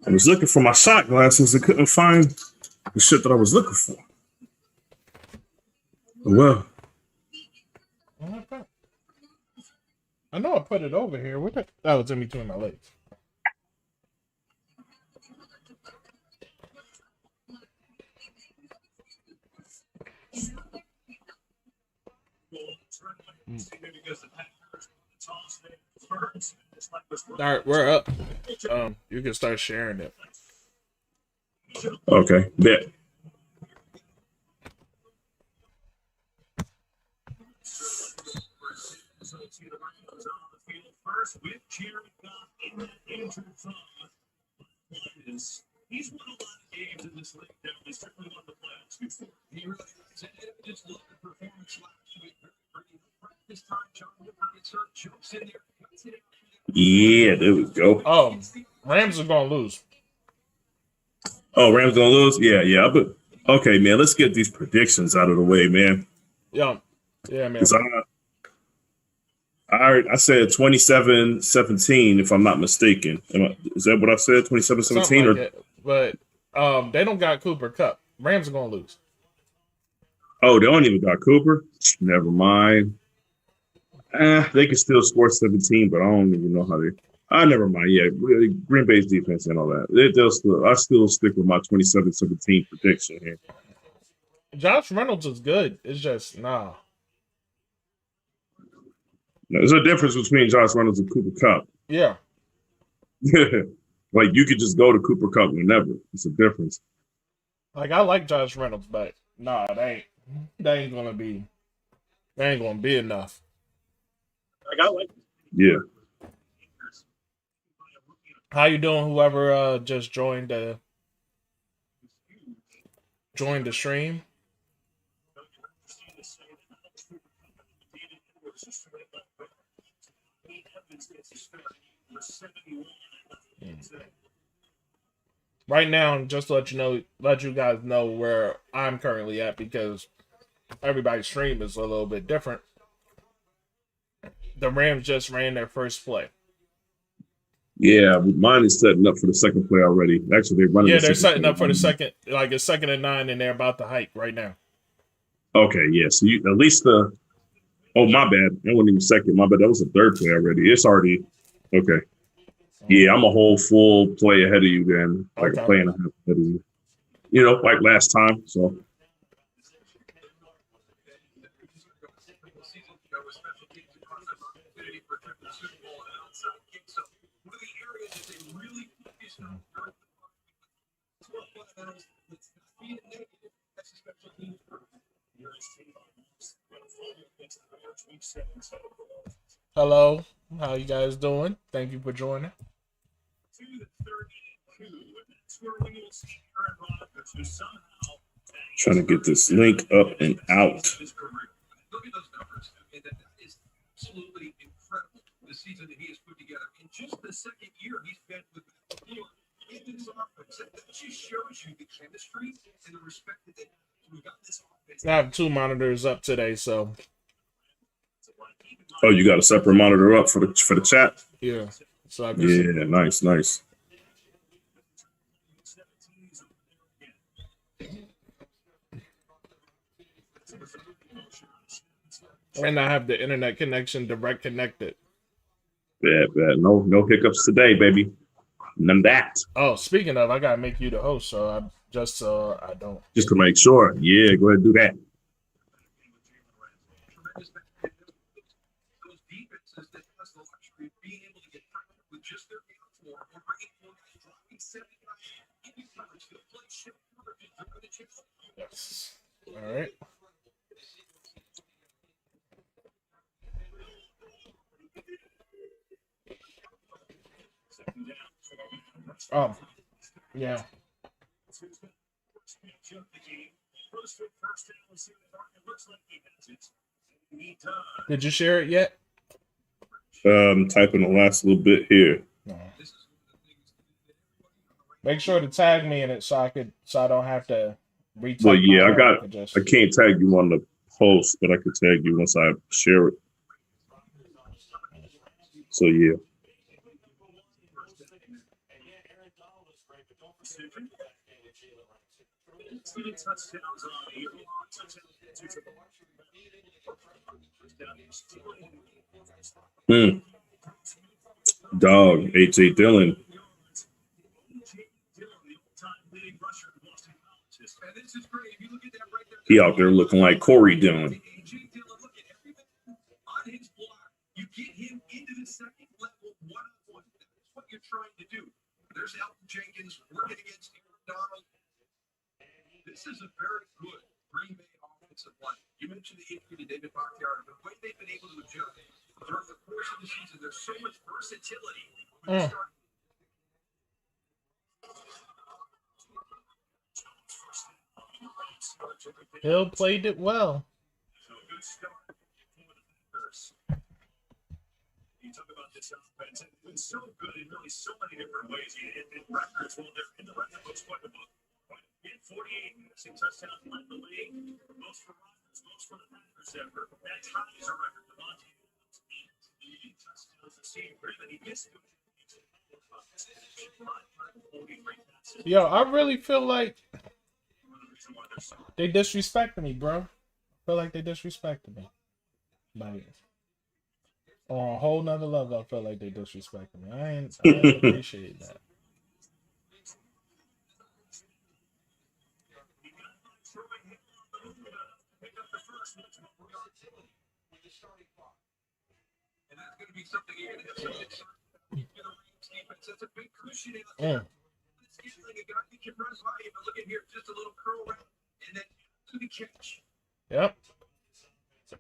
I was looking for my shot glasses and couldn't find the shit that I was looking for. Well, I know I put it over here. What the? Oh, it's in between my legs. All right, we're up. You can start sharing it. okay, bet. He's won a lot of games in this league now. He's certainly won the playoffs before. He really is. And just look at the performance last week. This time, John gets hurt, jumps in there. Yeah, there we go. Oh, Rams are gonna lose. Oh, Rams gonna lose? Yeah. But okay, man, let's get these predictions out of the way, man. Yeah, man. 'Cause I said 27-17, if I'm not mistaken. Is that what I said? 27-17? Like it. But they don't got Cooper Kupp. Rams are gonna lose. Oh, they don't even got Cooper? Never mind. They can still score 17, but I don't even know how they. Never mind. Yeah, Green Bay's defense and all that. I still stick with my 27-17 prediction here. Josh Reynolds is good. It's just nah. There's a difference between Josh Reynolds and Cooper Kupp. Yeah. Like you could just go to Cooper Kupp whenever. It's a difference. Like I like Josh Reynolds, but nah, they ain't gonna be enough. Like I like. Yeah. How you doing? Whoever just joined the stream. Right now, just to let you guys know where I'm currently at because everybody's stream is a little bit different. The Rams just ran their first play. Yeah, mine is setting up for the second play already. Actually, they're running. Yeah, they're setting up for the second, like it's 2nd and 9, and they're about to hike right now. Okay, yeah. So at least the. Oh, my bad. That wasn't even second. My bad. That was the third play already. It's already okay. Yeah, I'm a whole full play ahead of you then, like a play and a half ahead of you. You know, like last time. So. Hello, how you guys doing? Thank you for joining. Trying to get this link up and out. Look at those numbers. That is absolutely incredible. The season that he has put together. In just the second year, he's been with this offense. That just shows you the chemistry and the respect that we've got this offense. I have 2 monitors up today, so. Oh, you got a separate monitor up for the chat? Yeah. So I can see. Nice. And I have the internet connection direct connected. Yeah. No hiccups today, baby. None of that. Oh, speaking of, I gotta make you the host, so I don't. Just to make sure. Yeah, go ahead and do that. Yes. All right. Oh, yeah. Did you share it yet? Typing the last little bit here. No. Make sure to tag me in it so I don't have to retype. Well, yeah, I can't tag you on the post, but I could tag you once I share it. So yeah. Hmm. Dog, AJ Dillon. He out there looking like Corey Dillon. You get him into the second level one-on-one. That's what you're trying to do. There's Elton Jenkins working against Aaron Donald. This is a very good Green Bay offensive line. You mentioned the injury to David Bakhtiari. The way they've been able to adjust during the course of the season, there's so much versatility. Hill played it well. You talk about this offense, and it's so good in really so many different ways. In records, well, in the record books, quite a book. 48 passing touchdowns led the league. Most for Rodgers, most for the Packers ever. That ties a record. Devontae Adams, 8 touchdowns this season. He missed it. Yo, I really feel like they disrespected me, bro. I feel like they disrespected me. Like, on a whole nother level, I feel like they disrespected me. I ain't appreciate that. And that's going to be something you're going to have something that's a big cushion out there. It's like a guy that can run by you, but look at here, just a little curl around, and then to the catch. Yep.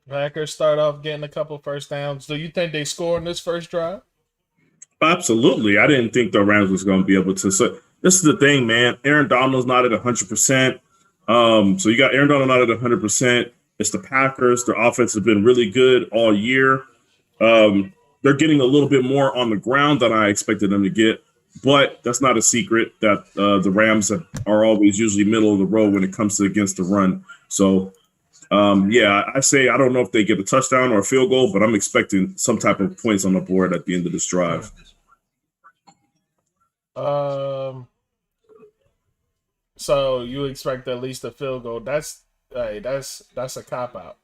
Packers start off getting a couple first downs. Do you think they score in this first drive? Absolutely. I didn't think the Rams was going to be able to. So this is the thing, man. Aaron Donald's not at 100%. So you got Aaron Donald not at 100%. It's the Packers. Their offense has been really good all year. They're getting a little bit more on the ground than I expected them to get. But that's not a secret that the Rams are always usually middle of the road when it comes to against the run. So, yeah, I say I don't know if they get a touchdown or a field goal, but I'm expecting some type of points on the board at the end of this drive. So you expect at least a field goal? That's a cop out.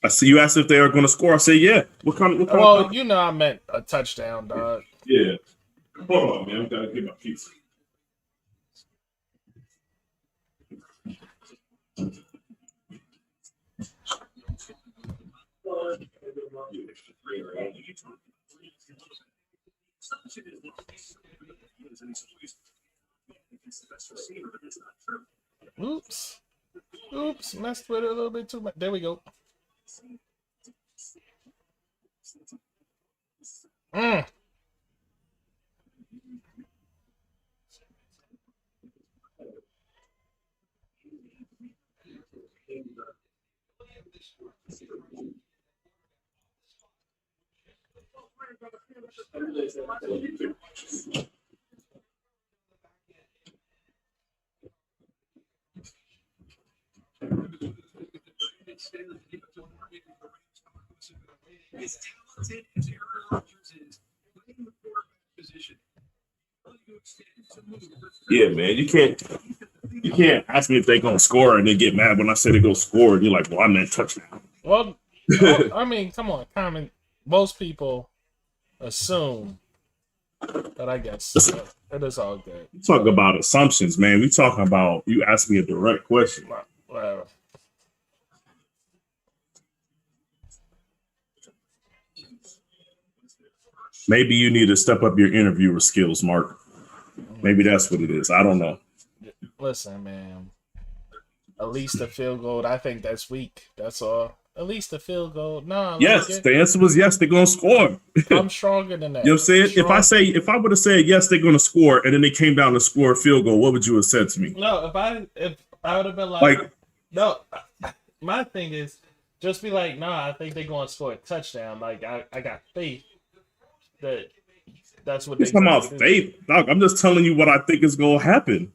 I see you asked if they are going to score. I say yeah. What kind of well, you know, I meant a touchdown, dog. Yeah. Hold on, man. I gotta get my pizza. Oops, messed with it a little bit too much. There we go. As talented as Aaron Rodgers is, playing the quarterback position. Yeah, man. You can't ask me if they're gonna score and then get mad when I say they go score and you're like, well, I meant touchdown. Well, I mean, come on, most people assume that I guess it is all good. We talk about assumptions, man. We talking about you ask me a direct question. Whatever. Maybe you need to step up your interviewer skills, Mark. Maybe that's what it is. I don't know. Listen, man. At least a field goal. I think that's weak. That's all. At least a field goal. Nah. Yes, the answer was yes. They're gonna score. I'm stronger than that. You know what I'm saying? If I would have said yes, they're gonna score, and then they came down to score a field goal, what would you have said to me? No, if I would have been like no. My thing is just be like, nah. I think they're gonna score a touchdown. Like I got faith. That's what it's talking about faith, dog. I'm just telling you what I think is gonna happen.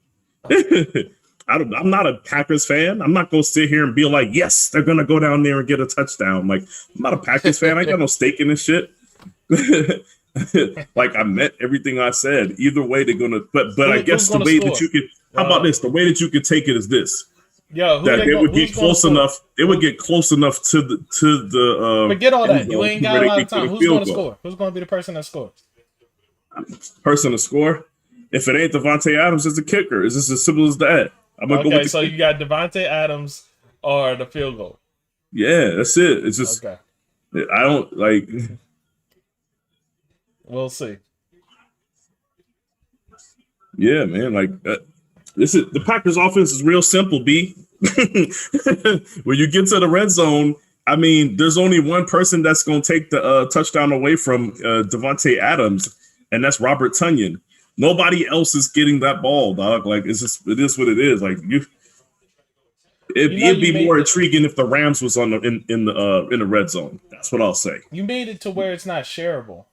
I'm not a Packers fan. I'm not gonna sit here and be like, yes, they're gonna go down there and get a touchdown. Like, I'm not a Packers fan. I got no stake in this shit. Like, I meant everything I said. Either way, they're gonna. But I Who's guess the gonna way score? that you could. How about this? The way that you could take it is this: Yo, that they would who's get gonna close score? enough. They would get close enough to the Forget all end that. You zone ain't to got where a they lot can of time. get a Who's gonna field goal. score? Who's gonna be the person that scores? Person to score. If it ain't Devontae Adams, it's a kicker. It's just as simple as that. I'm gonna go with Okay, the so kicker. you got Devontae Adams or the field goal. Yeah, that's it. It's just Okay, I don't like. we'll see. Yeah, man. Like this is the Packers' offense is real simple. B. When you get to the red zone, I mean, there's only one person that's gonna take the touchdown away from Devontae Adams, and that's Robert Tonyan. Nobody else is getting that ball, dog. Like it is what it is. Like You know it'd you be made more intriguing if the Rams was on in the red zone. That's what I'll say. you made it to where it's not shareable.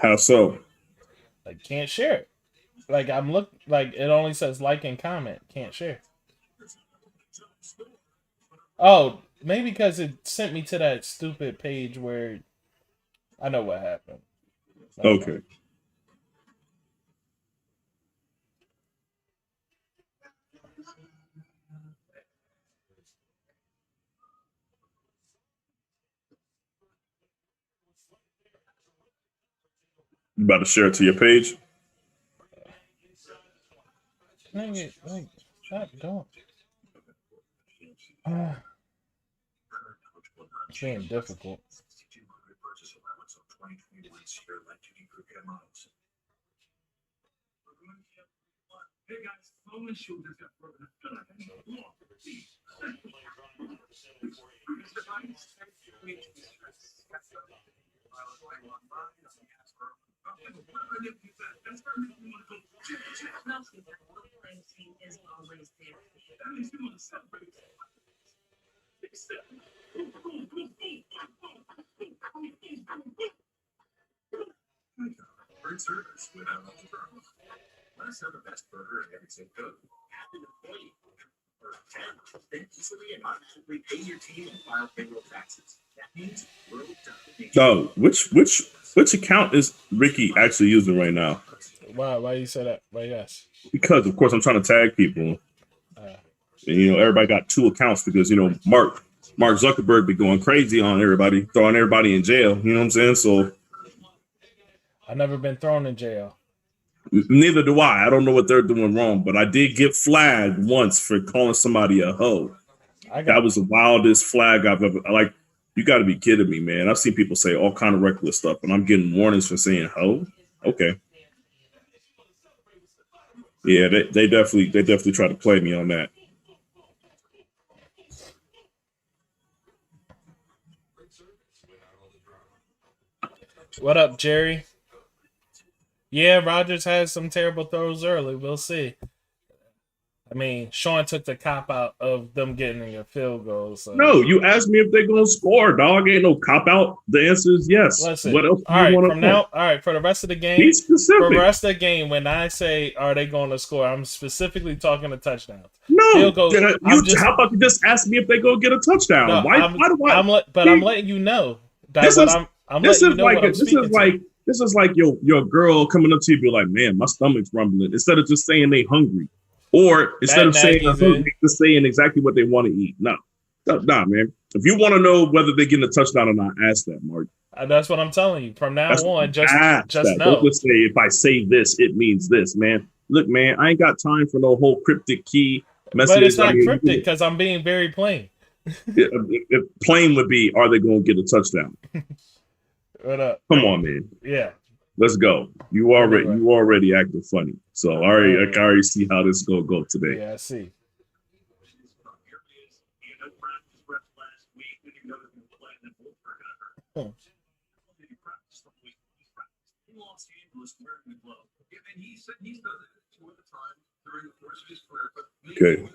How so? Like can't share it. Like like it only says like and comment. Can't share. Oh, maybe because it sent me to that stupid page where I know what happened. Okay. You about to share it to your page? Dang it! Like, stop doing. It's being difficult. Hey guys, phone shoulders got broken. Is always there. That makes me want to celebrate. Bird service without all the drama. Let's have the best burger and everything good. Have an employee. Then easily and automatically pay your team and file payroll taxes. That means we're done. No, which account is Ricky actually using right now? Why you say that? Why yes? Because of course I'm trying to tag people. And everybody got two accounts because Mark Zuckerberg be going crazy on everybody, throwing everybody in jail. You know what I'm saying? So I've never been thrown in jail. neither do I. I don't know what they're doing wrong, but I did get flagged once for calling somebody a hoe. That was the wildest flag I've ever like. You got to be kidding me, man. I've seen people say all kind of reckless stuff, and I'm getting warnings for saying hoe. Okay. Yeah, they definitely try to play me on that. What up, Jerry? Yeah, Rodgers has some terrible throws early. We'll see. I mean, Shawn took the cop out of them getting a field goal. So. No, you asked me if they're gonna score, dog. Ain't no cop out. The answer is yes. Listen, what else do all you right, want to from know? now, all right, for the rest of the game, Be specific. for the rest of the game, when I say are they going to score, I'm specifically talking a touchdown. No, field goal. How about you just ask me if they go get a touchdown? No, why do I? I'm letting you know. This is like your girl coming up to you and be like, man, my stomach's rumbling. Instead of just saying they hungry. Or instead of saying they're hungry, just saying exactly what they want to eat. No, man. If you want to know whether they're getting a touchdown or not, ask that, Mark. That's what I'm telling you. From now on, just know. Don't just say, if I say this, it means this, man. Look, man, I ain't got time for no whole cryptic key message. But it's not cryptic because I'm being very plain. If plain would be, are they going to get a touchdown? What up? Come on, man. Yeah. Let's go. You already acting funny. So I already see how this is gonna go today. Yeah, I see. Okay.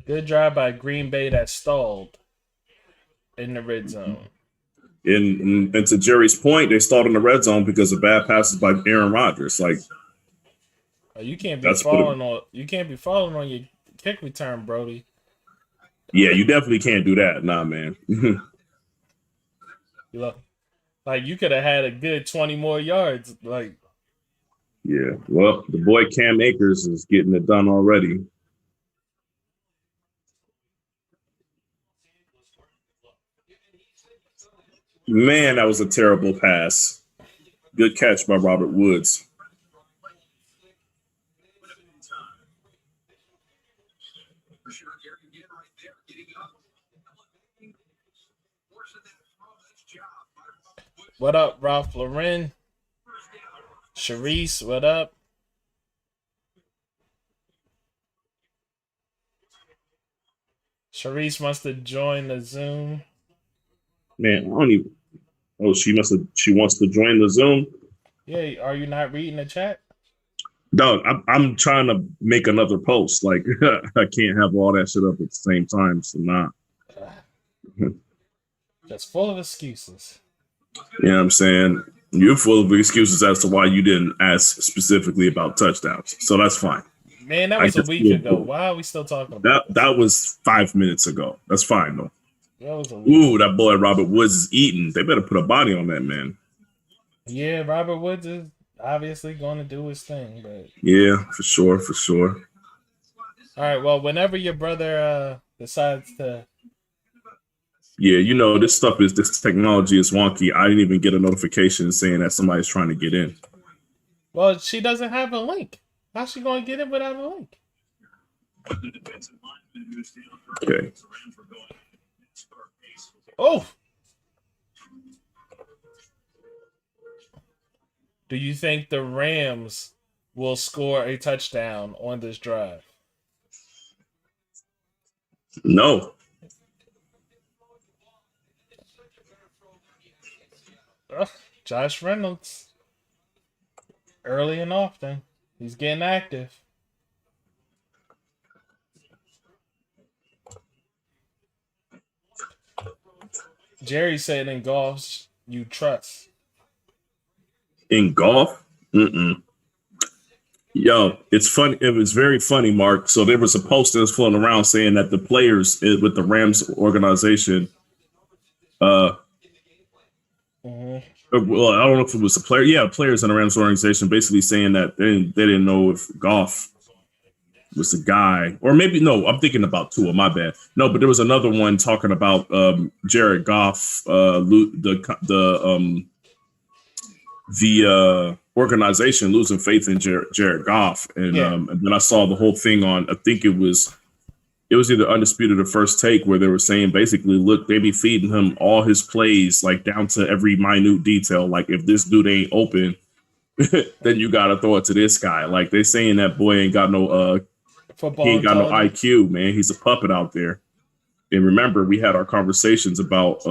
Good drive by Green Bay that stalled in the red zone. And to Jerry's point, they stalled in the red zone because of bad passes by Aaron Rodgers. Like, you can't be falling on your kick return, Brody. Yeah, you definitely can't do that. Nah, man. Look, like you could have had a good 20 more yards. Like, yeah. Well, the boy Cam Akers is getting it done already. Man, that was a terrible pass. Good catch by Robert Woods. What up, Ralph Lauren? Sharice, what up? Sharice wants to join the Zoom. Man, I don't even. Oh, she wants to join the Zoom. Yeah, are you not reading the chat? No, I'm trying to make another post. Like, I can't have all that shit up at the same time. So nah. That's full of excuses. You know what I'm saying? You're full of excuses as to why you didn't ask specifically about touchdowns. So that's fine. Man, that was a week ago. Why are we still talking about that? That was 5 minutes ago. That's fine, though. Ooh, that boy Robert Woods is eating. They better put a body on that man. Yeah, Robert Woods is obviously going to do his thing. But yeah, for sure, for sure. All right, well, whenever your brother decides to... Yeah, you know, this technology is wonky. I didn't even get a notification saying that somebody's trying to get in. Well, she doesn't have a link. How's she going to get in without a link? Okay. Oh! Do you think the Rams will score a touchdown on this drive? No. Josh Reynolds. Early and often. He's getting active. Jerry said in golf, you trust. In golf? Mm-mm. Yo, it's funny. It was very funny, Mark. So there was a post that was floating around saying that the players with the Rams organization, well, I don't know if it was the player. Yeah, players in the Rams organization basically saying that they didn't know if Goff was the guy, or maybe no. I'm thinking about Tua. My bad. No, but there was another one talking about Jared Goff, the organization losing faith in Jared Goff, and then I saw the whole thing on. I think it was either Undisputed or First Take, where they were saying basically, look, they be feeding him all his plays, like down to every minute detail. Like if this dude ain't open, then you gotta throw it to this guy. Like they saying that boy ain't got no football. He ain't got no IQ, man. He's a puppet out there. And remember, we had our conversations about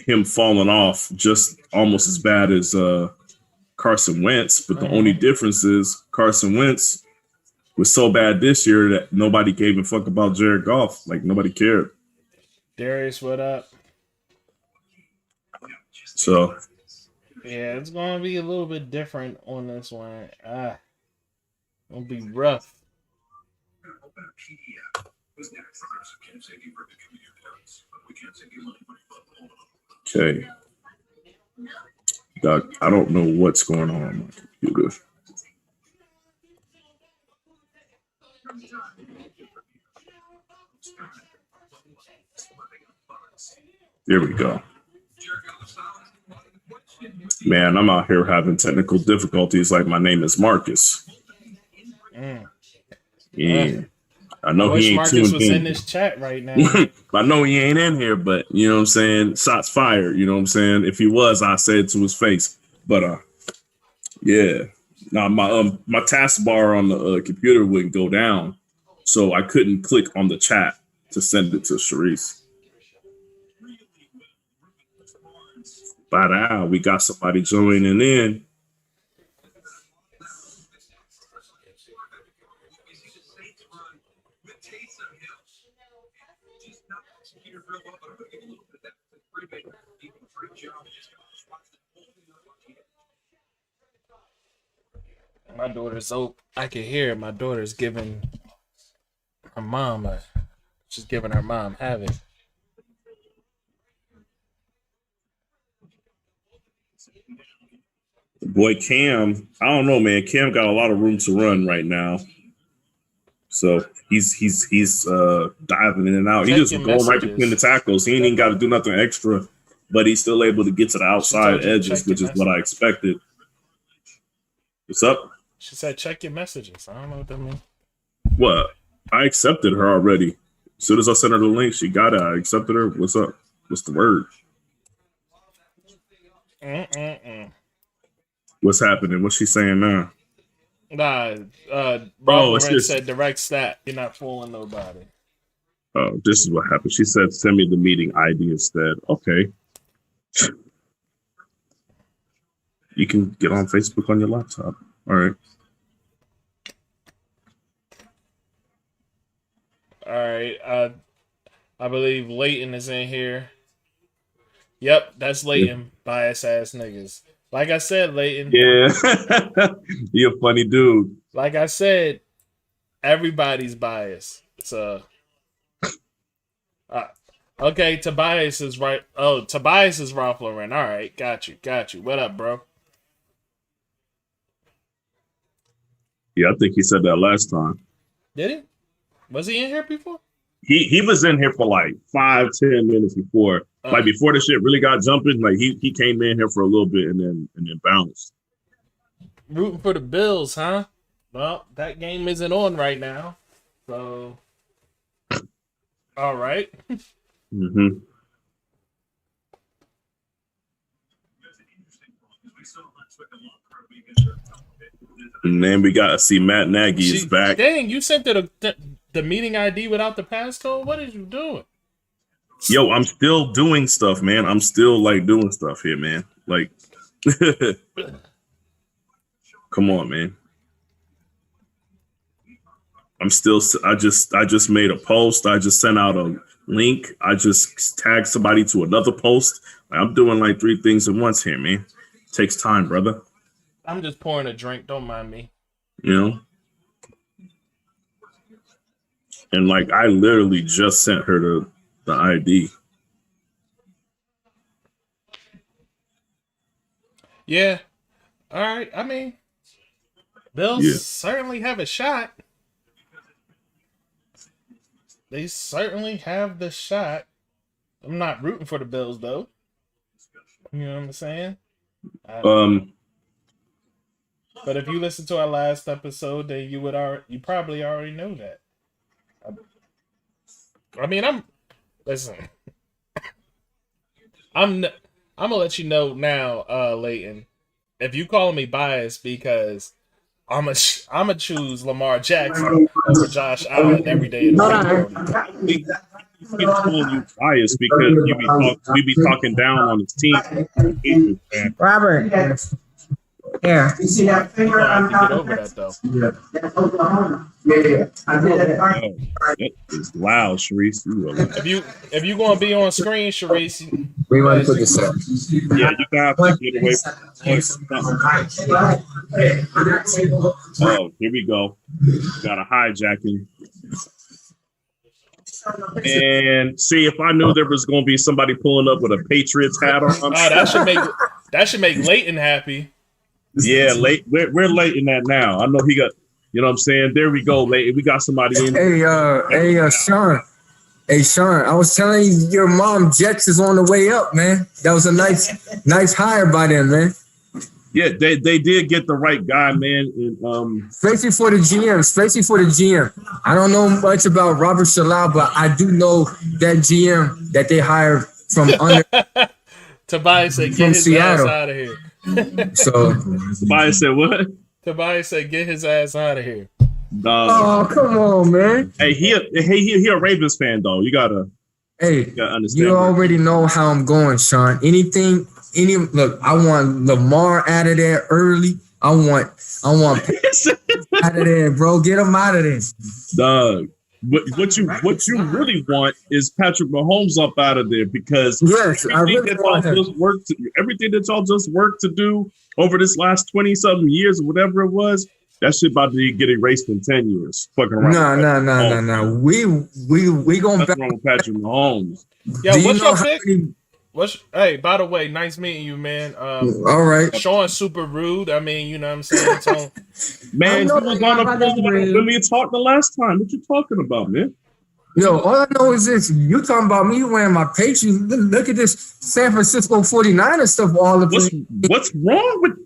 him falling off just almost as bad as Carson Wentz. But the only difference is Carson Wentz was so bad this year that nobody gave a fuck about Jared Goff. Like nobody cared. Darius, what up? So yeah, it's gonna be a little bit different on this one. It'll be rough. Okay. Doug, I don't know what's going on my computer. There we go. Man, I'm out here having technical difficulties like my name is Marcus. Yeah. I know he ain't Marcus tuned was in this chat right now. I know he ain't in here, but you know what I'm saying? Shots fired, you know what I'm saying? If he was, I said to his face. But yeah. Now my taskbar on the computer wouldn't go down, so I couldn't click on the chat to send it to Sharice. But we got somebody joining in. not executed real well, but I'm going to give a little bit of that to Green Bay. They did a great job. Just got spots that only they're lucky at. My daughter's I can hear my daughter's giving her mom she's giving her mom havoc. Boy, Cam, I don't know, man. Cam got a lot of room to run right now. So he's diving in and out. He just going right between the tackles. He ain't even got to do nothing extra, but he's still able to get to the outside edges, which is what I expected. What's up? She said, check your messages. I don't know what that means. What? I accepted her already. As soon as I sent her the link, she got it. I accepted her. What's up? What's the word? What's happening? What's she saying now? Nah, Rob said direct stat. You're not fooling nobody. Oh, this is what happened. She said, send me the meeting ID instead. Okay. You can get on Facebook on your laptop. All right. All right. I believe Leighton is in here. Yep, that's Leighton. Bias ass niggas. Like I said, Leighton. Yeah. You're a funny dude. Like I said, everybody's biased. So, okay, Tobias is right. Oh, Tobias is Ralph Lauren. All right, got you. What up, bro? Yeah, I think he said that last time. Did he? Was he in here before? He was in here for like 5-10 minutes before. Like before the shit really got jumping. Like he came in here for a little bit and then bounced. Rooting for the Bills, huh? Well, that game isn't on right now. So all right. Mm-hmm. And then we got to see Matt Nagy is back. Dang, you sent the meeting ID without the passcode? What is you doing? Yo, I'm still doing stuff, man. I'm still like doing stuff here, man. Like, come on, man. I just made a post. I just sent out a link. I just tagged somebody to another post. I'm doing like 3 things at once here, man. Takes time, brother. I'm just pouring a drink. Don't mind me. You know? And like, I literally just sent her the ID. Yeah. All right. I mean, Bills certainly have a shot. They certainly have the shot. I'm not rooting for the Bills, though. You know what I'm saying? But if you listen to our last episode, then you probably already know that. I mean, I'm gonna let you know now, Leighton. If you call me biased, because I'm gonna choose Lamar Jackson over Josh Allen every day of the week. He's calling you biased because we be talking down on his team. Robert. Here. You see that finger? Get over that though. It's loud, Sharice. If you gonna be on screen, Sharice, we want to put this up. Yeah, you gotta have to get away from. Oh, here we go. Got a hijacking. And see, if I knew there was going to be somebody pulling up with a Patriots hat on, that should make Leighton happy. Yeah, we're late in that now. I know he got, you know what I'm saying? There we go, Leighton. We got somebody in. Hey, Shawn. Hey, Shawn, I was telling you, your mom Jets is on the way up, man. That was a nice hire by them, man. Yeah, they did get the right guy, man. And, especially for the GM. I don't know much about Robert Saleh, but I do know that GM that they hired from under Tobias said, "Get his ass out of here." So Tobias said, "What?" Tobias said, "Get his ass out of here." Oh, come on, man. Hey, he a Ravens fan though. You gotta understand. You already know how I'm going, Shawn. Look, I want Lamar out of there early. I want out of there, bro. Get him out of there. Dog. But what you really want is Patrick Mahomes up out of there because Yes, I really want him. everything that y'all just worked to do over this last 20-something years or whatever it was, that shit about to get erased in 10 years. Fucking around. No. We gonna What's wrong with Patrick Mahomes? Yeah, Do you what's know your how pick? many- Hey, by the way, nice meeting you, man. All right. Sean's super rude. I mean, you know what I'm saying? So, Man, know you was that on the y'all phone had when we talked the last time. What you talking about, man? Yo, all I know is this. You talking about me wearing my Patriots. Look at this San Francisco 49ers stuff all the time. What's wrong with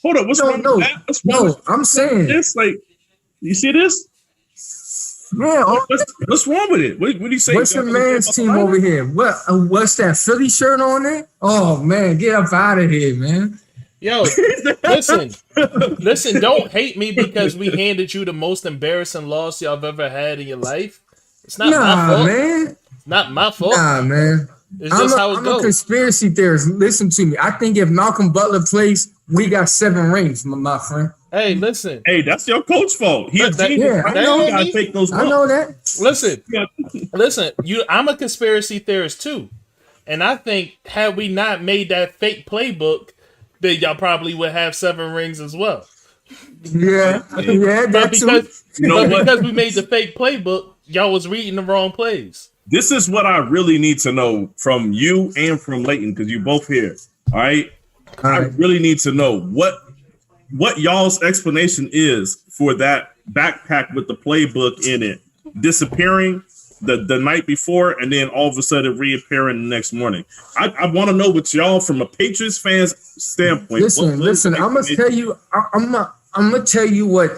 hold up, what's wrong with that? What's wrong with I'm saying this? Like, you see this? yeah, What's wrong with it? What do you say? what's your man's team over here? What's that Philly shirt on there? Oh man, get up out of here, man. yo, listen, don't hate me because we handed you the most embarrassing loss y'all have ever had in your life. It's not my fault. Man. It's not my fault. Nah, man. It's just how it I'm a goes. conspiracy theorist. Listen to me. I think if Malcolm Butler plays, we got 7 rings, my friend. Hey, listen. Hey, that's your coach's fault. He a That- genius. yeah, I Right? know. You gotta take those I know that. Listen. Yeah. Listen, I'm a conspiracy theorist too. And I think had we not made that fake playbook, then y'all probably would have 7 rings as well. Yeah, But that too. because we made the fake playbook, y'all was reading the wrong plays. This is what I really need to know from you and from Leighton, because you both here. All right. I really need to know what y'all's explanation is for that backpack with the playbook in it disappearing the night before and then all of a sudden reappearing the next morning. I want to know what y'all from a Patriots fan's standpoint. Listen. I'm gonna tell you. I'm gonna tell you what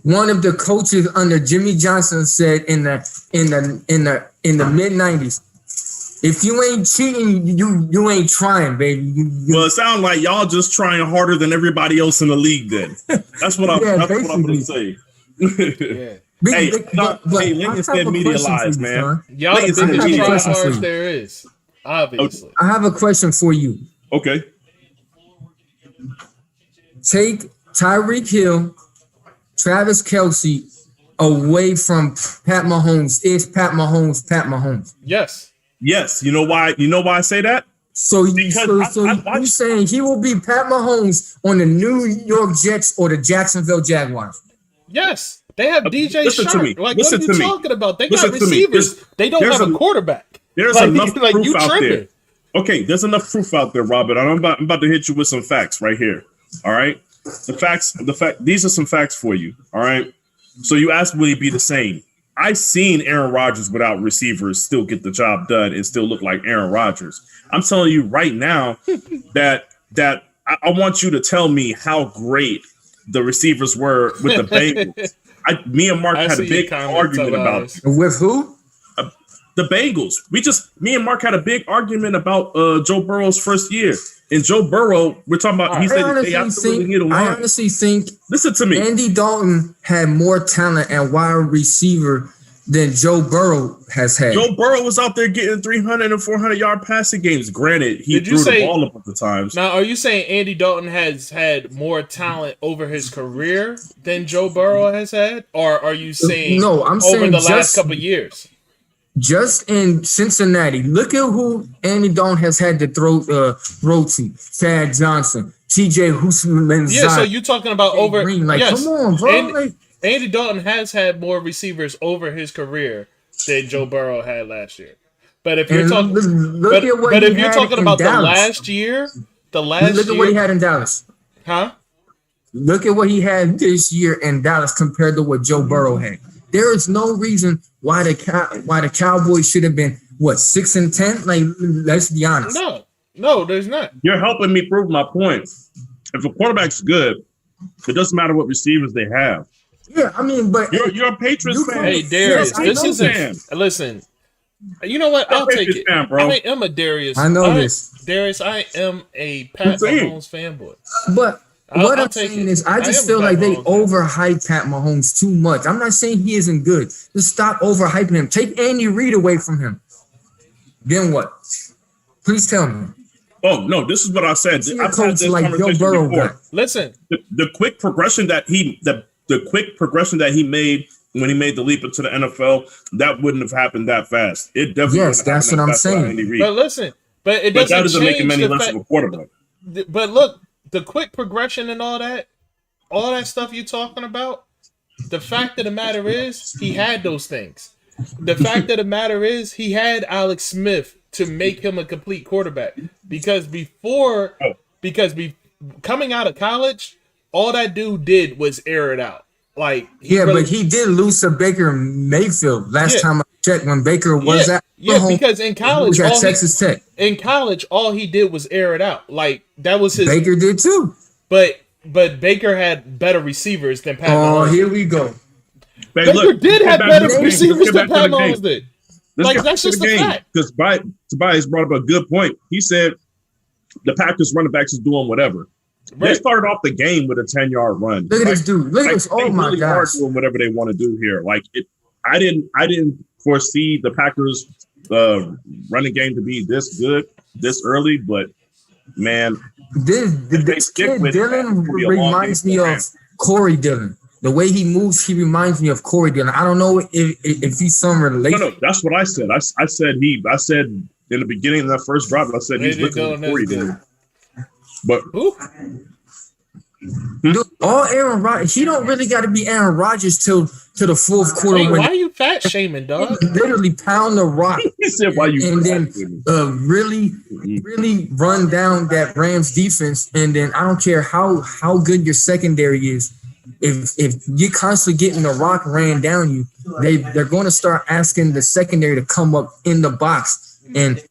one of the coaches under Jimmy Johnson said in the mid '90s. If you ain't cheating, you ain't trying, baby. Well, it sounds like y'all just trying harder than everybody else in the league. Then that's what I'm gonna say. Yeah. Hey, Lincoln said media lies, man. Y'all the Lincoln biggest media lies. tryhards there is. Obviously. I have a question for you. Okay. Take Tyreek Hill, Travis Kelce away from Pat Mahomes. Is Pat Mahomes? Yes. Yes. You know why? You know why I say that? So you saying he will be Pat Mahomes on the New York Jets or the Jacksonville Jaguars? Yes. They have DJ listen Sharp. to me. Like, Listen what are you to me. talking about? They Listen got to me. receivers. They don't have a quarterback. There's like, enough like proof you out tripping. there. Okay, there's enough proof out there, Robert. I'm about to hit you with some facts right here. All right. These are some facts for you. All right. So you asked, will he be the same? I've seen Aaron Rodgers without receivers still get the job done and still look like Aaron Rodgers. I'm telling you right now that I want you to tell me how great the receivers were with the Bengals. Me and Mark had a big argument about it. With who? The Bengals. Me and Mark had a big argument about Joe Burrow's first year. And Joe Burrow, we're talking about. He said they absolutely need a line. I honestly think. Listen to me. Andy Dalton had more talent and wide receiver than Joe Burrow has had. Joe Burrow was out there getting 300 and 400-yard passing games. Granted, he threw the ball up at the times. Now, are you saying Andy Dalton has had more talent over his career than Joe Burrow has had? Or are you saying I'm saying the last couple of years? Just in Cincinnati, look at who Andy Dalton has had to throw to. Chad Johnson, TJ Houshmandzadeh. Yeah, so you're talking about over. Green. Like, yes, come on, bro. Andy Dalton has had more receivers over his career than Joe Burrow had last year. But if you're talking, look about the last year, look at what he had in Dallas. Huh? Look at what he had this year in Dallas compared to what Joe Burrow had. There is no reason why the Cowboys should have been 6-10. Like, let's be honest. No, there's not. You're helping me prove my point. If a quarterback's good, it doesn't matter what receivers they have. Yeah, I mean, but you're a Patriots fan. Hey, Darius, listen. You know what? I'll take it. Fan, bro. I am a Darius. I know this. Darius, I am a Pat Mahomes fanboy. But what I'm saying is, I just feel like they overhype Pat Mahomes too much. I'm not saying he isn't good. Just stop overhyping him. Take Andy Reid away from him. Then what? Please tell me. Oh no, this is what I said. I've had this like conversation Joe Burrow before. Listen, the quick progression that he made when he made the leap into the NFL, that wouldn't have happened that fast. It definitely Yes, that's what I'm saying. But listen, but it But that doesn't doesn't make him change any the less fact. of a quarterback. But look, the quick progression and all that stuff you're talking about. The fact of the matter is, he had those things. The fact of the matter is, he had Alex Smith to make him a complete quarterback. Because coming out of college, all that dude did was air it out. Like but he did lose to Baker Mayfield last time I checked when Baker was at home. Because in college, at Texas Tech. In college, all he did was air it out. Like that was his. Baker did too. But Baker had better receivers than Pat Mahomes. Oh, here we go. Baker did have better receivers than Pat Mahomes did. Like that's just a fact. Because Tobias brought up a good point. He said the Packers running backs is doing whatever. Right. They started off the game with a 10-yard run. Look at this dude. Look at this. Oh my really gosh. Doing whatever they want to do here. Like I didn't foresee the Packers running game to be this good this early, but man, this kid Dillon reminds me of Corey Dillon. The way he moves, he reminds me of Corey Dillon. I don't know if he's some relation. No, that's what I said. I said in the beginning of that first drive, I said he's looking at Corey Dillon. But dude, all Aaron Rodgers, he don't really got to be Aaron Rodgers till the fourth quarter. Hey, why are you fat shaming, dog? Literally pound the rock. He said, "Why you?" And then really run down that Rams defense. And then I don't care how good your secondary is. If you're constantly getting the rock ran down you, they're going to start asking the secondary to come up in the box. And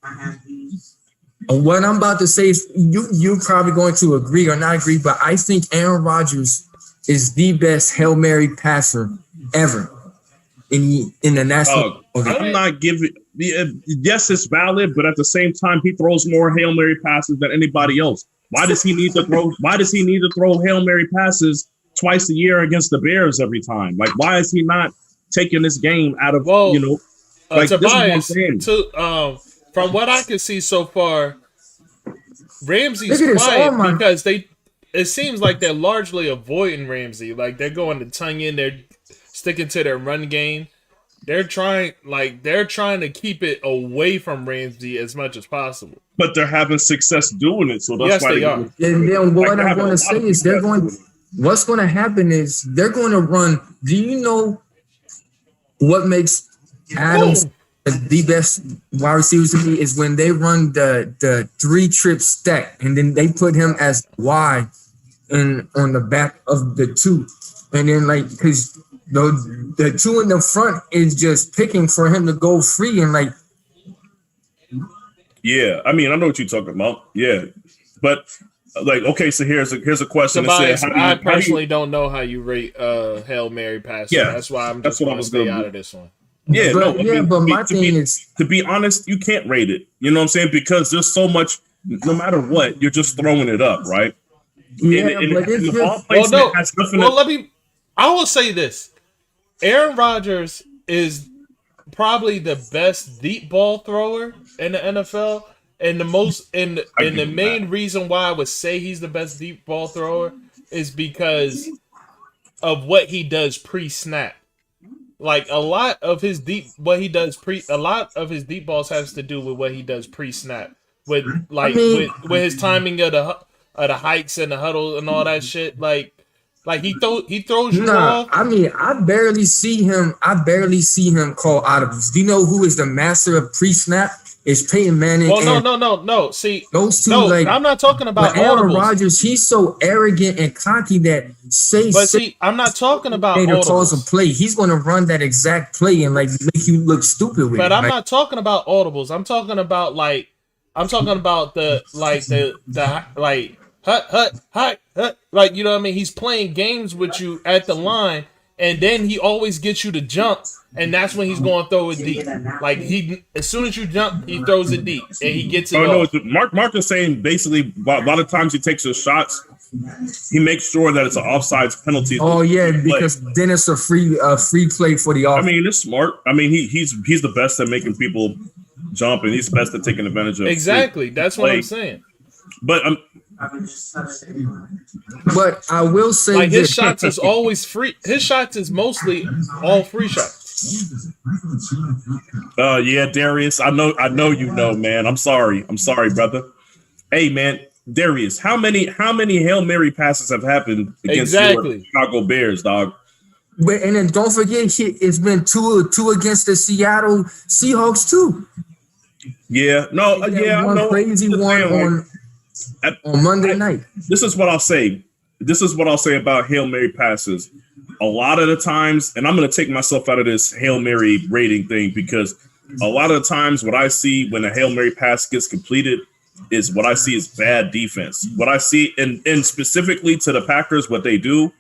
what I'm about to say is you're probably going to agree or not agree, but I think Aaron Rodgers is the best Hail Mary passer ever in the National. I'm not giving. Yes, it's valid, but at the same time, he throws more Hail Mary passes than anybody else. Why does he need to throw? Why does he need to throw Hail Mary passes twice a year against the Bears every time? Like, why is he not taking this game out of like Tobias, from what I can see so far, Ramsey's quiet because it seems like they're largely avoiding Ramsey. Like they're going to tongue in, they're sticking to their run game. They're trying to keep it away from Ramsey as much as possible. But they're having success doing it, so that's why they are. And then what I'm going to say is what's going to happen is they're going to run. Do you know what makes Adams the best wide receivers to me is when they run the 3-trip stack and then they put him as Y on the back of the 2. And then because the 2 in the front is just picking for him to go free and yeah, I mean, I know what you're talking about. Yeah. But okay, so here's a question. Tobias, I personally don't know how you rate Hail Mary passer. Yeah, that's why I'm just going to stay out of this one. Yeah, but my thing is, to be honest, you can't rate it. You know what I'm saying? Because there's so much. No matter what, you're just throwing it up, right? Yeah, I will say this: Aaron Rodgers is probably the best deep ball thrower in the NFL, and the main reason why I would say he's the best deep ball thrower is because of what he does pre-snap. Like a lot of his deep balls has to do with what he does pre-snap, with his timing of the hikes and the huddle and all that shit. Like he throws you off. I mean, I barely see him call audibles. Do you know who is the master of pre-snap? It's Peyton Manning. Well, no. See, those two. I'm not talking about Aaron Rodgers. He's so arrogant and cocky that I'm not talking about audibles. Calls a play. He's going to run that exact play and make you look stupid with it. But I'm not talking about audibles. I'm talking about hut. Like, you know what I mean? He's playing games with you at the line, and then he always gets you to jump. And that's when he's going to throw it deep. Like as soon as you jump, he throws it deep and he gets it. No, Mark is saying basically a lot of times he takes his shots. He makes sure that it's an offsides penalty. Oh yeah, because then it's a free play for the offense. I mean, it's smart. I mean, he's the best at making people jump, and he's the best at taking advantage of. Exactly, that's what I'm saying. But But I will say Like his this. shots is always free. His shots is mostly all free shots. Yeah, Darius. I know you know, man. I'm sorry, brother. Hey, man, Darius, how many Hail Mary passes have happened against your Chicago Bears, dog? But and then don't forget, it's been two against the Seattle Seahawks too. Yeah, no, yeah, one crazy one on Monday night. This is what I'll say. This is what I'll say about Hail Mary passes. A lot of the times, and I'm going to take myself out of this Hail Mary rating thing, because a lot of the times what I see when a Hail Mary pass gets completed is what I see is bad defense. What I see, and specifically to the Packers, what they do,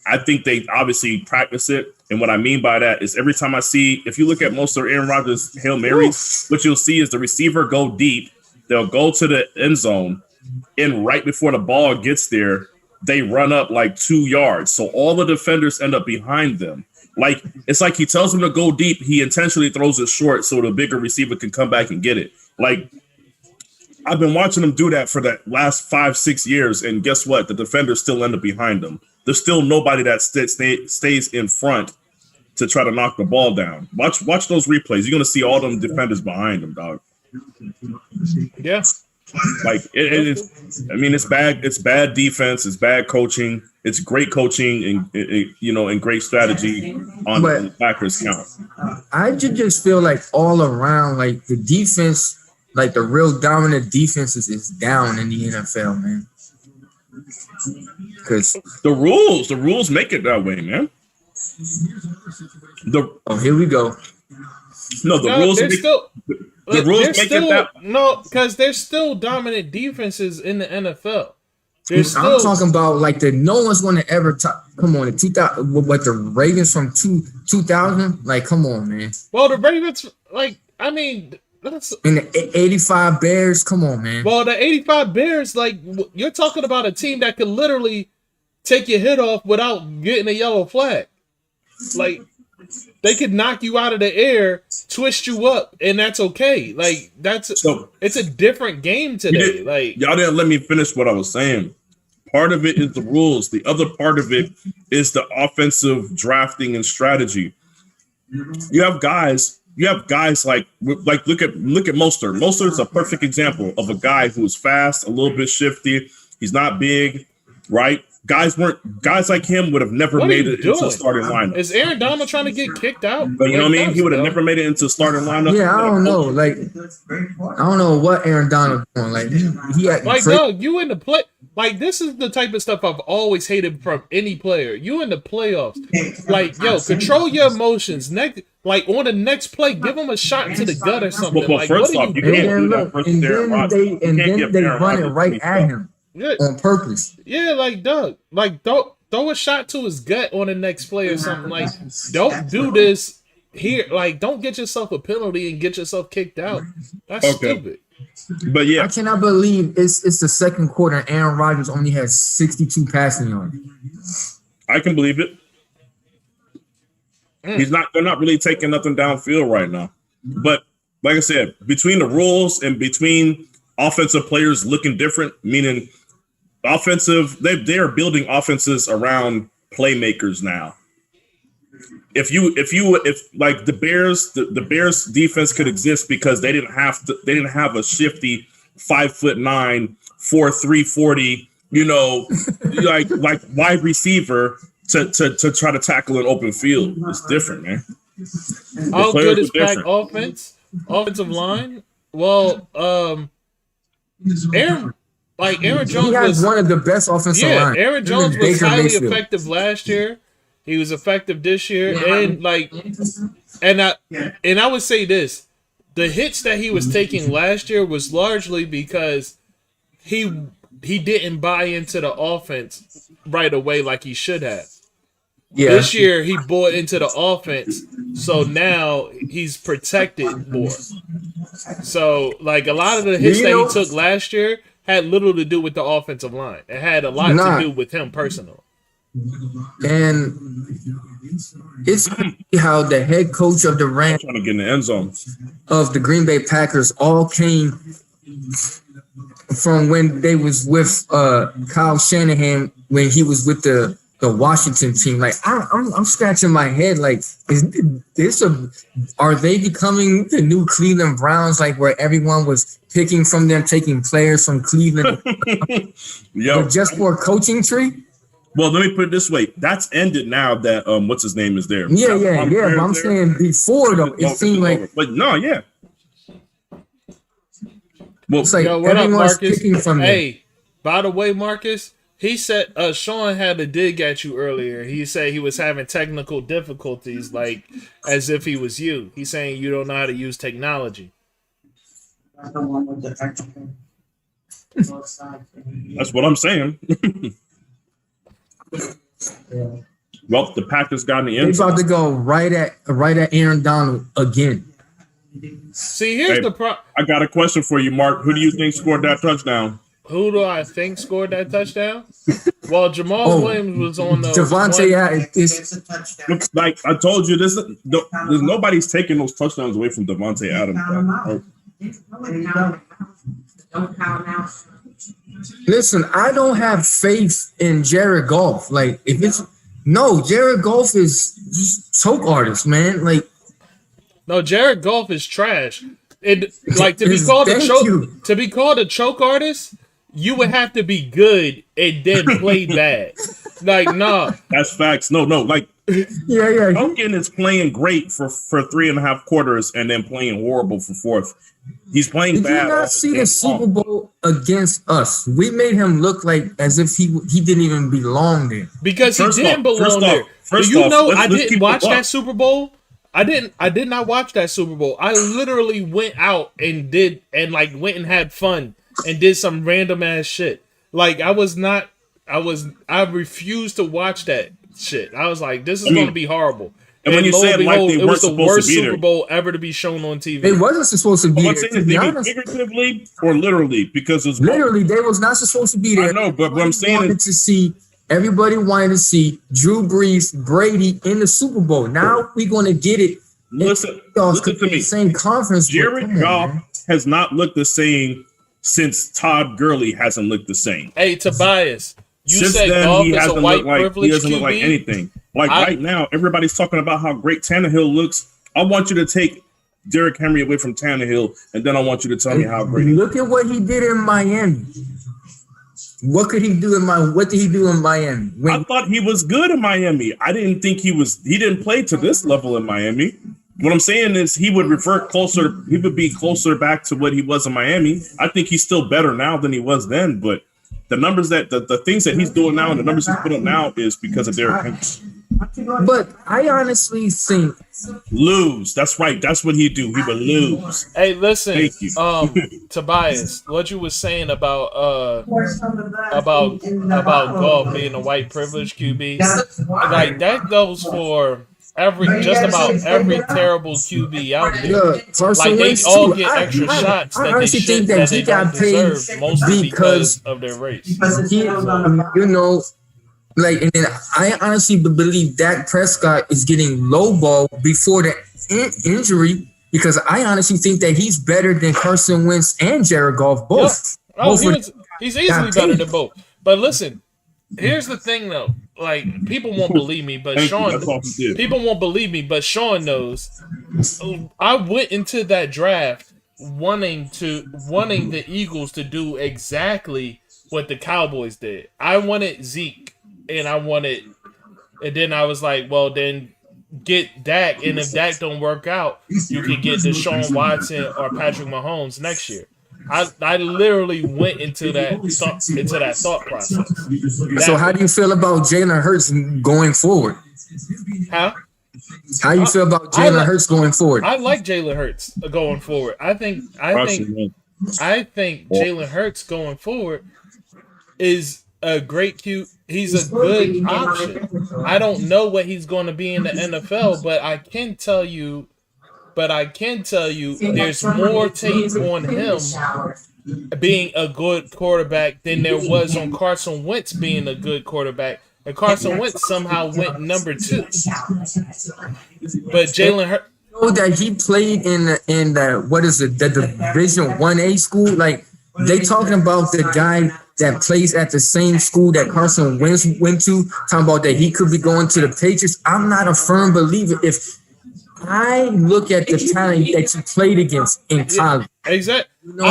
I think they obviously practice it. And what I mean by that is every time I see, if you look at most of Aaron Rodgers' Hail Marys, what you'll see is the receiver go deep. They'll go to the end zone, and right before the ball gets there, they run up like 2 yards. So all the defenders end up behind them. Like, it's like he tells them to go deep. He intentionally throws it short so the bigger receiver can come back and get it. Like, I've been watching them do that for the last 5-6 years. And guess what? The defenders still end up behind them. There's still nobody that stays in front to try to knock the ball down. Watch those replays. You're going to see all them defenders behind them, dog. Yeah. Like it is. I mean, it's bad. It's bad defense. It's bad coaching. It's great coaching and great strategy on the Packers' count. I just feel like all around, like the defense, like the real dominant defenses is down in the NFL, man. Because the rules make it that way, man. Here we go. No, the rules. The rules make it that. No, because there's still dominant defenses in the NFL. I'm talking about like no one's going to ever talk. Come on, the 2000, what the Ravens from 2000? Like, come on, man. Well, the Ravens, like, I mean, that's and the 85 Bears. Come on, man. Well, the 85 Bears, like, you're talking about a team that could literally take your head off without getting a yellow flag. Like, they could knock you out of the air, twist you up, and that's okay. Like, it's a different game today. Like, y'all didn't let me finish what I was saying. Part of it is the rules. The other part of it is the offensive drafting and strategy. You have guys like look at Mostert. Mostert's a perfect example of a guy who's fast, a little bit shifty. He's not big, right? Guys like him would have never made it into a starting lineup. Is Aaron Donald trying to get kicked out? But you know what I mean? He would have never made it into a starting lineup. Yeah, I don't know. Like, I don't know what Aaron Donald doing. Like, he had Doug, you in the play. Like, this is the type of stuff I've always hated from any player. You in the playoffs. Like, yo, control your emotions. Like, on the next play, give him a shot to the gut or something. Well, first off, you can't do that versus Aaron Rodgers. And then they run it right at him. Yeah. On purpose. Yeah, like, Doug, like, throw a shot to his gut on the next play or something. Like, don't do this here. Like, don't get yourself a penalty and get yourself kicked out. That's stupid. But yeah, I cannot believe it's the second quarter and Aaron Rodgers only has 62 passing yards. I can believe it. They're not really taking nothing downfield right now. But like I said, between the rules and between offensive players looking different, meaning offensive, they are building offenses around playmakers now. If like the Bears defense could exist because they didn't have a shifty 5'9", 4'3", 40, like wide receiver to try to tackle an open field. It's different, man. How good is Pack offensive line? Well, Aaron Jones he has one of the best offensive lines. Aaron Jones was highly effective last year. He was effective this year, and I would say this: the hits that he was taking last year was largely because he didn't buy into the offense right away like he should have. Yeah. This year he bought into the offense, so now he's protected more. So, like, a lot of the hits that he took last year had little to do with the offensive line. It had a lot to do with him personally. And it's how the head coach of the Rams trying to get in the end zone of the Green Bay Packers all came from when they was with Kyle Shanahan when he was with the Washington team. Like I'm scratching my head. Like, are they becoming the new Cleveland Browns? Like where everyone was picking from them, taking players from Cleveland, but just for a coaching tree? Well, let me put it this way: that's ended now that what's his name is there. Yeah. But I'm saying before though, it seemed like. But no, yeah. Well, it's like what up, Marcus? Picking from hey, by the way, Marcus, he said Shawn had a dig at you earlier. He said he was having technical difficulties, like as if he was you. He's saying you don't know how to use technology. That's the one with the technical. That's what I'm saying. Yeah. Well, the Packers got in the They're end. about to go right at Aaron Donald again. See, here's the problem. I got a question for you, Mark. Who do you think scored that touchdown? Who do I think scored that touchdown? Well, Jamal Williams was on the Devontae. It's a touchdown. Looks like I told you there's nobody's taking those touchdowns away from Devontae Adams. Don't count now. Listen, I don't have faith in Jared Goff. Like, if it's Jared Goff is just choke artist, man. Like, no, Jared Goff is trash. It like to be called a choke artist, you would have to be good and then play bad. Like, nah. That's facts. No, like yeah. Duncan is playing great for 3.5 quarters and then playing horrible for fourth. He's playing bad. Did you not see the Super Bowl against us? We made him look like as if he didn't even belong there. Because he didn't belong there. Do you know I didn't watch that Super Bowl? I did not watch that Super Bowl. I literally went out and went and had fun and did some random ass shit. Like I refused to watch that shit. I was like, this is going to be horrible. And when you said like they weren't supposed to be there, it was the worst Super Bowl ever to be shown on TV. It wasn't supposed to be there. To be honest, figuratively or literally, because it was literally they was not supposed to be there. I know, but what I'm saying is everybody wanted to see Drew Brees, Brady in the Super Bowl. Now we're going to get it. Listen to me. Same conference. Jared Goff has not looked the same since Todd Gurley hasn't looked the same. Hey, Tobias, you since said then, Goff he is hasn't a white looked like privilege he doesn't look like QB? anything. Like right now, everybody's talking about how great Tannehill looks. I want you to take Derrick Henry away from Tannehill, and then I want you to tell me how great. Look at what he did in Miami. What did he do in Miami? I thought he was good in Miami. I didn't think he didn't play to this level in Miami. What I'm saying is he would revert closer. He would be closer back to what he was in Miami. I think he's still better now than he was then. But the numbers the things that he's doing now and the numbers he's put up now is because of Derrick Henry. But I honestly think lose. That's right. That's what he'd do. He would lose. Hey, listen. Thank you. Tobias, what you was saying about Goff being a white privilege QB, like that goes for just about every terrible QB out there. Like they all get extra shots that they should that they don't deserve, mostly because of their race. Like, and then I honestly believe Dak Prescott is getting lowballed before the injury because I honestly think that he's better than Carson Wentz and Jared Goff both. Yeah. Oh, he's easily better than both. But listen, here's the thing though. Like people won't believe me, but Shawn knows. I went into that draft wanting the Eagles to do exactly what the Cowboys did. I wanted Zeke. And then I was like, well, then get Dak. And if Dak don't work out, you can get Deshaun Watson or Patrick Mahomes next year. I literally went into that thought process. So how do you feel about Jalen Hurts going forward? How you feel about Jalen Hurts going forward? I like Jalen Hurts going forward. I think Jalen Hurts going forward is a great cute. He's a good option. I don't know what he's going to be in the NFL, but I can tell you there's more tape on him being a good quarterback than there was on Carson Wentz being a good quarterback. And Carson Wentz somehow went number 2. But Jalen Hurts. That he played in the what is it, the Division 1A school? Like They talking about the guy that plays at the same school that Carson Wentz went to, talking about that he could be going to the Patriots. I'm not a firm believer. If I look at the talent that you played against in college, exactly. you know,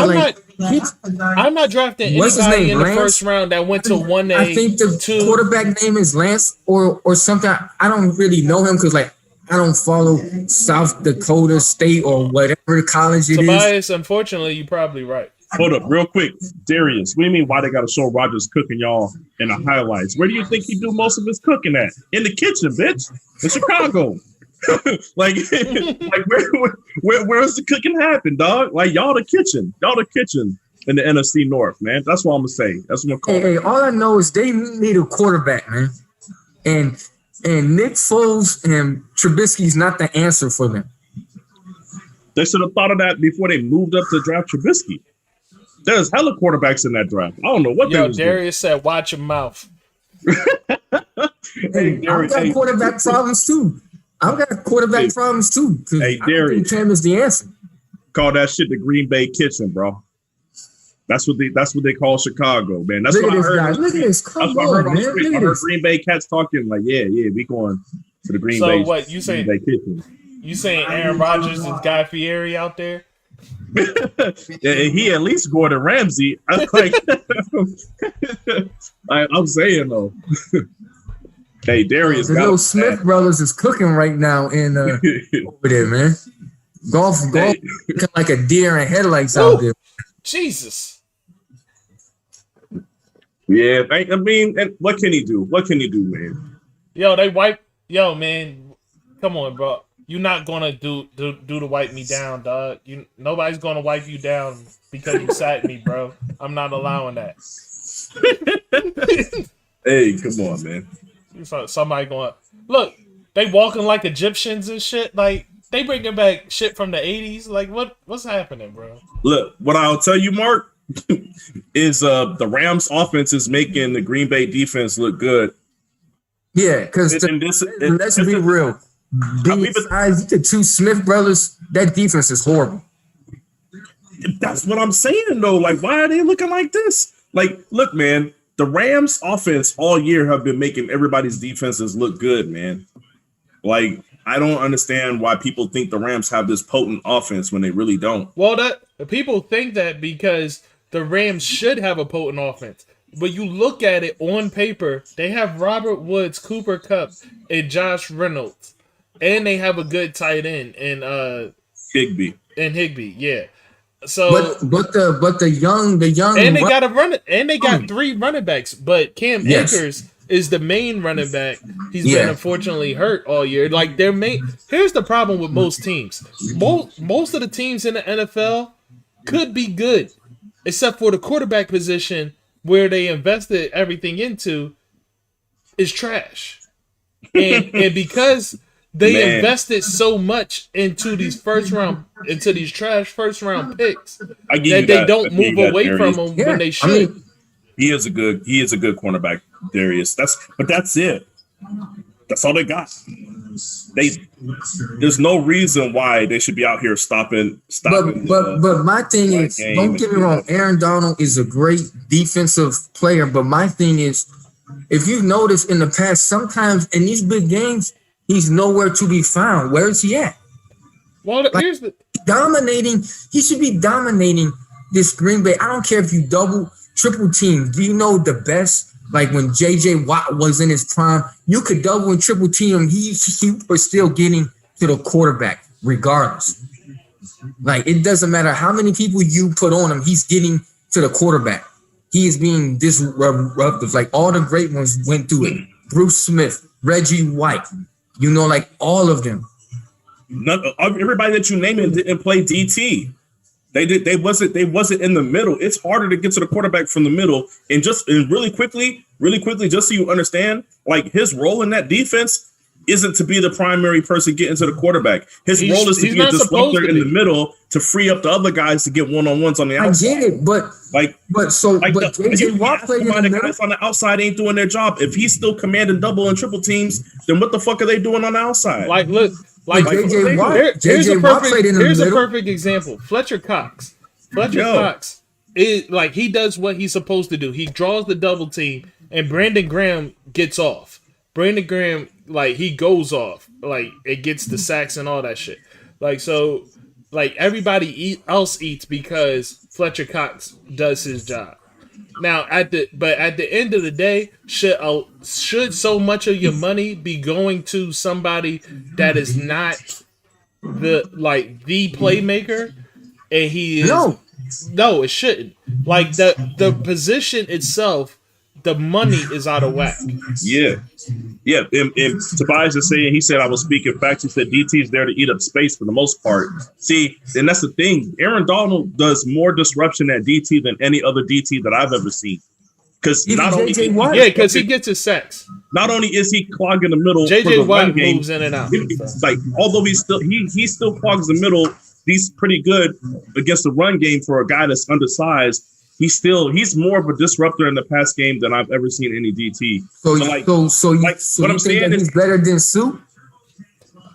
I'm not drafting what's his anybody name, in the Lance? first round that went to 1A. I think the quarterback name is Lance or something. I don't really know him because I don't follow South Dakota State or whatever college it is. Tobias, unfortunately, you're probably right. Hold up, real quick, Darius. What do you mean? Why they got to show Rodgers cooking y'all in the highlights? Where do you think he do most of his cooking at? In the kitchen, bitch. In Chicago. where's the cooking happen, dog? Like y'all the kitchen in the NFC North, man. That's what I'm gonna say. That's what I'm gonna call it. All I know is they need a quarterback, man, and Nick Foles and Trubisky's not the answer for them. They should have thought of that before they moved up to draft Trubisky. There's hella quarterbacks in that draft. I don't know what they was doing. Darius said, "Watch your mouth." Hey, I've got quarterback problems too. Hey, Darius, Cam is the answer. Call that shit the Green Bay kitchen, bro. That's what they call Chicago, man. That's what I heard. Look at this. Come on, man. Look I at heard this. Green Bay cats talking like, yeah, we going to the Green Bay. So what you saying? Bay kitchen. You saying Aaron Rodgers is Guy Fieri out there? Yeah, he at least Gordon Ramsay. I'm saying though. Hey, Darius. The little Smith brothers is cooking right now in over there, man. Golf looking like a deer in headlights out there. Jesus. Yeah, I mean, what can he do? What can he do, man? Yo, man, come on, bro. You're not gonna do to wipe me down, dog. Nobody's gonna wipe you down because you sacked me, bro. I'm not allowing that. Hey, come on, man. Somebody going look. They walking like Egyptians and shit. Like they bringing back shit from the 80s. Like what's happening, bro? Look, what I'll tell you, Mark, is the Rams offense is making the Green Bay defense look good. Yeah, because let's be real. Besides the two Smith brothers, that defense is horrible. That's what I'm saying, though. Like, why are they looking like this? Like, look, man, the Rams offense all year have been making everybody's defenses look good, man. Like, I don't understand why people think the Rams have this potent offense when they really don't. Well, people think that because the Rams should have a potent offense. But you look at it on paper, they have Robert Woods, Cooper Kupp, and Josh Reynolds. And they have a good tight end in Higbee, yeah. So, but the young, and they got they got 3 running backs. But Cam Akers is the main running back. He's been unfortunately hurt all year. Like here's the problem with most teams. Most of the teams in the NFL could be good, except for the quarterback position where they invested everything into is trash, and because they invested so much into these trash first round picks that they don't move away from them when they should. I mean, he is a good cornerback, Darius. That's it. That's all they got. There's no reason why they should be out here stopping. But my thing is, don't get me wrong. Aaron Donald is a great defensive player, but my thing is, if you notice in the past, sometimes in these big games, he's nowhere to be found. Where is he at? Well, here's the dominating. He should be dominating this Green Bay. I don't care if you double, triple team. Do you know the best? Like when J.J. Watt was in his prime, you could double and triple team him. He was still getting to the quarterback regardless. Like it doesn't matter how many people you put on him, he's getting to the quarterback. He is being disruptive. Like all the great ones went through it. Bruce Smith, Reggie White, like all of them. Everybody that you named didn't play DT. They wasn't in the middle. It's harder to get to the quarterback from the middle. And really quickly, just so you understand, like his role in that defense isn't to be the primary person getting to the quarterback. His role is to be a disruptor in the middle to free up the other guys to get one-on-ones on the outside. I get it, but JJ Watt played in the middle. Guys on the outside ain't doing their job. If he's still commanding double and triple teams, then what the fuck are they doing on the outside? Like, look. Like here's a perfect example. Fletcher Cox. Cox he does what he's supposed to do. He draws the double team, and Brandon Graham gets off. Brandon Graham, he goes off. It gets the sacks and all that shit. Everybody else eats because Fletcher Cox does his job. Now, at the end of the day, should so much of your money be going to somebody that is not the playmaker, and he is no, it shouldn't. The position itself, the money is out of whack. Yeah. And Tobias is saying, he said, I was speaking facts. He said, DT is there to eat up space for the most part. See, and that's the thing. Aaron Donald does more disruption at DT than any other DT that I've ever seen. Because because he gets his sacks. Not only is he clogging the middle, JJ Watt moves in and out. Although he still clogs the middle, he's pretty good against the run game for a guy that's undersized. He's more of a disruptor in the pass game than I've ever seen any DT. So you think that he's better than Sue?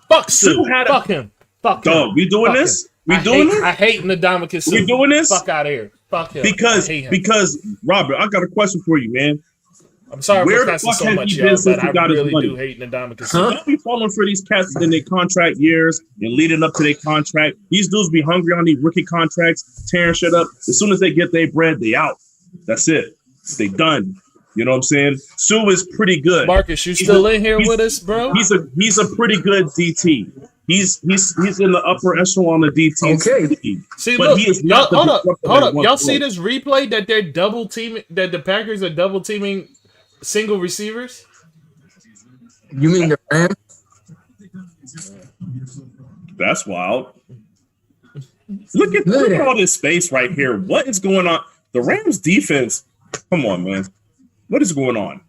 Fuck Sue. Fuck him. Fuck him. Dog, we doing this? We doing this? I hate Ndamukong Suh. We doing this? Fuck out of here. Fuck him. Because Robert, I got a question for you, man. I'm sorry for cussing so much, y'all, but I really do hate Ndamukong Suh. Don't be falling for these cats in their contract years and leading up to their contract. These dudes be hungry on these rookie contracts, tearing shit up. As soon as they get their bread, they out. That's it. They done. You know what I'm saying? Sue is pretty good. Marcus, you still in here with us, bro? He's a pretty good DT. He's in the upper echelon of DT. Okay. See, but look, he is not hold up. Y'all see this replay that they're double teaming, that the Packers are double teaming single receivers? You mean the Rams? That's wild. Look at all this space right here. What is going on? The Rams defense. Come on, man. What is going on?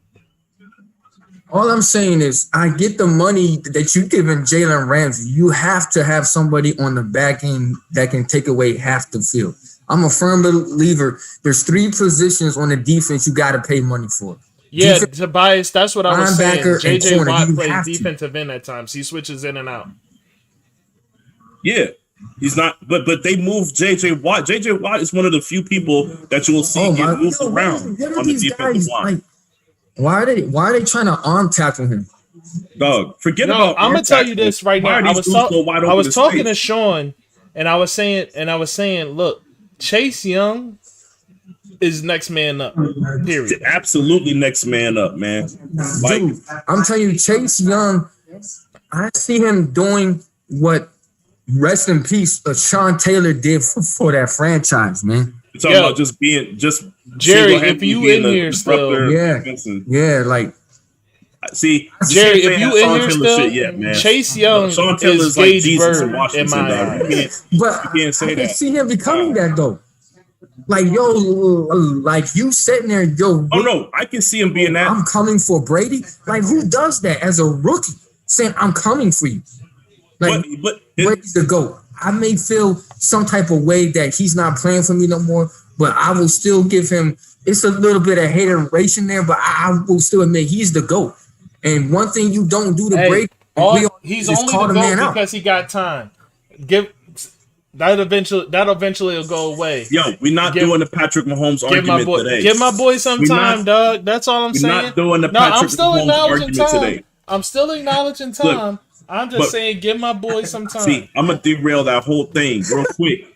All I'm saying is, I get the money that you're giving Jalen Ramsey. You have to have somebody on the back end that can take away half the field. I'm a firm believer. There's 3 positions on the defense you got to pay money for. Yeah, Tobias, that's what I was saying. JJ Watt plays defensive end at times. He switches in and out. Yeah. He's not, but they moved JJ Watt. JJ Watt is one of the few people that you will see get moved around on the defensive line. Why are they trying to arm tackle him? Dog, about. I'm gonna tell you this right now. I was talking to Shawn, and I was saying, look, Chase Young is next man up. Period. Absolutely next man up, man. Dude, I'm telling you, Chase Young. I see him doing what, rest in peace, Sean Taylor did for that franchise, man. You're talking about just being Jerry, if you in here still, see, Jerry, if you in here still, man. Chase Young Sean Taylor's is like Gage Jesus Bird in Washington, in my eyes. But you can't say that. I can see him becoming that though. Like you sitting there, yo. Oh no, I can see him being that. I'm coming for Brady. Like, who does that as a rookie? Saying I'm coming for you. Like, but Brady's the GOAT. I may feel some type of way that he's not playing for me no more, but I will still give him. It's a little bit of hateration there, but I will still admit he's the GOAT. And one thing you don't do to Brady, he's only the GOAT because he got time. That eventually will go away. Yo, we're not doing the Patrick Mahomes argument today. Give my boy some time, dog. That's all I'm saying. We're not doing the Patrick Mahomes argument today. I'm still acknowledging time. Look, I'm just saying, give my boy some time. See, I'm gonna derail that whole thing real quick.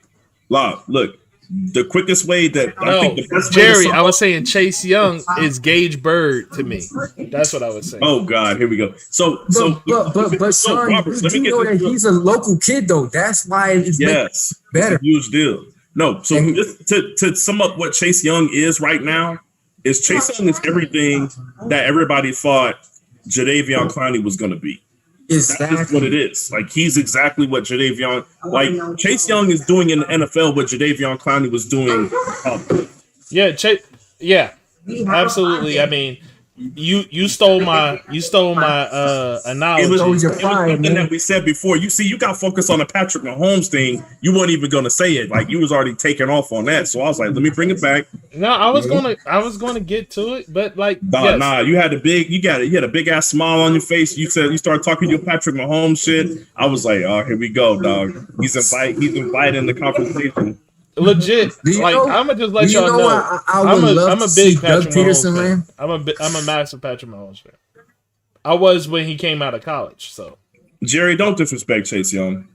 Look, the quickest way that I think the best Jerry, I was saying Chase Young is Gage Bird to me. That's what I was saying. Oh God, here we go. But Sean, Robert, you know that he's a local kid though. That's why it's better. It's a huge deal. No, so to sum up what Chase Young is right now, is Chase Young is everything that everybody thought Jadeveon Clowney was going to be. Exactly. That's just what it is. Like, he's exactly what Jadeveon, like Chase Young is doing in the NFL what Jadeveon Clowney was doing. Absolutely. I mean, you stole my analogy. It was something that we said before. You see, you got focused on the Patrick Mahomes thing. You weren't even going to say it. Like, you was already taking off on that. So I was like, let me bring it back. No, I was gonna get to it, but like, nah, you had a big ass smile on your face. You said you started talking your Patrick Mahomes shit. I was like, oh, here we go, dog. He's inviting the conversation. legit. Like I'm gonna just let y'all know. I'm a big Patrick Mahomes fan. I'm a massive Patrick Mahomes fan. I was when he came out of college. So Jerry, don't disrespect Chase Young.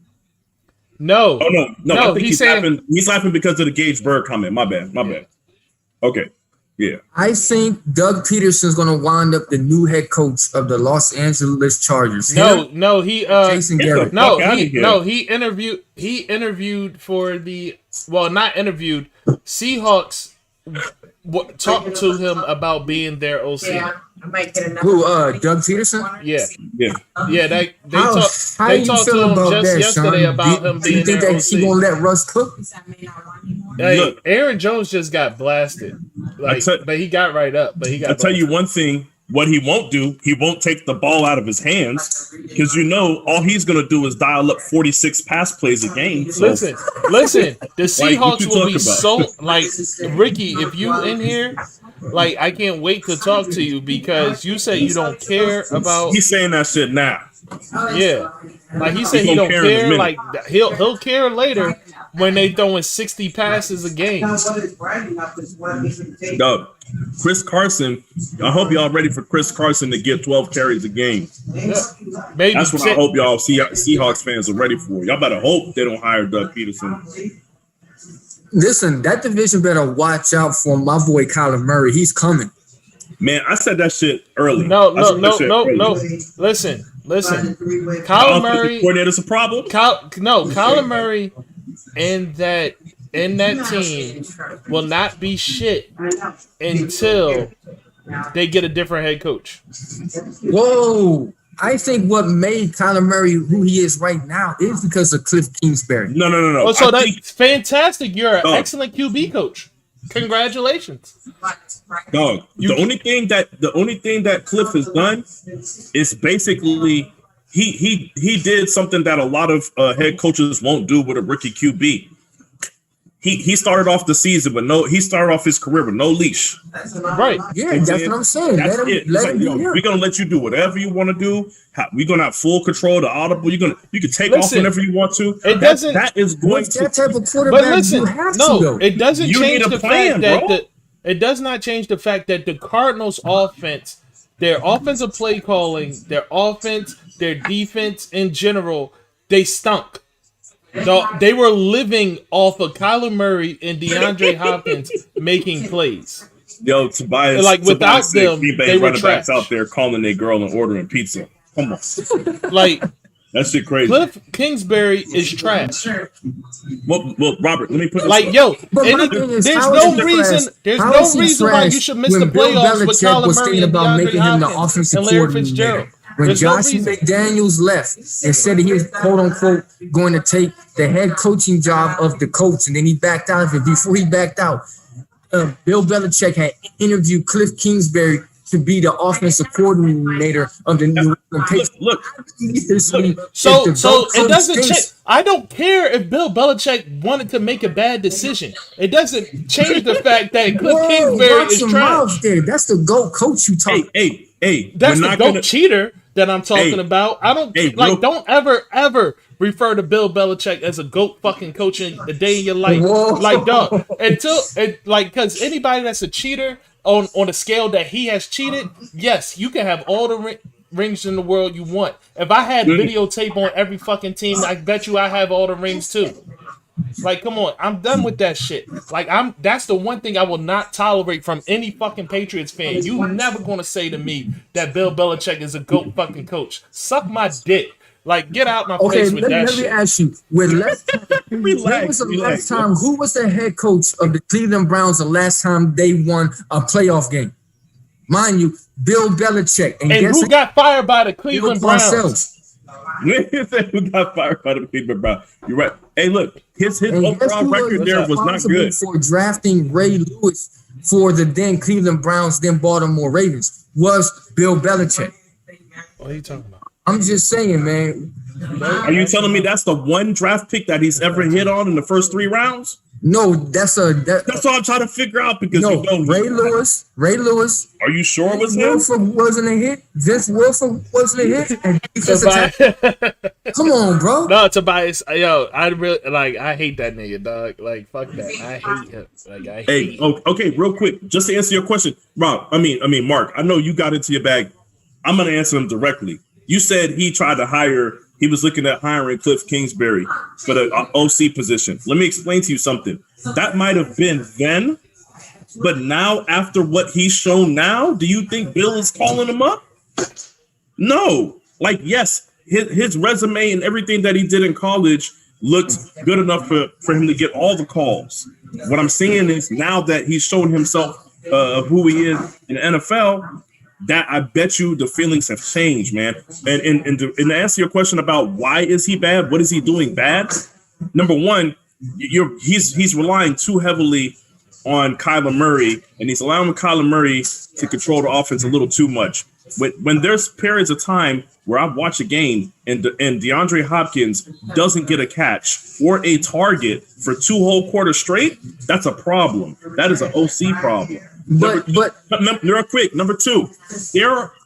No. Oh no. I think he's laughing because of the Gage Bird comment. My bad. Okay. Yeah. I think Doug Peterson's gonna wind up the new head coach of the Los Angeles Chargers. Jason Garrett. He interviewed for the not interviewed. Seahawks talked to him about being their OC. Yeah, I might get another. Who? Doug Peterson? Yeah. They How talked you to feel him about just that, yesterday Sean? about him Do you being think their that he OC. gonna let Russ cook? Hey, Look. Aaron Jones just got blasted. But he got right up. But he got. I'll tell you one thing. What he won't do, he won't take the ball out of his hands because all he's going to do is dial up 46 pass plays a game. So. Listen. The Seahawks will be so Ricky. If you in here, I can't wait to talk to you because you say you don't care about. He's saying that shit now. Yeah, he said he don't care. He'll care later when they throwing 60 passes a game. Doug, Chris Carson. I hope y'all ready for Chris Carson to get 12 carries a game. Yeah. Maybe that's what I hope y'all Seahawks fans are ready for. Y'all better hope they don't hire Doug Peterson. Listen, that division better watch out for my boy Kyler Murray. He's coming. Man, I said that shit early. No. Listen. Kyler Murray. Coordinator's a problem. Kyler Murray and that team will not be shit until they get a different head coach. Whoa. I think what made Kyler Murray who he is right now is because of Cliff Kingsbury. No. Oh, so that's fantastic. You're an excellent QB coach. Congratulations. Dog. The only thing that Cliff has done is basically he did something that a lot of head coaches won't do with a rookie QB. He started off the season he started off his career with no leash. Right. Yeah, that's what I'm saying. Let him we're gonna let you do whatever you want to do. We're gonna have full control of the audible. You can take off whenever you want to. That is going to that type of quarterback. But listen, it doesn't change the plan, fact that it does not change the fact that the Cardinals' offense, their offensive play calling, their offense, their defense in general, they stunk. They were living off of Kyler Murray and DeAndre Hopkins making plays. Yo, Tobias, without them, they were trash. Out there calling their girl and ordering pizza. Come on, that shit crazy. Cliff Kingsbury is trash. Well, Robert, let me put this. There's no reason why you should miss the playoffs with Kyler Murray and DeAndre Hopkins and Larry Fitzgerald. When Josh McDaniels left and said he was quote unquote going to take the head coaching job of the coach, and then he backed out of it. Before he backed out, Bill Belichick had interviewed Cliff Kingsbury to be the offensive coordinator of the New England Patriots. Look. So it doesn't change. I don't care if Bill Belichick wanted to make a bad decision. It doesn't change the fact that Cliff Kingsbury is trash. That's the GOAT coach you talk. Hey, that's the GOAT cheater that I'm talking about. I don't don't ever refer to Bill Belichick as a GOAT fucking coach in a day in your life. Whoa. Dog, because anybody that's a cheater on a scale that he has cheated, yes, you can have all the rings in the world you want. If I had videotape on every fucking team, I bet you I have all the rings too. Come on, I'm done with that shit. That's the one thing I will not tolerate from any fucking Patriots fan. You never gonna say to me that Bill Belichick is a GOAT fucking coach. Suck my dick. Get out my face with that shit. Let me ask you. When was the last time? Who was the head coach of the Cleveland Browns the last time they won a playoff game? Mind you, Bill Belichick. And who got fired by the Cleveland Browns? Who got fired by the Cleveland Browns? You're right. Hey, look, his overall record there was not good. For drafting Ray Lewis for the then Cleveland Browns, then Baltimore Ravens, was Bill Belichick. What are you talking about? I'm just saying, man. Are you telling me that's the one draft pick that he's ever hit on in the first 3 rounds? No, that's That's what I'm trying to figure out because no. you know Ray Lewis. Are you sure it was him? Wilford wasn't a hit. Vince Wilford wasn't a hit. And defensive Tobias. tackle. Come on, bro. No, Tobias. Yo, I really like. I hate that nigga, dog. Like, fuck that. I hate him. Like, I hate. Okay, real quick, just to answer your question, Rob. I mean, Mark. I know you got into your bag. I'm gonna answer him directly. You said he tried to hire. He was looking at hiring Cliff Kingsbury for the OC position. Let me explain to you something. That might have been then, but now after what he's shown now, do you think Bill is calling him up? No. Like, yes, his resume and everything that he did in college looked good enough for him to get all the calls. What I'm saying is now that he's shown himself of who he is in the NFL, that I bet you the feelings have changed, man. And to answer your question about why is he bad? What is he doing bad? Number one, he's relying too heavily on Kyler Murray, and he's allowing Kyler Murray to control the offense a little too much. When there's periods of time where I watch a game and DeAndre Hopkins doesn't get a catch or a target for 2 whole quarters straight, that's a problem. That is an OC problem. But real quick, number 2,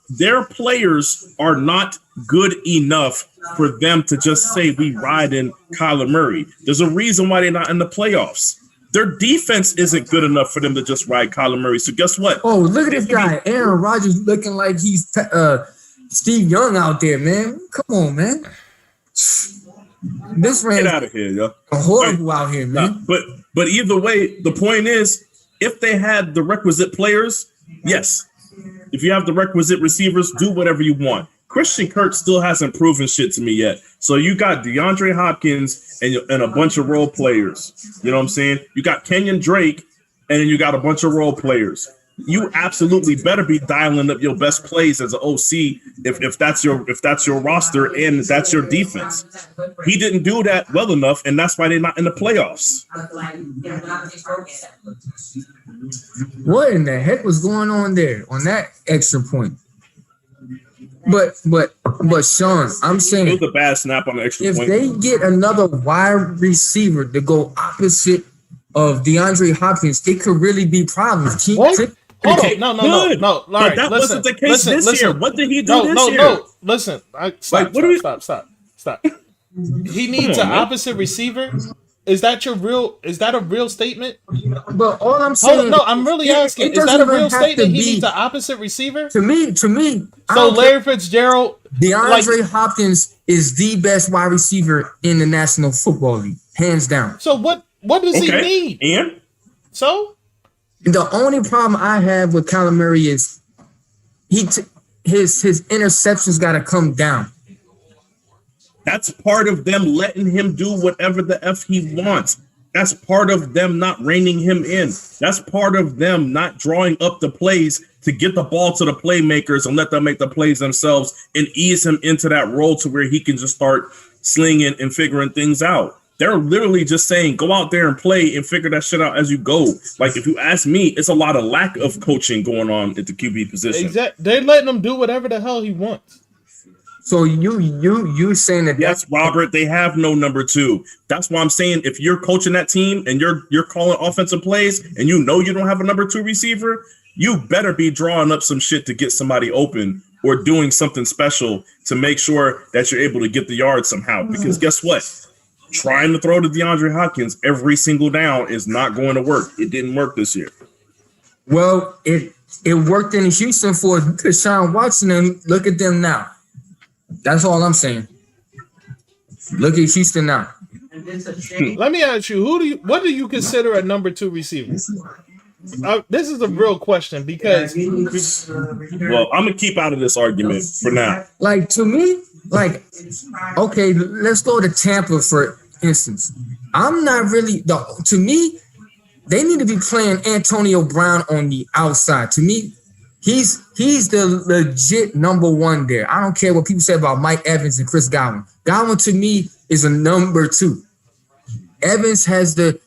their players are not good enough for them to just say we ride in Kyler Murray. There's a reason why they're not in the playoffs. Their defense isn't good enough for them to just ride Kyler Murray. So guess what? Oh, look at this guy, Aaron Rodgers, looking like he's Steve Young out there, man. Come on, man. This man get out of here, yo. Horrible out here, man. But either way, the point is, if they had the requisite players, yes. If you have the requisite receivers, do whatever you want. Christian Kirk still hasn't proven shit to me yet. So you got DeAndre Hopkins and a bunch of role players. You know what I'm saying? You got Kenyon Drake, and then you got a bunch of role players. You absolutely better be dialing up your best plays as an OC if that's your roster and that's your defense. He didn't do that well enough, and that's why they're not in the playoffs. What in the heck was going on there on that extra point? But Shawn, I'm saying it was a bad snap on the extra point. If they get another wide receiver to go opposite of DeAndre Hopkins, it could really be problems. Hold on. No. All right, that wasn't the case this year. What did he do this year? No. Listen. Stop. He needs an opposite receiver. Is that a real statement? But all I'm saying, I'm really asking. Is that a real statement? He needs an opposite receiver. To me. So Larry Fitzgerald, DeAndre Hopkins is the best wide receiver in the National Football League, hands down. So what does he need? And so the only problem I have with Kyler Murray is his interceptions got to come down. That's part of them letting him do whatever the F he wants. That's part of them not reining him in. That's part of them not drawing up the plays to get the ball to the playmakers and let them make the plays themselves and ease him into that role to where he can just start slinging and figuring things out. They're literally just saying, go out there and play and figure that shit out as you go. Like, if you ask me, it's a lot of lack of coaching going on at the QB position. Exactly. They're letting him do whatever the hell he wants. So you saying that? Yes, Robert, they have no number 2. That's why I'm saying if you're coaching that team and you're calling offensive plays and you know you don't have a number 2 receiver, you better be drawing up some shit to get somebody open or doing something special to make sure that you're able to get the yard somehow. Because guess what? Trying to throw to DeAndre Hopkins every single down is not going to work. It didn't work this year. Well, it worked in Houston for Deshaun Watson, and look at them now. That's all I'm saying. Look at Houston now. Let me ask you, what do you consider a number 2 receiver? This is a real question because well, I'm gonna keep out of this argument for now. Like, to me, okay, let's go to Tampa for instance. I'm not really to me, they need to be playing Antonio Brown on the outside. To me, he's the legit number 1 there. I don't care what people say about Mike Evans and Chris Godwin. Godwin to me is a number 2. Evans has to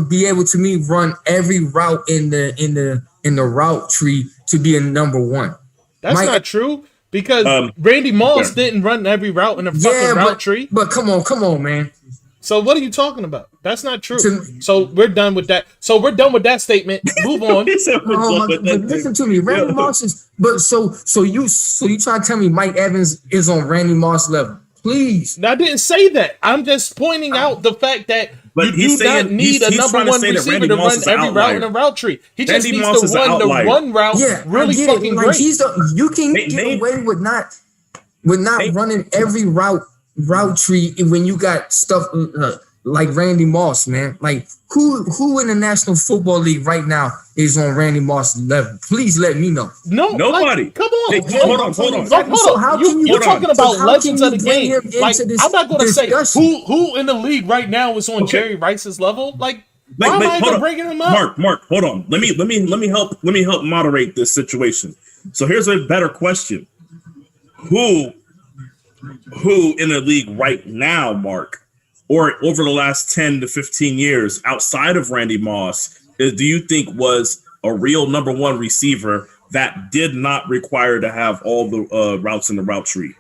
be able to me run every route in the route tree to be a number 1. That's not true because Randy Moss didn't run every route in the fucking route tree. But come on, man. So what are you talking about? That's not true. To- So we're done with that. So we're done with that statement. Move on. He said, "What's Oh up my, with but that listen thing?" to me, Randy Yeah. Moss is. But so you trying to tell me Mike Evans is on Randy Moss level? Please. I didn't say that. I'm just pointing out the fact that But you he's do not saying- need he's a number trying to one say that receiver Randy to Moss run is an every route in outlier. a route tree. He just Randy needs Moss to is an run the outlier. one route Yeah, really I get fucking it. Like great. he's the you can Nate- get Nate- away with not running every route tree when you got stuff like Randy Moss, man. Like who in the National Football League right now is on Randy Moss level? Please let me know. No, Nobody. Like, come on. Hey, hold on. Hold So on. how can you- You're talking hold on. about So how legends can of the you bring game. him into Like, this I'm not going to say discussion? who in the league right now is on Okay. Jerry Rice's level. Like, Wait, why am I hold even on. bringing him up? Mark, hold on. Let me help moderate this situation. So here's a better question: Who in the league right now, Mark, or over the last 10 to 15 years, outside of Randy Moss, do you think was a real number one receiver that did not require to have all the routes in the route tree?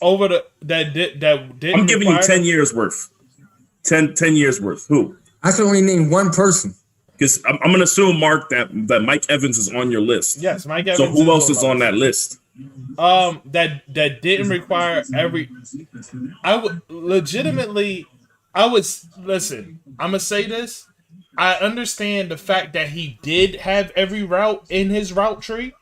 Over the that didn't. I'm giving you require- 10 years worth. 10 years worth. Who? I can only name one person. Because I'm going to assume, Mark, that Mike Evans is on your list. Yes, Mike So Evans. who else is my on list. that list? That didn't require every. I would legitimately. Listen. I'm gonna say this. I understand the fact that he did have every route in his route tree,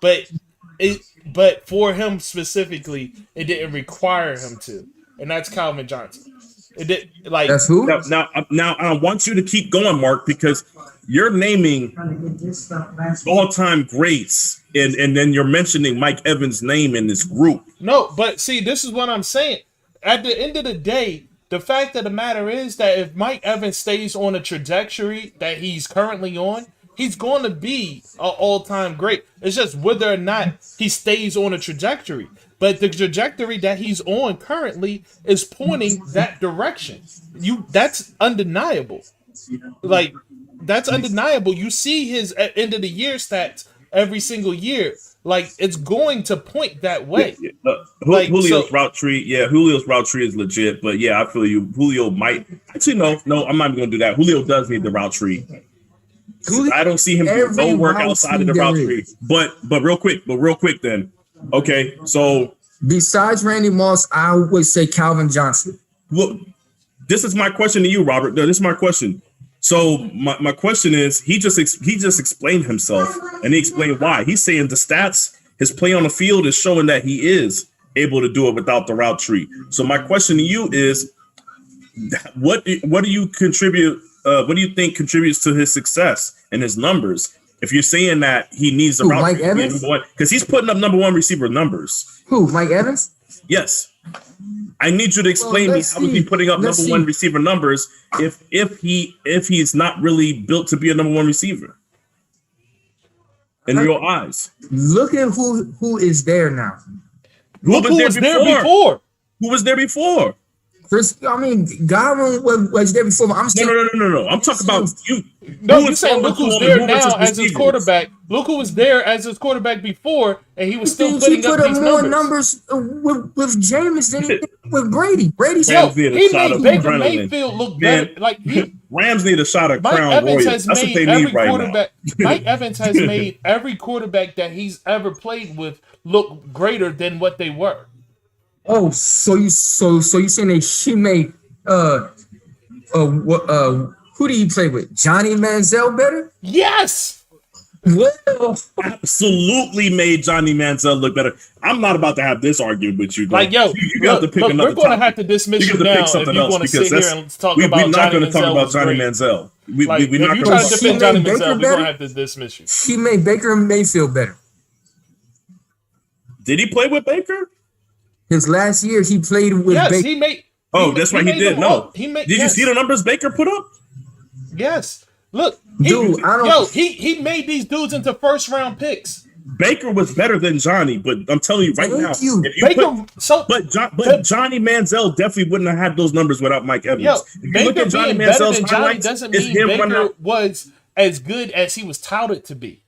but for him specifically, it didn't require him to, and that's Calvin Johnson. It did like That's who? Now, I want you to keep going, Mark, because you're naming Trying to get this stuff last week. all-time greats, and then you're mentioning Mike Evans' name in this group. No, but see, this is what I'm saying. At the end of the day, the fact of the matter is that if Mike Evans stays on a trajectory that he's currently on, he's going to be an all-time great. It's just whether or not he stays on a trajectory. But the trajectory that he's on currently is pointing that direction. That's undeniable. Like, that's undeniable. You see his end of the year stats every single year. Like, it's going to point that way. Like, Julio's so- route tree, Julio's route tree is legit, but yeah, I feel you. Julio might actually no, I'm not even gonna do that. Julio does need the route tree. I don't see him do Every no work route outside of the tree route there tree. is. But real quick then. Okay, so Besides Randy Moss, I would say Calvin Johnson. look, this is my question to you, Robert. No, this is my question. So my question is, he just explained himself, and he explained why. He's saying the stats, his play on the field is showing that he is able to do it without the route tree. So my question to you is, what do you contribute? What do you think contributes to his success and his numbers? If you're saying that he needs the Who, route Mike tree to be Evans? number one, because he's putting up number one receiver numbers. Who? Mike Evans? Yes. I need you to explain me let's how is he see. putting up Let's number one see. receiver numbers if he's not really built to be a number one receiver in your eyes. Look at who is there now. Look who was there before. Who was there before? Godwin was there before. But I'm still. No. I'm talking about you. No, Who you is saying forward look who's to there him and who was now as his receivers? quarterback. Look who was there as his quarterback before, and he was still Think he putting put up up these more numbers. with Jameis than he did with Brady. Brady Yo, Rams need a he shot made of Baker adrenaline. Mayfield look Man, better. Like Rams need a shot of Mike Crown Evans Royal. has That's what made they every need right quarterback. now. Mike Evans has made every quarterback that he's ever played with look greater than what they were. Oh, so you saying that she made who did he play with? Johnny Manziel better? Yes. Well, Absolutely made Johnny Manziel look better. I'm not about to have this argument with you. Like, yo, you got to pick look, another we're going to topic. have to dismiss you got to now pick if something you else want to because sit here and talk we're about not Johnny going to talk Manziel about was Johnny great. Manziel. Like, We're if not you going try to to. defend Johnny Baker Manziel, we're better? going to have to dismiss you. she made Baker Mayfield better. Did he play with Baker? His last year, he played with Yes, Baker. he made. Oh, that's right. He made did. them No. all- he made. Did you yes. see the numbers Baker put up? Yes. Look, Dude, I don't- he made these dudes into first round picks. Baker was better than Johnny, but I'm telling you right Thank now, you. if you Baker, put, but Johnny Manziel definitely wouldn't have had those numbers without Mike Evans. yo, If you Baker look at Johnny being better Manziel's than Johnny highlights, doesn't it's mean him running Baker out. was as good as he was touted to be.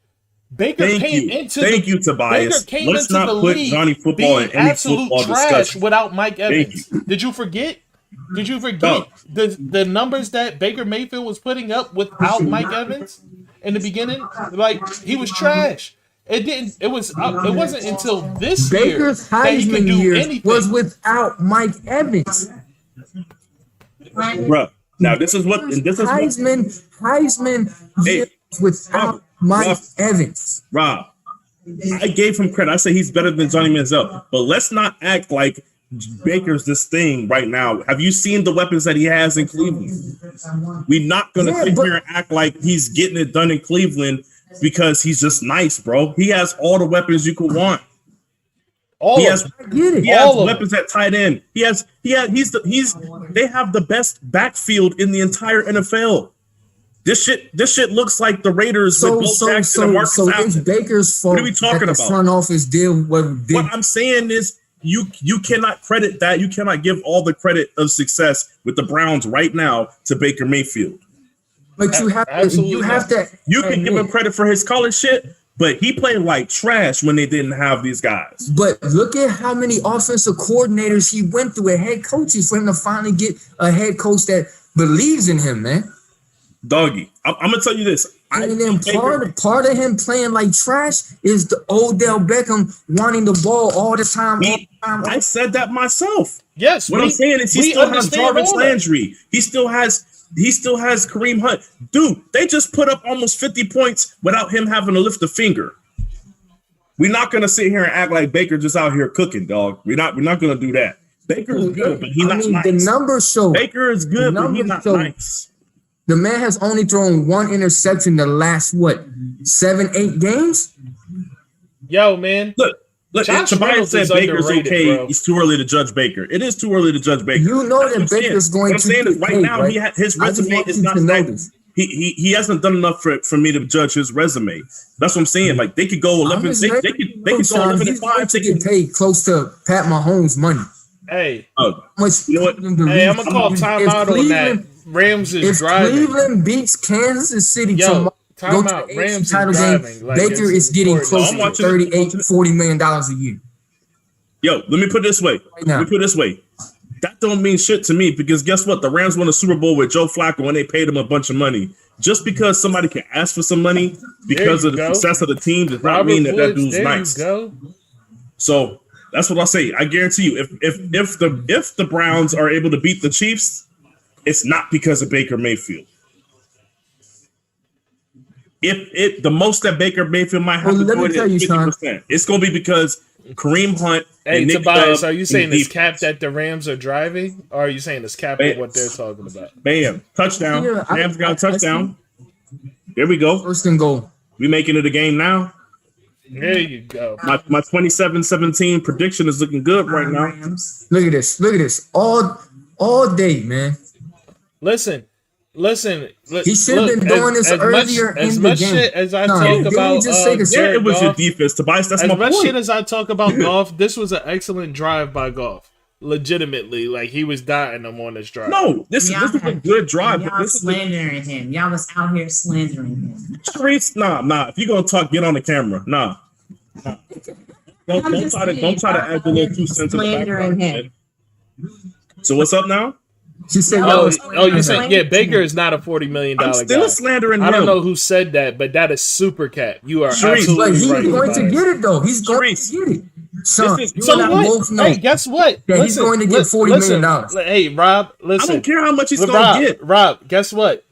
Baker Thank came you. into Thank you, Baker Tobias. came Let's into not the put league Johnny football being in any absolute football trash discussion. without Mike Thank Evans. Did you forget? Did you forget the numbers that Baker Mayfield was putting up without Mike Evans in the beginning? Like he was trash. It wasn't until this Baker's year that he could Heisman do year anything. was without Mike Evans. Bro, now this is what Heisman year without Mike Evans. Rob, I gave him credit. I say he's better than Johnny Manziel, but let's not act like Baker's this thing right now. Have you seen the weapons that he has in Cleveland? We're not gonna sit here and act like he's getting it done in Cleveland because he's just nice, bro. He has all the weapons you could want. He has weapons at tight end. They have the best backfield in the entire NFL. This shit looks like the Raiders with Bo Jackson and Marcus Allen. It's Baker's fault. What are we talking that the about? front office did what it did. What I'm saying is you cannot credit that. You cannot give all the credit of success with the Browns right now to Baker Mayfield. But you have to. You can give him credit for his college shit, but he played like trash when they didn't have these guys. But look at how many offensive coordinators he went through and head coaches for him to finally get a head coach that believes in him, man. Doggy, I'm gonna tell you this. And then part of him playing like trash is the Odell Beckham wanting the ball all the time. I said that myself. Yes. What I'm saying is he still has Jarvis Landry. He still has Kareem Hunt. Dude, they just put up almost 50 points without him having to lift a finger. We're not gonna sit here and act like Baker just out here cooking, dog. We're not gonna do that. Baker is good, but he's not nice. The numbers show Baker is good, but he's not nice. The man has only thrown one interception the last 7-8 games. Yo, man. Look. Tobias said Baker's okay. Bro. It's too early to judge Baker. It is too early to judge Baker. You know that Baker's going to. What I'm saying is right now, his resume is not that. He hasn't done enough for me to judge his resume. That's what I'm saying. Like they could go 11. They could go 11-5. They could pay close to Pat Mahomes' money. Hey, you know what? Hey, I'm gonna call timeout on that. Rams is driving. If Cleveland beats Kansas City tomorrow, go to the AFC title game. Like, Baker is getting close to $38-40 million a year. Yo, let me put it this way. That don't mean shit to me because guess what? The Rams won a Super Bowl with Joe Flacco and they paid him a bunch of money. Just because somebody can ask for some money because of the success of the team does not mean that dude's nice. So that's what I'll say. I guarantee you, if the Browns are able to beat the Chiefs, it's not because of Baker Mayfield. If the most that Baker Mayfield might have to do it is 50%, it's going to be because Kareem Hunt. Hey, Tobias, are you saying it's capped that the Rams are driving, or are you saying it's capped at what they're talking about? Bam, touchdown. Rams got a touchdown. There we go. First and goal. We making it a game now. There you go. My 27-17 prediction is looking good right now. Look at this. All day, man. Listen. He should have been doing this earlier in the game. Shit as I talk about, it was your defense, Tobias. That's my point. As much shit as I talk about Goff, this was an excellent drive by Goff. Legitimately, like he was dying them on this drive. No, this is a good drive. Y'all was slandering him. Y'all was out here slandering him. Streets, nah. If you're gonna talk, get on the camera. Nah. Don't try to add the little 2 cents in the background. So what's up now? She said, you're saying, Baker is not a $40 million guy. I'm still slandering him. I don't know who said that, but that is super cap. You are absolutely right. He's right. going to get it, though. He's going to get it. So what? Hey, guess what? He's going to get $40 million. Hey, Rob, listen. I don't care how much he's going to get. Rob, guess what?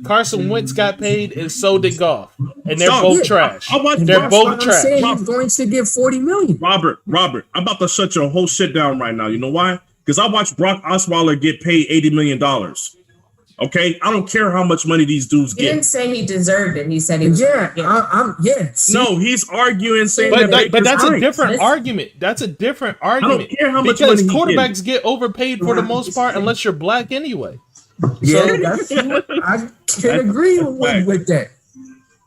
Carson Wentz got paid, and so did Goff, and they're both trash. They're both trash. He's going to get $40 million. Robert, I'm about to shut your whole shit down right now. You know why? Because I watched Brock Osweiler get paid $80 million. Okay, I don't care how much money these dudes get. He didn't say he deserved it. He said he was. No, he's arguing saying but that's a different argument. That's a different argument. I don't care how much because money quarterbacks get overpaid for the most part, unless you're black anyway. Yeah, I can agree with that.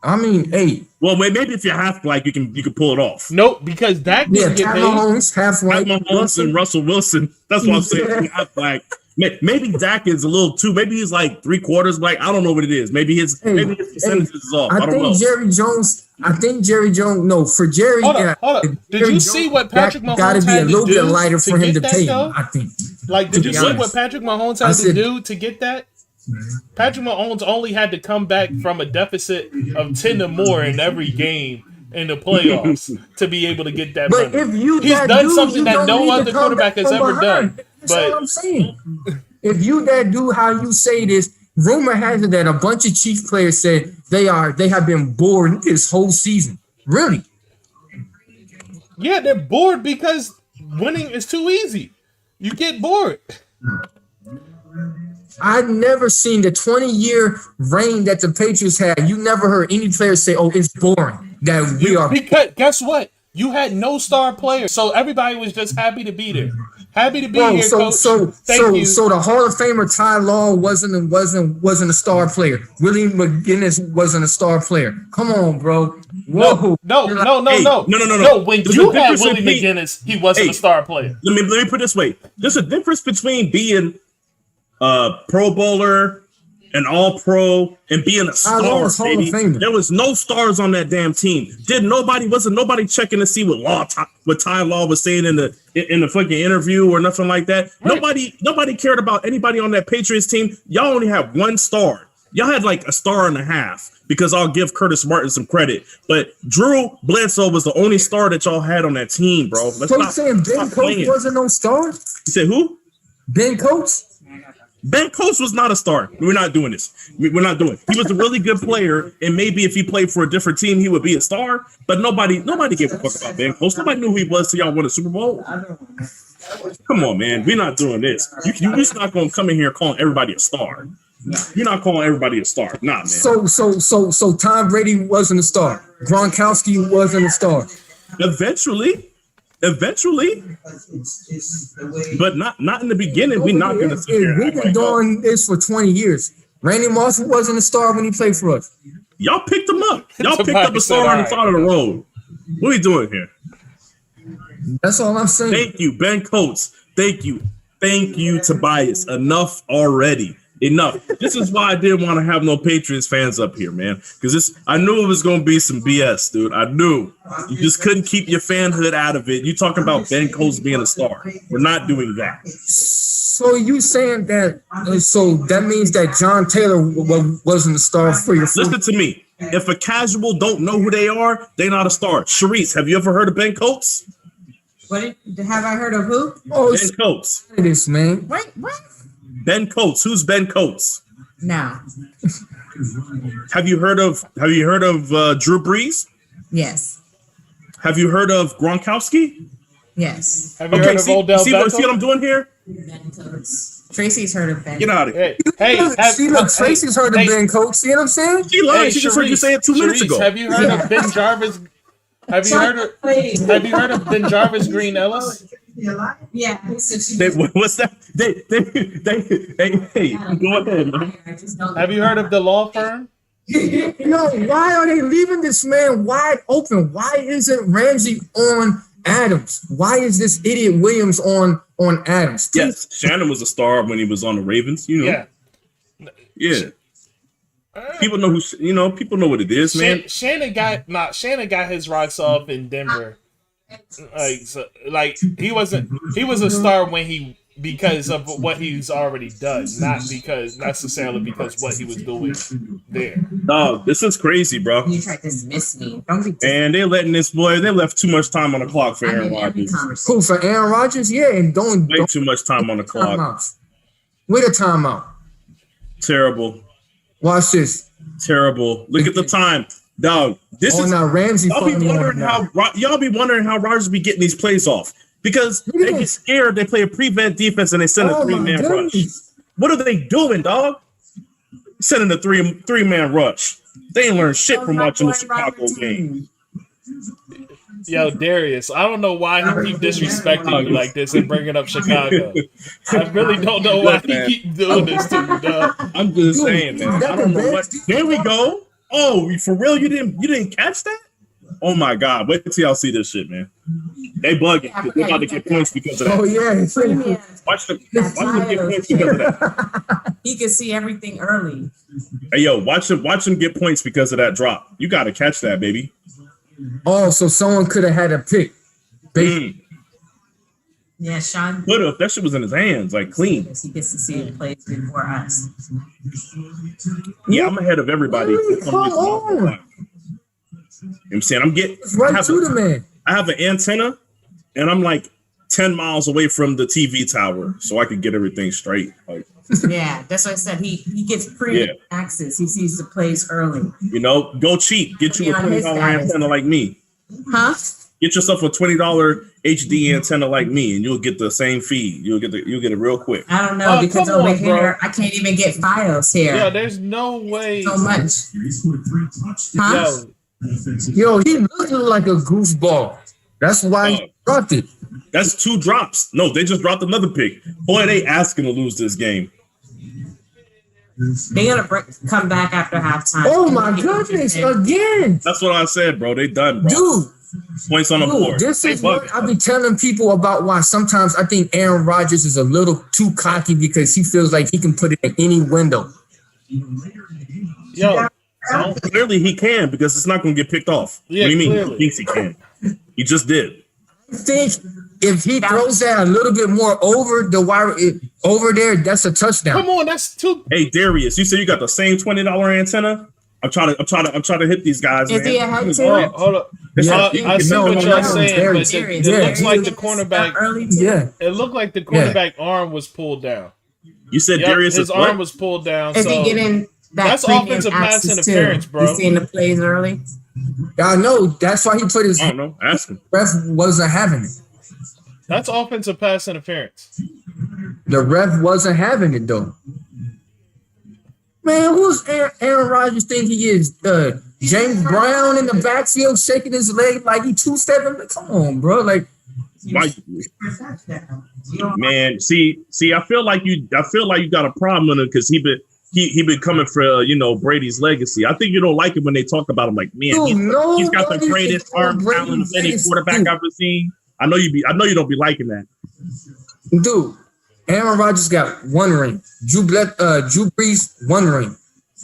I mean, hey. Well, maybe if you're half black, you can pull it off. Nope, because Dak didn't get paid. Mahomes, half white. Mahomes and Russell Wilson. That's what I'm saying. Half black. Maybe Dak is a little too. Maybe he's like 3/4 black. I don't know what it is. Maybe his percentages is off. I don't know. Jerry Jones. No, for Jerry. Hold up. Did you see what Patrick Mahomes got to be a little bit lighter for him to pay? Though? I think. Like, did you see honest. what Patrick Mahomes had to do to get that? Patrick Mahomes only had to come back from a deficit of 10 or more in every game in the playoffs to be able to get that But money. if you He's that done dude, something you that don't no need to other come quarterback back has from ever behind. done. That's all But I'm saying. If you that do how you say this, rumor has it that a bunch of Chiefs players said they have been bored this whole season. Really? yeah, they're bored because winning is too easy. You get bored. I've never seen the 20-year reign that the Patriots had. You never heard any player say, "Oh, it's boring." That we are. Because guess what? You had no star players, so everybody was just happy to be there. Happy to be Bro, here, coach. Thank you. So the Hall of Famer Ty Law wasn't a star player. Willie McGinnis wasn't a star player. Come on, bro. Whoa. No. When There's you a had difference Willie between- McGinnis, he wasn't a star player. Let me put it this way. There's a difference between being a Pro Bowler, an All-Pro, and being a star, Hall of baby. Famer. There was no stars on that damn team. Wasn't nobody checking to see what Ty Law was saying in the fucking interview or nothing like that. Right. Nobody cared about anybody on that Patriots team. Y'all only have one star. Y'all had like a star and a half, because I'll give Curtis Martin some credit. But Drew Bledsoe was the only star that y'all had on that team, bro. So you saying Ben Coates wasn't no star? You said who? Ben Coates? Ben Coates was not a star. We're not doing this. We're not doing it. He was a really good player, and maybe if he played for a different team, he would be a star. But nobody gave a fuck about Ben Coates. Nobody knew who he was till y'all won a Super Bowl. Come on, man. We're not doing this. You're just not going to come in here calling everybody a star. You're not calling everybody a star. Nah, man. So Tom Brady wasn't a star. Gronkowski wasn't a star. Eventually, but not in the beginning. We're not going to sit here. We've been doing this for 20 years. Randy Moss wasn't a star when he played for us. Y'all picked him up. Y'all picked up a star on the side of the road. What are we doing here? That's all I'm saying. Thank you, Ben Coates. Thank you, Tobias. Enough already. Enough. This is why I didn't want to have no Patriots fans up here, man. Because I knew it was going to be some BS, dude. I knew. You just couldn't keep your fanhood out of it. You talking about Ben Coates being a star. We're not doing that. So you saying that, so that means that John Taylor wasn't a star for your Listen to me. If a casual don't know who they are, they're not a star. Sharice, have you ever heard of Ben Coates? Have I heard of who? Oh, Ben Coates. this man. Wait, what? Ben Coates. Who's Ben Coates? No. Have you heard of Drew Brees? Yes. Have you heard of Gronkowski? Yes. Have you heard of Odell see Beckham? what I'm doing here? Tracy's heard of Ben. Get out of here. Tracy's heard of Ben Coates. See what I'm saying? She lied. She just heard you say it 2 minutes ago. Have you heard of Ben Jarvis? Have you heard of Ben Jarvis Green Ellis? Yeah. What's that? Hey, go ahead, man. Have you heard of the law firm? No, why are they leaving this man wide open? Why isn't Ramsey on Adams? Why is this idiot Williams on Adams? Yes, Shannon was a star when he was on the Ravens. You know. Yeah. People know people know what it is, man. Shannon got his rocks off in Denver. He was a star because of what he's already done, not necessarily because what he was doing there. No, this is crazy, bro. You tried to dismiss me. Don't be. And they're letting this boy. They left too much time on the clock for Aaron Rodgers. Cool for Aaron Rodgers, yeah, and don't too much time on the clock. Wait a timeout. Terrible. Watch this. Terrible. Look at the time, dog. This is now Ramsey. Y'all be wondering how Rodgers be getting these plays off because they get scared. They play a prevent defense and they send a 3-man rush. What are they doing, dog? Sending a three-man rush. They ain't learned shit from watching the Chicago game. Yo, Darius, I don't know why he keep disrespecting you like this and bringing up Chicago. I really don't know why he keep doing this to you, dog. I'm just saying, man. I don't know what. There we go. Oh, for real? You didn't catch that? Oh my God! Wait till y'all see this shit, man. They bugging. They're about to get points because of that. Oh yeah. Watch them get points because of that. He can see everything early. Hey yo, watch them get points because of that drop. You got to catch that, baby. Oh, so someone could have had a pick. Yeah, Sean. Could have. That shit was in his hands, like clean. He gets to see the plays before us. Yeah, I'm ahead of everybody. Come on. You know what I'm saying? It's right to the man. I have an antenna, and I'm like 10 miles away from the TV tower, so I can get everything straight. Like, Yeah, that's what I said. He gets access. He sees the plays early. you know, go cheap. Get you a $20 antenna like me. Huh? Get yourself a $20 HD antenna like me, and you'll get the same feed. You'll get it real quick. I don't know because over here I can't even get Fios here. Yeah, there's no way. So much. Huh? Yo, he looked like a goofball. That's why he dropped it. That's 2 drops. No, they just dropped another pick. Boy, they asking to lose this game. They're gonna come back after halftime. Oh my goodness, again. That's what I said, bro. They done, bro. Dude. Points on the board. This is what I be telling people about why sometimes I think Aaron Rodgers is a little too cocky because he feels like he can put it in any window. Yo, clearly he can because it's not going to get picked off. Yeah, what do you mean? clearly. He thinks he can. He just did. I think if he throws that a little bit more over the wire, over there, that's a touchdown. come on, that's too. Hey Darius, you said you got the same $20 antenna. I'm trying to hit these guys. Is man. he ahead Hold to up. Yeah, I see what y'all saying, but Darius. it Yeah, looks like the cornerback. early too? Yeah. It looked like the cornerback arm was pulled down. You said Yep, Darius his is arm what? was pulled down. Is So he getting that that's premium offensive pass access interference, too? bro. You seeing the plays early? I know. That's why he put his I don't know. Ask him. ref wasn't having it. That's offensive pass interference. The ref wasn't having it though. Man, who's Aaron Rodgers think he is? James Brown in the backfield shaking his leg like he two-stepping? Come on, bro. Like, Why? Man, see, I feel like you got a problem with him because he been coming for Brady's legacy. I think you don't like it when they talk about him like, man, he's got the greatest arm talent of any quarterback I've ever seen. I know you don't be liking that. dude, Aaron Rodgers got 1 ring. Drew Brees 1 ring.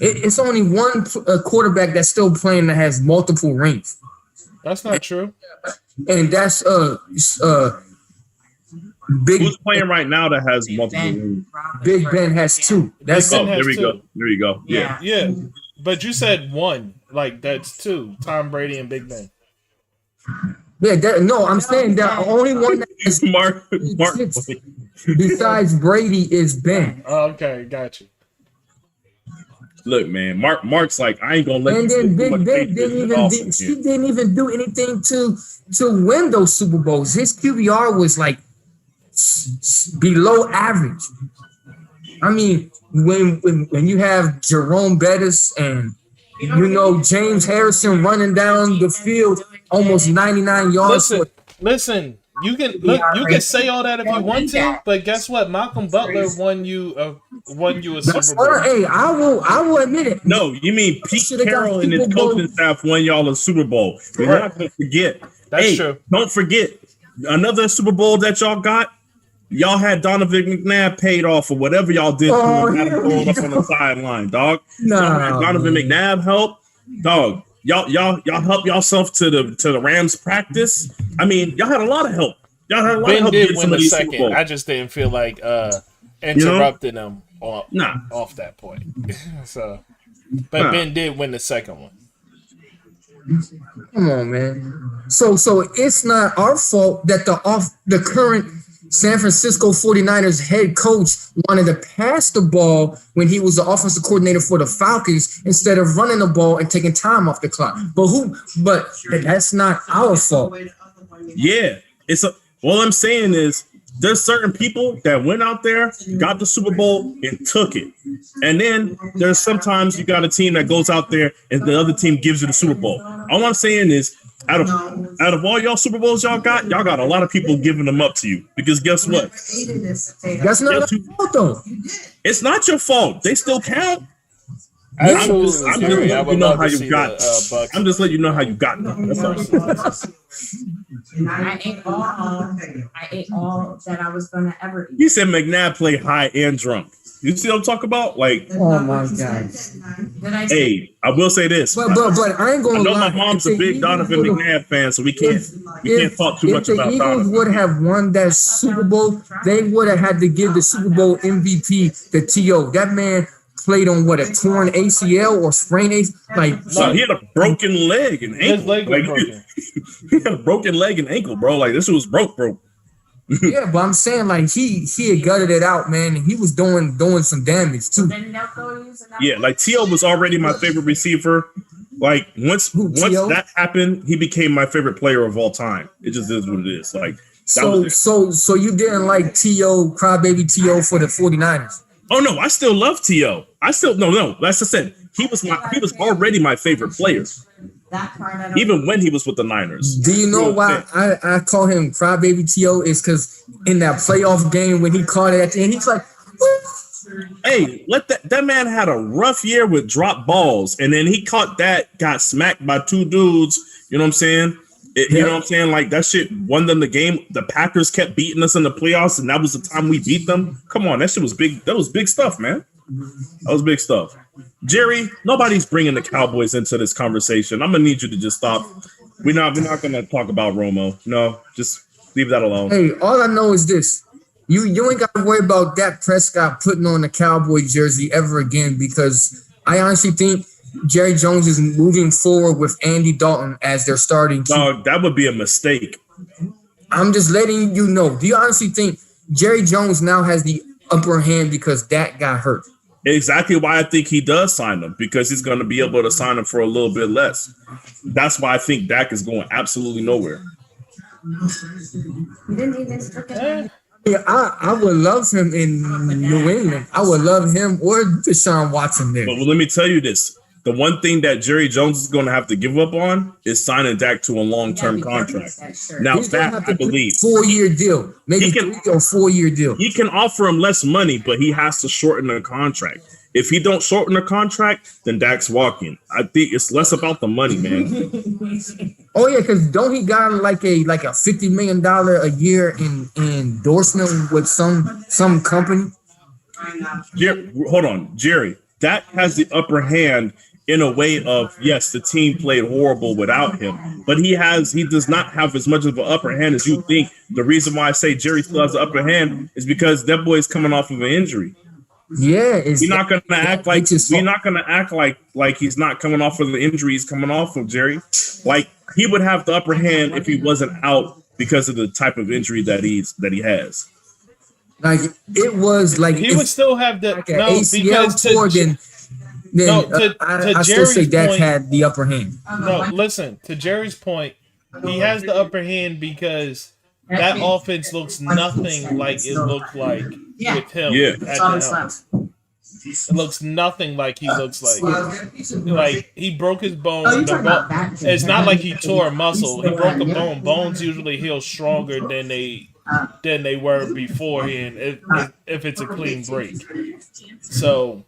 It's only one quarterback that's still playing that has multiple rings, That's not true. and that's Big. Who's playing right now that has multiple rings? Big Ben has 2. That's Ben Oh, has there we 2. go. There you go. Yeah. Yeah, but you said 1. Like that's 2. Tom Brady and Big Ben. yeah. No, I'm saying the only one that has Mark. besides Brady is Ben. Oh, okay, got you. Look, man, Mark's like, I ain't gonna let And you then get too Big much Ben Patriots didn't even do anything to win those Super Bowls. His QBR was like below average. I mean, when you have Jerome Bettis and James Harrison running down the field almost 99 yards. Listen. You can say all that if you want to, but guess what? Malcolm Butler won you a Super Bowl. Hey, I will admit it. No, you mean Pete Carroll and his coaching staff won y'all a Super Bowl. You're not gonna forget. That's true. Don't forget another Super Bowl that y'all got. Y'all had Donovan McNabb paid off for whatever y'all did to him. Had him rolled up on the sideline, dog. Y'all had Donovan McNabb help, dog. Y'all help yourself to the Rams practice. I mean, y'all had a lot of help. Y'all had a lot of help. Ben did win the second. I just didn't feel like interrupting him off that point. But Ben did win the second one. Come on, man. So it's not our fault that the current San Francisco 49ers head coach wanted to pass the ball when he was the offensive coordinator for the Falcons instead of running the ball and taking time off the clock. But that's not our fault. Yeah. All I'm saying is there's certain people that went out there, got the Super Bowl, and took it. And then there's sometimes you got a team that goes out there and the other team gives you the Super Bowl. All I'm saying is out of all y'all Super Bowls y'all got a lot of people giving them up to you. Because guess what? That's not our fault, though. It's not your fault. They still count. I'm just letting you know how you got it. I'm just letting you know how you got them. That's all. I ate all that I was gonna ever eat. He said McNabb played high and drunk. You see what I'm talking about? Like, Oh my God. hey, I will say this. But I ain't I gonna know lie. my mom's a If the big Donovan Eagles McNabb fan, so we can't talk too if much the about Eagles Donovan. would have won that Super Bowl, they would have had to give the Super Bowl MVP to T.O. That man played on what, a torn ACL or sprained ACL? Like, No, he had a broken leg and ankle. His leg was Like, broken. he had a broken leg and ankle, bro. Like, this shit was broke. yeah, but I'm saying like he had gutted it out, man, and he was doing some damage too. Yeah, like T.O. was already my favorite receiver. Like once T.O.? that happened, he became my favorite player of all time. It just is what it is. Like So you didn't like T.O. crybaby T.O. for the 49ers? oh no, I still love T.O. I still no. That's I said he was already my favorite player. Even when he was with the Niners. Do you know why I call him crybaby T.O.? Is because in that playoff game when he caught it at the end, he's like, what? Hey, that man had a rough year with drop balls, and then he caught that, got smacked by two dudes. You know what I'm saying? You know what I'm saying? Like that shit won them the game. The Packers kept beating us in the playoffs, and that was the time we beat them. Come on, that shit was big. That was big stuff, man. That was big stuff. Jerry, nobody's bringing the Cowboys into this conversation. I'm gonna need you to just stop. We're not gonna talk about Romo. No, just leave that alone. Hey, all I know is this. You ain't got to worry about Dak Prescott putting on the Cowboy jersey ever again, because I honestly think Jerry Jones is moving forward with Andy Dalton as their starting team. Dog, that would be a mistake. I'm just letting you know. Do you honestly think Jerry Jones now has the upper hand because Dak got hurt? Exactly why I think he does sign them, because he's going to be able to sign them for a little bit less. That's why I think Dak is going absolutely nowhere. Yeah, I would love him in New England. I would love him or Deshaun Watson there. But let me tell you this. The one thing that Jerry Jones is going to have to give up on is signing Dak to a long-term contract. Now, that I believe 4-year deal, maybe 3 or 4-year deal. He can offer him less money, but he has to shorten the contract. If he don't shorten the contract, then Dak's walking. I think it's less about the money, man. Oh yeah, because don't he got like a $50 million a year in endorsement with some company? Hold on, Jerry. Dak has the upper hand in a way of, yes, the team played horrible without him, but he does not have as much of an upper hand as you think. The reason why I say Jerry still has the upper hand is because that boy is coming off of an injury. Yeah, we're not gonna act like he's not coming off of the injury he's coming off of, Jerry. Like he would have the upper hand if he wasn't out because of the type of injury that he has. Like it was like he would still have the ACL tour. I still say Dak had the upper hand. No, listen, to Jerry's point, he has the upper hand because that offense looks nothing like it looked like with him. Yeah. At the helm. It looks nothing like he looks like. Like he broke his bone. It's not like he tore a muscle. He broke a bone. Bones usually heal stronger than they were beforehand if it's a clean break. So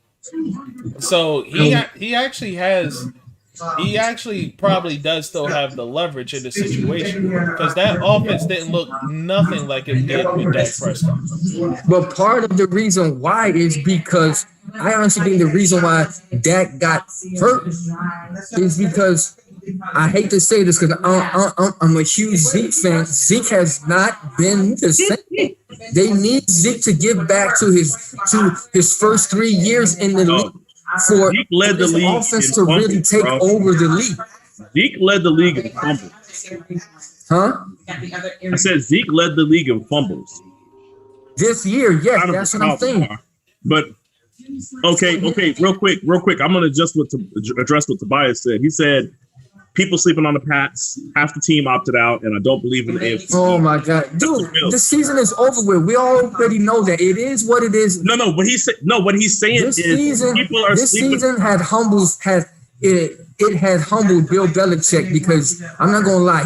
he actually probably does still have the leverage in the situation, because that offense didn't look nothing like it did with Dak Prescott. But part of the reason why is because I honestly think the reason why Dak got hurt is because, I hate to say this because I'm a huge Zeke fan. Zeke has not been the same. They need Zeke to give back to his first 3 years in the league for Zeke led the league offense to really take over the league. Zeke led the league in fumbles. Huh? I said Zeke led the league in fumbles this year. Yes, that's what I'm saying. But okay, real quick. I'm gonna address what Tobias said. He said people sleeping on the Pats. Half the team opted out, and I don't believe in the AFC. Oh my God, dude! The season is over with. We already know that it is what it is. No. What he's saying is people are this sleeping. Season had humbled Bill Belichick, because I'm not gonna lie,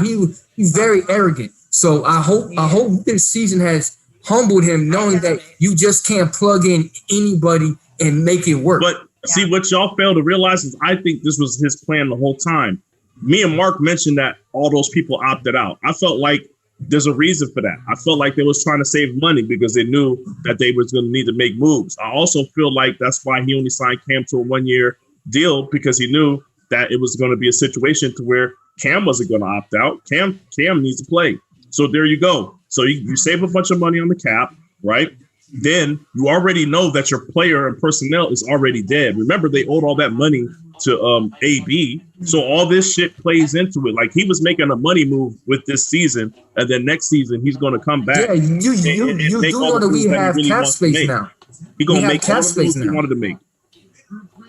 he's very arrogant. So I hope this season has humbled him, knowing that you just can't plug in anybody and make it work. But see, what y'all fail to realize is I think this was his plan the whole time. Me and Mark mentioned that all those people opted out. I felt like there's a reason for that. I felt like they was trying to save money because they knew that they was going to need to make moves. I also feel like that's why he only signed Cam to a 1-year deal, because he knew that it was going to be a situation to where Cam wasn't going to opt out. Cam needs to play. So there you go. So you save a bunch of money on the cap, right? Then you already know that your player and personnel is already dead. Remember, they owed all that money to AB. So all this shit plays into it. Like, he was making a money move with this season, and then next season he's going to come back. Yeah, you do know that we have cap space now. He's going to make cap space now. He wanted to make.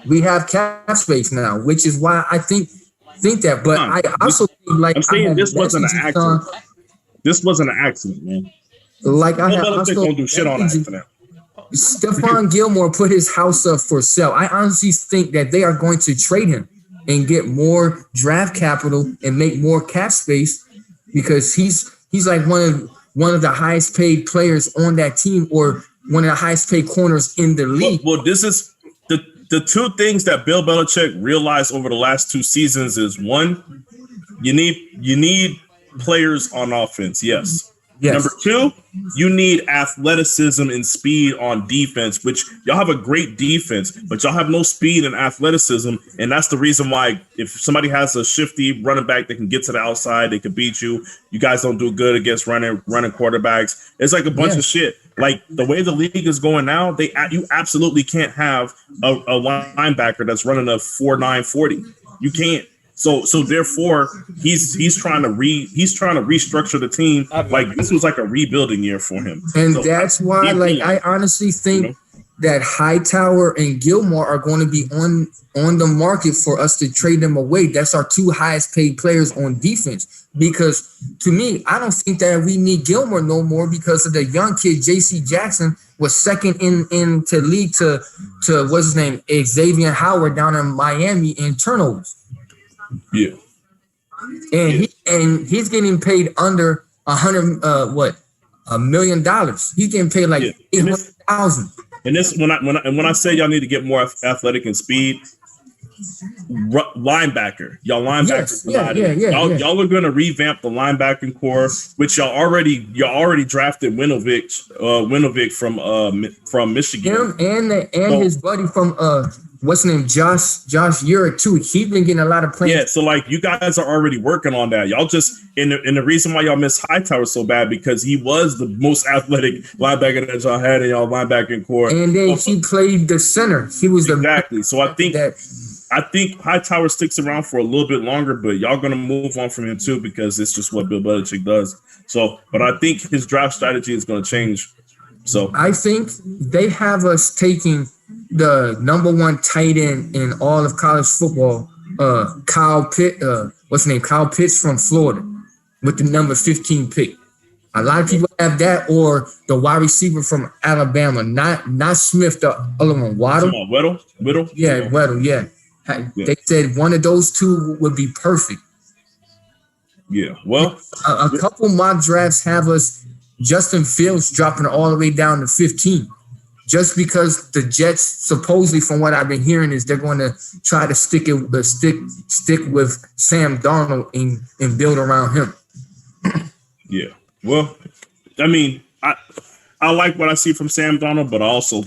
We have cap space now, which is why I think that. But I also think, like, I'm saying, this wasn't an accident. This wasn't an accident, man. Like, I also gonna do shit on accident. Stephon Gilmore put his house up for sale. I honestly think that they are going to trade him and get more draft capital and make more cap space, because he's like one of the highest paid players on that team, or one of the highest paid corners in the league. Well, this is the two things that Bill Belichick realized over the last 2 seasons is, one, you need players on offense. Yes. Number 2, you need athleticism and speed on defense, which y'all have a great defense, but y'all have no speed and athleticism. And that's the reason why, if somebody has a shifty running back that can get to the outside, they can beat you. You guys don't do good against running quarterbacks. It's like a bunch of shit. Like, the way the league is going now, you absolutely can't have a linebacker that's running a 4.9 40. You can't. So therefore, he's trying to restructure the team. Like, this was like a rebuilding year for him, and that's why, like, I honestly think that Hightower and Gilmore are going to be on the market for us to trade them away. That's our 2 highest paid players on defense. Because to me, I don't think that we need Gilmore no more, because of the young kid J.C. Jackson was second into league to what's his name, Xavier Howard down in Miami in turnovers. Yeah, and he's getting paid under $100 million. He's getting paid like $800,000. And this, when I say y'all need to get more athletic and speed, linebacker, y'all linebackers. Y'all are going to revamp the linebacking core, which y'all already drafted Winovich from Michigan, and his buddy from what's his name, Josh Urich too. He's been getting a lot of playing. Yeah, so like, you guys are already working on that. Y'all just, and the reason why y'all miss Hightower so bad, because he was the most athletic linebacker that y'all had in y'all linebacking core. And then he played the center. He was exactly. So I think Hightower sticks around for a little bit longer, but y'all gonna move on from him too, because it's just what Bill Belichick does. So, but I think his draft strategy is gonna change. So I think they have us taking the number 1 tight end in all of college football, Kyle Pitts from Florida, with the number 15 pick. A lot of people have that, or the wide receiver from Alabama, not Smith, the other one, Waddle. Whittle. Yeah, Weddle. Yeah. They said one of those 2 would be perfect. Yeah. Well, a couple mock drafts have us Justin Fields dropping all the way down to 15. Just because the Jets, supposedly, from what I've been hearing, is they're going to try to stick with Sam Darnold and build around him. Yeah. Well, I mean, I like what I see from Sam Darnold, but I also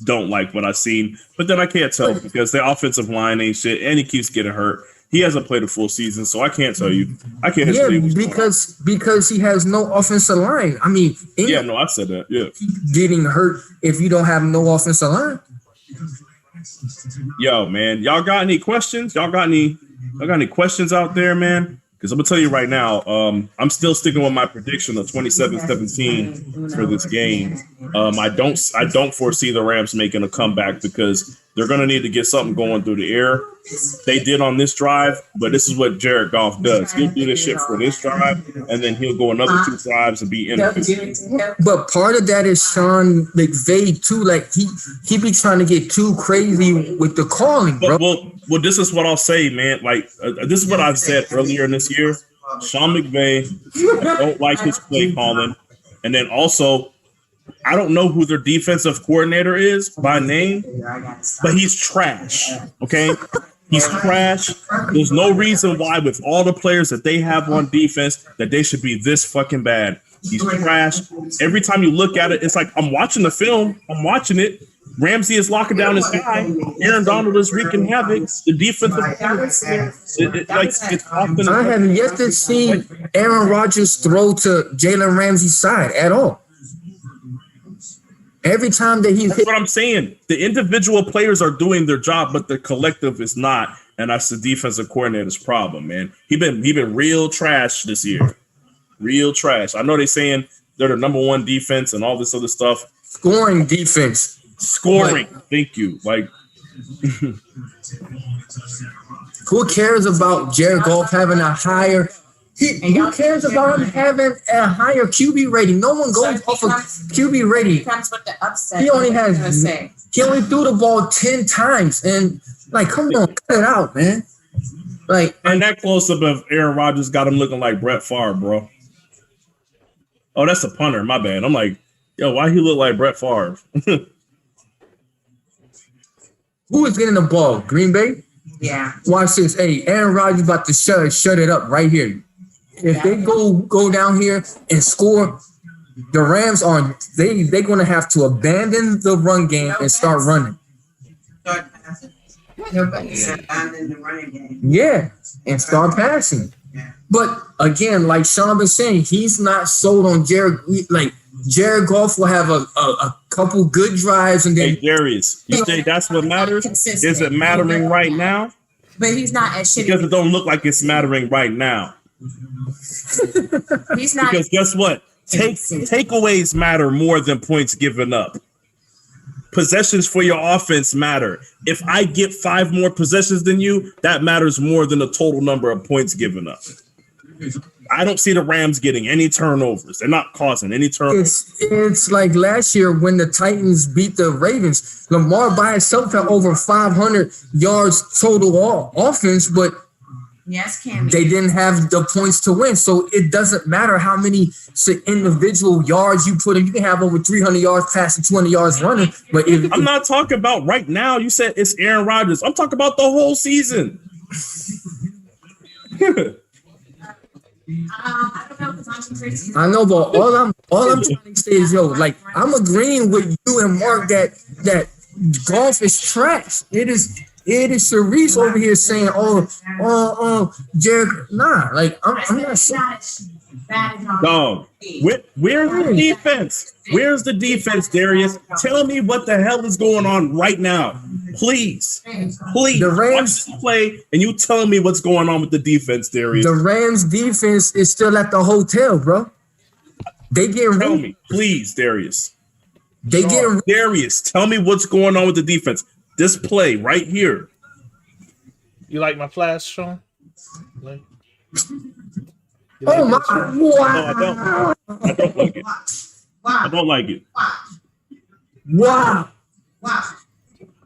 don't like what I've seen. But then I can't tell, because the offensive line ain't shit, and he keeps getting hurt. He hasn't played a full season, so I can't tell you. Because he has no offensive line. I mean, I said that. Yeah, getting hurt if you don't have no offensive line. Yo, man, y'all got any questions? Y'all got any questions out there, man? Because I'm gonna tell you right now, I'm still sticking with my prediction of 27-17 for this game. I don't foresee the Rams making a comeback, because they're gonna need to get something going through the air. They did on this drive, but this is what Jared Goff does. He'll do this shit for this drive, and then he'll go another 2 drives and be inefficient. But part of that is Sean McVay too. Like, he be trying to get too crazy with the calling, bro. Well, this is what I'll say, man. Like, this is what I've said earlier in this year. Sean McVay, I don't like his play calling, and then also, I don't know who their defensive coordinator is by name, but he's trash. Okay, He's trash. There's no reason why, with all the players that they have on defense, that they should be this fucking bad. He's trash. Every time you look at it, it's like I'm watching the film. I'm watching it. Ramsey is locking down his guy. Aaron Donald is wreaking havoc. The defensive it's often. I have yet to see Aaron Rodgers throw to Jalen Ramsey's side at all. Every time that he's That's what I'm saying. The individual players are doing their job, but the collective is not. And that's the defensive coordinator's problem, man. He been real trash this year. Real trash. I know they're saying they're the number one defense and all this other stuff. scoring defense. Scoring. Thank you. Like, who cares about Jared Goff having a higher? Who cares about him having a higher QB rating? No one goes off of QB rating. Comes with the upset. He only threw the ball 10 times, and like, come on, cut it out, man. Like, and that close up of Aaron Rodgers got him looking like Brett Favre, bro. Oh, that's a punter. My bad. I'm like, yo, why he look like Brett Favre? who is getting the ball? Green Bay? Yeah. Watch this. Hey, Aaron Rodgers about to shut it up right here. If they go down here and score, the Rams are they're gonna have to abandon the run game and start running. Abandon the running game. Yeah, and start passing. But again, like Shawn been saying, he's not sold on Jared. Like Jared Goff will have a couple good drives and then. Hey, Darius, you say that's what matters? Is it mattering right now? But he's not as shitty. Because it don't look like it's mattering right now. He's not. Because guess what? Takeaways matter more than points given up. Possessions for your offense matter. If I get 5 more possessions than you, that matters more than the total number of points given up. I don't see the Rams getting any turnovers. They're not causing any turnovers. It's like last year when the Titans beat the Ravens. Lamar by himself had over 500 yards total offense, but Yes, Cammy. they didn't have the points to win. So it doesn't matter how many individual yards you put in. You can have over 300 yards passing, 200 yards running. But I'm not talking about right now. You said it's Aaron Rodgers. I'm talking about the whole season. I don't know because I'm crazy. I know, but all I'm trying to say is, yo, like I'm agreeing with you and Mark that golf is trash. It is Sharice over here saying, Jared, nah, like I'm not saying. Dog, where's the defense? Where's the defense, Darius? Tell me what the hell is going on right now. Please. The Rams watch play and you tell me what's going on with the defense, Darius. The Rams defense is still at the hotel, bro. They get Tell me, please, Darius. Darius, tell me what's going on with the defense. This play right here. You like my flash, Shawn? Like, oh my! Wow. No, I don't like it. I don't like it. Wow!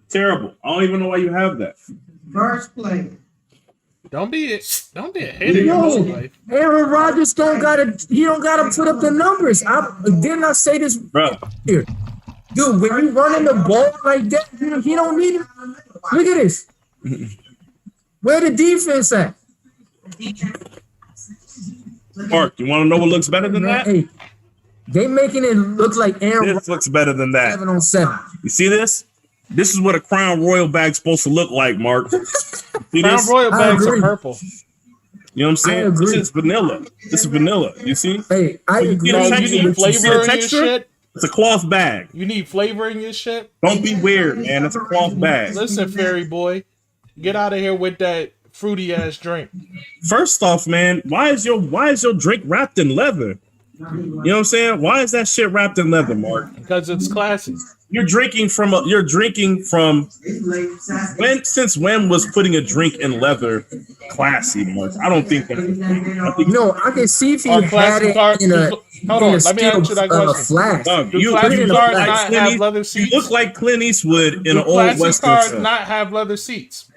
Terrible. I don't even know why you have that. First play. don't be a hater your whole life. Aaron Rodgers don't gotta put up the numbers. Didn't I say this, Bro. here? Dude, when you running the ball like that, he don't need it. Look at this. Where the defense at? Mark, you want to know what looks better than that? Hey, they making it look like Aaron This looks better than that. 7-on-7. You see this? This is what a Crown Royal bag's supposed to look like, Mark. See Crown this? Royal bags are agree. purple. You know what I'm saying? agree. This is vanilla. This is vanilla. You see? Hey, I agree. You You see need the flavor in your texture? shit. It's a cloth bag. You need flavor in your shit. Don't be weird, man. It's a cloth bag. Listen, fairy boy, get out of here with that fruity ass drink. First off, man, why is your drink wrapped in leather? You know what I'm saying? Why is that shit wrapped in leather, Mark? Because it's classy. You're drinking from since when was putting a drink in leather classy, Mark? I don't think that. I think No, I can see if you Our had classic it card. in a Hold on, let me steel, answer that question. flask. Dog, Do you classic look cars like not Clint have East- leather you seats? look like Clint Eastwood in Do an old classic Western cars film. not have leather seats?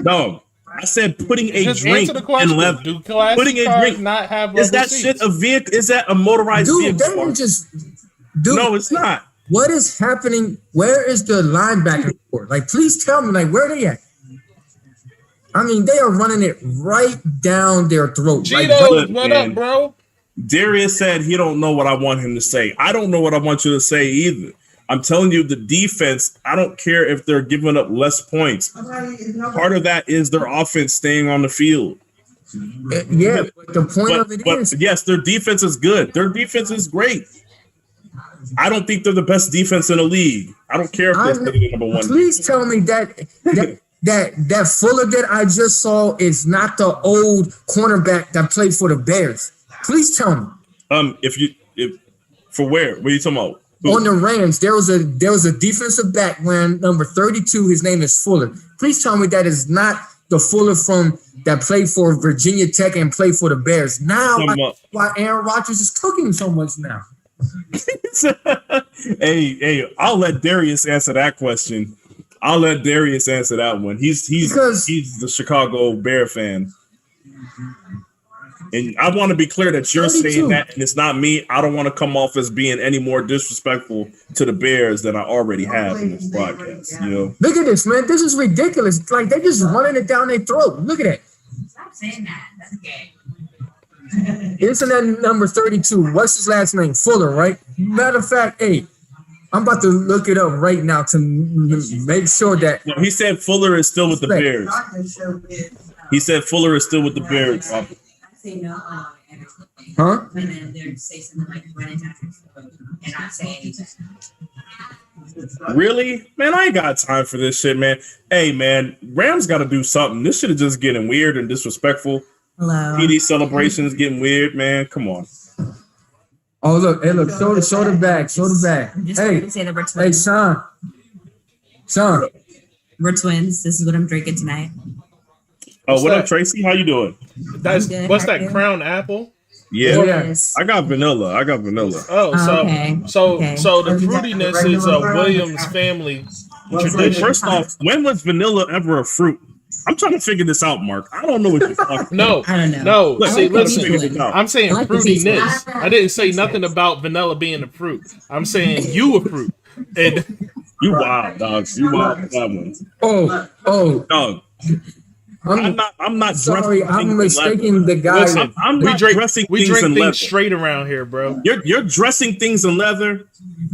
Dog, I said putting a Just drink answer the question. in leather. Do classic Putting a cars drink. not have leather Is that seats? shit a vehicle? Is that a motorized Dude, vehicle? they were Mark? just dude. No, it's not. What is happening? Where is the linebacker for? Like, please tell me, like, where they at? I mean, they are running it right down their throat. Cheetos, what up, bro? Darius said he don't know what I want him to say. I don't know what I want you to say either. I'm telling you, the defense, I don't care if they're giving up less points. Part of that is their offense staying on the field. Yeah, but the point of it is, yes, their defense is good. Their defense is great. I don't think they're the best defense in the league. I don't care if they're the number one. Please tell me that Fuller that I just saw is not the old cornerback that played for the Bears. Please tell me. If for where? What are you talking about? On the Rams, there was a defensive back wearing number 32. His name is Fuller. Please tell me that is not the Fuller from that played for Virginia Tech and played for the Bears. Now, why Aaron Rodgers is cooking so much now. Hey, I'll let Darius answer that question. I'll let Darius answer that one. He's the Chicago Bear fan. And I want to be clear that you're 32. Saying that, and it's not me. I don't want to come off as being any more disrespectful to the Bears than I already have in this broadcast. You know, look at this, man. This is ridiculous. Like they're just running it down their throat. Look at it. Stop saying that. That's okay. Isn't that number 32? What's his last name? Fuller, right? Matter of fact, hey, I'm about to look it up right now to make sure that. No, he said Fuller is still with the Bears. He said Fuller is still with the Bears. Say no, huh? And then they'd say something like run into and not say anything. Really? Man, I ain't got time for this shit, man. Hey, man, Rams got to do something. This shit is just getting weird and disrespectful. Hello. PD celebrations getting weird, man. Come on. Oh, look. Hey, look. Show the bag. Show the bag. Hey, Sean. We're twins. This is what I'm drinking tonight. Oh, what up, Tracy? How you doing? What's that, Crown Apple? Yeah, yes. I got vanilla. Oh, so the fruitiness is a Williams family tradition. First off, when was vanilla ever a fruit? I'm trying to figure this out, Mark. I don't know what you're talking about. No, I don't know. No, see, listen. I'm saying fruitiness. I didn't say nothing about vanilla being a fruit. I'm saying you a fruit. And you wild, dogs. You wild with that one. Oh, dog. I'm not sorry. I'm mistaking the guy. Listen, we drink things straight around here, bro. You're dressing things in leather.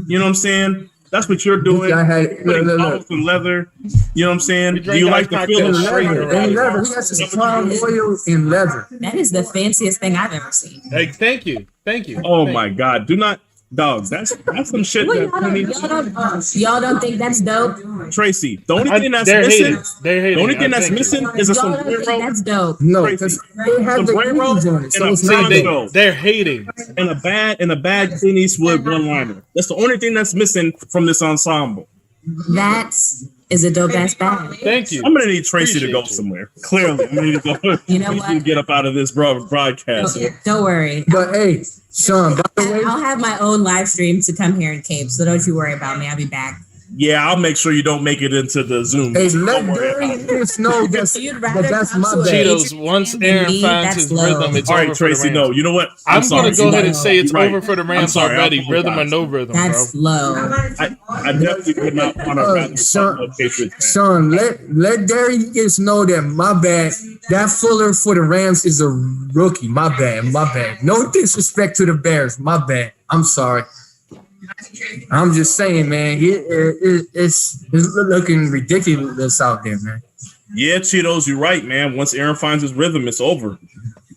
You know what I'm saying? That's what you're doing. Look. In leather. You know what I'm saying? Do you like the feel of leather? He has his palm oil in leather. That is the fanciest thing I've ever seen. Hey, thank you. Oh my God! Do not. Dogs, that's some shit. Well, y'all don't think that's dope, Tracy? The only thing that's missing, the only thing that's missing is a sombrero. That's dope. No, because they have the earrings on it, so it's not. They're hating. And a bad Clint Eastwood one-liner. That's the only thing that's missing from this ensemble. That is a dope ass bag. Thank you. I'm gonna need Tracy to go somewhere. Clearly, I'm gonna need to go. You know what? Get up out of this broadcast. Don't worry. But hey, Sean, by the way, I'll have my own live stream to come here in Cape, so don't you worry about me. I'll be back. Yeah, I'll make sure you don't make it into the Zoom. Hey, let Darius know that's my bad. Cheetos, once Aaron finds his rhythm, it's all over right, Tracy, for the Rams. no, you know what? I'm going to go ahead and say it's over for the Rams already, rhythm or no rhythm, that's bro. Low. I definitely could not want to Sean, let Darius know that my bad. That Fuller for the Rams is a rookie. My bad. No disrespect to the Bears. My bad. I'm sorry. I'm just saying, man. It's looking ridiculous out there, man. Yeah, Cheetos, you're right, man. Once Aaron finds his rhythm, it's over.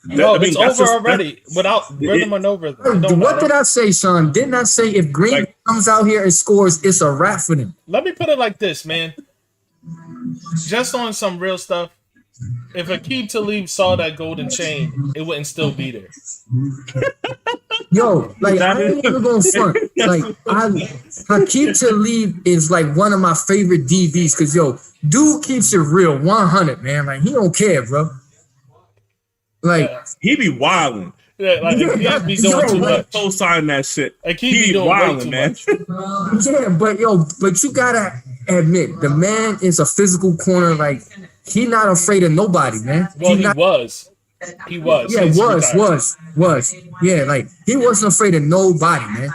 No, it's over already. Without rhythm or no rhythm. What did I say, Sean? Didn't I say if Green comes out here and scores, it's a wrap for them? Let me put it like this, man. Just on some real stuff. If Aqib Talib saw that golden chain, it wouldn't still be there. Yo, like I ain't even going front. Like Aqib Talib is like one of my favorite DBs because dude keeps it real, 100, man. Like he don't care, bro. Like he be wilding. Yeah, like Aqib be doing too much. Co-sign that shit. Aqib be doing wilding, man. Yeah, but you gotta admit the man is a physical corner. Like he not afraid of nobody, man. Well, he was. Yeah, was. Yeah, like he wasn't afraid of nobody, man.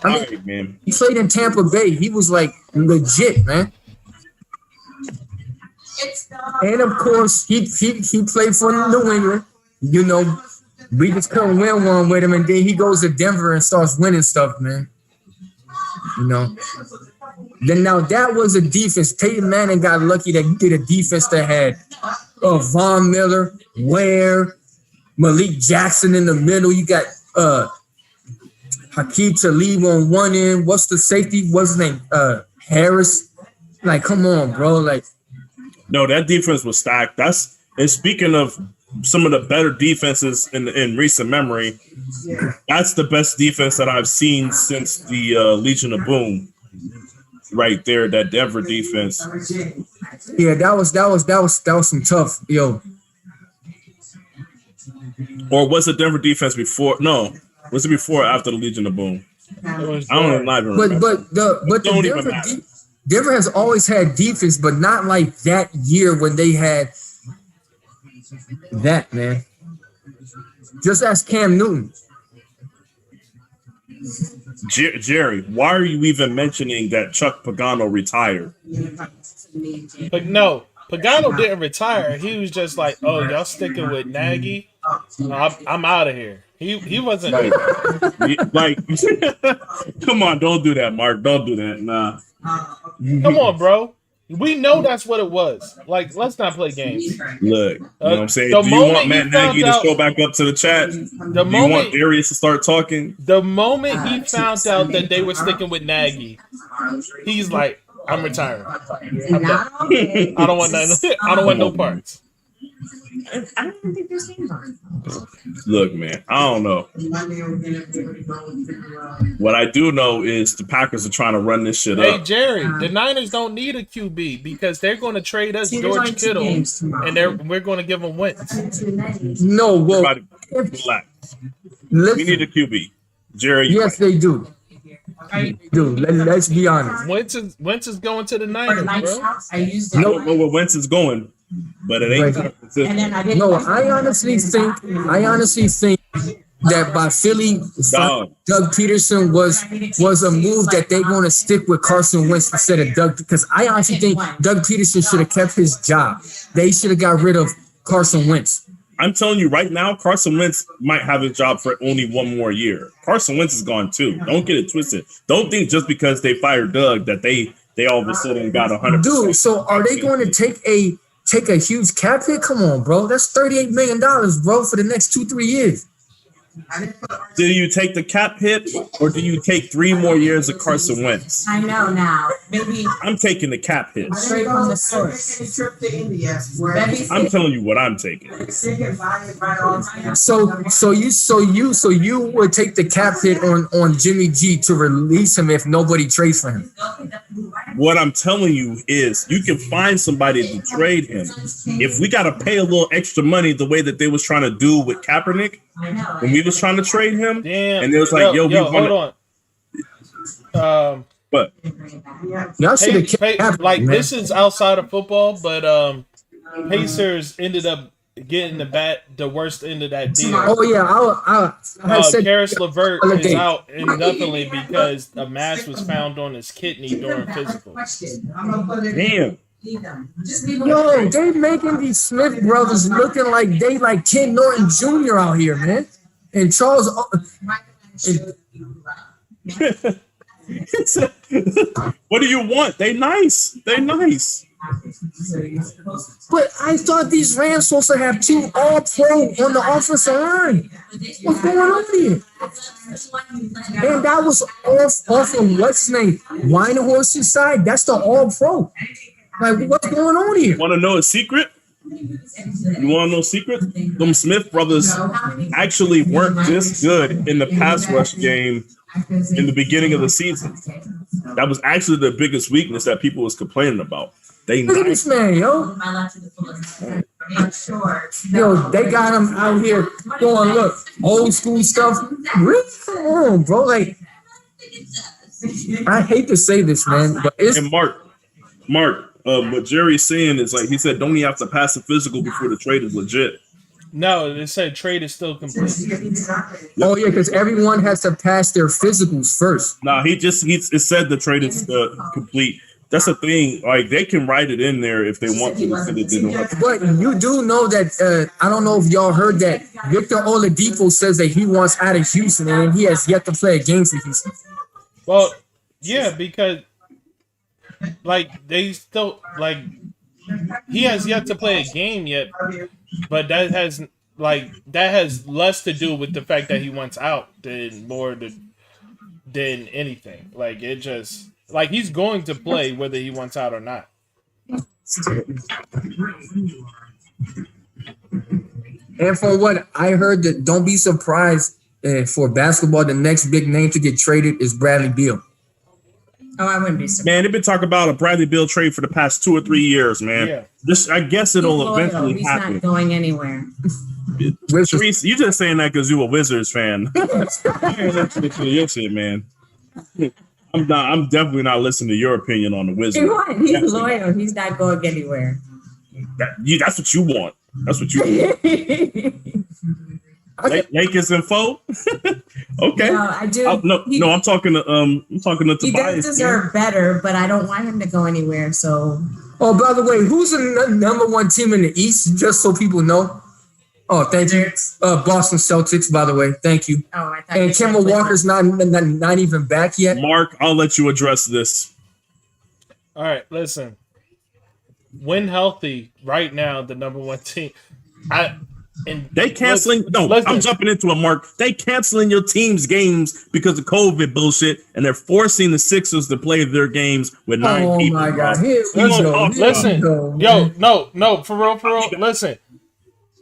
I mean, man. He played in Tampa Bay. He was like legit, man. And of course, he played for New England. You know, we just couldn't win one with him, and then he goes to Denver and starts winning stuff, man. You know. Then now that was a defense. Peyton Manning got lucky that he did a defense that had Von Miller, Ware, Malik Jackson in the middle. You got Hakeem Talib on one end. What's the safety? What's his name? Harris. Like, come on, bro. Like, no, that defense was stacked. And speaking of some of the better defenses in recent memory, that's the best defense that I've seen since the Legion of Boom. Right there, that Denver defense. Yeah, that was some tough, yo. Or was it Denver defense before? No, was it before or after the Legion of Boom? I don't even remember. But Denver has always had defense, but not like that year when they had that, man. Just ask Cam Newton. Jerry, why are you even mentioning that Chuck Pagano retired? But no, Pagano didn't retire. He was just like, "Oh, y'all sticking with Nagy? I'm out of here." He wasn't like, come on, don't do that, Mark. Don't do that. Nah. Come on, bro. We know that's what it was. Like, let's not play games. Look, you know what I'm saying? Do you want Matt Nagy to show back up to the chat? Do you want Darius to start talking? The moment he found out that they were sticking with Nagy, he's like, I'm retiring. I'm done. I don't want nothing. I don't want no parts. I don't even think there's games on. Look, man, I don't know. What I do know is the Packers are trying to run this shit up. Hey, Jerry, the Niners don't need a QB because they're going to trade us George Kittle, and we're going to give them Wentz. No, well, relax. We need a QB. Jerry, yes, they do. Dude, let's be honest. Wentz is going to the Niners, bro. I don't know where Wentz is going, but it ain't consistent. No, I honestly think that by Philly, Doug Peterson was a move that they're going to stick with Carson Wentz instead of Doug, because I honestly think Doug Peterson should have kept his job. They should have got rid of Carson Wentz. I'm telling you right now, Carson Wentz might have his job for only one more year. Carson Wentz is gone too. Don't get it twisted. Don't think just because they fired Doug that they all of a sudden got 100%. Dude, so are they going to take a huge cap hit? Come on, bro. That's $38 million, bro, for the next 2-3 years. Do you take the cap hit or do you take 3 more years of Carson Wentz? I know now. Maybe I'm taking the cap hit. straight from the source. I'm telling you what I'm taking. So you would take the cap hit on Jimmy G to release him if nobody trades for him. What I'm telling you is you can find somebody to trade him. If we got to pay a little extra money the way that they was trying to do with Kaepernick, when we was trying to trade him, and it was like, yo, hold on. But this is outside of football, but Pacers ended up getting the worst end of that deal. Oh yeah, I said Karis LeVert is out indefinitely because a mass was found on his kidney during physical. Damn. Yo, they making these Smith brothers looking like they like Ken Norton Jr. out here, man. And Charles. What do you want? They nice. But I thought these Rams supposed to have 2 All-Pro on the offensive line. What's going on here? And that was off of what's his name? Winehorse's side. That's the All-Pro. Like, what's going on here? Want to know a secret? You want to know a secret? Them Smith brothers actually weren't this good in the pass rush game in the beginning of the season. That was actually the biggest weakness that people was complaining about. Look at this man, yo. Yo, they got him out here going, look, old school stuff. Really? Come on, bro. Like, I hate to say this, man, but it's... And Mark, what Jerry's saying is, like, he said, don't you have to pass the physical before the trade is legit? No, they said trade is still complete. Oh, yeah, because everyone has to pass their physicals first. No, it said the trade is complete. That's the thing. Like they can write it in there if they want to. But you do know that I don't know if y'all heard that Victor Oladipo says that he wants out of Houston and he has yet to play a game for Houston. Well, yeah, because like they still like he has yet to play a game yet, but that has less to do with the fact that he wants out than anything. Like it just like he's going to play whether he wants out or not. And for what I heard, that don't be surprised for basketball, the next big name to get traded is Bradley Beal. Oh, I wouldn't be surprised. Man, they've been talking about a Bradley Beal trade for the past 2 or 3 years, man. Yeah. I guess it'll eventually He's happen. not going anywhere. Reese, you just saying that because you're a Wizards fan. I ain't listening to your shit, man. I'm definitely not listening to your opinion on the Wizards. He's loyal. He's not going anywhere. That's what you want. That's what you want. Lakers and foe. Okay. No, I do. I'm talking to Tobias. He does deserve better, but I don't want him to go anywhere. So. Oh, by the way, who's the number one team in the East? Just so people know. Oh, thank you. Boston Celtics, by the way. Thank you. Oh, I thought. And Kemba Walker's not even back yet. Mark, I'll let you address this. All right, listen. When healthy, right now, the number one team. They canceling. I'm jumping into it, Mark. They canceling your team's games because of COVID bullshit, and they're forcing the Sixers to play their games with 9 people. Oh my God! Listen, no, for real. Listen,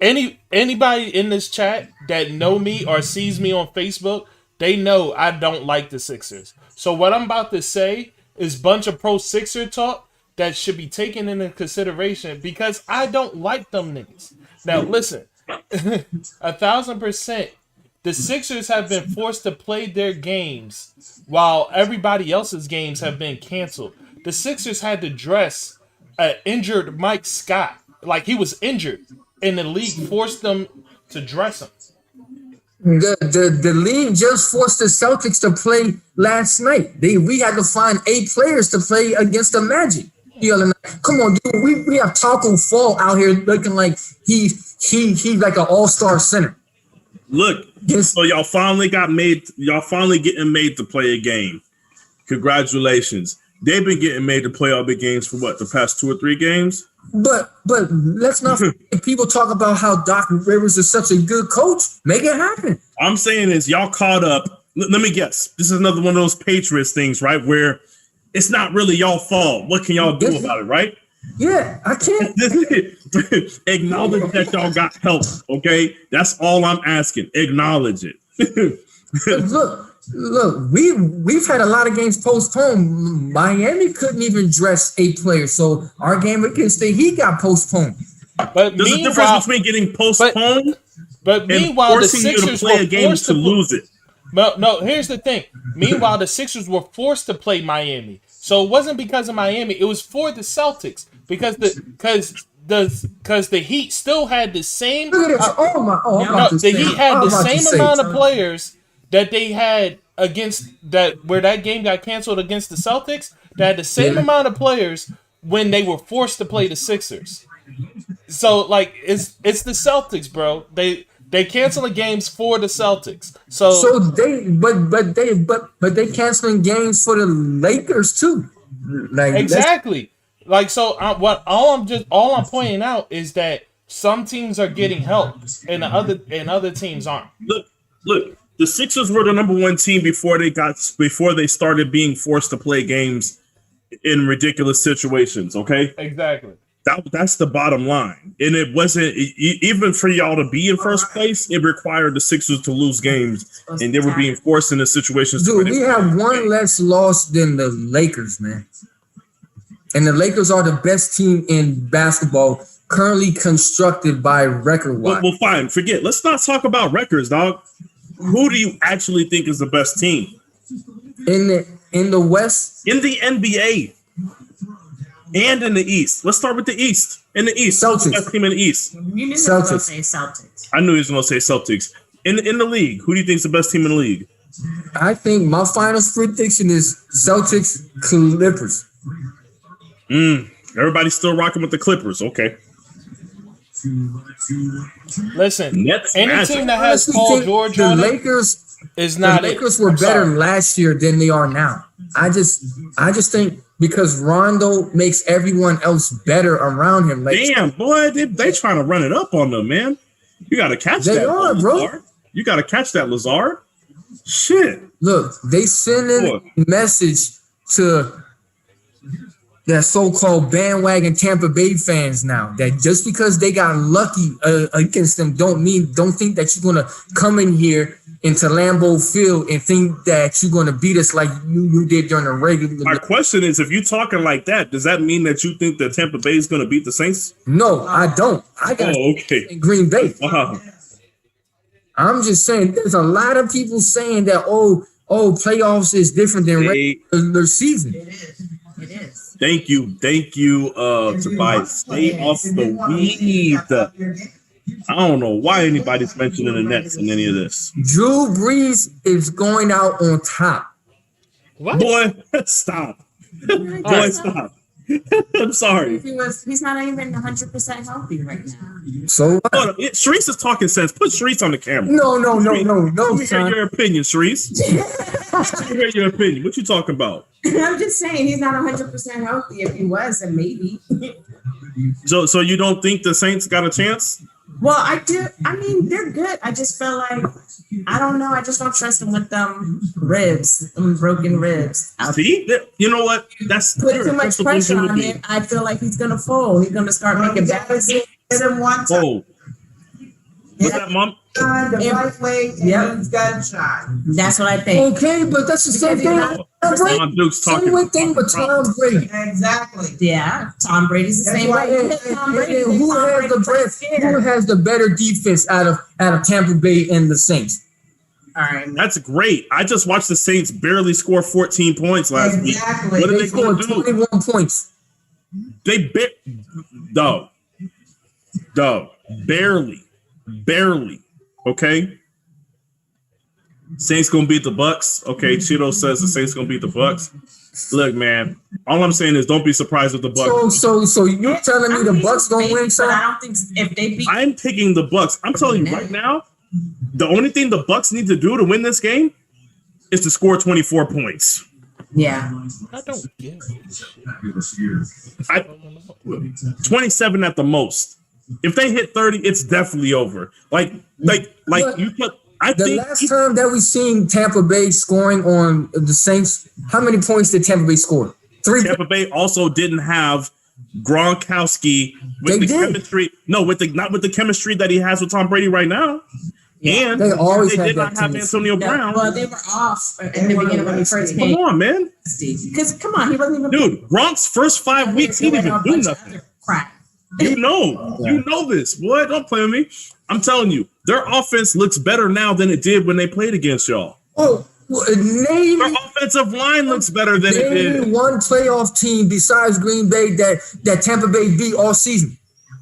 anybody in this chat that know me or sees me on Facebook, they know I don't like the Sixers. So what I'm about to say is bunch of pro Sixer talk that should be taken into consideration because I don't like them niggas. Now listen, 1,000%, the Sixers have been forced to play their games while everybody else's games have been canceled. The Sixers had to dress an injured Mike Scott like he was injured, and the league forced them to dress him. The league just forced the Celtics to play last night. We had to find 8 players to play against the Magic. Come on, dude. We have Taco Fall out here looking like he's like an all-star center. Look, so y'all finally getting made to play a game. Congratulations. They've been getting made to play all big games for what, the past 2 or 3 games? But let's not forget, people talk about how Doc Rivers is such a good coach. Make it happen. I'm saying is y'all caught up. Let me guess. This is another one of those Patriots things, right? Where it's not really y'all fault. What can y'all do about it, right? Yeah, I can't. Acknowledge that y'all got help, okay? That's all I'm asking. Acknowledge it. Look, we've had a lot of games postponed. Miami couldn't even dress 8 players, so our game against the Heat got postponed. But there's a difference between getting postponed but meanwhile, the forcing you Sixers to play were a game forced to lose it. No, here's the thing. Meanwhile, the Sixers were forced to play Miami. So it wasn't because of Miami. It was for the Celtics because the Heat still had the same. Look at this. The Heat had the same amount of players that they had against that where that game got canceled against the Celtics. They had the same amount of players when they were forced to play the Sixers. So like it's the Celtics, bro. They cancel the games for the Celtics. So they canceling games for the Lakers too. Like exactly. Like so, all I'm pointing out is that some teams are getting help and other teams aren't. Look. The Sixers were the number 1 team before they started being forced to play games in ridiculous situations. Okay. Exactly. That's the bottom line. And it wasn't even for y'all to be in first place. It required the Sixers to lose games, and they were being forced into situations. Dude, we have one less loss than the Lakers, man. And the Lakers are the best team in basketball currently constructed by record-wise. Well, fine. Forget. Let's not talk about records, dog. Who do you actually think is the best team? In the West? In the NBA. And in the East. Let's start with the East. In the East. Celtics. Who's the best team in the East? You knew he was going to say Celtics. I knew he was going to say Celtics. In the league, who do you think is the best team in the league? I think my final prediction is Celtics Clippers. Everybody's still rocking with the Clippers. Okay. Listen, Nets, any Magic. team that has Honestly, Paul think George the on it Lakers, is the not Lakers it. were I'm better sorry. last year than they are now. I just think because Rondo makes everyone else better around him. Like, Damn, boy, they trying to run it up on them, man. You got to catch They that, are, bro. Lazard. You got to catch that, Lazard. Shit. look, they sending Boy. a message to that so-called bandwagon Tampa Bay fans now that just because they got lucky against them don't think that you're gonna come in here into Lambeau Field and think that you're gonna beat us like you did during the regular. My question is, if you're talking like that, does that mean that you think that Tampa Bay is going to beat the Saints? No, I don't. I got okay. in Green Bay. Wow. I'm just saying there's a lot of people saying that playoffs is different than regular season. It is. Thank you, Tobias. Stay off the weed. I don't know why anybody's mentioning the Nets in any of this. Drew Brees is going out on top. What? Boy, stop. Boy, stop. I'm sorry. He's not even 100% healthy right now. So what? Hold on. Sharice is talking sense. Put Sharice on the camera. No, Let me hear son. your opinion, Sharice. Let me hear your opinion. What you talking about? I'm just saying he's not 100% healthy. If he was, then maybe. So you don't think the Saints got a chance? Well, I do. I mean, they're good. I just feel like I don't know. I just don't trust them with them broken ribs. See, you know what? That's Put too much pressure on him. I feel like he's gonna fall. He's gonna start making bad decisions. Oh, what's that, Mom? The right way, and he's got shot. That's what I think. Okay, but that's the same thing. Tom Duke's talking. Same thing with Tom Brady. Exactly. Yeah, Tom Brady's the same way. And who has the better defense out of Tampa Bay and the Saints? All right. That's great. I just watched the Saints barely score 14 points last week. Exactly. What are They they going to scored do? 21 points. They barely. Okay. Saints gonna beat the Bucks. Okay, Cheeto says the Saints gonna beat the Bucks. Look, man. All I'm saying is don't be surprised with the Bucks. So you're telling me the Bucks gonna win, But son? I don't think if they beat. I'm picking the Bucks. I'm telling you right now, the only thing the Bucks need to do to win this game is to score 24 points. Yeah. I don't get it. 27 at the most. If they hit 30, it's definitely over. Like you put. I The think last time that we seen Tampa Bay scoring on the Saints, how many points did Tampa Bay score? 3. Tampa Bay also didn't have Gronkowski with the chemistry. No, not with the chemistry that he has with Tom Brady right now. Yeah. And They always they had did that not have chemistry. Antonio Brown. Well, they were off in the beginning when he first Come came. on, man. Because come on, he wasn't even. Dude, Gronk's first 5 weeks, he didn't even do nothing. Crap. You know this, boy. Don't play with me. I'm telling you, their offense looks better now than it did when they played against y'all. Oh, name Their offensive line looks better than it did. one playoff team besides Green Bay that Tampa Bay beat all season.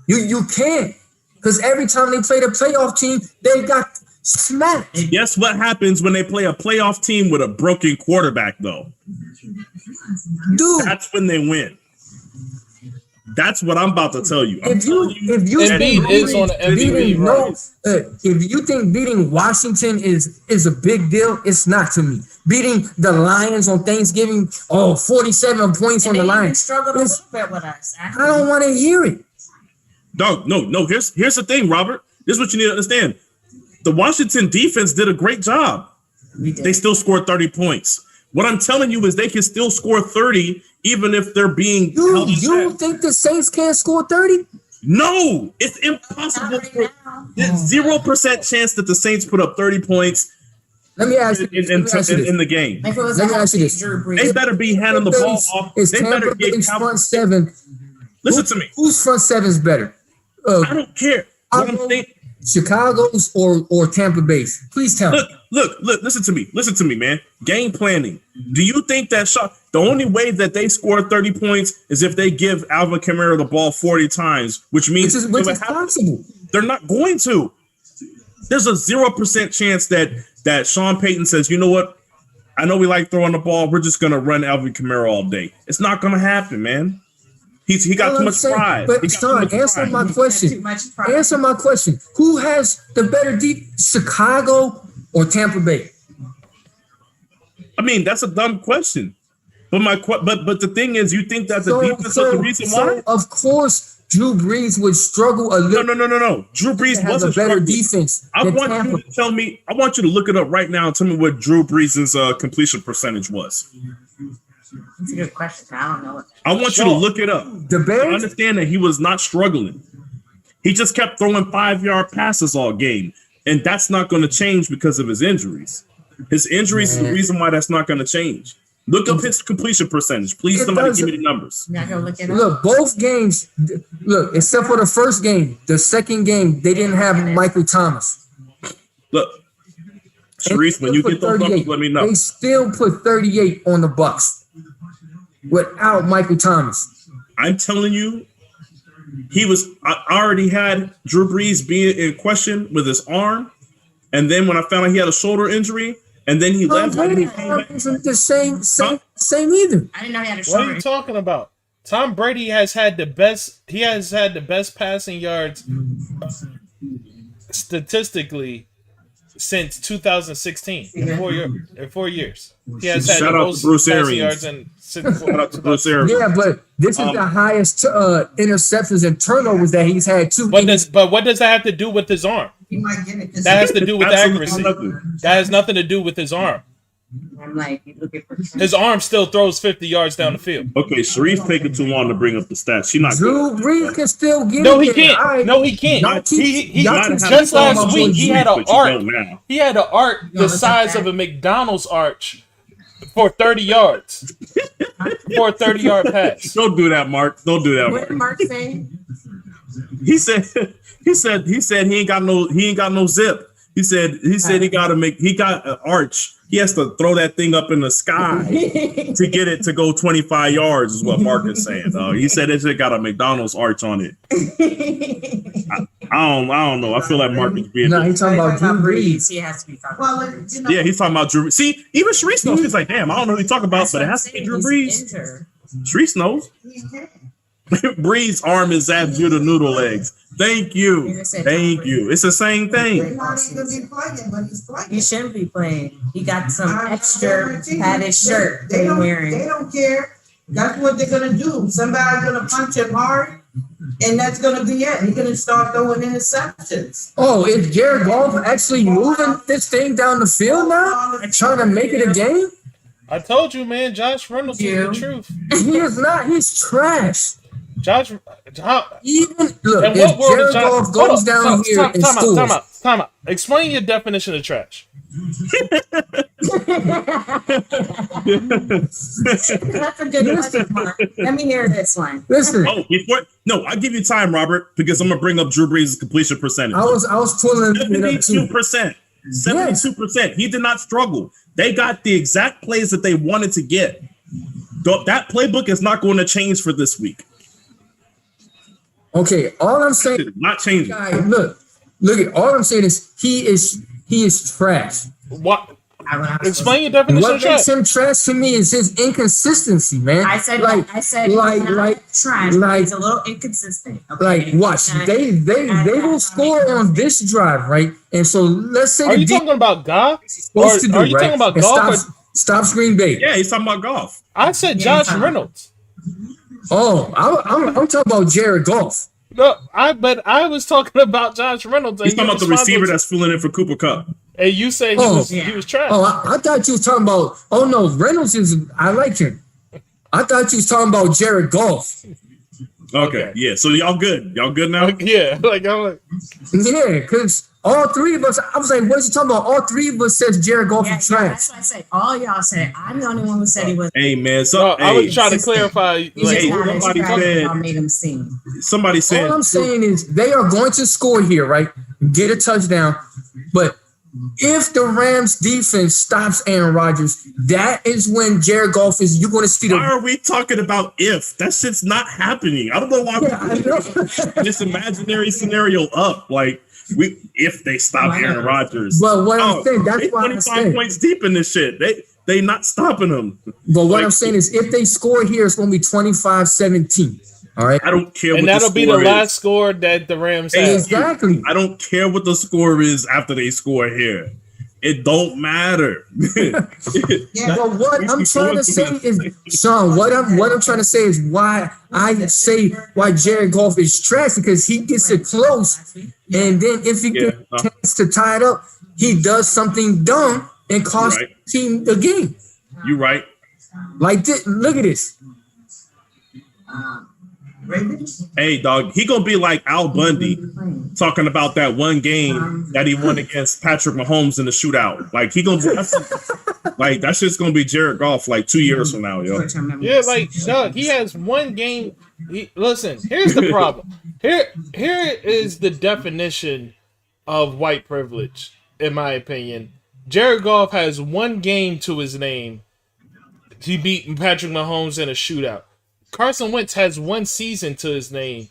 You can't, because every time they played a playoff team, they got smacked. Guess what happens when they play a playoff team with a broken quarterback, though? Dude, That's when they win. That's what I'm about to tell you. if you Embiid is on the MVP, right? if you think beating Washington is a big deal, it's not to me. Beating the Lions on Thanksgiving, 47 points on the Lions. Struggled a little bit with us. I don't want to hear it. No. Here's the thing, Robert. This is what you need to understand. The Washington defense did a great job. They still scored 30 points. What I'm telling you is they can still score 30 even if they're being held in You check. think the Saints can't score 30? No, it's impossible. There's 0% chance that the Saints put up 30 points Let me ask you in the game. If it was Let me ask you this. Drew Brees. They better be handing the ball off. Is They better Tampa get Bay's front seven? Listen to me. Whose front seven is better? I don't care. What I'm saying. Chicago's or Tampa Bay's? Please tell me. Look, listen to me, man. Game planning. Do you think that the only way that they score 30 points is if they give Alvin Kamara the ball 40 times, which means Which is possible. they're not going to. There's a 0% chance that Sean Payton says, you know what? I know we like throwing the ball. We're just going to run Alvin Kamara all day. It's not going to happen, man. He got too much pride. But Sean, answer my question. Answer my question. Who has the better Chicago or Tampa Bay? I mean, that's a dumb question. But but the thing is, you think that the defense is the reason why? Of course, Drew Brees would struggle a little. No. Drew Brees was a better defense. I want you to tell me. I want you to look it up right now and tell me what Drew Brees' completion percentage was. That's a good question. I don't know. I want you to look it up. The Bears? I understand that he was not struggling. He just kept throwing 5-yard passes all game, and that's not going to change because of his injuries. His injuries is the reason why that's not going to change. Look up his completion percentage. Please, somebody give me the numbers. Yeah, go look it up. Look, both games, except for the first game, the second game, they didn't have Michael Thomas. Look, Sharice, when you get those numbers, let me know. They still put 38 on the Bucs without Michael Thomas. I'm telling you, I already had Drew Brees being in question with his arm. And then when I found out he had a shoulder injury, and then he left. Isn't the same either. I didn't know he had a shoulder. What are you talking about? Tom Brady has had the best. He has had the best passing yards statistically since 2016. In 4 years, he has had the most passing yards in. Shout out to Bruce Arians. Yeah, but this is the highest interceptions and turnovers that he's had too. But what does that have to do with his arm? He might get it. That has to do with accuracy. Nothing. That has nothing to do with his arm. I'm like, looking for His arm still throws 50 yards down the field. Okay, Sharice taking too long to bring up the stats. She's not Drew Brees can still get No, it. he can't. No, he can't. He just last week he had an arc. He had an arc the size of a McDonald's arch for 30 yards. For a 30-yard pass. Don't do that, Mark. Don't do that, What Mark. did Mark say? He said he ain't got no zip. He said he got an arch. He has to throw that thing up in the sky to get it to go 25 yards is what Mark is saying. He said it got a McDonald's arch on it. I don't know. I feel like Mark is being. No, he's talking about Drew Brees. He has to be talking about. Well, Yeah, he's talking about Drew. See, even Sharice knows. He's like, damn, I don't know what he's talking about, but it has to be Drew Brees. Sharice knows. Brees' arm is at Judah Noodle legs. Thank you. It's the same thing. He's not even be playing, but he's playing. He shouldn't be playing. He got some extra padded shirt They they're wearing. don't care. That's what they're gonna do. Somebody's gonna punch him hard, and that's gonna be it. He's gonna start throwing interceptions. Oh, is Jared Goff actually moving this thing down the field now? Trying to make it a game? I told you, man. Josh Reynolds is the truth. He is not. He's trash. Josh, Even look, in if what world Jared is Goff goes down here and scores. Time out. Explain your definition of trash. That's a good question, Mark. Let me hear this one. Listen, I'll give you time, Robert, because I'm gonna bring up Drew Brees' completion percentage. I was pulling it up too. 72%. 72%. He did not struggle. They got the exact plays that they wanted to get. That playbook is not going to change for this week. Okay, all I'm saying, not changing. Look at all I'm saying is he is trash. What? Explain your definition What of trash. makes him trash to me is his inconsistency, man. I said trash. He's a little inconsistent. Okay? Like, watch, they will score on this drive, right? And so let's say are you talking about Goff? Are you talking about and Goff? Stops Green Bay. Yeah, he's talking about Goff. I said Josh Reynolds. Oh, I'm talking about Jared Goff. No, I was talking about Josh Reynolds. He's talking about the receiver that's filling in for Cooper Kupp. And you say he was trash. Oh, I thought you was talking about. Oh no, Reynolds is. I like him. I thought you was talking about Jared Goff. Okay, yeah. So y'all good? Y'all good now? Yeah, Yeah, because all three of us. I was like, what is he talking about? All three of us says Jared Goff is trash. That's what I said. All y'all said it. I'm the only one who said he was. Hey man, I was trying to clarify. Somebody said. All I'm saying is they are going to score here, right? Get a touchdown, but if the Rams defense stops Aaron Rodgers, that is when Jared Goff is. You're going to see the. Why are we talking about if? That shit's not happening. I don't know why this imaginary scenario up. Like if they stop Aaron Rodgers. Well, what I'm saying, that's why 25 points deep in this shit. They not stopping them. But what I'm saying is if they score here, it's going to be 25-17. All right. I don't care. And what that'll the be the score last is. score that the Rams have. Exactly. I don't care what the score is after they score here. It don't matter. Yeah, But what I'm trying to say is, Sean, what I'm trying to say is why I say why Jared Goff is trash, because he gets it close, and then if he gets a chance to tie it up, he does something dumb and costs Right. the team the game. You right. Like this, look at this. Ravens. Hey, dog, he gonna be like Al Bundy talking about that one game that he won against Patrick Mahomes in the shootout. Like he gonna be, like that shit's gonna be Jared Goff like 2 years from now, yo. Yeah, like Doug, he has one game. Listen, here's the problem. Here is the definition of white privilege, in my opinion. Jared Goff has one game to his name. He beat Patrick Mahomes in a shootout. Carson Wentz has one season to his name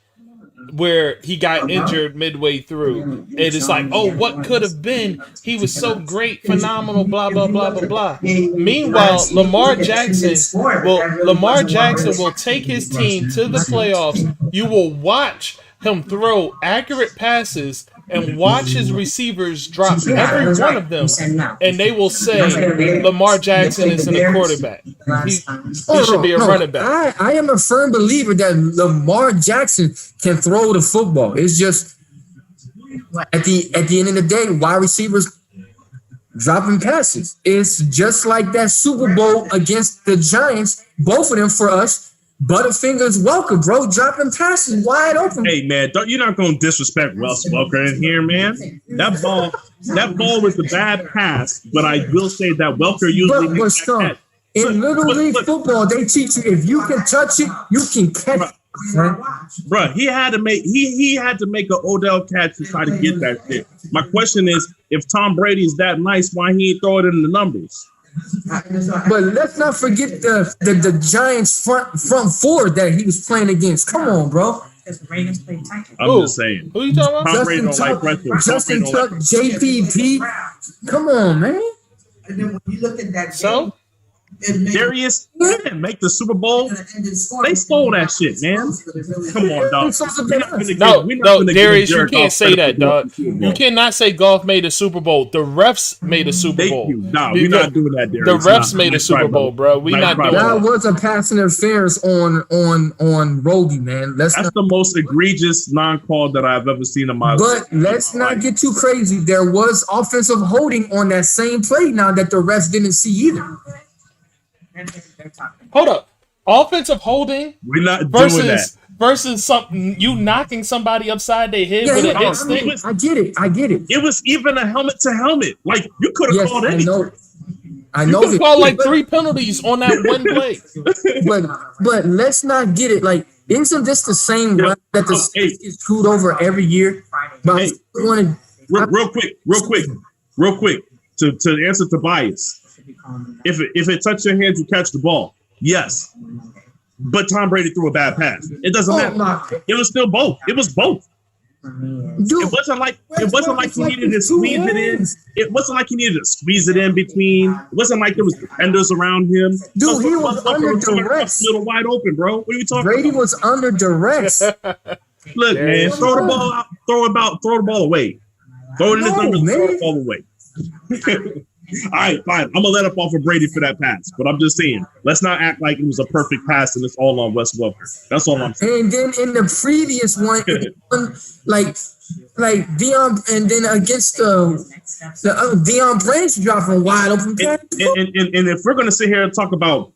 where he got injured midway through. It is like, oh, what could have been? He was so great, phenomenal, blah, blah, blah, blah, blah. Meanwhile, Lamar Jackson will take his team to the playoffs. You will watch him throw accurate passes and watch his receivers drop every one of them, and they will say Lamar Jackson isn't a quarterback. He should be a running back. I am a firm believer that Lamar Jackson can throw the football. It's just at the end of the day, wide receivers dropping passes. It's just like that Super Bowl against the Giants. Both of them for us. Butterfingers Welker, bro, dropping passes wide open. Hey man, you're not gonna disrespect Wes Welker in here, man. That ball was a bad pass, but I will say that Welker usually makes that catch. In Little League football, they teach you if you can touch it, you can catch it. Bro, he had to make an Odell catch to try to get that shit. My question is, if Tom Brady is that nice, why he ain't throw it in the numbers? But let's not forget the Giants front four that he was playing against. Come on, bro. I'm just saying. Who you talking about? Tom Brady don't like pressure. Justin Tuck, JPP. Come on, man. And then when you look at that So? Darius didn't make the Super Bowl. They stole that shit, man. Come on, dog. No, Darius, you can't say that, dog. You cannot say Goff made a Super Bowl. The refs made a Super Bowl. No, we're not doing that, Darius. The refs made a Super Bowl, bro. We not doing that. That was a pass interference on Rogie, man. That's the most egregious non-call that I've ever seen in my life. But let's not get too crazy. There was offensive holding on that same play now that the refs didn't see either. Hold up. Offensive holding We're not doing that. Versus something you knocking somebody upside their head with a hit stick. I get it. It was even a helmet to helmet. Like you could have called anything. I know. You could call like 3 penalties on that one play. but let's not get it. Like, isn't this the same run that the Saints get screwed over every year? But real quick. To answer Tobias. If it touched your hands, you catch the ball. Yes. But Tom Brady threw a bad pass. It doesn't matter. It was still both. It was both. Dude, it wasn't like he needed to squeeze it in. It wasn't like he needed to squeeze it in between. It wasn't like there was defenders around him. Dude, he was under duress. Little wide open, bro. What are you talking Brady about? was under duress. Look, man, throw the ball out. Throw the ball away. Throw it in his numbers. Throw the ball away. All right, fine. I'm gonna let up off of Brady for that pass, but I'm just saying, let's not act like it was a perfect pass and it's all on Wes Welker. That's all I'm saying. And then in the previous one, like Deion, and then against the Deion Branch dropping wide open. And if we're gonna sit here and talk about,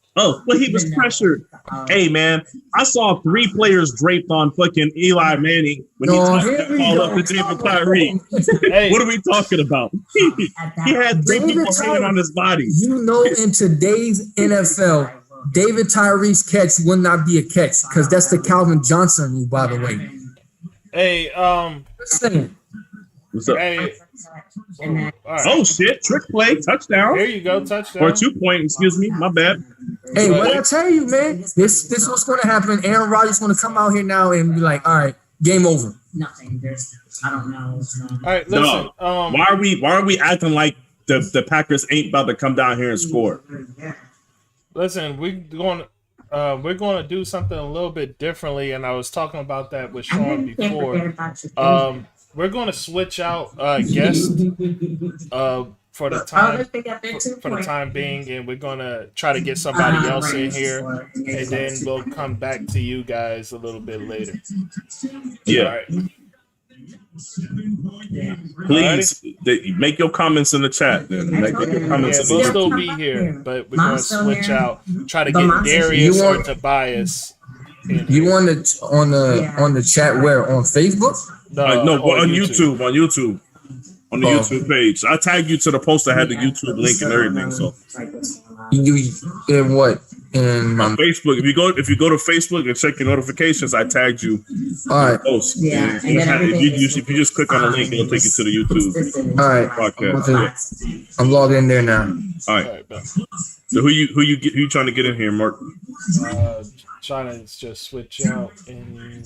he was pressured. Hey man, I saw 3 players draped on fucking Eli Manning when he tossed that ball up to David Tyree. Hey. What are we talking about? He had 3 people hanging on his body. You know, in today's NFL, David Tyree's catch will not be a catch because that's the Calvin Johnson rule, by the way. Hey, what's up? Hey. Right. Oh shit! Trick play, touchdown. There you go, touchdown. Or 2 point. Excuse me, my bad. Hey, what I tell you, man, this what's going to happen. Aaron Rodgers going to come out here now and be like, "All right, game over." Nothing. I don't know. All right, listen. No. Why are we acting like the Packers ain't about to come down here and score? Listen, we going. We're going to do something a little bit differently, and I was talking about that with I know Sean you can't before. forget about your thing. We're going to switch out guests for the Oh, time they got that for the 2 point. time being, and we're going to try to get somebody else in Range here, for it. and then we'll come back to you guys a little bit later. Yeah. All right. Please make your comments in the chat. Then make your comments Yeah, in we'll the still be here, but we're going to Mom's still switch here. out. Try to But get mom's- Darius You or want- Tobias in You here. on the chat where on Facebook? No, on YouTube. On the Oh. YouTube page. I tagged you to the post that had the YouTube link and everything. So You in what? In on my Facebook, if you go to Facebook and check your notifications, I tagged you all right. post. Yeah, And and then if everything you just click on the link, it'll take you to the YouTube All right. podcast. I'm logged in there now. All All right. right, bet. So who you trying to get in here, Mark? Trying to just switch out and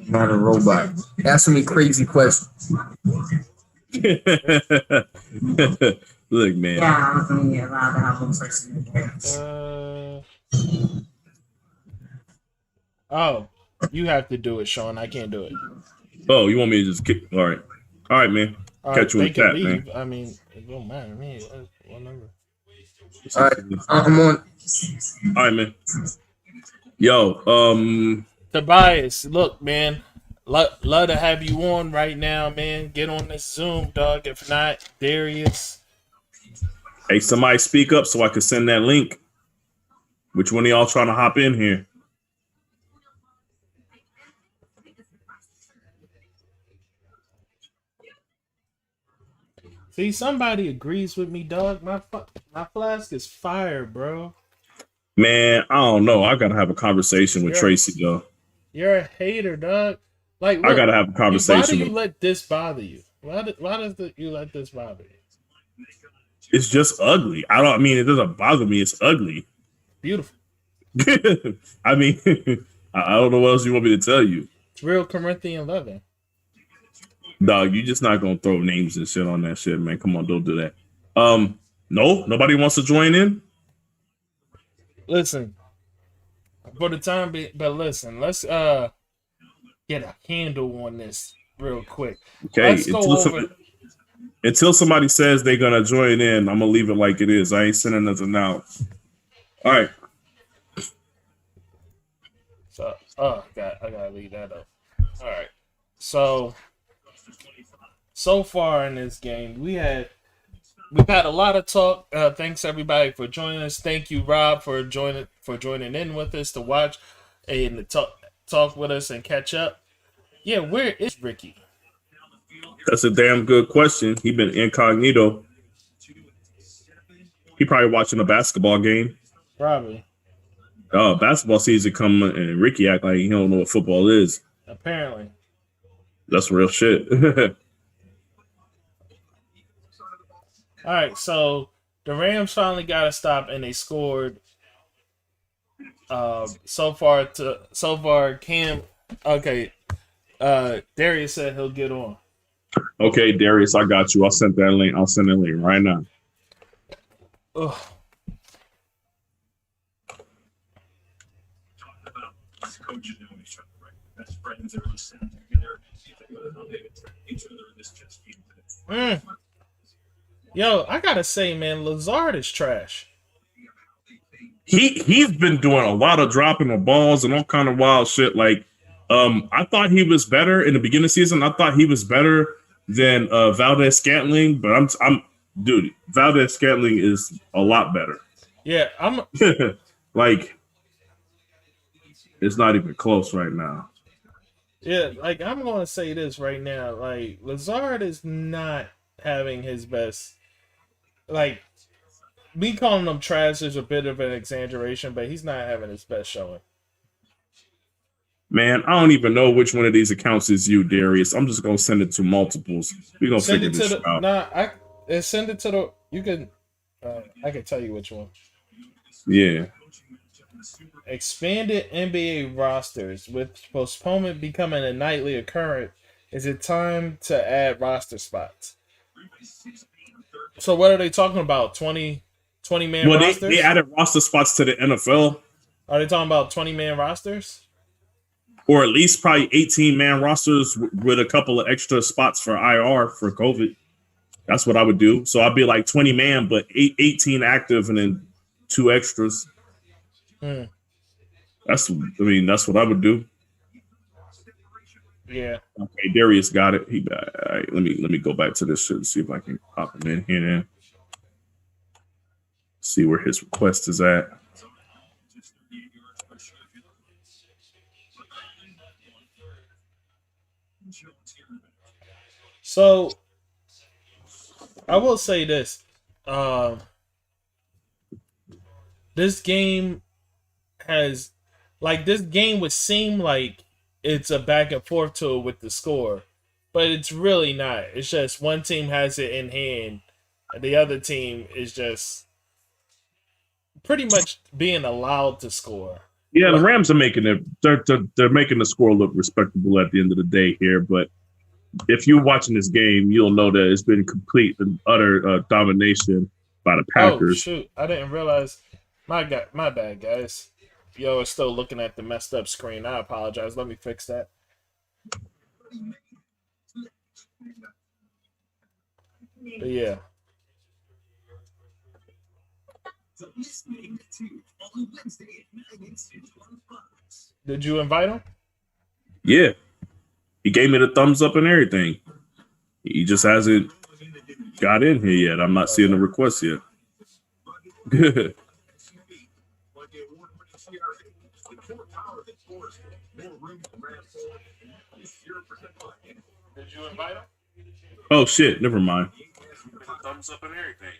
Not a robot. Asking me crazy questions. Look, man. Yeah, I was only allowed to have one person in there. Oh, you have to do it, Sean. I can't do it. Oh, you want me to just kick? All right, man. Catch you in They the can chat, leave. man. I mean, it don't matter to me. What number? All right. I'm on. All right, man. Yo, Tobias, look, man. Love to have you on right now, man. Get on this Zoom, dog. If not, Darius. hey, somebody speak up so I can send that link. Which one of y'all trying to hop in here? See, somebody agrees with me, dog. My flask is fire, bro. Man, I don't know. I gotta have a conversation with Yeah. Tracy though. You're a hater, dog. Like, I look, gotta have a why conversation. do you With, let this bother you? Why does you let this bother you? it's just ugly. I mean, it doesn't bother me. It's ugly. Beautiful. I mean, I don't know what else you want me to tell you. It's real Corinthian leather. Dog, you just not gonna throw names and shit on that shit, man. Come on, don't do that. No, nobody wants to join in. Listen, for the time being, but listen, let's get a handle on this real quick. Okay, Let's go over. until somebody says they're gonna join in, I'm gonna leave it like it is. I ain't sending nothing out. All right. So, I gotta leave that up. All right. So far in this game, we've had a lot of talk. Thanks everybody for joining us. Thank you, Rob, for joining in with us to watch and to talk with us and catch up. Yeah, where is Ricky? That's a damn good question. He been incognito. He probably watching a basketball game. Probably. Basketball season coming, and Ricky act like he don't know what football is. Apparently. That's real shit. All right, so the Rams finally got a stop, and they scored. So far, Cam. Okay, Darius said he'll get on. Okay, Darius, I got you. I'll send that link. I'll send that link right now. Ugh. Yo, I gotta say, man, Lazard is trash. He's been doing a lot of dropping of balls and all kind of wild shit. Like, I thought he was better in the beginning of the season. I thought he was better than Valdez Scantling, but dude, Valdez Scantling is a lot better. Yeah, like, it's not even close right now. Yeah, like I'm gonna say this right now. Like Lazard is not having his best. Like me calling him trash is a bit of an exaggeration, but he's not having his best showing. Man, I don't even know which one of these accounts is you, Darius. I'm just gonna send it to multiples. We're gonna Send figure it this to the out. send it to the. You can. I can tell you which one. Yeah. Expanded NBA rosters with postponement becoming a nightly occurrence. Is it time to add roster spots? So what are they talking about? 20 20-man Well, rosters? they added roster spots to the NFL, Are they talking about 20-man rosters? or at least probably 18-man rosters with a couple of extra spots for IR for COVID. That's what I would do. So I'd be like 20-man, but 18 active and then 2 extras. That's what I would do. Yeah. Okay, Darius got it. All right, let me go back to this shit and see if I can pop him in here and see where his request is at. So I will say this. This game would seem like it's a back and forth to it with the score, but it's really not. It's just one team has it in hand, and the other team is just pretty much being allowed to score. Yeah, the Rams are making it. They're making the score look respectable at the end of the day here. But if you're watching this game, you'll know that it's been complete and utter domination by the Packers. Oh shoot! I didn't realize. My bad, guys. Yo, is still looking at the messed up screen. I apologize. Let me fix that. But yeah. Did you invite him? Yeah, he gave me the thumbs up and everything. He just hasn't got in here yet. I'm not seeing the request yet. Good. Did you invite him? Oh shit! Never mind. Thumbs up and everything.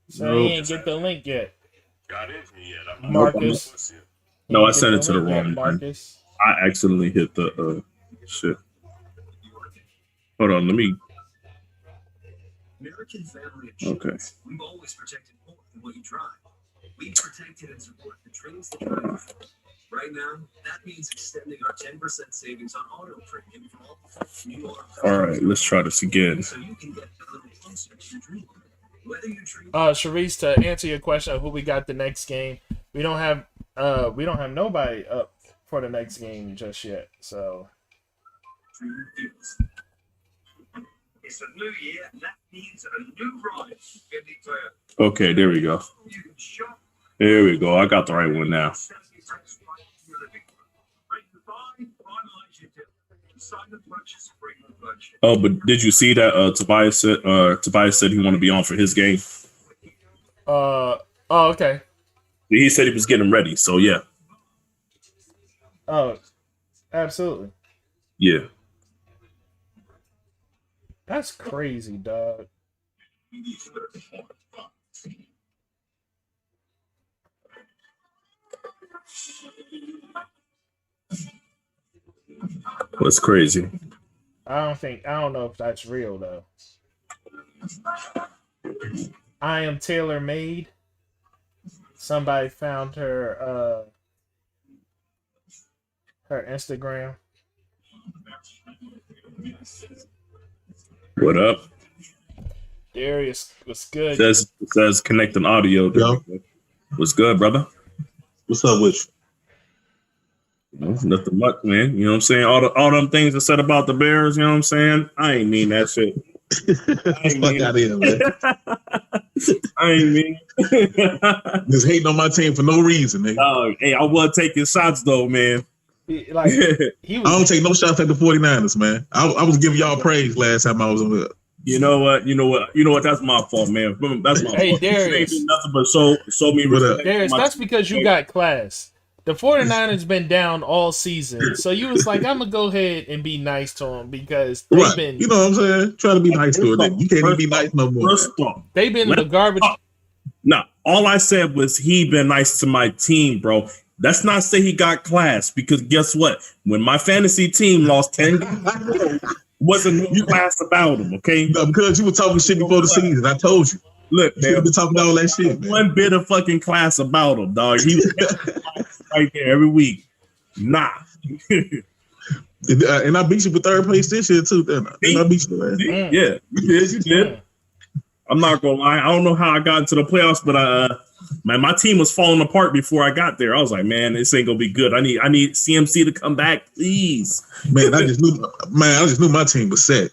So he ain't get the link yet. Got in here yet? Marcus. No, I sent it to the wrong one. Marcus. I accidentally hit the shit. Hold on, let me. Okay. We've always protected more than what you drive. We protected and support the trains that drive. Right now, that means extending our 10% savings on auto premium for all New York. All right, let's try this again. So you can get a little closer to your dream. Whether you dream. Sharice, to answer your question of who we got the next game, we don't have nobody up for the next game just yet. So It's a new year, and that means a new ride. Okay, there we go. There we go. I got the right one now. Oh, but did you see that Tobias said he wanted to be on for his game? oh, okay. He said he was getting ready, so yeah. Oh, absolutely. Yeah. That's crazy, dog. What's crazy? I don't know if that's real though. I am tailor made. Somebody found her Instagram. What up? Darius, what's good? Says connecting audio. Yo. What's good, brother? What's up with you? Nothing much, man. You know what I'm saying? All them things that said about the Bears, you know what I'm saying? I ain't mean that shit. Fuck out of here, man. I ain't mean. Just hating on my team for no reason, nigga. Hey, I was taking shots though, man. He I don't take no shots at the 49ers, man. I was giving y'all praise last time I was on the. You know what? That's my fault, man. That's my Hey, fault. Darius. Ain't nothing but show me respect. Darius, that's because you got class. The 49ers been down all season, so you was like, I'm gonna go ahead and be nice to them because they've Right. been. You know what I'm saying? Trying to be nice to it. You can't even be nice no more. First off, They've been in the garbage. nah, all I said was he been nice to my team, bro. That's not say he got class because guess what? When my fantasy team lost 10 games, wasn't no class about him, okay? No, because you were talking shit before the season. I told you. Look, You should have man, been talking all that shit, man. one bit of fucking class about him, dog. He was right there every week. Nah. And I beat you for third place this year too. Then I beat you last year. Yeah, you did. I'm not gonna lie. I don't know how I got into the playoffs, but my team was falling apart before I got there. I was like, man, this ain't gonna be good. I need CMC to come back, please. Man, I just knew my team was set.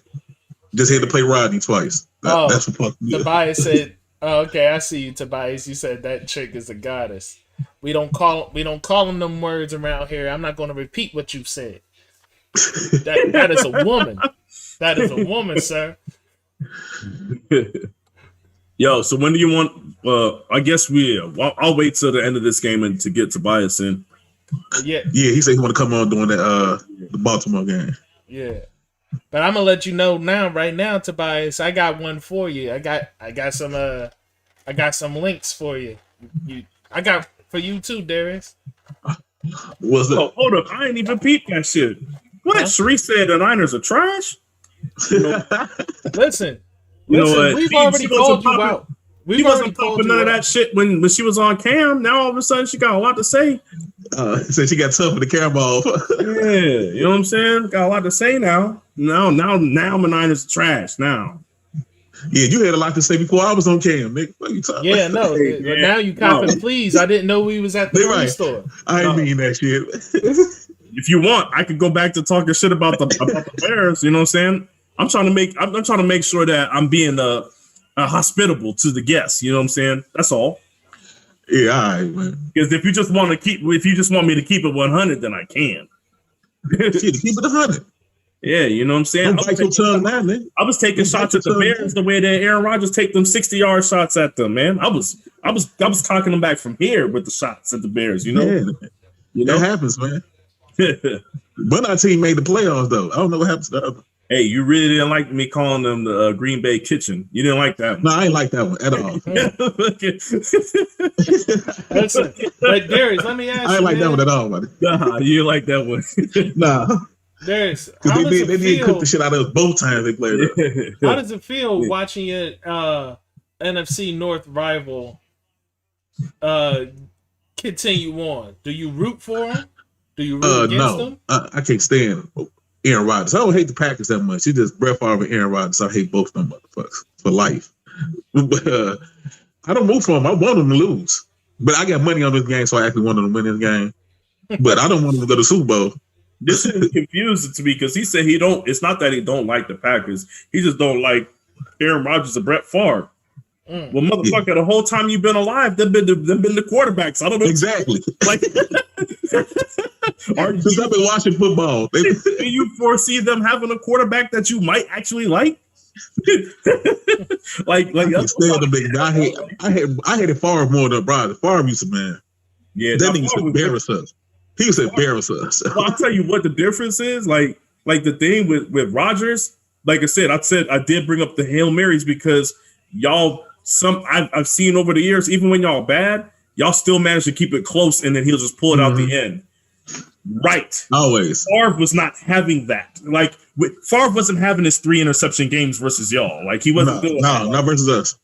Just had to play Rodney twice. That's what fucked me up. Tobias said, "Oh, okay, I see you, Tobias. You said that chick is a goddess. We don't call them words around here. I'm not going to repeat what you said. That is a woman. That is a woman, sir." Yo, so when do you want? I guess I'll wait till the end of this game and to get Tobias in. Yeah. He said he want to come on during that the Baltimore game. Yeah. But I'm gonna let you know right now, Tobias. I got one for you. I got some links for you. I got for you too, Darius. What's that? Oh, hold up! I ain't even peeped that shit. What? Huh? Sharice said the Niners are trash. Listen, you know what? We've already called you out. She wasn't popping none of that shit when she was on cam. Now all of a sudden she got a lot to say. So she got tough with the camera off. Yeah, you know what I'm saying? Got a lot to say now. Now my Niners trash now. Yeah, you had a lot to say before I was on cam, Nick. What are you talking about? No. Yeah. Now you copping, please. I didn't know we was at the store. I ain't mean that shit. If you want, I could go back to talking shit about the Bears. You know what I'm saying? I'm trying to make sure that I'm being hospitable to the guests. You know what I'm saying? That's all. Yeah, all right, man. Because if you just want me to keep it 100, then I can. Keep it 100. Yeah, you know what I'm saying? I was taking shots at the Bears the way that Aaron Rodgers take them 60-yard shots at them, man. I was cocking them back from here with the shots at the Bears, you know? Yeah, that happens, man. But our team made the playoffs, though. I don't know what happens to the other. Hey, you really didn't like me calling them the Green Bay Kitchen. You didn't like that one. No, I ain't like that one at all. Listen, but Darius, let me ask you. I ain't like that one at all, buddy. Nah, you like that one. Nah. Darius, because they did cook the shit out of us both times they played it. How does it feel watching your NFC North rival continue on? Do you root for him? Do you root against them? I can't stand Aaron Rodgers. I don't hate the Packers that much. It's just Brett Favre and Aaron Rodgers. I hate both of them motherfuckers for life. But I don't root for them. I want them to lose. But I got money on this game, so I actually want them to win this game. But I don't want them to go to the Super Bowl. This is confusing to me because he said it's not that he don't like the Packers. He just don't like Aaron Rodgers and Brett Favre. Well, motherfucker, the whole time you've been alive, they've been the quarterbacks. I don't know exactly. Like, since I've been watching football, do you foresee them having a quarterback that you might actually like? like I stand them niggas. I hated Favre more than Rodgers. Favre used to, man. Yeah, that nigga used to embarrass us. He used to embarrass us. Well, I'll tell you what the difference is. Like the thing with Rodgers. Like I said I did bring up the Hail Marys because y'all. I've seen over the years, even when y'all bad, y'all still manage to keep it close, and then he'll just pull it out the end. Right. Always. Favre was not having that. Like Favre wasn't having his 3 interception games versus y'all. Like he wasn't doing that. No, not versus us.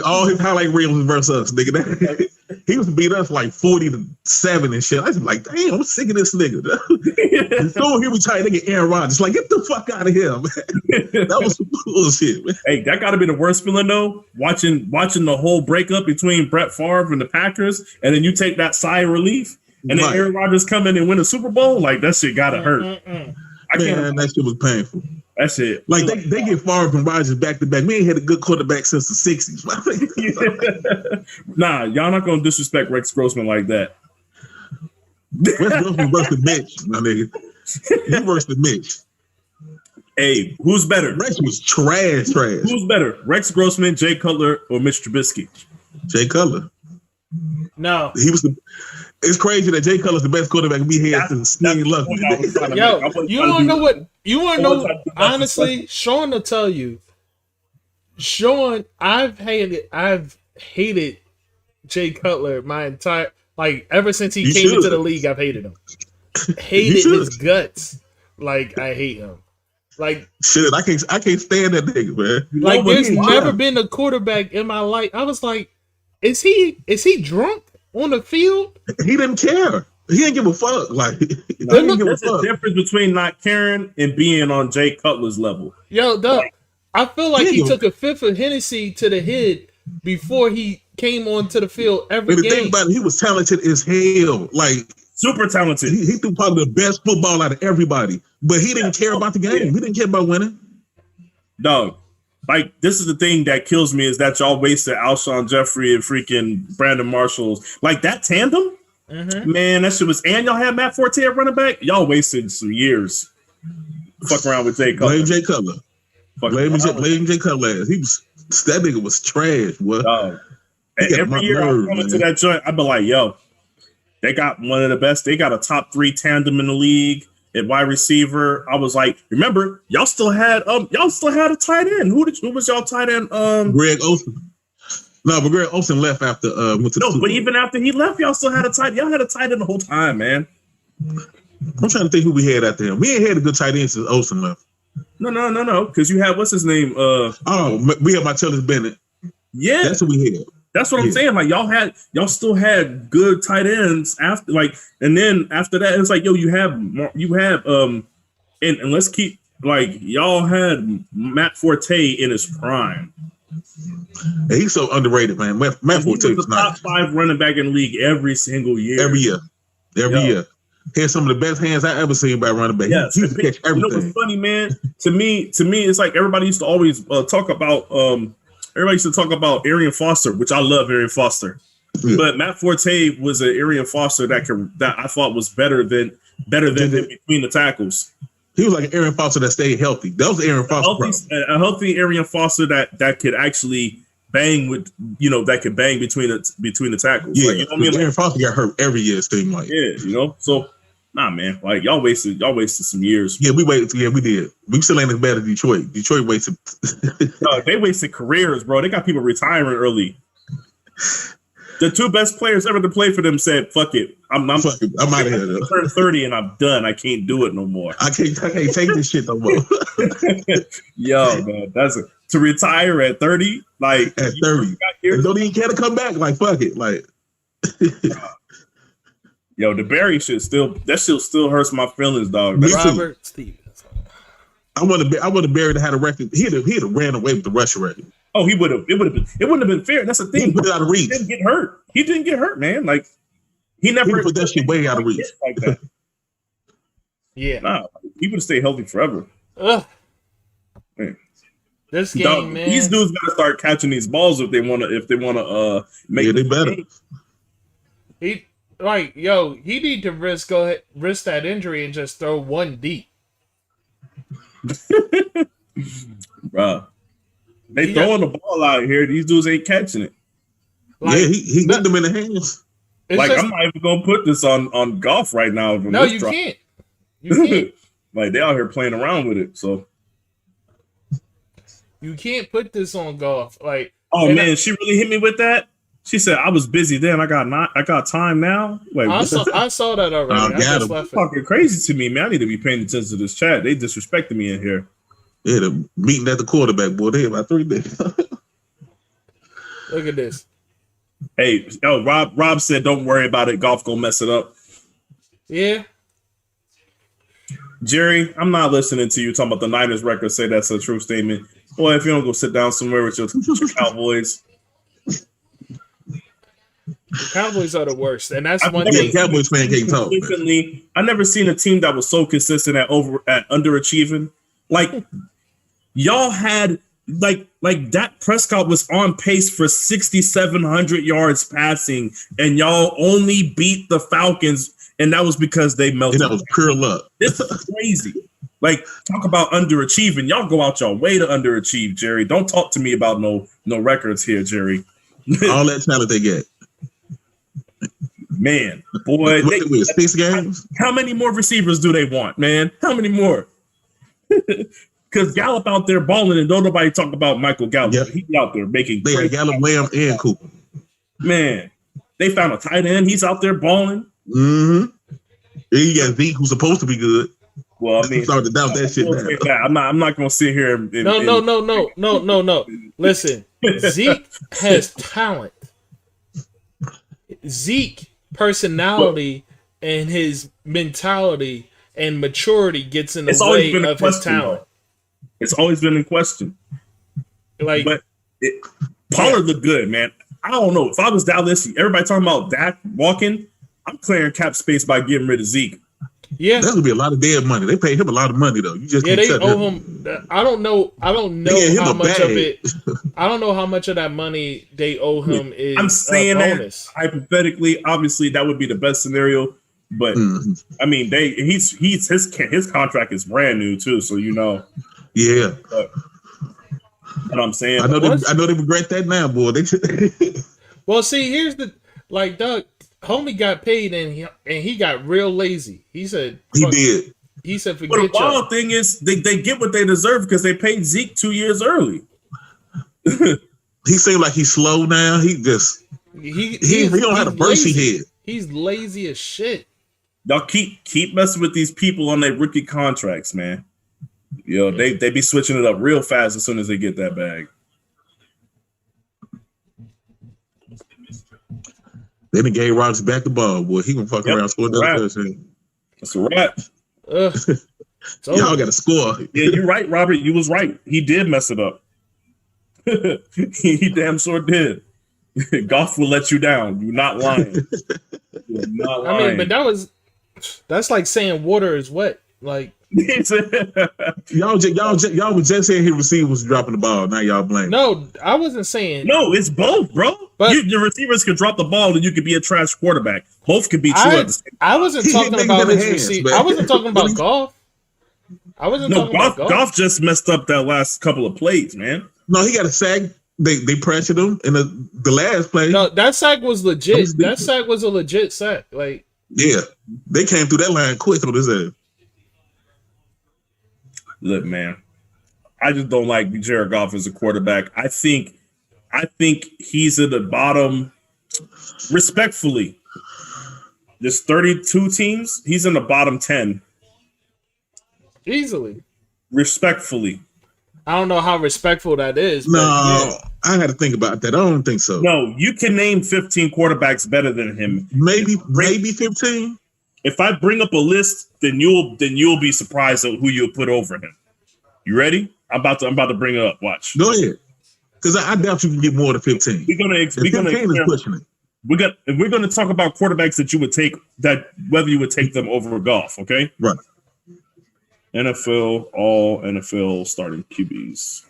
All his highlight reels was versus us, nigga. He was beat us like 40-7 and shit. I was like, damn, I'm sick of this nigga. So he retired, nigga Aaron Rodgers. Like, get the fuck out of here, man. That was some bullshit, man. Hey, that got to be the worst feeling though. Watching the whole breakup between Brett Favre and the Packers, and then you take that sigh of relief, and then Aaron Rodgers come in and win a Super Bowl. Like that shit gotta hurt. Man, that shit was painful. That's it. Like they get Favre and Rodgers back to back. We ain't had a good quarterback since the 60s. Nah, y'all not gonna disrespect Rex Grossman like that. Rex Grossman versus the Mitch, my nigga. You versus the Mitch. Hey, who's better? Rex was trash. Who's better? Rex Grossman, Jay Cutler, or Mitch Trubisky? Jay Cutler. No. He was it's crazy that Jay Cutler's the best quarterback we had since Sneaky Lucky. Yo, you want to know what? You want to know? Honestly, Shawn will tell you. Shawn, I've hated Jay Cutler my entire ever since he came into the league. I've hated him. Hated his guts. Like I hate him. Like shit, I can't stand that nigga, man. Like there's never been a quarterback in my life. I was like, is he drunk on the field? He didn't care. He didn't give a fuck. Like there's a difference between not caring and being on Jay Cutler's level. Yo, I feel like he Yeah. took a fifth of Hennessy to the head before he came onto the field every And the thing game. about it, he was talented as hell. Like Super talented. he threw probably the best football out of everybody, but he didn't care about the game. Yeah. He didn't care about winning. Dog. Like, this is the thing that kills me is that y'all wasted Alshon Jeffrey and freaking Brandon Marshall. Like, that tandem, man, that shit was. And y'all had Matt Forte at running back. Y'all wasted some years. Fuck around with Jay Cutler. Blame Jay Cutler. Blame Jay Cutler. That nigga was trash. What? And every year I come into that joint, I be like, yo, they got one of the best. They got a top 3 tandem in the league at wide receiver. I was like, remember, y'all still had a tight end. Who was y'all tight end? Greg Olsen. No, but Greg Olsen left after went to but even after he left, y'all still had a tight. Y'all had a tight end the whole time, man. I'm trying to think who we had out there. We ain't had a good tight end since Olsen left. No. Because you had what's his name? We had Martellus Bennett. Yeah, that's what we had. That's what I'm saying. Like y'all still had good tight ends after, like, and then after that, it's like, yo, you have, and let's keep, like, y'all had Matt Forte in his prime. Hey, he's so underrated, man. Matt Forte was the top 5 running back in the league every single year. Every year. He had some of the best hands I ever seen by running back. Yes. He used to catch everything. You know what's funny, man? To me, it's like everybody used to always talk about. Everybody used to talk about Arian Foster, which I love Arian Foster. Yeah. But Matt Forte was an Arian Foster that I thought was better than him between the tackles. He was like an Arian Foster that stayed healthy. That was Arian Foster. A healthy Arian Foster that could actually bang with, that could bang between the tackles. Yeah, like, you know what I mean? Arian Foster got hurt every year. It seemed like. Yeah, So, nah, man. Like, y'all wasted some years. Yeah, we waited. Yeah, we did. We still ain't as bad as Detroit. Detroit wasted. No, they wasted careers, bro. They got people retiring early. The 2 best players ever to play for them said, "Fuck it, I'm out of here. I turned 30 and I'm done. I can't do it no more. I can't take this shit no more." Yo, man, to retire at 30, like at 30, and don't even care to come back. Like, fuck it, like. Yo, the Barry shit still hurts my feelings, dog. Robert Stevens. I want to Barry to have a record. He'd have ran away with the rushing record. Oh, he would have. It wouldn't have been fair. That's the thing. He put it out of reach. He didn't get hurt, man. Like, he never put that shit way out of reach. Like that. Yeah. Nah, he would have stayed healthy forever. Man. This game, Dog, man. These dudes gotta start catching these balls if they wanna make. Yeah, they better. He need to risk that injury and just throw one deep. Bro, they throwing the ball out here. These dudes ain't catching it. Like, yeah, he hit them in the hands. Like, I'm not even gonna put this on golf right now. No, you can't. You can't. Like, they out here playing around with it. So you can't put this on golf. Like, oh man, she really hit me with that. She said, "I was busy then. I got time now." Wait, I saw that already. I just left it. Fucking crazy to me, man. I need to be paying attention to this chat. They disrespecting me in here. Yeah, the meeting at the quarterback, boy. They about 3 days. Look at this. Hey, Rob said, "Don't worry about it. Golf gonna mess it up." Yeah. Jerry, I'm not listening to you talking about the Niners record. Say that's a true statement. Boy, if you don't go sit down somewhere with your Cowboys. The Cowboys are the worst, and that's one thing. Cowboys fan can't talk. I never seen a team that was so consistent at underachieving. Like, y'all had like Dak Prescott was on pace for 6,700 yards passing, and y'all only beat the Falcons, and that was because they melted. And that was pure luck. This is crazy. Like, talk about underachieving. Y'all go out your way to underachieve, Jerry. Don't talk to me about no records here, Jerry. All that talent they get. Man, boy. 6 games? How many more receivers do they want, man? How many more? Because Gallup out there balling, and don't nobody talk about Michael Gallup. Yep. He's out there making. They had Gallup, Lamb, and Cooper. Man, they found a tight end. He's out there balling. Mm-hmm. And you got Zeke, who's supposed to be good. Well, I mean, started to doubt that shit now. I'm not gonna sit here. No. Listen, Zeke has talent. Zeke personality and his mentality and maturity gets in the way of his talent. It's always been in question. Like, but Pollard looked good, man. I don't know. If I was Dallas, everybody talking about Dak walking, I'm clearing cap space by getting rid of Zeke. yeah, That's gonna be a lot of dead money. They paid him a lot of money though. You just yeah, can't they cut owe him. him. I don't know him how a much of bag. it. I don't know how much of that money they owe him is I'm saying a bonus. that hypothetically, obviously that would be the best scenario. But I mean, his contract is brand new too, so you know. Yeah, what I'm saying. I know they regret that now, boy. Well, see, here's the Doug. Homie got paid and he got real lazy. He said he did. He said But forget the wild thing is they get what they deserve because they paid Zeke 2 years early. He seemed like he's slow now. He just he don't have a bursty head. He's lazy as shit. Y'all keep messing with these people on their rookie contracts, man. Yo, they be switching it up real fast as soon as they get that bag. Then they gave Rodgers back the ball, boy. He gonna fuck around score another touchdown. That's a wrap. Y'all got to score. Yeah, you're right, Robert. You was right. He did mess it up. He damn sure did. Goff will let you down. You're not lying. You're not lying. I mean, but that's like saying water is wet. Like y'all was just saying his receiver was dropping the ball. Now y'all blame. No, I wasn't saying. No, it's both, bro. But your receivers can drop the ball, and you could be a trash quarterback. Both could be true at the same time. I wasn't talking about his receiver. I wasn't talking about Goff. I wasn't talking about Goff. Goff just messed up that last couple of plays, man. No, he got a sack. They pressured him in the last play. No, that sack was legit. That sack was a legit sack. Like, yeah, they came through that line quick on his head. Look, man, I just don't like Jared Goff as a quarterback. I think he's at the bottom. Respectfully, there's 32 teams. He's in the bottom 10. Easily. Respectfully. I don't know how respectful that is. No, yeah. I had to think about that. I don't think so. No, you can name 15 quarterbacks better than him. Maybe 15. If I bring up a list, then you'll be surprised at who you'll put over him. You ready? I'm about to bring it up. Watch. Go ahead, because I doubt you can get more than 15. We're gonna talk about quarterbacks that you would take, that whether you would take them over Goff. Okay. Right. NFL, all NFL starting QBs.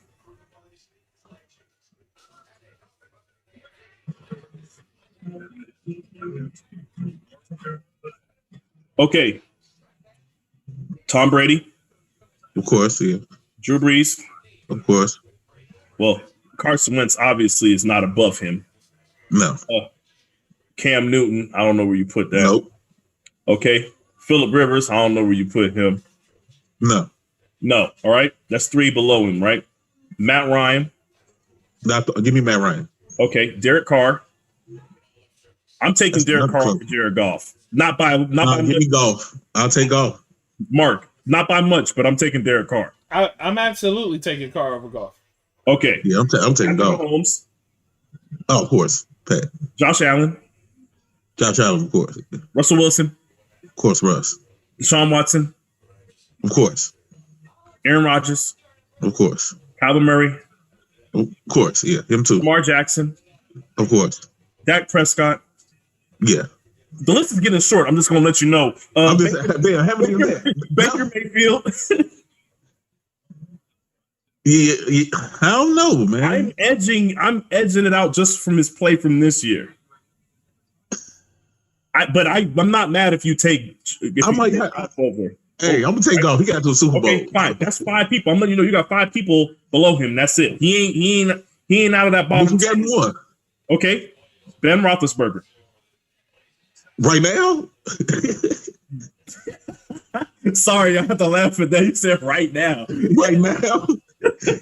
Okay. Tom Brady. Of course, yeah. Drew Brees. Of course. Well, Carson Wentz obviously is not above him. No. Cam Newton, I don't know where you put that. Nope. Okay. Phillip Rivers, I don't know where you put him. No. All right. That's 3 below him, right? Matt Ryan. Give me Matt Ryan. Okay. Derek Carr. I'm taking Derek Carr over Jared Goff. Not by give me Goff. I'll take Goff. Mark, not by much, but I'm taking Derek Carr. I'm absolutely taking Carr over Goff. Okay. Yeah, I'm taking Goff. Mahomes. Oh, of course. Pat. Josh Allen. Of course. Russell Wilson. Of course, Russ. Deshaun Watson. Of course. Aaron Rodgers. Of course. Kyler Murray. Of course, yeah. Him too. Lamar Jackson. Of course. Dak Prescott. Yeah. The list is getting short. I'm just going to let you know. Baker Mayfield. yeah, I don't know, man. I'm edging it out just from his play from this year. I'm not mad if you take. Over. Hey, I'm gonna take Goff. He got to a Super Bowl. Okay, fine. That's 5 people. I'm letting you know you got 5 people below him. That's it. He ain't out of that ball. You got more. Okay, Ben Roethlisberger. Right now? Sorry, I have to laugh at that. You said right now. Right now?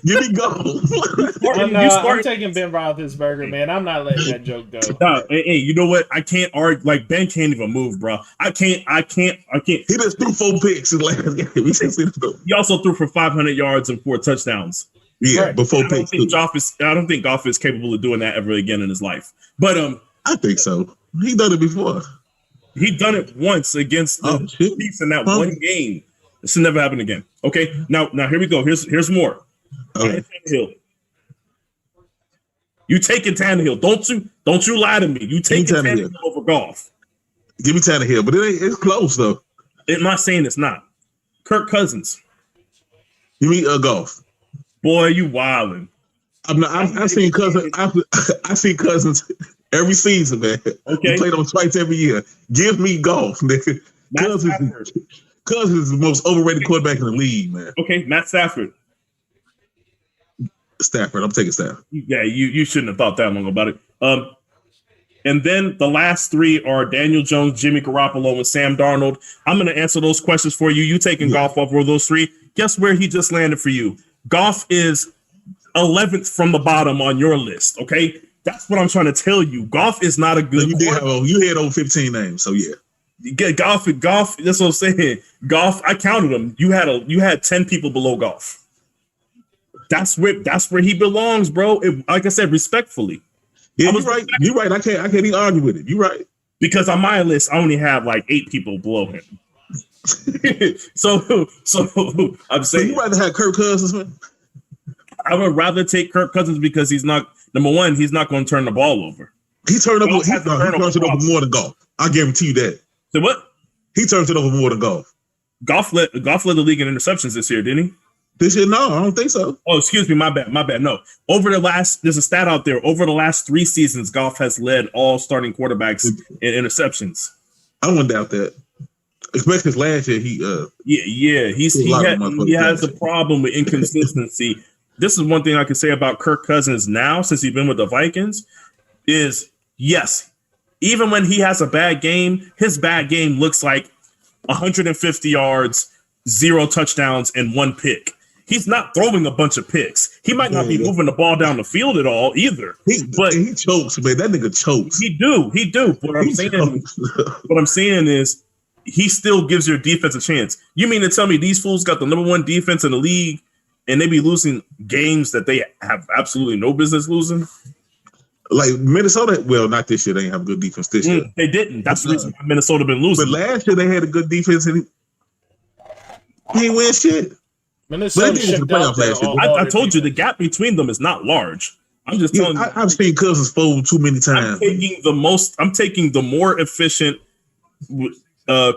Give me Goff. I'm taking Ben Roethlisberger, man. I'm not letting that joke go. Hey, you know what? I can't argue. Like, Ben can't even move, bro. I can't. He just threw 4 picks in last game. He also threw for 500 yards and 4 touchdowns. Yeah, right. But 4 picks. I don't think Goff is capable of doing that ever again in his life. But I think so. He done it before. He done it once against the Chiefs in that one game. This will never happen again. Okay, now here we go. Here's more. Okay. Hill. You taking Tannehill? Don't you lie to me? You taking Tannehill over Goff? Give me Tannehill, but it's close though. I'm not saying it's not. Kirk Cousins. You mean Goff? Boy, you wildin'. I seen Cousins. I see Cousins every season, man. Okay, he played them twice every year. Give me Goff, nigga. Cousins is the most overrated quarterback in the league, man. Okay, Matt Stafford. Stafford, I'm taking Stafford. Yeah, you shouldn't have thought that long about it. And then the last three are Daniel Jones, Jimmy Garoppolo, and Sam Darnold. I'm going to answer those questions for you. You taking Goff over those three? Guess where he just landed for you? Goff is 11th from the bottom on your list. Okay, that's what I'm trying to tell you. Goff is not a good. You had over 15 names, so yeah. Goff. That's what I'm saying. Goff. I counted them. You had 10 people below Goff. That's where he belongs, bro. Like I said, respectfully. Yeah, you're right. You're right. I can't even argue with it. You're right. Because on my list, I only have like 8 people below him. so I'm saying you rather have Kirk Cousins, man? I would rather take Kirk Cousins because he's not number one. He's not going to turn the ball over. He turns it over more than Goff. I guarantee you that. So what? He turns it over more than Goff. Goff led the league in interceptions this year, didn't he? This year, no, I don't think so. Oh, excuse me, my bad. No, there's a stat out there. Over the last 3 seasons, Goff has led all starting quarterbacks in interceptions. I wouldn't doubt that. Especially last year, he has a problem with inconsistency. This is one thing I can say about Kirk Cousins now, since he's been with the Vikings, is yes, even when he has a bad game, his bad game looks like 150 yards, 0 touchdowns, and 1 pick. He's not throwing a bunch of picks. He might not be moving the ball down the field at all either. But he chokes, man. That nigga chokes. He do. What I'm saying is he still gives your defense a chance. You mean to tell me these fools got the number 1 defense in the league and they be losing games that they have absolutely no business losing? Like Minnesota, well, not this year. They didn't have a good defense this year. They didn't. That's the reason why Minnesota been losing. But last year they had a good defense and he ain't win shit. Minnesota shipped out I told you the gap between them is not large. I'm just telling you. I've seen Cousins fold too many times. I'm taking the more efficient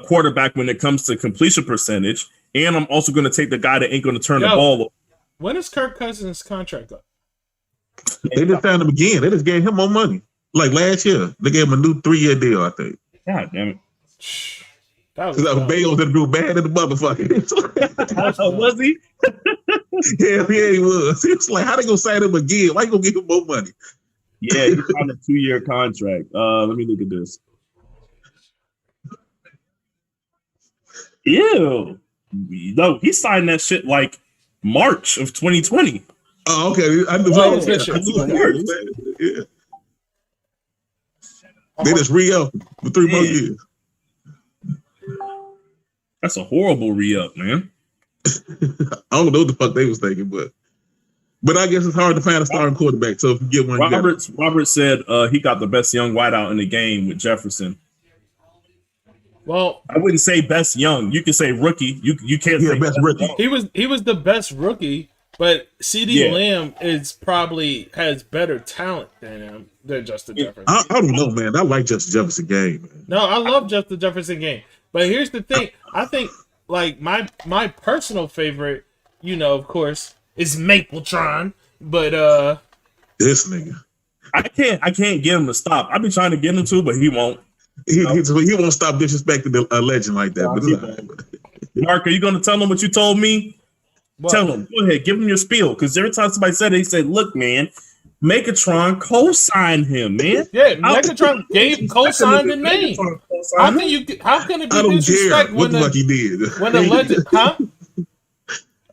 quarterback when it comes to completion percentage, and I'm also going to take the guy that ain't going to turn the ball over. When is Kirk Cousins' contract up? They just signed him again. They just gave him more money. Like last year, they gave him a new 3-year deal, I think. God damn it. That was Bales that do bad in the motherfucker. Was he? Yeah, he was. He was like, how they gonna sign him again? Why you gonna give him more money? Yeah, he's on a 2-year contract. Let me look at this. Ew. No, he signed that shit like March of 2020. Oh, okay. Yeah. They just re-up for 3 more years. That's a horrible re-up, man. I don't know what the fuck they was thinking, but I guess it's hard to find a starting quarterback. So if you get one, Robert said he got the best young wideout in the game with Jefferson. Well, I wouldn't say best young. You can say rookie. You can't say best rookie. He was the best rookie, but CD Lamb has better talent than Justin Jefferson. I don't know, man. I like Justin Jefferson game. Man. No, I love Justin Jefferson game. But here's the thing. I think like my personal favorite, of course, is Mapletron. But this nigga. I can't get him to stop. I've been trying to get him to, but he won't. He won't stop disrespecting a legend like that. Mark, are you going to tell him what you told me? What? Tell him. Go ahead. Give him your spiel. Because every time somebody said it, he said, look, man, Megatron co-signed him, man. Yeah, Megatron co-signed the name. How can it be disrespect what the fuck he did? When a legend, huh?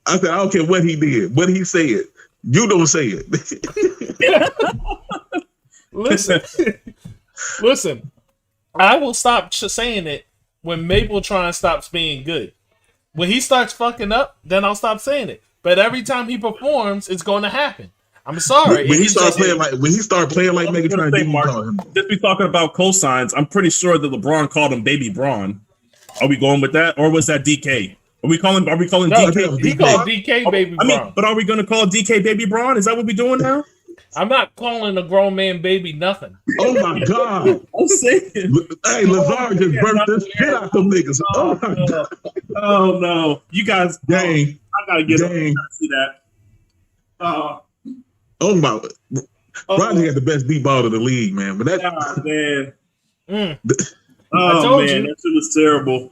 I said, I don't care what he did. What he said. You don't say it. Listen. I will stop saying it when Mapletron stops being good. When he starts fucking up, then I'll stop saying it. But every time he performs, it's going to happen. I'm sorry. When he started playing like Megatron, just be talking about cosigns. I'm pretty sure that LeBron called him Baby Braun. Are we going with that, or was that DK? Are we calling DK? He called DK Baby Braun. But are we going to call DK Baby Braun? Is that what we're doing now? I'm not calling a grown man baby nothing. Oh my God. I'm saying. Hey, Lazard just burnt the shit out them niggas. Oh my God. Oh no, you guys. Dang. I gotta get up Dang. and see that. Oh my. Rodgers had the best deep ball of the league, man. But that, man. I Oh told man, you. that shit was terrible.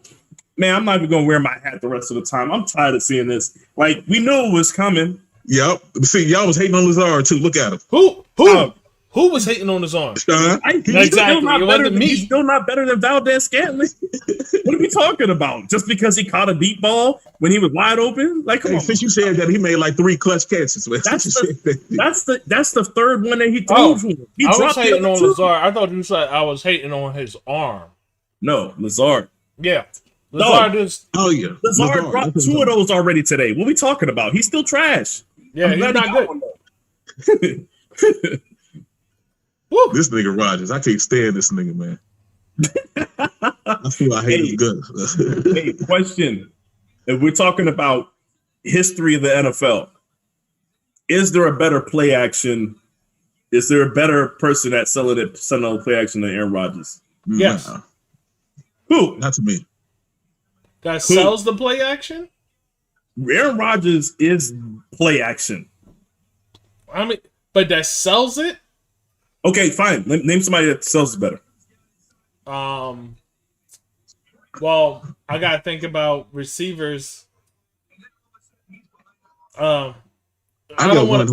Man, I'm not even gonna wear my hat the rest of the time. I'm tired of seeing this. Like, we knew it was coming. yep. See, y'all was hating on Lazard too. Look at him. Who was hating on his arm? Sean. He's still not It better wasn't than, me. he's still not better than Valdez Scantling. What are we talking about? Just because he caught a deep ball when he was wide open? Like, come Hey, on. since you said that, he made like 3 clutch catches. Man. That's the third one that he threw for him. He I was dropped the hating other on two. Lazard. I thought you said I was hating on his arm. No, Lazard. Yeah. Lazard is. Oh yeah, Lazard dropped 2 of those already today. What are we talking about? He's still trash. Yeah, I'm he's glad he not got good. one, though. Woo. this nigga Rodgers. I can't stand this nigga, man. I feel I hate his guts. Hey, question. If we're talking about history of the NFL, is there a better play action? Is there a better person at selling play action than Aaron Rodgers? Yes. Nah, Who? not to me. That sells the play action? Aaron Rodgers is play action. I mean, but that sells it? Okay, fine. Name somebody that sells it better. Well, I gotta think about receivers. I don't want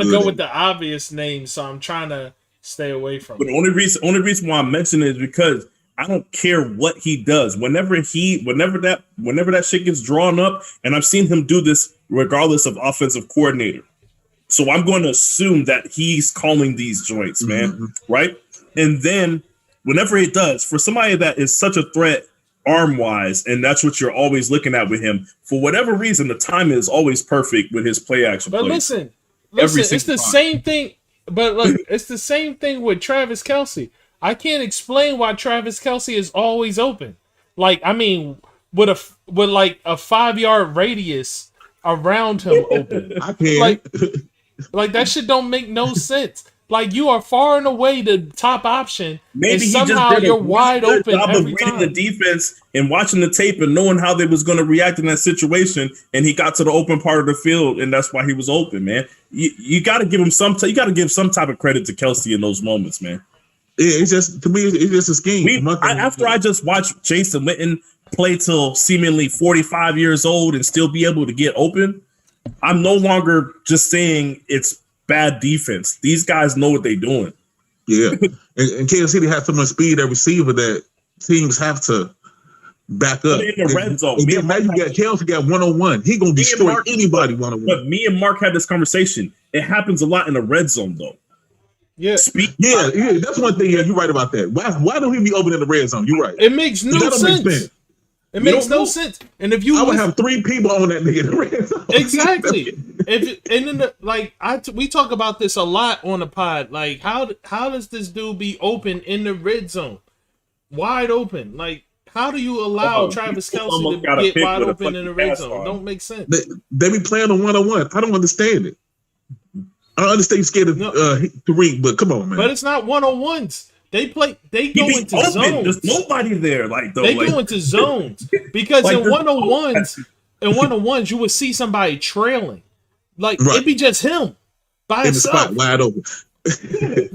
to go with the obvious name, so I'm trying to stay away from But it. the only reason why I'm mentioning it is because I don't care what he does. Whenever that shit gets drawn up, and I've seen him do this regardless of offensive coordinator. So I'm going to assume that he's calling these joints, man. Right? And then whenever it does, for somebody that is such a threat arm-wise, and that's what you're always looking at with him, for whatever reason, the timing is always perfect with his play action. But plays. listen, Every it's the single time. same thing. But look, it's the same thing with Travis Kelce. I can't explain why Travis Kelce is always open. Like, I mean, with like a 5-yard radius around him open. I can't. Like that shit don't make no sense. Like, you are far and away the top option, Maybe and he somehow just did you're a wide really good open job every of reading time. the defense and watching the tape and knowing how they was going to react in that situation, and he got to the open part of the field, and that's why he was open, man. You got to give him you got to give some type of credit to Kelce in those moments, man. Yeah, it's just, to me, it's just a scheme. After I just watched Jason Witten play till seemingly 45 years old and still be able to get open, I'm no longer just saying it's bad defense. These guys know what they're doing. Yeah, and Kansas City has so much speed at receiver that teams have to back up. In the red zone. And then now you got Kelce got 1-on-1. He gonna destroy anybody 1-on-1. But me and Mark had this conversation. It happens a lot in the red zone, though. Yeah, Yeah, that's one thing. Yeah, you're right about that. Why don't he be open in the red zone? You're right. it makes no That don't sense. make sense. It makes no sense. And if you I would have 3 people on that nigga in the red zone. exactly, we talk about this a lot on the pod. Like, how does this dude be open in the red zone, wide open? Like, how do you allow Travis Kelce to get wide open in the red zone? Don't make sense. They be playing on 1-on-1. I don't understand it. I understand you're scared of 3, but come on, man. But it's not 1-on-1s. They go into open. zones. There's nobody there. They go into zones because Like, in there's 1-on-1s, you would see somebody trailing. Like, Right. it'd be just him by in the himself. spot, wide open.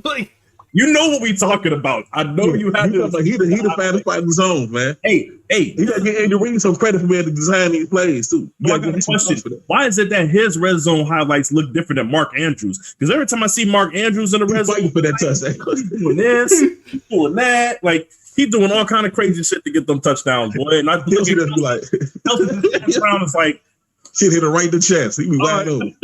Like, you know what we talking about. I know you have to. He the fan fighting zone, man. Hey, He got to get Andy Reid some credit for being able to design these plays too. I got a question. Why is it that his red zone highlights look different than Mark Andrews? Because every time I see Mark Andrews in the red He's zone, fighting for that touchdown. he's doing this, he's doing that. Like, he's doing all kind of crazy shit to get them touchdowns, boy. And I He'll just be like, Brown is like, shit hit him right in the chest. He be wide open.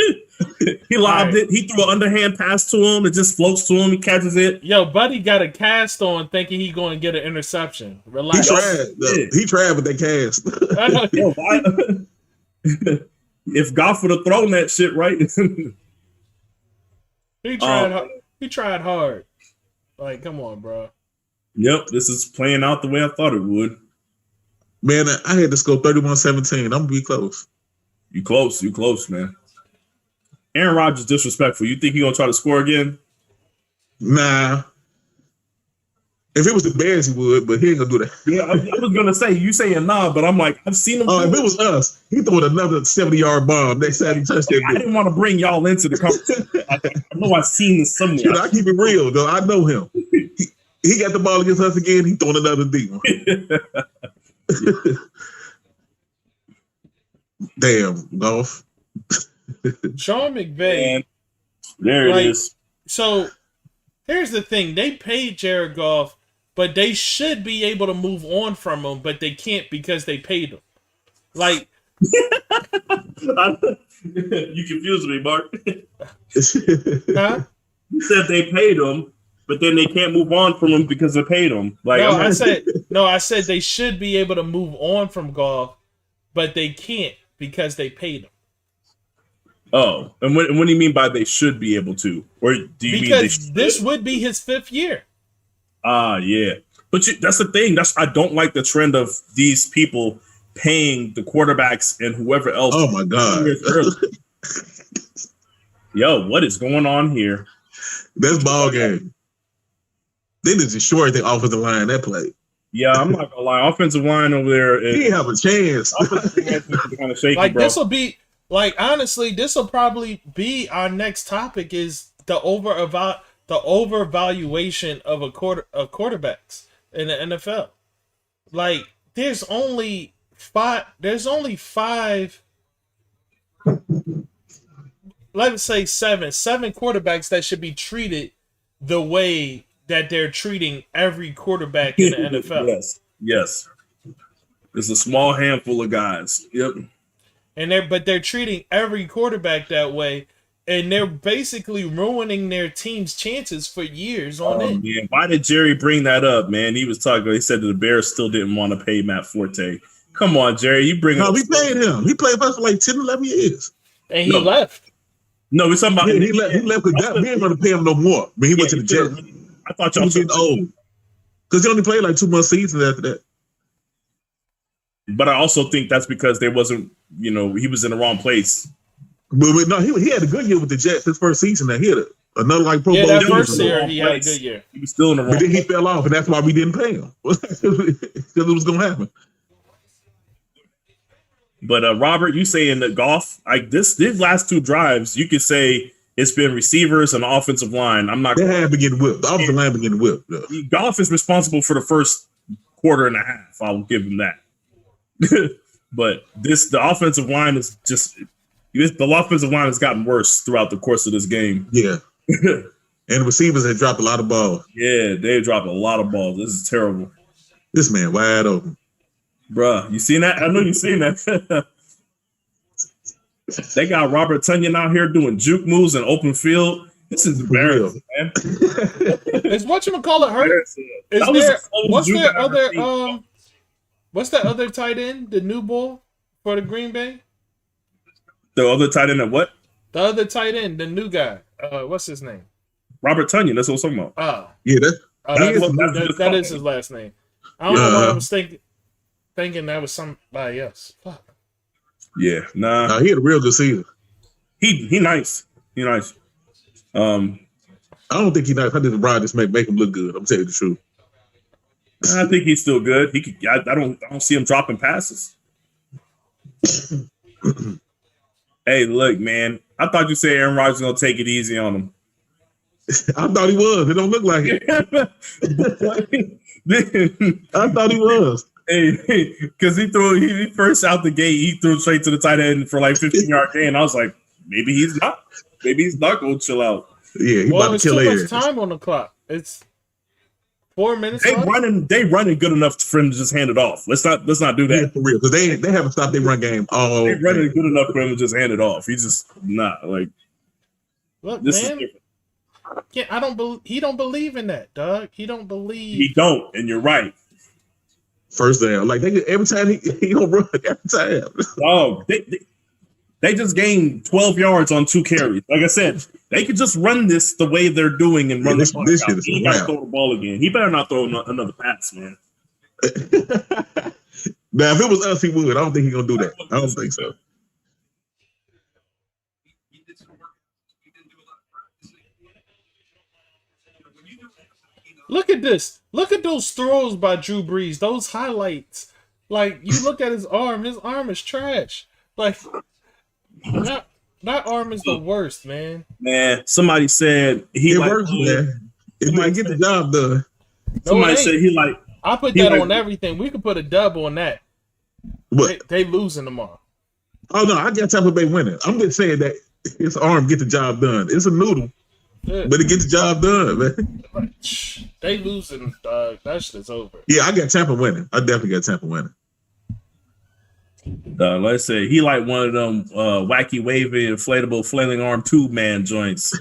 he lobbed it. He threw an underhand pass to him. It just floats to him. He catches it. yo, Buddy got a cast on thinking he going to get an interception. He Relax. tried. He tried with that cast. Yo, if Goff would have thrown that shit right, He tried hard. Like, come on, bro. yep, this is playing out the way I thought it would. Man, I had to score 31-17. I'm gonna be close. You close, man. Aaron Rodgers disrespectful. You think he gonna try to score again? Nah. If it was the Bears, he would, but he ain't gonna do that. Yeah, I was gonna say you saying nah, but I'm like I've seen him. Oh, if it was us, he threw another 70-yard bomb next time he touched that. I didn't want to bring y'all into the conversation. I know I've seen this somewhere. Shit, I keep it real though. I know him. He got the ball against us again. He throwing another deep one. Damn, golf. Sean McVay. Man, there it is. So here's the thing: they paid Jared Goff, but they should be able to move on from him, but they can't because they paid him. Like, you confused me, Mark. huh? You said they paid him, but then they can't move on from him because they paid him. Like I said they should be able to move on from Goff, but they can't because they paid him. Oh, and what do you mean by they should be able to? Or do you mean they should? This would be his 5th year? Yeah. But that's the thing. I don't like the trend of these people paying the quarterbacks and whoever else. Oh my God. Yo, what is going on here? That's ball game. They just destroyed the offensive line that play. Yeah, I'm not gonna lie. Offensive line over there. He didn't have a chance. Kind of shaky, Like, bro. this will be, like, honestly, this will probably be our next topic is the overvaluation of quarterbacks in the NFL. Like, there's only five, let's say seven quarterbacks that should be treated the way that they're treating every quarterback in the NFL. Yes. It's a small handful of guys. Yep. And they're treating every quarterback that way, and they're basically ruining their team's chances for years on end. Man. Why did Jerry bring that up, man? He said that the Bears still didn't want to pay Matt Forte. Come on, Jerry. You bring No, we paid him. He played for us for like 10, 11 years. And he left. No, we're talking about he left because we ain't going to pay him no more. But he went to the Jets. I thought He y'all was getting old. Because he only played like 2 more seasons after that. But I also think that's because there wasn't, he was in the wrong place. But no, he had a good year with the Jets his first season. That he had another like Pro Bowl. Yeah, that season. first year he had a good year. He was still in the wrong But then he place. fell off, and that's why we didn't pay him. Because it was going to happen. But Robert, you saying that golf, like these last 2 drives, you could say it's been receivers and offensive line. I'm not. They have been getting whipped. The offensive line been getting whipped. Yeah. Golf is responsible for the first quarter and a half. I'll give him that. But the offensive line is just the offensive line has gotten worse throughout the course of this game. Yeah. And the receivers have dropped a lot of balls. Yeah, they dropped a lot of balls. This is terrible. This man wide open. Bruh, you seen that? I know you seen that. They got Robert Tunyon out here doing juke moves in open field. This is embarrassing, man. Is whatchamacallit hurt? What's that other tight end, the new ball for the Green Bay? The other tight end of what? The other tight end, the new guy. What's his name? Robert Tunyon. That's what I'm talking about. Yeah, that is his last name. I don't know why I was thinking that was somebody else. Fuck. Yeah, nah. He had a real good season. He nice. He nice. I don't think he's nice. I think Rod just make him look good. I'm telling you the truth. I think he's still good. He could. I don't see him dropping passes. Hey, look, man. I thought you said Aaron Rodgers was gonna take it easy on him. I thought he was. It don't look like it. I thought he was. Hey, because he first out the gate, he threw straight to the tight end for like 15-yard gain. I was like, maybe he's not. Maybe he's not going to chill out. Yeah, he's about to kill too Aaron. much time on the clock. It's 4 minutes. They running good enough for him to just hand it off. Let's not do that. Yeah, for real, because they haven't stopped their run game all. They running good enough for him to just hand it off. He's just not like. Look, this man. is different. Yeah, he don't believe in that, Doug. He don't believe. He don't, and you're right. First down, like every time he don't run every time. Oh, they just gained 12 yards on 2 carries. Like I said, they could just run this the way they're doing and run this the shit out. is He got to throw the ball again. He better not throw another pass, man. Now, if it was us, he would. I don't think he's gonna do that. I don't think so. Look at this. Look at those throws by Drew Brees. Those highlights. Like, you look at his arm. His arm is trash. Like, that arm is the worst, man. Man, somebody said it works, man. It might get the job done. Somebody said he like. I put that on everything. We could put a dub on that. What? They losing tomorrow. Oh no, I got Tampa Bay winning. I'm just saying that his arm get the job done. It's a noodle, but it gets the job done, man. They losing, dog. That shit's over. Yeah, I got Tampa winning. I definitely got Tampa winning. Let's say he like one of them wacky, wavy, inflatable, flailing arm tube man joints.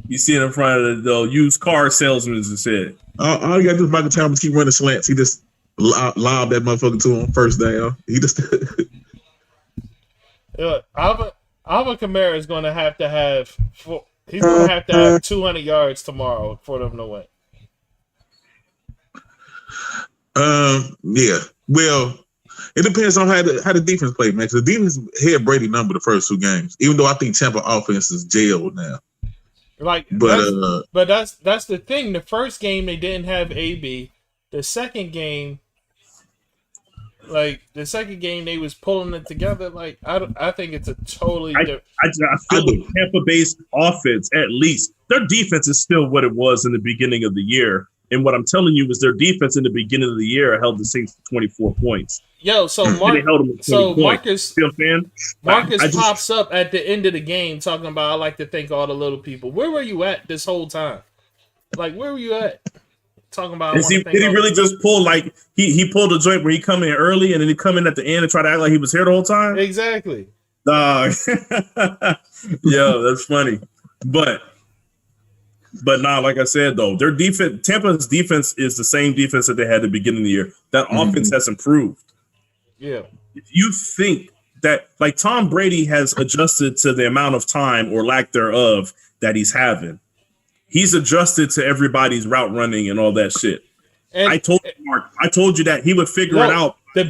You see it in front of the used car salesmen and shit. All you got to do is Michael Thomas keep running slants. He just lobbed that motherfucker to him first down. He just. Alvin Kamara is going to have he's going to have 200 yards tomorrow for them to win. Yeah. Well, it depends on how the defense played, man. Because the defense had Brady number the first 2 games, even though I think Tampa offense is jailed now. Like, but that's the thing. The first game they didn't have AB. The second game, they was pulling it together. Like, I think it's a totally different. I feel the Tampa Bay's offense, at least their defense is still what it was in the beginning of the year. And what I'm telling you is their defense in the beginning of the year held the Saints to 24 points. Yo, so Marcus pops up at the end of the game talking about, I like to thank all the little people. Where were you at this whole time? Like, where were you at? Talking about. Did he really just pull like he pulled a joint where he come in early and then he come in at the end and try to act like he was here the whole time? Exactly. Dog. Yo, that's funny. But nah, like I said though, their defense, Tampa's defense is the same defense that they had at the beginning of the year. That offense has improved. Yeah. If you think that like Tom Brady has adjusted to the amount of time or lack thereof that he's having, he's adjusted to everybody's route running and all that shit. And I told you, Mark, I told you that he would figure it out. The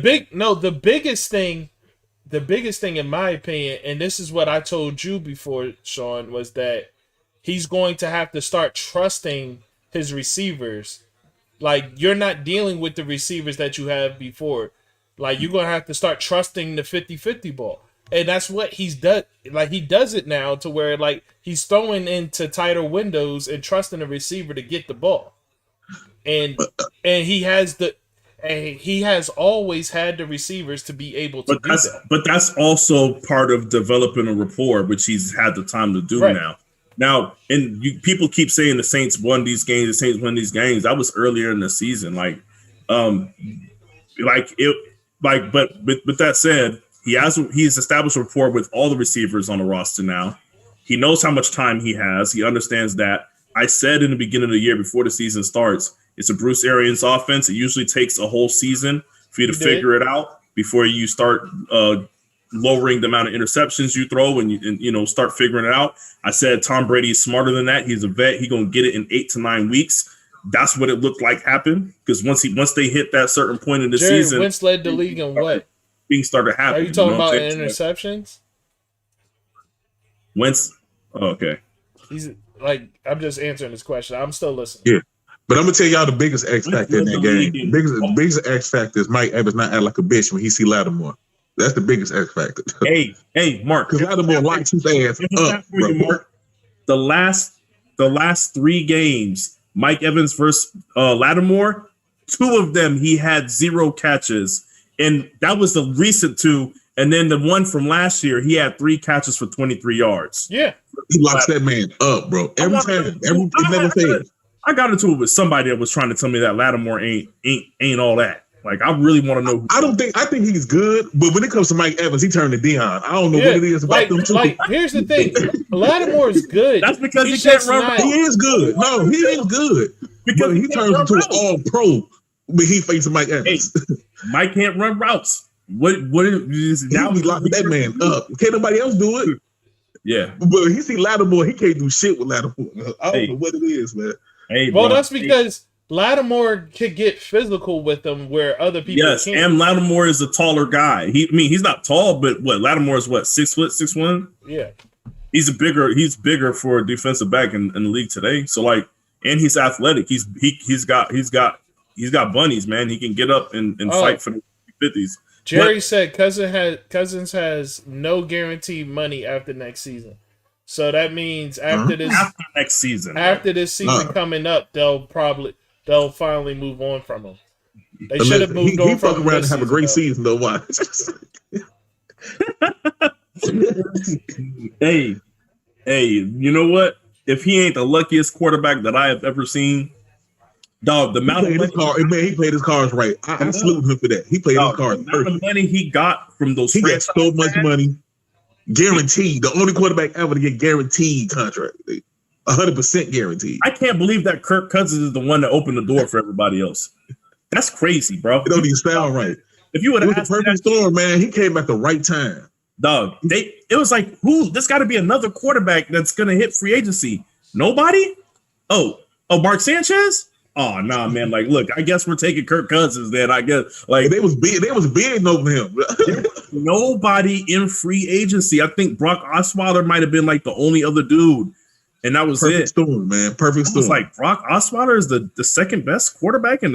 biggest thing in my opinion, and this is what I told you before, Shawn, was that he's going to have to start trusting his receivers. Like, you're not dealing with the receivers that you have before. Like, you're going to have to start trusting the 50-50 ball. And that's what he's done. Like, he does it now to where, like, he's throwing into tighter windows and trusting the receiver to get the ball. And he has always had the receivers to be able to do that. But that's also part of developing a rapport, which he's had the time to do now. Now, and people keep saying the Saints won these games. That was earlier in the season. But with that said, he's established a rapport with all the receivers on the roster now. He knows how much time he has. He understands that. I said in the beginning of the year before the season starts, it's a Bruce Arians offense. It usually takes a whole season for you to figure it out before you start lowering the amount of interceptions you throw and start figuring it out. I said Tom Brady is smarter than that. He's a vet. He's going to get it in 8 to 9 weeks. That's what it looked like happened, because once they hit that certain point in the season, Wentz led the league in what? Things started happening. Are you talking about interceptions? Wentz. Oh, okay. He's like, I'm just answering this question. I'm still listening. Yeah. But I'm gonna tell y'all the biggest X factor in that game. Biggest X factor is Mike Evans not act like a bitch when he see Lattimore. That's the biggest X factor. Hey, Mark. Because Lattimore lights his ass up, bro. Mark. The last 3 games, Mike Evans versus Lattimore, 2 of them he had 0 catches, and that was the recent 2. And then the one from last year, he had 3 catches for 23 yards. Yeah, he locks that man up, bro. Every time, it never fails. I got into it with somebody that was trying to tell me that Lattimore ain't all that. Like, I really want to know. I think he's good, but when it comes to Mike Evans, he turned to Dion. I don't know what it is about them two. Here's the thing: Lattimore is good. That's because he can't run. He is good. No, he is good because he turns into an all-pro when he faces Mike Evans. Hey, Mike can't run routes. What is now? He locking that man up. Can't nobody else do it. Yeah, but he see Lattimore, he can't do shit with Lattimore. I don't know what it is, man. Hey, well, that's because Lattimore could get physical with them where other people can't. And Lattimore is a taller guy. He's not tall, but Lattimore is 6 foot, 6'1"? Yeah. He's bigger for a defensive back in the league today. So, like, and he's athletic. He's got bunnies, man. He can get up and fight for the 50s. Jerry said Cousins has no guaranteed money after next season. So that means after next season, coming up, they'll finally move on from him. They should have moved on he from fuck around and have a great season though. Why? Hey, you know what? If he ain't the luckiest quarterback that I have ever seen, dog, the amount of money he played his cards right. I salute him for that. He played his cards perfect. The amount of money he got from those he got so much money. Guaranteed. The only quarterback ever to get guaranteed contract. 100% guaranteed. I can't believe that Kirk Cousins is the one that opened the door for everybody else. That's crazy, bro. It don't even sound right. If you would have asked the perfect storm, man, he came at the right time. Dog, it was like, this got to be another quarterback that's gonna hit free agency. Nobody? Oh, Mark Sanchez? Oh nah, man. Like, look, I guess we're taking Kirk Cousins then. I guess like they was bidding over him. Nobody in free agency. I think Brock Osweiler might have been like the only other dude, and that was perfect it. Storm, man. Perfect storm. It's like Brock Osweiler is the second best quarterback in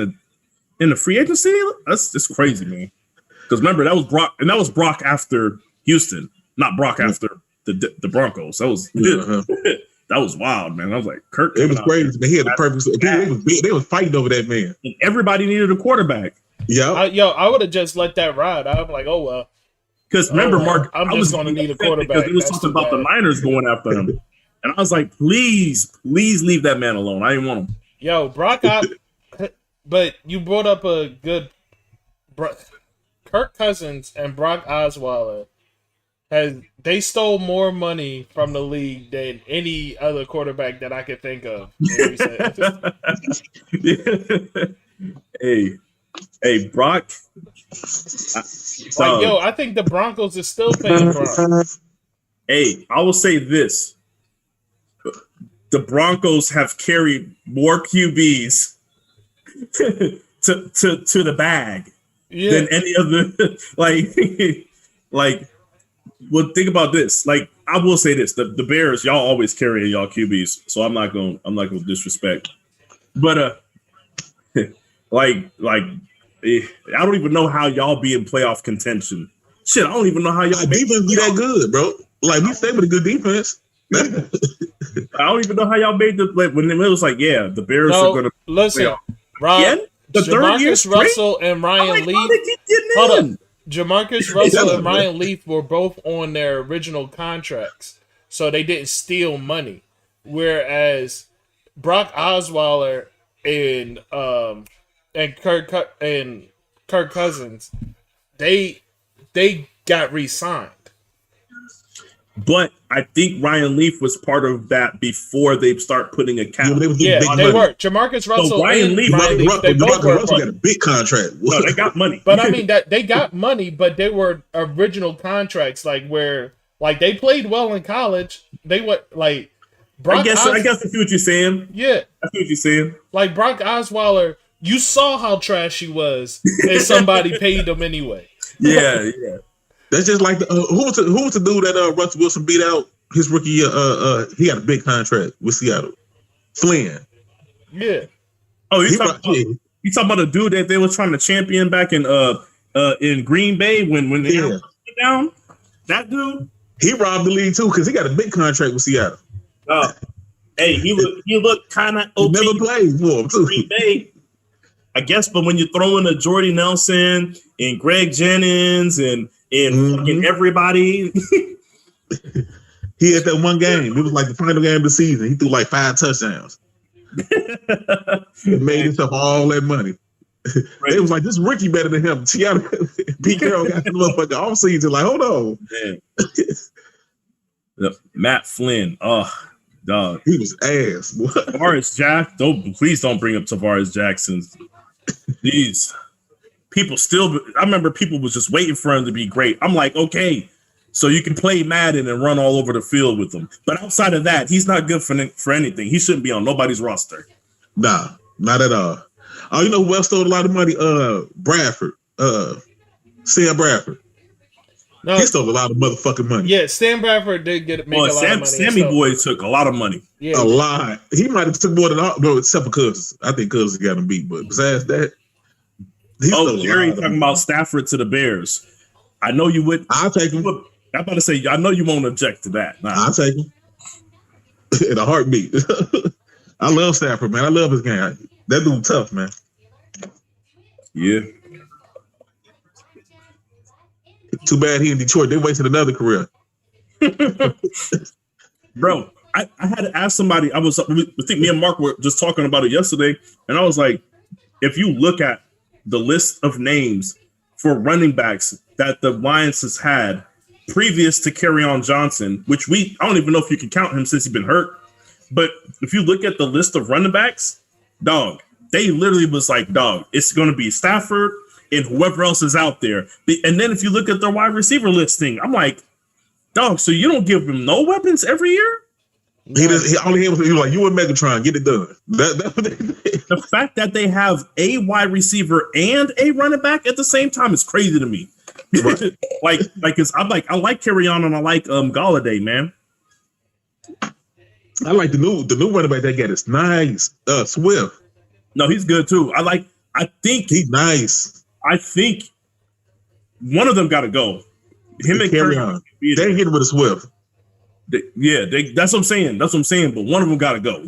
the free agency. That's crazy, man. Because remember that was Brock, and that was Brock after Houston, not Brock after the Broncos. That was that was wild, man. I was like, Kirk. It was crazy, man. He had the perfect. They was fighting over that man. And everybody needed a quarterback. Yeah, I would have just let that ride. I'm like, oh well. Because remember, Mark, I'm just going to need a quarterback. Because it was something about the Niners going after him, and I was like, please leave that man alone. I didn't want him. Yo, Brock, but you brought up a good. Kirk Cousins and Brock Osweiler they stole more money from the league than any other quarterback that I could think of. Hey, Brock. I think the Broncos is still paying Brock. Hey, I will say this: the Broncos have carried more QBs to the bag than any other. Well, think about this. Like, I will say this: the Bears, y'all always carry y'all QBs, so I'm not gonna disrespect. But I don't even know how y'all be in playoff contention. Shit, I don't even know how y'all defense be that good, bro. Like, we stay with a good defense. I don't even know how y'all made when it was like, yeah, the Bears are gonna listen, Rob. The third year Russell and Ryan Leaf. Hold on. Jamarcus Russell and Ryan Leaf were both on their original contracts, so they didn't steal money. Whereas Brock Osweiler and Kirk Cousins, they got re-signed. But I think Ryan Leaf was part of that before they start putting a cap. Yeah, they were. Jamarcus Russell Ryan Leaf, they both were. Russell got a big contract. No, they got money. But I mean that they got money, but they were original contracts, where they played well in college. They were like Brock. I guess I see what you're saying. Yeah, I see what you're saying. Like Brock Osweiler, you saw how trash he was, and somebody paid him anyway. Yeah. That's just like who was the dude that Russell Wilson beat out his rookie year? He got a big contract with Seattle. Flynn. Yeah. Oh, you talking about a dude that they were trying to champion back in Green Bay when they went down? That dude? He robbed the league too because he got a big contract with Seattle. Hey, he looked kind of okay. He never played for him too. Green Bay, I guess, but when you throw in a Jordy Nelson and Greg Jennings and fucking everybody. He had that one game. It was like the final game of the season. He threw like 5 touchdowns. He made himself all that money. Right. It was like, this rookie better than him. Pete Carroll got the motherfucker off season. Like, hold on. Matt Flynn. Oh, dog. He was ass. Tavares please don't bring up Tavares Jackson. These people I remember people was just waiting for him to be great. I'm like, okay, so you can play Madden and run all over the field with him. But outside of that, he's not good for anything. He shouldn't be on nobody's roster. Nah, not at all. Oh, you know who else stole a lot of money? Bradford. Sam Bradford. No, He stole a lot of motherfucking money. yeah, Stan Bradford did make a lot of money. Sammy Boy took a lot of money. Yeah, A lot. He might have took more than all, no, except for Cousins. I think Cousins got him beat, but besides that, he stole a lot Jerry of talking money. about Stafford to the Bears. I know you would. I'll take him. I'm about to say, I know you won't object to that. Nah. I'll take him. In a heartbeat. I love Stafford, man. I love his game. That dude tough, man. Yeah. Too bad he in Detroit. They wasted another career. Bro, I had to ask somebody. I think me and Mark were just talking about it yesterday, and I was like, if you look at the list of names for running backs that the Lions has had previous to Kerryon Johnson, which I don't even know if you can count him since he's been hurt, but if you look at the list of running backs, dog, they literally was like, dog, it's going to be Stafford and whoever else is out there. And then if you look at their wide receiver listing, I'm like, dog, so you don't give him no weapons every year? He was like, you and Megatron, get it done. The fact that they have a wide receiver and a running back at the same time is crazy to me. Right. I like Kerryon and I like Galladay, man. I like the new running back they got is nice. Swift. No, he's good too. I think he's nice. I think one of them got to go. Him and Kerryon. They ain't hitting with a Swift. That's what I'm saying. That's what I'm saying. But one of them got to go.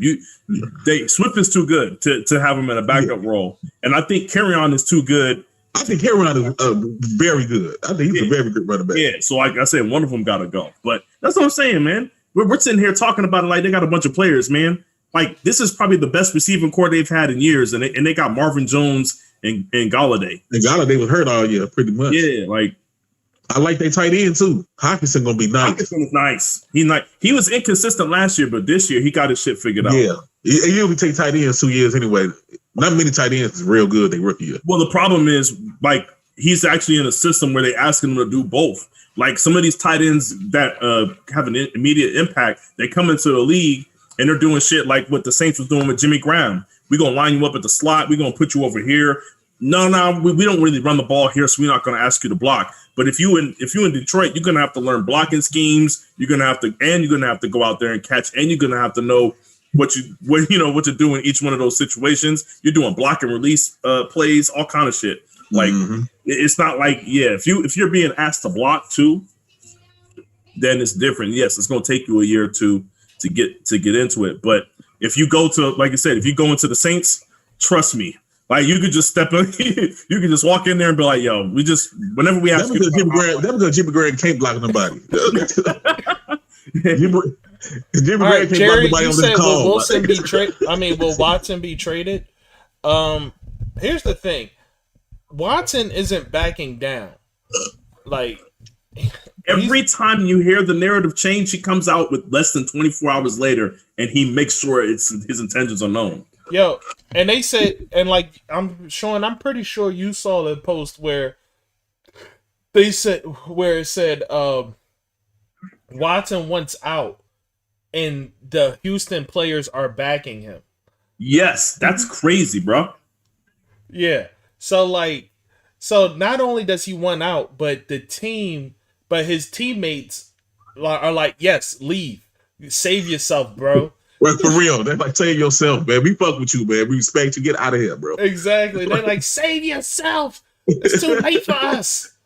Swift is too good to have him in a backup role, and I think Kerryon is too good. I think Kerryon is very good. I think he's a very good running back. Yeah. So like I said, one of them got to go. But that's what I'm saying, man. We're sitting here talking about it like they got a bunch of players, man. Like this is probably the best receiving core they've had in years, and they got Marvin Jones and Galladay. And Galladay was hurt all year, pretty much. Yeah, like. I like they tight end too. Hawkinson gonna be nice. Hawkinson is nice. He was inconsistent last year, but this year he got his shit figured out. Yeah, he usually take tight ends 2 years anyway. Not many tight ends is real good. They rookie year. Well, the problem is like he's actually in a system where they asking him to do both. Like some of these tight ends that have an immediate impact, they come into the league and they're doing shit like what the Saints was doing with Jimmy Graham. We're gonna line you up at the slot. We're gonna put you over here. No, we don't really run the ball here, so we're not going to ask you to block. But if you in Detroit, you're going to have to learn blocking schemes. You're going to have to go out there and catch, and you're going to have to know what to do in each one of those situations. You're doing block and release plays, all kind of shit. Like it's not like if you're being asked to block too, then it's different. Yes, it's going to take you a year or two to get into it. But if you go to, like I said, if you go into the Saints, trust me. Like you could just step in, you could just walk in there and be like, "Yo, whenever we ask." That because Jimmy Graham can't block nobody. Jimmy Graham can't Jerry, block nobody you on said this call. Will Wilson be traded? Will Watson be traded? Here's the thing: Watson isn't backing down. Like every time you hear the narrative change, he comes out with less than 24 hours later, and he makes sure his intentions are known. Yo, and they said, and like I'm pretty sure you saw the post where it said Watson wants out and the Houston players are backing him. Yes, that's crazy, bro. Yeah. So not only does he want out, but his teammates are like, yes, leave. Save yourself, bro. Well, for real, they're like, save yourself, man. We fuck with you, man. We respect you. Get out of here, bro. Exactly. They're like, save yourself. It's too late for us.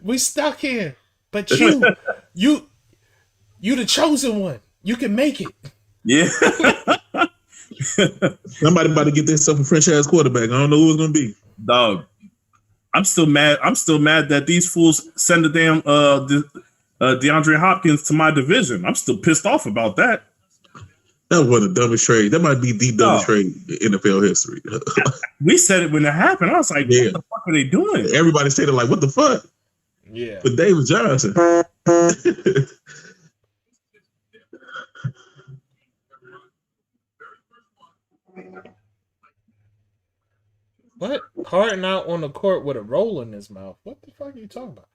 We stuck here. But you the chosen one. You can make it. Yeah. Somebody about to get themselves a franchise quarterback. I don't know who it's gonna be. Dog. I'm still mad that these fools send a damn DeAndre Hopkins to my division. I'm still pissed off about that. That was the dumbest trade. That might be the dumbest trade in NFL history. We said it when it happened. I was like, what the fuck are they doing? Everybody said it like, what the fuck? Yeah. But David Johnson. What? Harden out on the court with a roll in his mouth. What the fuck are you talking about?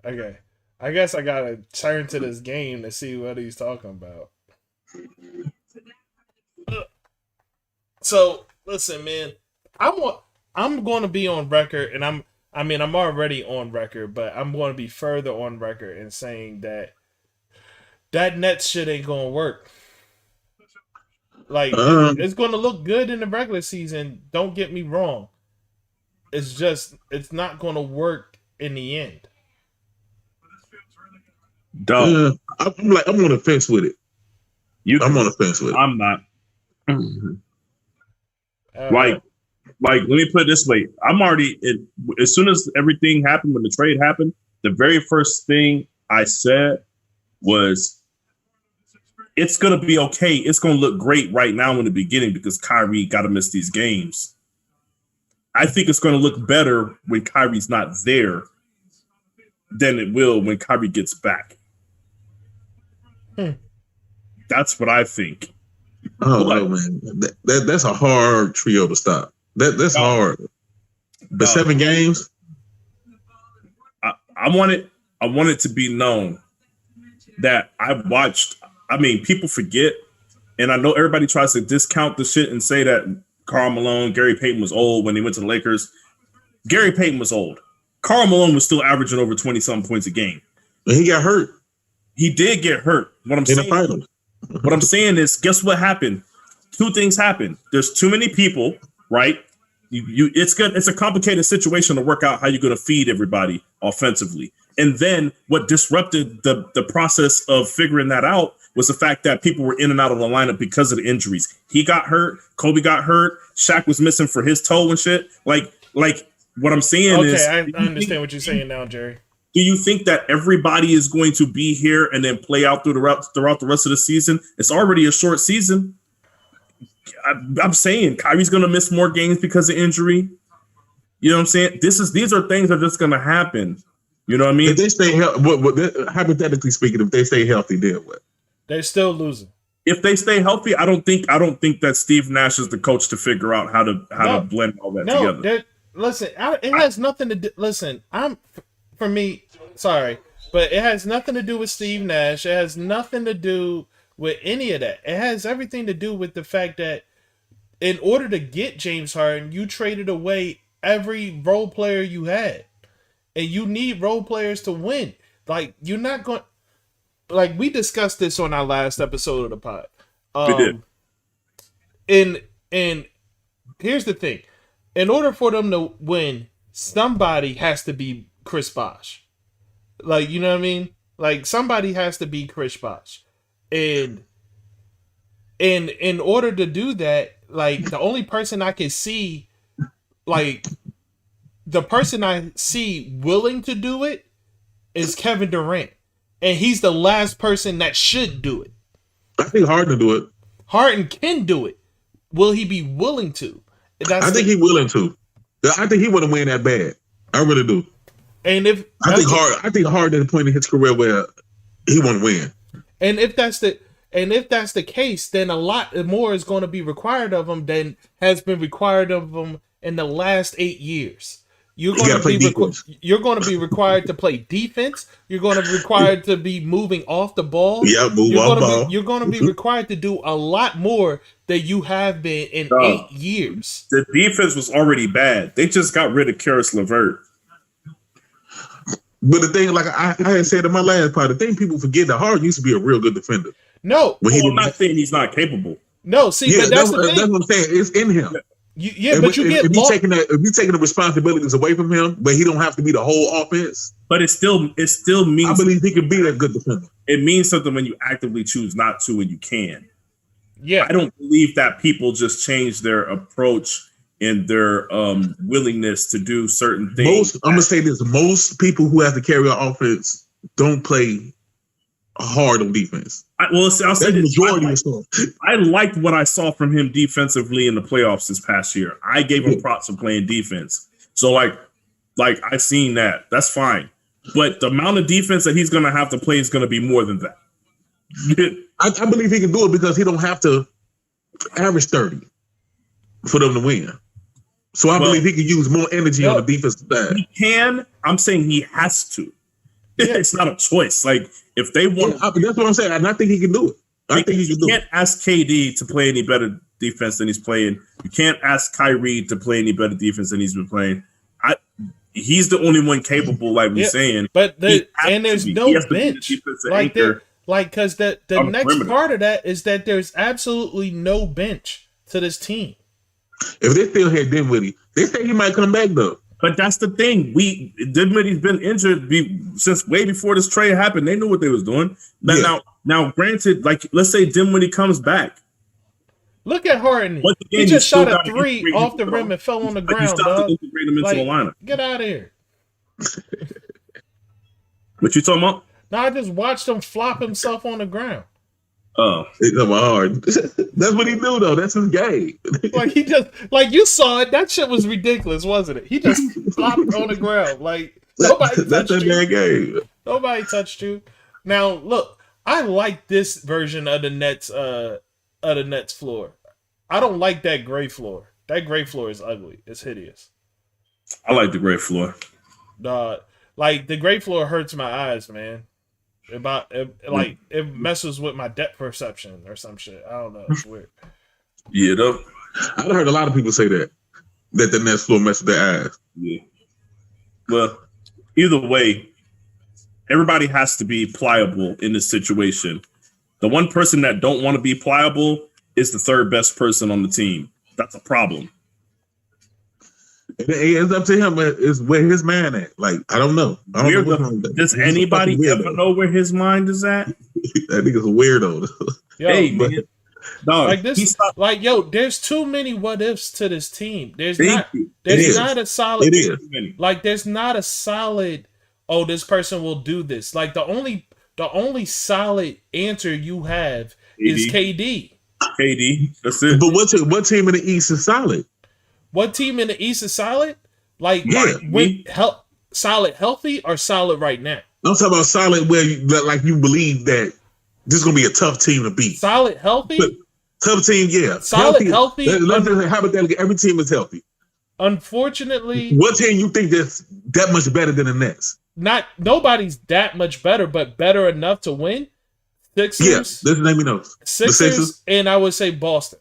Okay. I guess I gotta turn to this game to see what he's talking about. So listen, man. I'm going to be on record, and I'm already on record, but I'm going to be further on record in saying that Nets shit ain't going to work. Like, it's going to look good in the regular season. Don't get me wrong. It's just, it's not going to work in the end. Dumb. I'm on the fence with it. I'm on the fence with it. I'm not. Like, let me put it this way. I'm already, as soon as everything happened, when the trade happened, the very first thing I said was, it's going to be okay. It's going to look great right now in the beginning because Kyrie got to miss these games. I think it's going to look better when Kyrie's not there than it will when Kyrie gets back. That's what I think. Oh no, man, that's a hard trio to stop. That's hard. But 7 games. I want it to be known that I've watched. I mean, people forget, and I know everybody tries to discount the shit and say that Karl Malone, Gary Payton was old when they went to the Lakers. Gary Payton was old. Karl Malone was still averaging over 20-something points a game. But he got hurt. He did get hurt. What I'm saying is, guess what happened? 2 things happened. There's too many people, right? It's a complicated situation to work out how you're going to feed everybody offensively. And then what disrupted the process of figuring that out was the fact that people were in and out of the lineup because of the injuries. He got hurt. Kobe got hurt. Shaq was missing for his toe and shit. Like what I'm saying is... Okay, I understand what you're saying now, Jerry. Do you think that everybody is going to be here and then play out throughout the rest of the season? It's already a short season. I'm saying Kyrie's going to miss more games because of injury. You know what I'm saying? These are things that are just going to happen. You know what I mean? If they stay hypothetically speaking, if they stay healthy, then what? They're still losing. If they stay healthy, I don't think that Steve Nash is the coach to figure out how to blend all that together. Listen, it has nothing to do. Listen, for me, sorry, but it has nothing to do with Steve Nash. It has nothing to do with any of that. It has everything to do with the fact that in order to get James Harden, you traded away every role player you had. And you need role players to win. Like, you're not going... Like, we discussed this on our last episode of the pod. We did. And here's the thing. In order for them to win, somebody has to be Chris Bosh. Like, you know what I mean? Like, somebody has to be Chris Bosh. And in order to do that, like, the only person I can see, like... The person I see willing to do it is Kevin Durant. And he's the last person that should do it. I think Harden do it. Harden can do it. Will he be willing to? I think he's willing to. I think he wouldn't win that bad. I really do. And if I think Harden at the point in his career where he won't win. And if that's the case, then a lot more is going to be required of him than has been required of him in the last 8 years. You're going to be required to play defense. You're going to be required to be moving off the ball. Yeah, You're going to be required to do a lot more than you have been in 8 years. The defense was already bad. They just got rid of Karis LeVert. But the thing, like I had said in my last part, the thing people forget that Harden used to be a real good defender. No, I'm not saying he's not capable. No, see, but that's the thing. That's what I'm saying. It's in him. If you're taking the responsibilities away from him, but he don't have to be the whole offense. But it still means, I believe he can be that good defender. It means something when you actively choose not to and you can. Yeah, I don't believe that people just change their approach and their willingness to do certain things. I'm gonna say this: most people who have to carry an offense don't play hard on defense. I'll say the this. Majority of stuff. I liked what I saw from him defensively in the playoffs this past year. I gave him props for playing defense. So like I seen that. That's fine. But the amount of defense that he's going to have to play is going to be more than that. I believe he can do it because he don't have to average 30 for them to win. So I believe he can use more energy on the defensive side. He can. I'm saying he has to. Yeah. It's not a choice. Like, if they want, that's what I'm saying, and I think he can do it. I think he can do it. You can't ask KD to play any better defense than he's playing. You can't ask Kyrie to play any better defense than he's been playing. He's the only one capable, like we're saying. But there's no bench. Because the next part of that is that there's absolutely no bench to this team. If they still had Dinwiddie, they say he might come back though. But that's the thing. Dinwiddie's been injured since way before this trade happened. They knew what they was doing. Now, granted, like let's say Dinwiddie comes back. Look at Harden. He just shot a 3 off the rim and fell on the ground. Dog. Get out of here. What you talking about? No, I just watched him flop himself on the ground. Oh, it's hard. That's what he do though. That's his game. You saw it. That shit was ridiculous, wasn't it? He just flopped on the ground. Like nobody touched you. Game. Nobody touched you. Now look, I like this version of the Nets. Of the Nets floor. I don't like that gray floor. That gray floor is ugly. It's hideous. I like the gray floor. Like the gray floor hurts my eyes, man. It messes with my depth perception or some shit. I don't know. It's weird. Yeah, though. I've heard a lot of people say that the Nets floor messes their eyes. Yeah. Well, either way, everybody has to be pliable in this situation. The one person that don't want to be pliable is the third best person on the team. That's a problem. It's up to him. Is where his man at? Like, I don't know. Does anybody ever know where his mind is at? That nigga's a weirdo. Hey, man. Dog, there's too many what ifs to this team. There's not a solid. There's not a solid. Oh, this person will do this. Like the only solid answer you have is KD. That's it. But what team in the East is solid? What team in the East is solid? Solid healthy or solid right now? I'm talking about solid where you believe that this is gonna be a tough team to beat. Solid healthy? But tough team, yeah. Solid healthy. Let's just hypothetically, every team is healthy. Unfortunately, what team you think that's that much better than the Nets? Nobody's that much better, but better enough to win. Sixers. Yes, let's let me know. Sixers, and I would say Boston.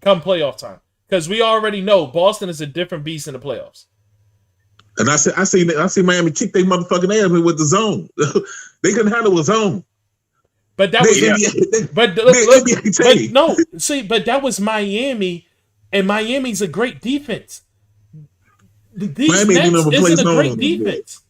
Come playoff time, because we already know Boston is a different beast in the playoffs. And I see Miami kick their motherfucking ass with the zone. They couldn't handle a zone. But that but that was Miami, and Miami's a great defense. These Nets isn't a great defense.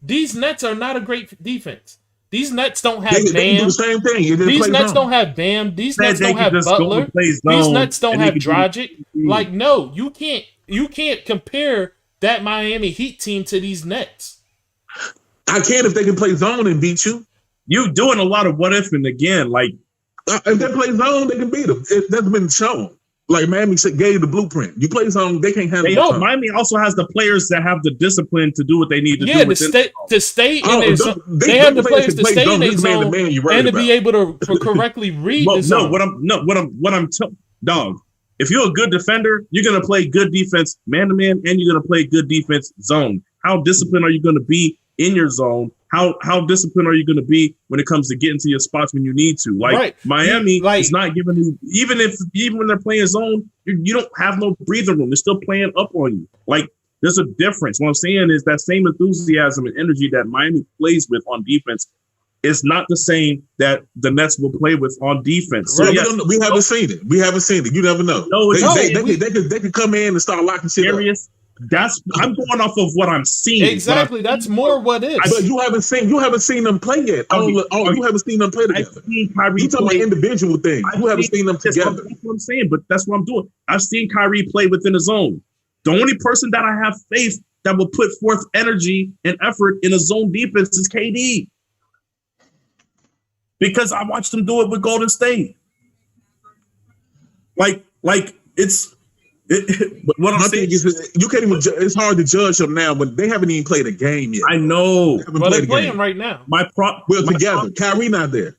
These Nets are not a great defense. These Nets don't have Bam. They do the same thing. These Nets don't have Bam. These Nets don't have Butler. These Nets don't have Dragic. Like, no, you can't compare that Miami Heat team to these Nets. I can if they can play zone and beat you. You doing a lot of what if, and again, like if they play zone, they can beat them. That's been shown. Like Miami gave the blueprint. You play zone, they can't handle. No, Miami also has the players that have the discipline to do what they need to do. Yeah, to stay in their zone. They have the players to stay in their zone and to be able to correctly read the zone. Dog. If you're a good defender, you're gonna play good defense man to man, and you're gonna play good defense zone. How disciplined are you gonna be in your zone? How disciplined are you going to be when it comes to getting to your spots when you need to? Miami is not giving you, even when they're playing zone, you don't have no breathing room. They're still playing up on you. Like, there's a difference. What I'm saying is that same enthusiasm and energy that Miami plays with on defense is not the same that the Nets will play with on defense. So we haven't seen it. You never know. They could come in and start locking shit up. I'm going off of what I'm seeing. Exactly. That's more what is. But you haven't seen them play yet. You haven't seen them play together. You talking about individual things. You haven't seen them together. That's what I'm saying, but that's what I'm doing. I've seen Kyrie play within a zone. The only person that I have faith that will put forth energy and effort in a zone defense is KD. Because I watched him do it with Golden State. What I'm saying is, you can't even. It's hard to judge them now, but they haven't even played a game yet. I know. They're playing right now. Kyrie not there.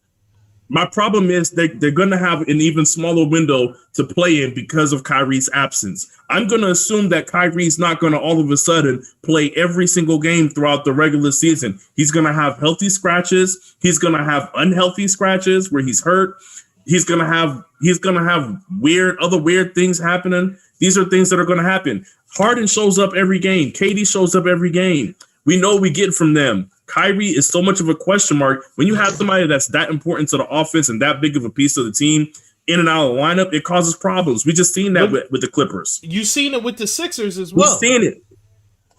My problem is they're going to have an even smaller window to play in because of Kyrie's absence. I'm going to assume that Kyrie's not going to all of a sudden play every single game throughout the regular season. He's going to have healthy scratches. He's going to have unhealthy scratches where he's hurt. He's gonna have other weird things happening. These are things that are gonna happen. Harden shows up every game. KD shows up every game. We know we get from them. Kyrie is so much of a question mark. When you have somebody that's that important to the offense and that big of a piece of the team in and out of the lineup, it causes problems. We just seen that with the Clippers. You seen it with the Sixers as well. We've seen it.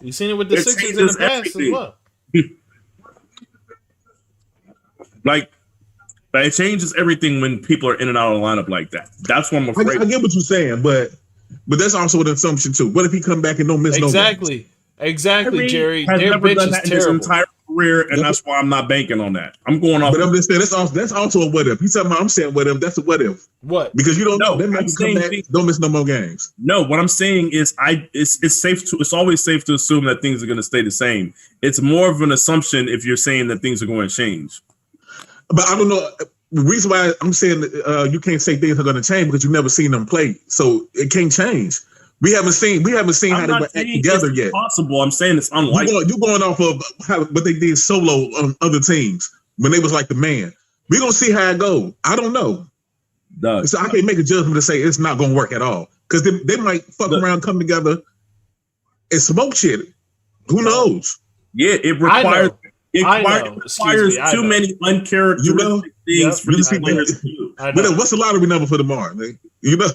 You've seen it with the Sixers in the past as well. Like, it changes everything when people are in and out of the lineup like that. That's what I'm afraid. I get what you're saying, but that's also an assumption too. What if he come back and don't miss no games? Exactly, Jerry. Has Their never bench done is that in his terrible. entire career, and that's why I'm not banking on that. I'm going off. But I'm just saying that's also a what if. He's talking about I'm saying what if. That's a what if. What? Because you don't know. They I'm might come back. Don't miss no more games. No, what I'm saying is it's always safe to assume that things are going to stay the same. It's more of an assumption if you're saying that things are going to change. But I don't know. The reason why I'm saying you can't say things are going to change because you've never seen them play, so it can't change. We haven't seen how they were act together yet. Possible. I'm saying it's unlikely. You're going off of what they did solo on other teams when they was like the man. We're gonna see how it goes. I don't know. So I can't make a judgment to say it's not gonna work at all because they might fuck around, come together, and smoke shit. Who knows? Yeah, it requires. It requires too many uncharacteristic things for the players to do. But what's the lottery number for tomorrow? Man? You know,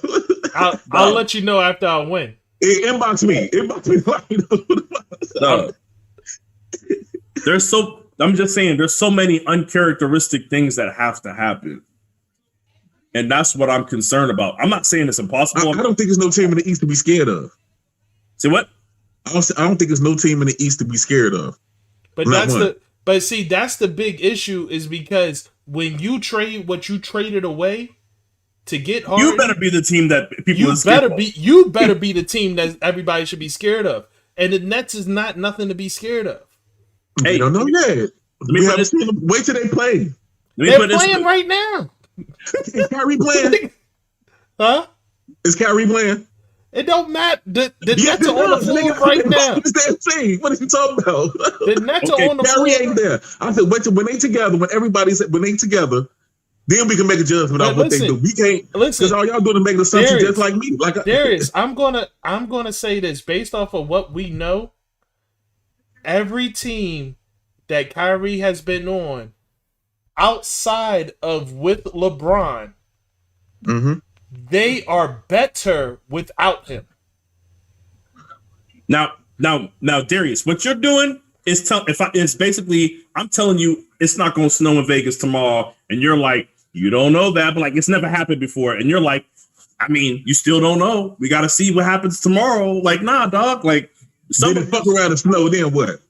I'll let you know after I win. Inbox me. I'm just saying, there's so many uncharacteristic things that have to happen, and that's what I'm concerned about. I'm not saying it's impossible. I don't think there's no team in the East to be scared of. See what? I don't think there's no team in the East to be scared of. But see, that's the big issue is because when you trade what you traded away to get Harden, you better be the team that people you better be the team that everybody should be scared of. And the Nets is not nothing to be scared of. Hey, you don't know yet. We haven't seen them. Wait till they play. They're playing right now. Is Kyrie playing? Huh? Is Kyrie playing? It don't matter. The Nets are on the floor right now. What are you talking about? The Nets are on the floor. Kyrie ain't there. I said, wait till when they together, when they together, then we can make a judgment on what they do. We can't because all y'all doing is making assumptions just like me. Darius, I'm gonna say this based off of what we know. Every team that Kyrie has been on, outside of with LeBron, they are better without him. Now, Darius, what you're doing is I'm telling you it's not going to snow in Vegas tomorrow, and you're like, you don't know that, but like it's never happened before, and you're like, I mean, you still don't know. We got to see what happens tomorrow. Like, nah, dog. Like, somebody fuck around and snow, then what?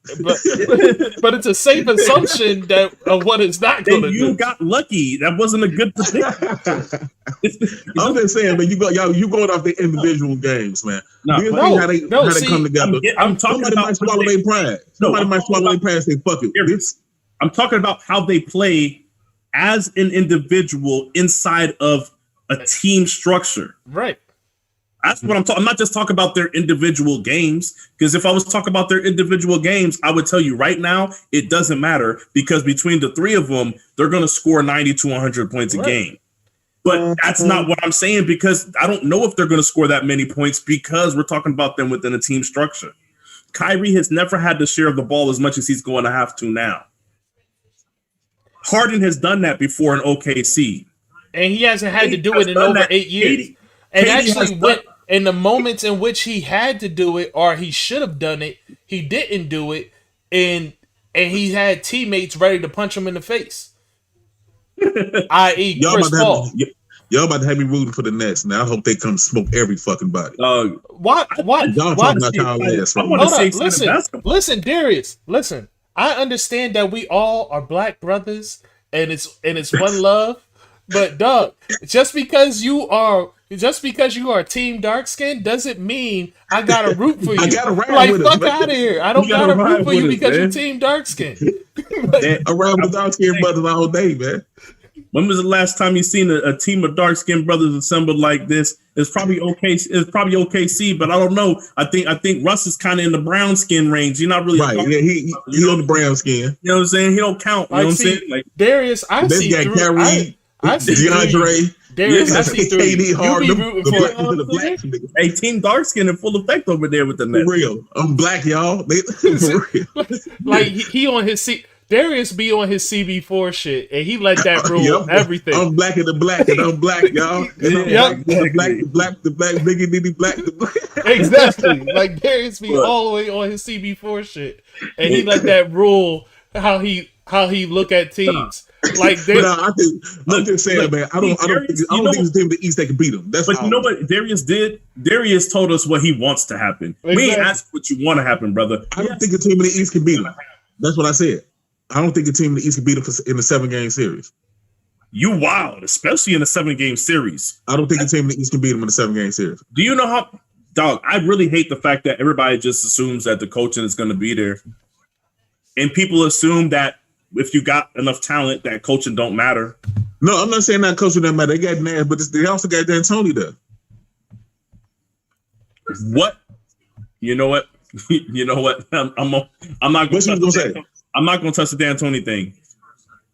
But it's a safe assumption that of what it's not going to do. You got lucky. That wasn't a good prediction. I'm just saying, man. You going off the individual games, man. How they come together. I'm talking Somebody about might swallow their pride. Somebody might swallow their pride and say, "Fuck it." I'm talking about how they play as an individual inside of a team structure. Right. That's what I'm talking. I'm not just talking about their individual games, because if I was talking about their individual games, I would tell you right now it doesn't matter because between the three of them, they're going to score 90 to 100 points a game. But that's not what I'm saying because I don't know if they're going to score that many points because we're talking about them within a team structure. Kyrie has never had to share the ball as much as he's going to have to now. Harden has done that before in OKC. And he hasn't had to do it in over 8 years. And actually, in the moments in which he had to do it or he should have done it, he didn't do it, and he had teammates ready to punch him in the face. I.e. Chris Paul. Y'all about to have me rooting for the Nets. Now I hope they come smoke every fucking body. What? Y'all talking about Kyle Last, right? Listen, Darius. Listen, I understand that we all are black brothers, and it's one love. But dog, just because you are team dark skin doesn't mean I gotta root for you. I gotta ride with fuck out of here. I don't gotta root for you because you're team dark skin. I ride with dark skin brothers all day, man. When was the last time you seen a team of dark skinned brothers assembled like this? It's probably OKC, but I don't know. I think Russ is kind of in the brown skin range. You're not really right. Yeah, he on the brown skin. You know what I'm saying? He don't count. You know what I'm saying? Like Darius, I see I see DeAndre. Darius, I Yes, see through KD you. hard. You be The rooting black for to the black nigga. Hey, Team Dark Skin in full effect over there with the For Nets. real. I'm black, y'all. For real. like he on his C. Darius be on his CB4 shit, and he let that rule Yep. everything. I'm black and the black, and I'm black, y'all. And I'm Yep. the black, nigga, nitty black, the black. Exactly. Like Darius be Look. all the way on his CB4 shit, and he let that rule how he look at teams. Like But I think, I'm just saying, look, man. I don't think it's a team in the East that can beat them. That's But all. you know what Darius did? Darius told us what he wants to happen. We ain't Exactly. asked what you want to happen, brother. I don't think a team in the East can beat them. That's what I said. I don't think a team in the East can beat them in the 7-game series. You wild, especially in a 7-game series. I don't think a team in the East can beat them in a 7-game series. Do you know how, dog? I really hate the fact that everybody just assumes that the coaching is going to be there, and people assume that if you got enough talent, that coaching don't matter. No, I'm not saying that coaching doesn't matter. They got Nash, but they also got D'Antoni there. What? You know what? You know what? I'm not going What's you gonna say? I'm not going to touch the D'Antoni thing.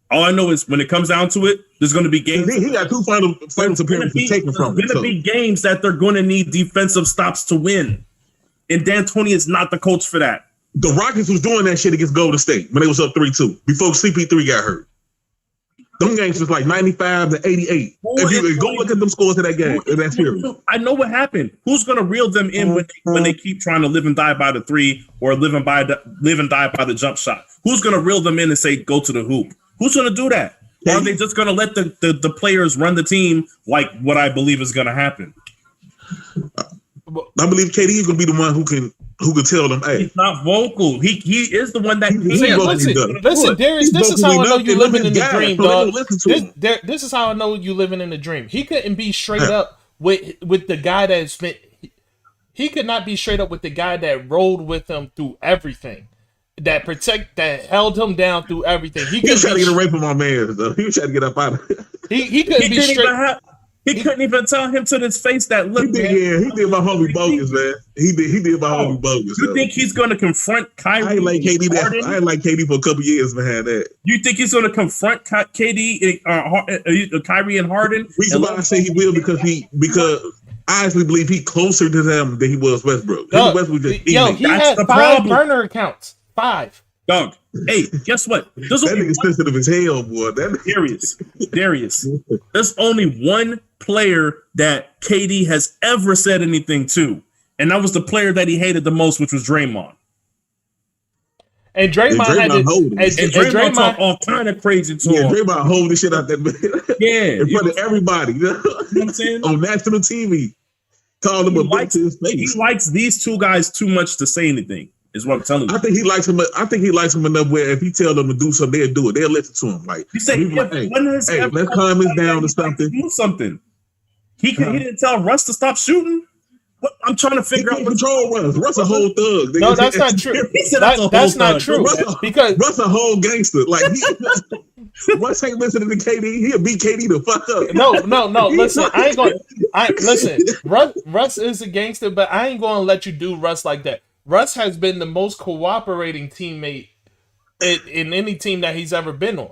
All I know is when it comes down to it, there's going to be games. He got 2 finals appearances taken from There's him. going to be games that they're going to need defensive stops to win, and D'Antoni is not the coach for that. The Rockets was doing that shit against Golden State when they was up 3-2 before CP3 got hurt. Them games was like 95 to 88. If you go look at them scores of that game, in that series. I know what happened. Who's going to reel them in when they keep trying to live and die by the three or live and die by the jump shot? Who's going to reel them in and say go to the hoop? Who's going to do that? Or are they just going to let the players run the team like what I believe is going to happen? I believe KD is going to be the one who can tell them, hey. He's not vocal. He is the one that Listen, Darius, this is how I know you're living in the dream, dog. This This is how I know you living in the dream. He couldn't be straight up with the guy that's been. He could not be straight up with the guy that rolled with him through everything, that held him down through everything. He was trying to get away from my man, though. He was trying to get up out of it. He couldn't be straight. He couldn't even tell him to his face that look. He did my homie bogus, man. He did my homie bogus. You think he's going to confront Kyrie? I ain't like KD for a couple years behind that. You think he's going to confront KD, Kyrie and Harden? Reason why I say he will because I actually believe he closer to them than he was Westbrook. He That's had the 5 problem. burner accounts. 5. Dog. Hey, guess what? That nigga's sensitive as hell, boy. Darius. There's only one player that KD has ever said anything to, and that was the player that he hated the most, which was Draymond. And Draymond had to, and Draymond talk all kind of crazy to him. Draymond holding the shit out that man. Yeah, in front of everybody. You know what I'm saying? On national TV. Call him a bitch to his face. He likes these two guys too much to say anything. Is what I'm telling you. I think he likes him enough where if he tell them to do something, they'll do it. They'll listen to him. Like you say, hey, let's calm this down or something. Do something. He didn't tell Russ to stop shooting. What I'm trying to figure out. Control Russ. Russ a whole thug. No, that's not true. That's not true. Because Russ a whole gangster. Like Russ ain't listening to KD. He'll beat KD the fuck up. No. Listen, listen. Russ is a gangster, but I ain't gonna let you do Russ like that. Russ has been the most cooperating teammate in any team that he's ever been on.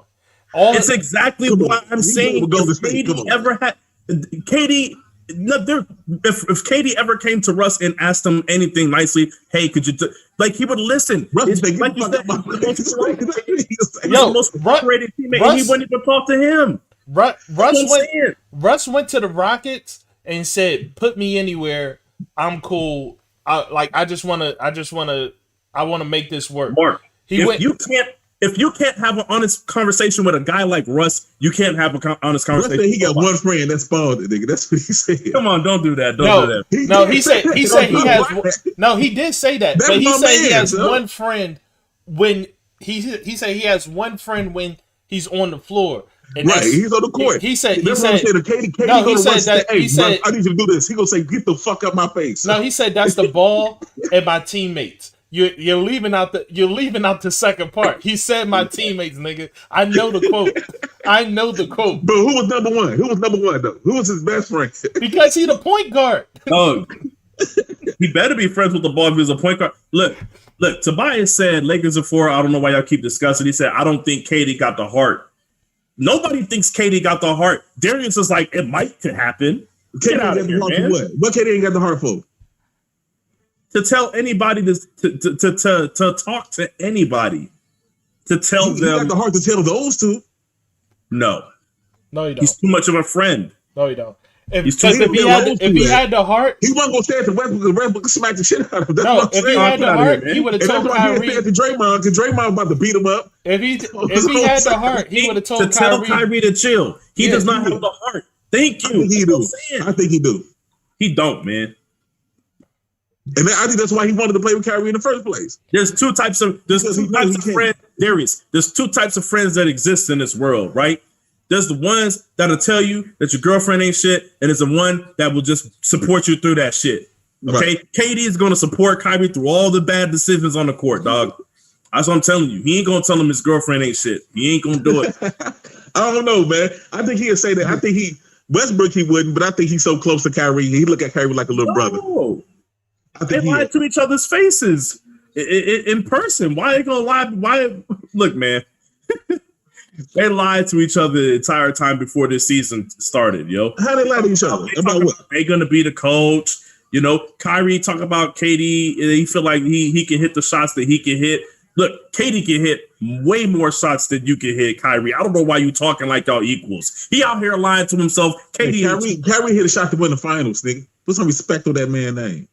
It's exactly what I'm saying. If KD ever came to Russ and asked him anything nicely, hey, could you he would listen. Russ like you said, the most cooperating teammate, and he wouldn't even talk to him. Russ went to the Rockets and said, "Put me anywhere. I'm cool. I want to make this work." Mark, if you can't have an honest conversation with a guy like Russ, you can't have an honest conversation. Russ said he got one friend that's Spalding, nigga. That's what he said. Come on, don't do that. Don't do that. No, he said he has. No, he did say that, but he said he has one friend when he said he has one friend when he's on the floor. And right, he's on the court. He said KD said, "Hey, Russ, I need you to do this." He gonna say, "Get the fuck out my face." No, he said that's the ball and my teammates. You're leaving out the second part. He said my teammates, nigga. I know the quote. But who was number one? Who was number one though? Who was his best friend? Because he the point guard. Oh, he better be friends with the ball if he's a point guard. Look. Tobias said Lakers are 4. I don't know why y'all keep discussing. He said I don't think KD got the heart Nobody thinks KD got the heart. Darius is like, it might could happen. KD got the heart for what? What KD ain't got the heart for? To tell anybody to talk to anybody. To tell them. He got the heart to tell those two. No. No, you don't. He's too much of a friend. No, you don't. If he had the heart, he wasn't gonna stay at the Westbrook. The Westbrook smack the shit out of him. That's no, what I'm if he saying. had the heart, he would have told Kyrie. He at the Draymond, because Draymond about to beat him up. If he had the heart, he would have told Kyrie to chill. He does not have the heart. Thank you. I think he do. I think he do. He don't, man. And I think that's why he wanted to play with Kyrie in the first place. There's two types of friends. Darius, there's two types of friends that exist in this world, right? There's the ones that'll tell you that your girlfriend ain't shit, and there's the one that will just support you through that shit. Okay, right. KD is gonna support Kyrie through all the bad decisions on the court, dog. That's what I'm telling you. He ain't gonna tell him his girlfriend ain't shit. He ain't gonna do it. I don't know, man. I think he'll say that. I think Westbrook he wouldn't, but I think he's so close to Kyrie. He look at Kyrie like a little brother. They lie to each other's faces in person. Why are they gonna lie? Why? Look, man. They lied to each other the entire time before this season started, yo. How they lie to each other? About what? They gonna be the coach. You know, Kyrie talk about KD. He feel like he can hit the shots that he can hit. Look, KD can hit way more shots than you can hit, Kyrie. I don't know why you talking like y'all equals. He out here lying to himself. Kyrie hit a shot to win the finals, nigga. Put some respect on that man's name.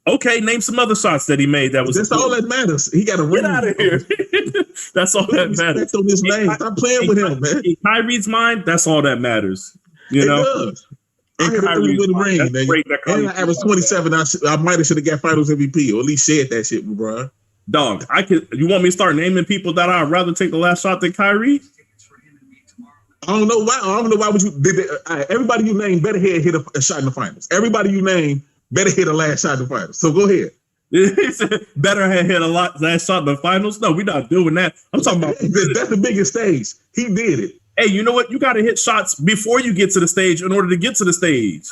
Okay, name some other shots that he made. That's all that matters. He got a ring. Get out of here. That's all that matters. On his name. Stop playing with him, man. In Kyrie's mind, that's all that matters. You know. Does. And Kyrie with the ring, nigga. And I averaged 27. I might have should have got Finals MVP or at least shared that shit, bro. Dog, you want me to start naming people that I'd rather take the last shot than Kyrie? I don't know why would you? Everybody you name better hit a shot in the finals. Everybody you name better hit a last shot in the finals. So go ahead. Better hit a last shot in the finals? No, we're not doing that. I'm talking about that's the biggest stage. He did it. Hey, you know what? You got to hit shots before you get to the stage in order to get to the stage.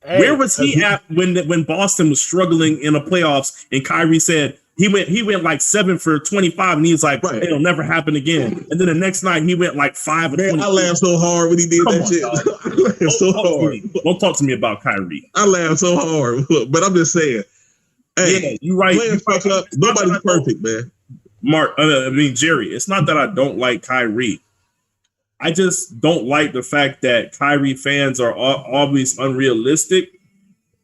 Hey, where was he at when Boston was struggling in the playoffs and Kyrie said he went like 7 for 25 and he's like, right. It'll never happen again. And then the next night he went like 5 for 20. I laughed so hard when he did that shit. I laughed so hard. Don't talk to me about Kyrie. I laughed so hard, but I'm just saying. Hey, yeah, you're right. Playing fuck up. Nobody's perfect, man. Mark, Jerry, it's not that I don't like Kyrie. I just don't like the fact that Kyrie fans are always unrealistic.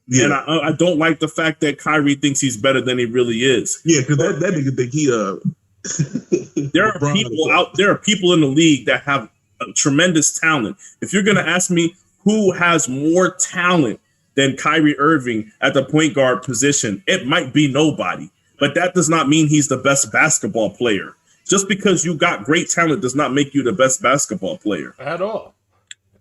Yeah. And I don't like the fact that Kyrie thinks he's better than he really is. Yeah, because that nigga think he there are people in the league that have tremendous talent. If you're gonna ask me who has more talent than Kyrie Irving at the point guard position, it might be nobody. But that does not mean he's the best basketball player. Just because you got great talent does not make you the best basketball player. At all.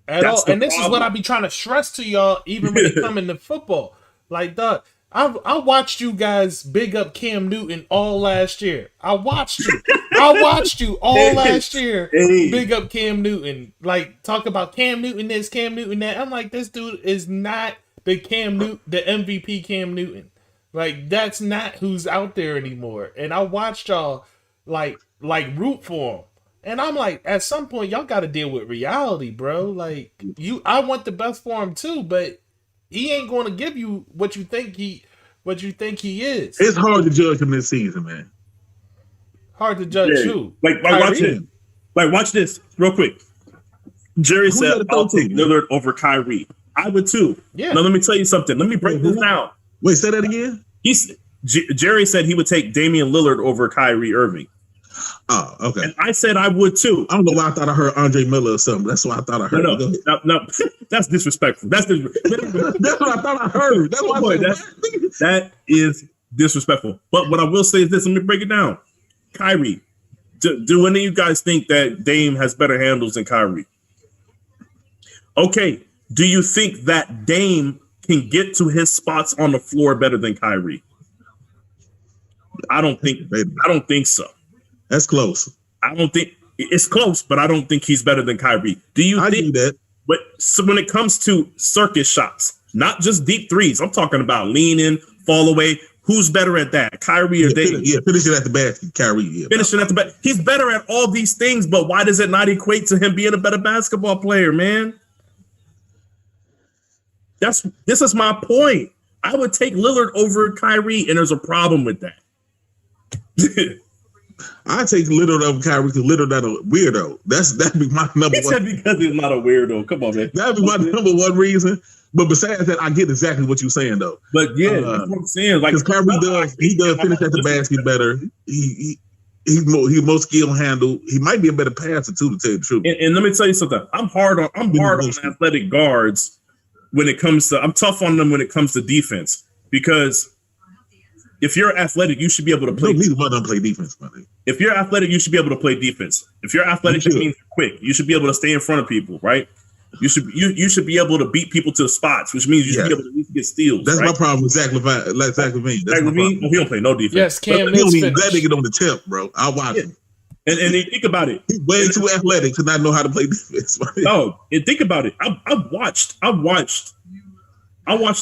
And this is what I be trying to stress to y'all, even when it comes into football. Like, Doug, I watched you guys big up Cam Newton all last year. I watched you all last year big up Cam Newton. Like, talk about Cam Newton this, Cam Newton that. I'm like, this dude is not the MVP Cam Newton. Like, that's not who's out there anymore. And I watched y'all like root for him. And I'm like, at some point, y'all got to deal with reality, bro. Like, I want the best for him too, but he ain't going to give you what you think he is. It's hard to judge him this season, man. Hard to judge who? Like watch this real quick. Jerry said, "I'll take Lillard over Kyrie." I would too. Yeah. Now let me tell you something. Let me break this down. Wait, say that again. Jerry said he would take Damian Lillard over Kyrie Irving. Oh, okay. And I said I would too. I don't know why I thought I heard Andre Miller or something. That's what I thought I heard. No, that's disrespectful. That's what I thought I heard. That's what that is disrespectful. But what I will say is this: let me break it down. Kyrie, do any of you guys think that Dame has better handles than Kyrie? Okay. Do you think that Dame can get to his spots on the floor better than Kyrie? I don't think so. That's close. I don't think it's close, but I don't think he's better than Kyrie. Do you think that? But so when it comes to circus shots, not just deep threes, I'm talking about lean in, fall away, Who's better at that, Kyrie or Dame? Finishing at the basket, Kyrie. Yeah, finishing at the basket. He's better at all these things, but why does it not equate to him being a better basketball player, man? This is my point. I would take Lillard over Kyrie, and there's a problem with that. I take Lillard over Kyrie because Lillard not a weirdo. That'd be my number one. Because he's not a weirdo. Come on, man. That'd be my number one reason. But besides that, I get exactly what you're saying, though. But yeah, that's what I'm saying. Like, because Kyrie does finish at the basket better. He's more skill handle. He might be a better passer too, to tell you the truth. And let me tell you something. I'm hard on athletic guards when it comes to. I'm tough on them when it comes to defense, because if you're athletic, you should be able to play. Neither one of them play defense, buddy. If you're athletic, you should be able to play defense. If you're athletic, that means you're quick. You should be able to stay in front of people, right? You should be able to beat people to the spots, which means you should be able to at least get steals. That's right? my problem with Zach LaVine. Zach LaVine. He don't play no defense. Yes, Cam he don't even that nigga on the tip, bro. I'll watch him. And think about it. He's way too athletic to not know how to play defense. No, and think about it. I watched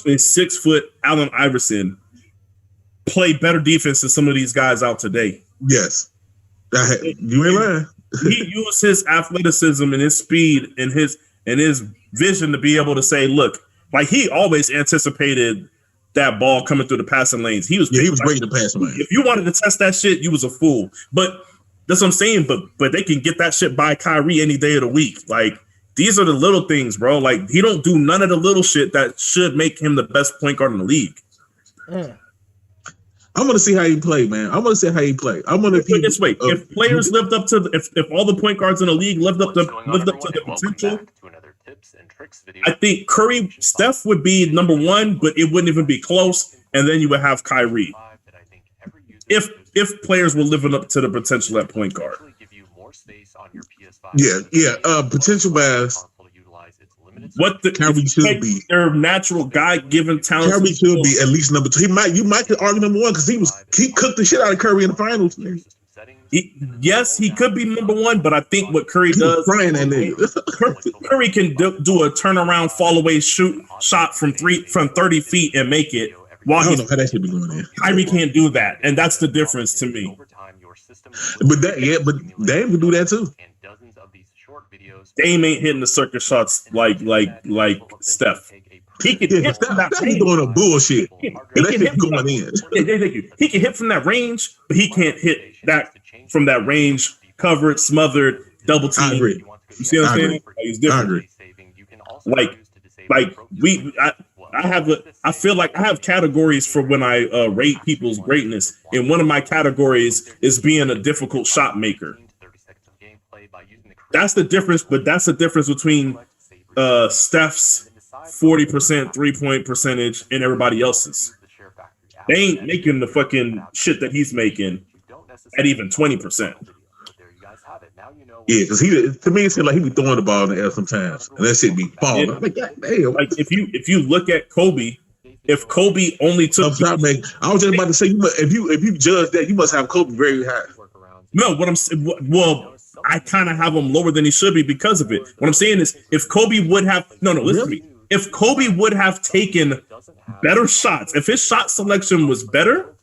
a 6 foot Allen Iverson play better defense than some of these guys out today. Yes, you ain't lying. He used his athleticism and his speed and his vision to be able to say, look, like he always anticipated that ball coming through the passing lanes. He was great in the passing lane. If you wanted to test that shit, you was a fool. But that's what I'm saying. But they can get that shit by Kyrie any day of the week. Like, these are the little things, bro. Like, he don't do none of the little shit that should make him the best point guard in the league. I'm gonna see how he play, man. I'm gonna see how he play. I'm gonna put it this way: if players lived up to if all the point guards in the league lived up to the potential, I think Steph would be number one, but it wouldn't even be close. And then you would have Kyrie. If players were living up to the potential at point guard. Potential wise. What the Kyrie should be their natural God-given talent. Kyrie should be at least number 2. You might argue number 1 because he cooked the shit out of Curry in the finals. Yes, he could be number 1, but I think what Curry does, Curry can do a turnaround, fall away shot from 30 feet and make it. I don't know how that should be going in. Kyrie can't do that, and that's the difference to me. But Dame can do that too. Dame ain't hitting the circus shots like Steph. He can hit from that range. Doing a bullshit. He can hit from that range, but he can't hit that from that range, covered, smothered, double team. I agree. You see what I'm saying? It's different. I feel like I have categories for when I rate people's greatness, and one of my categories is being a difficult shot maker. That's the difference, but that's the difference between Steph's 40% 3-point percentage and everybody else's. They ain't making the fucking shit that he's making at even 20%. Yeah, because to me it seems like he be throwing the ball in the air sometimes, and that shit be falling. Yeah. Like, damn. Like if you look at Kobe, if Kobe only took, I was just about to say, if you judge that, you must have Kobe very high. No, I kind of have him lower than he should be because of it. What I'm saying is, if Kobe would have listen to me. If Kobe would have taken better shots, if his shot selection was better,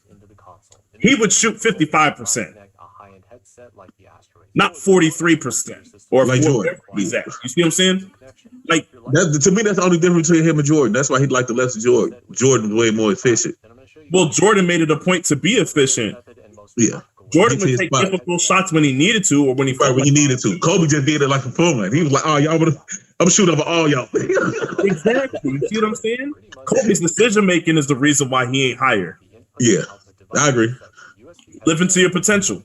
he would shoot 55%, not 43%, or like Jordan. You see what I'm saying? Like to me, that's the only difference between him and Jordan. That's why he'd like the lesser Jordan. Jordan was way more efficient. Well, Jordan made it a point to be efficient. Yeah. Jordan would take difficult shots when he needed to, or when he needed to. Kobe just did it like a fun. He was like, "Oh, y'all, I'm shooting over all y'all." Exactly. You see what I'm saying? Kobe's decision making is the reason why he ain't higher. Yeah, I agree. Living to your potential.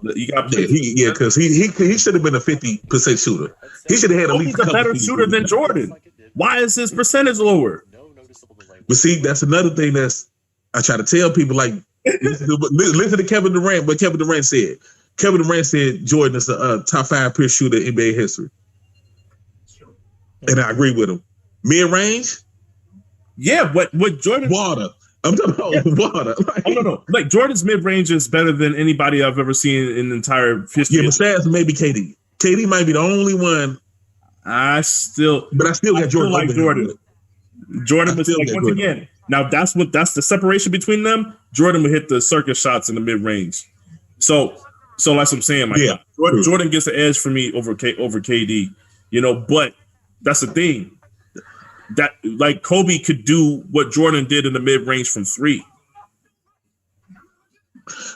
You got because he should have been a 50% shooter. He should have had at least a better shooter than Jordan. Why is his percentage lower? But see, that's another thing I try to tell people, like. Listen to Kevin Durant. What Kevin Durant said. Kevin Durant said Jordan is the top 5 pure shooter in NBA history, and I agree with him. Mid range, yeah. What Jordan? Water. I'm talking about water. No. Like Jordan's mid range is better than anybody I've ever seen in the entire history. Yeah, besides maybe KD. KD might be the only one. I still got Jordan. Like Jordan. Jordan was like, once again, Now that's the separation between them. Jordan would hit the circus shots in the mid range. So that's what I'm saying. Like, Jordan gets the edge for me over KD. You know, but that's the thing. That like Kobe could do what Jordan did in the mid range from 3.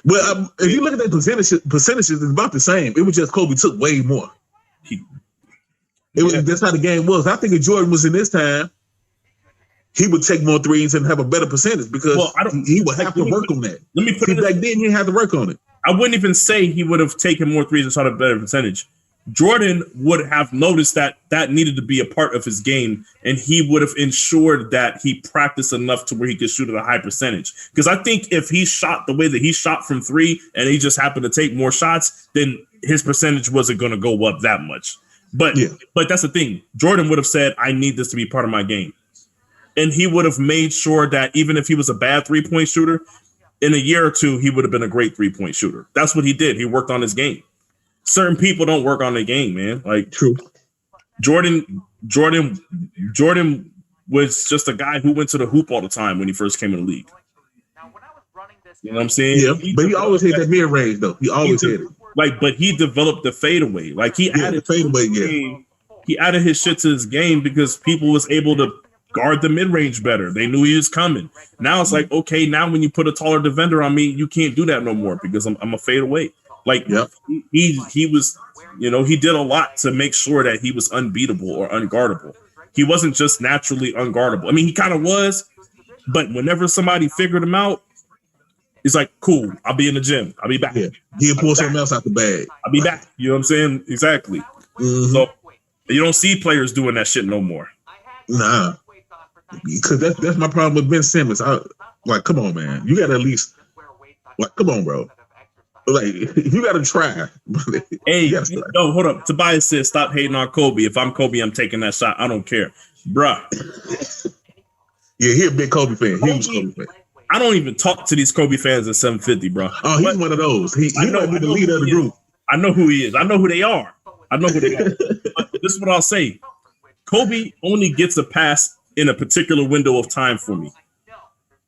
Well, if you look at that percentages, it's about the same. It was just Kobe took way more. That's how the game was. I think if Jordan was in this time, he would take more threes and have a better percentage because he would have to work on that. Let me put it back then. He didn't have to work on it. I wouldn't even say he would have taken more threes and shot a better percentage. Jordan would have noticed that needed to be a part of his game, and he would have ensured that he practiced enough to where he could shoot at a high percentage. Because I think if he shot the way that he shot from 3 and he just happened to take more shots, then his percentage wasn't going to go up that much. But that's the thing. Jordan would have said, I need this to be part of my game. And he would have made sure that even if he was a bad 3-point shooter, in a year or 2, he would have been a great 3-point shooter. That's what he did. He worked on his game. Certain people don't work on their game, man. Like true. Jordan was just a guy who went to the hoop all the time when he first came in the league. You know what I'm saying? Yeah, but he always hit that mid range though. He always hit it. Like, but he developed the fadeaway. Like he added fadeaway. He added his shit to his game because people was able to guard the mid range better. They knew he was coming. Now it's like, okay, now when you put a taller defender on me, you can't do that no more because I'm a fade away. Like he was, you know, he did a lot to make sure that he was unbeatable or unguardable. He wasn't just naturally unguardable. I mean, he kind of was, but whenever somebody figured him out, it's like, cool, I'll be in the gym. I'll be back. Yeah. He'll pull something else out the bag. I'll be back. You know what I'm saying? Exactly. Mm-hmm. So you don't see players doing that shit no more. Nah. Because that's my problem with Ben Simmons. Like, come on, man. You got to at least, like, come on, bro. Like, you got to try. Hey, no, hold up. Tobias says, stop hating on Kobe. If I'm Kobe, I'm taking that shot. I don't care. Bruh. Yeah, he a big Kobe fan. He was Kobe fan. I don't even talk to these Kobe fans at 750, bro. Oh, he's one of those. He might be the leader of the group. I know who he is. I know who they are. But this is what I'll say. Kobe only gets a pass in a particular window of time for me.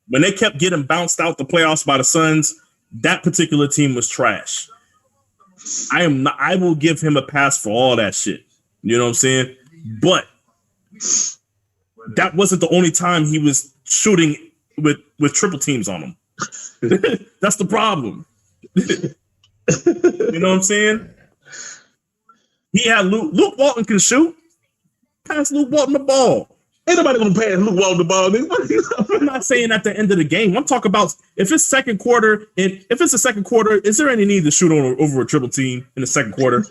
When they kept getting bounced out the playoffs by the Suns, that particular team was trash. I will give him a pass for all that shit. You know what I'm saying? But that wasn't the only time he was shooting with triple teams on him. That's the problem. You know what I'm saying? He had Luke Walton can shoot. Pass Luke Walton the ball. Ain't nobody gonna pass Luke Walton the ball. I'm not saying at the end of the game. I'm talking about if it's second quarter, and if it's the second quarter, is there any need to shoot over a triple team in the second quarter?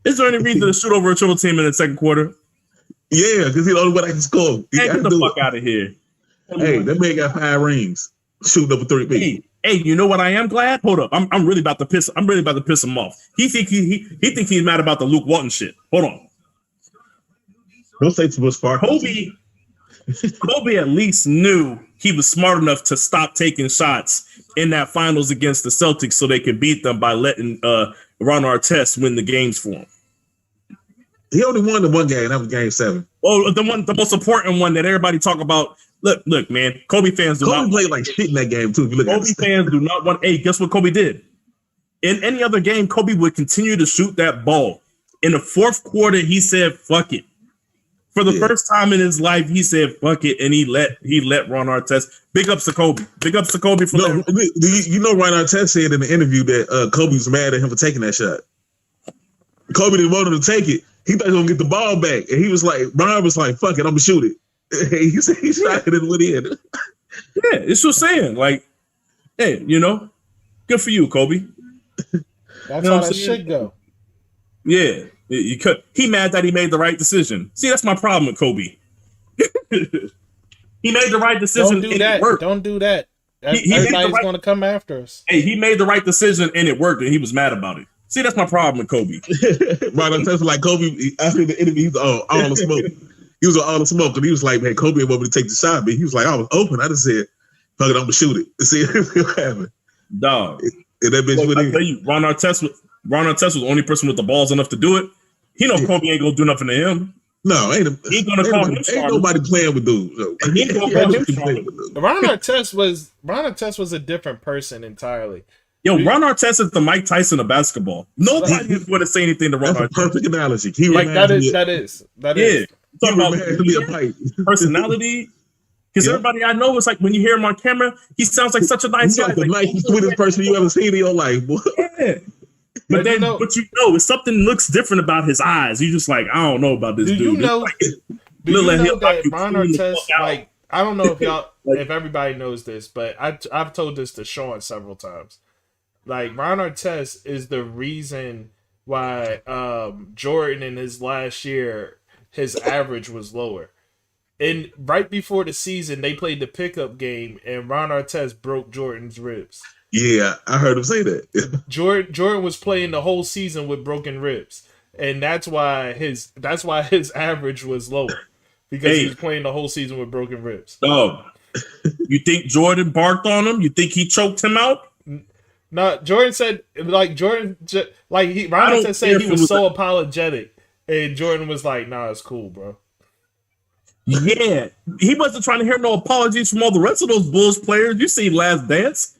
Is there any reason to shoot over a triple team in the second quarter? Yeah, because he's the only one that can score. Hey, get the fuck out of here. Hey, that man got 5 rings shooting over 3 feet. Hey, you know what? I am glad. Hold up, I'm really about to piss him off. He think he's mad about the Luke Walton shit. Hold on. Don't say too much far. Kobe at least knew he was smart enough to stop taking shots in that finals against the Celtics so they could beat them by letting Ron Artest win the games for him. He only won the one game. That was game 7. Oh, the most important one that everybody talk about. Look, man. Kobe fans do not played like shit in that game too. If you look Kobe fans do not want. Hey, guess what Kobe did? In any other game, Kobe would continue to shoot that ball. In the fourth quarter, he said, "Fuck it." For the first time in his life, he said, "Fuck it," and he let Ron Artest. Big ups to Kobe. Big ups to Kobe for that. You know, Ron Artest said in the interview that Kobe was mad at him for taking that shot. Kobe didn't want him to take it. He thought he was gonna get the ball back, and he was like, Ron was like, "Fuck it, I'm gonna shoot it." He said he shot it and went in. Yeah, it's just saying, like, hey, you know, good for you, Kobe. That's how that should go. Yeah. He mad that he made the right decision. See, that's my problem with Kobe. He made the right decision. Don't do that. Don't do that. Everybody's going to come after us. Hey, he made the right decision and it worked, and he was mad about it. See, that's my problem with Kobe. Right, I'm like Kobe after the interview. He was all the smoke. He was all the smoke, and he was like, "Man, Kobe didn't want me to take the shot, but he was like, I was open. I just said, fuck it, I'm gonna shoot it and see what happens." Dog, and that bitch went in. I tell you, Ron Artest was the only person with the balls enough to do it. He know Kobe ain't gonna do nothing to him. No, He ain't gonna call him ain't starter. nobody playing with dude. So. He ain't gonna call him starter. Ron Artest was a different person entirely. Yo, Ron Artest is the Mike Tyson of basketball. Nobody would have said anything to Ron That's a Artest. perfect analogy. He Like that reminds is. He Talking about reminds me of Mike. personality. Because everybody I know is like when you hear him on camera, he sounds like such a nice He's guy. like the nicest, sweetest person you ever seen in your life, boy. Yeah. But then, but if something looks different about his eyes, you just like, I don't know about this dude. Do you know that Ron Artest, like, I don't know if y'all, if everybody knows this, but I've told this to Shawn several times. Like, Ron Artest is the reason why Jordan in his last year, his average was lower. And right before the season, they played the pickup game, and Ron Artest broke Jordan's ribs. Yeah, I heard him say that. Jordan was playing the whole season with broken ribs, and that's why his average was lower because he was playing the whole season with broken ribs. Oh, you think Jordan barked on him? You think he choked him out? No, Jordan said Ron Artest said he was so apologetic, and Jordan was like, "Nah, it's cool, bro." Yeah, he wasn't trying to hear no apologies from all the rest of those Bulls players. You see Last Dance.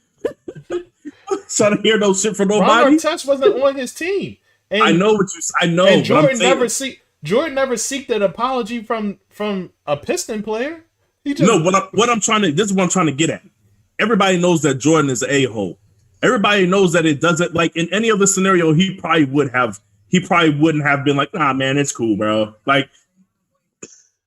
Trying to hear no shit from nobody. Ron Artest wasn't on his team. And, I know what you. I know. And Jordan never seeked an apology from a Piston player. He just what I'm trying to. This is what I'm trying to get at. Everybody knows that Jordan is an a-hole. Everybody knows that it doesn't. Like in any other scenario, he probably wouldn't have been like, nah, man, it's cool, bro. Like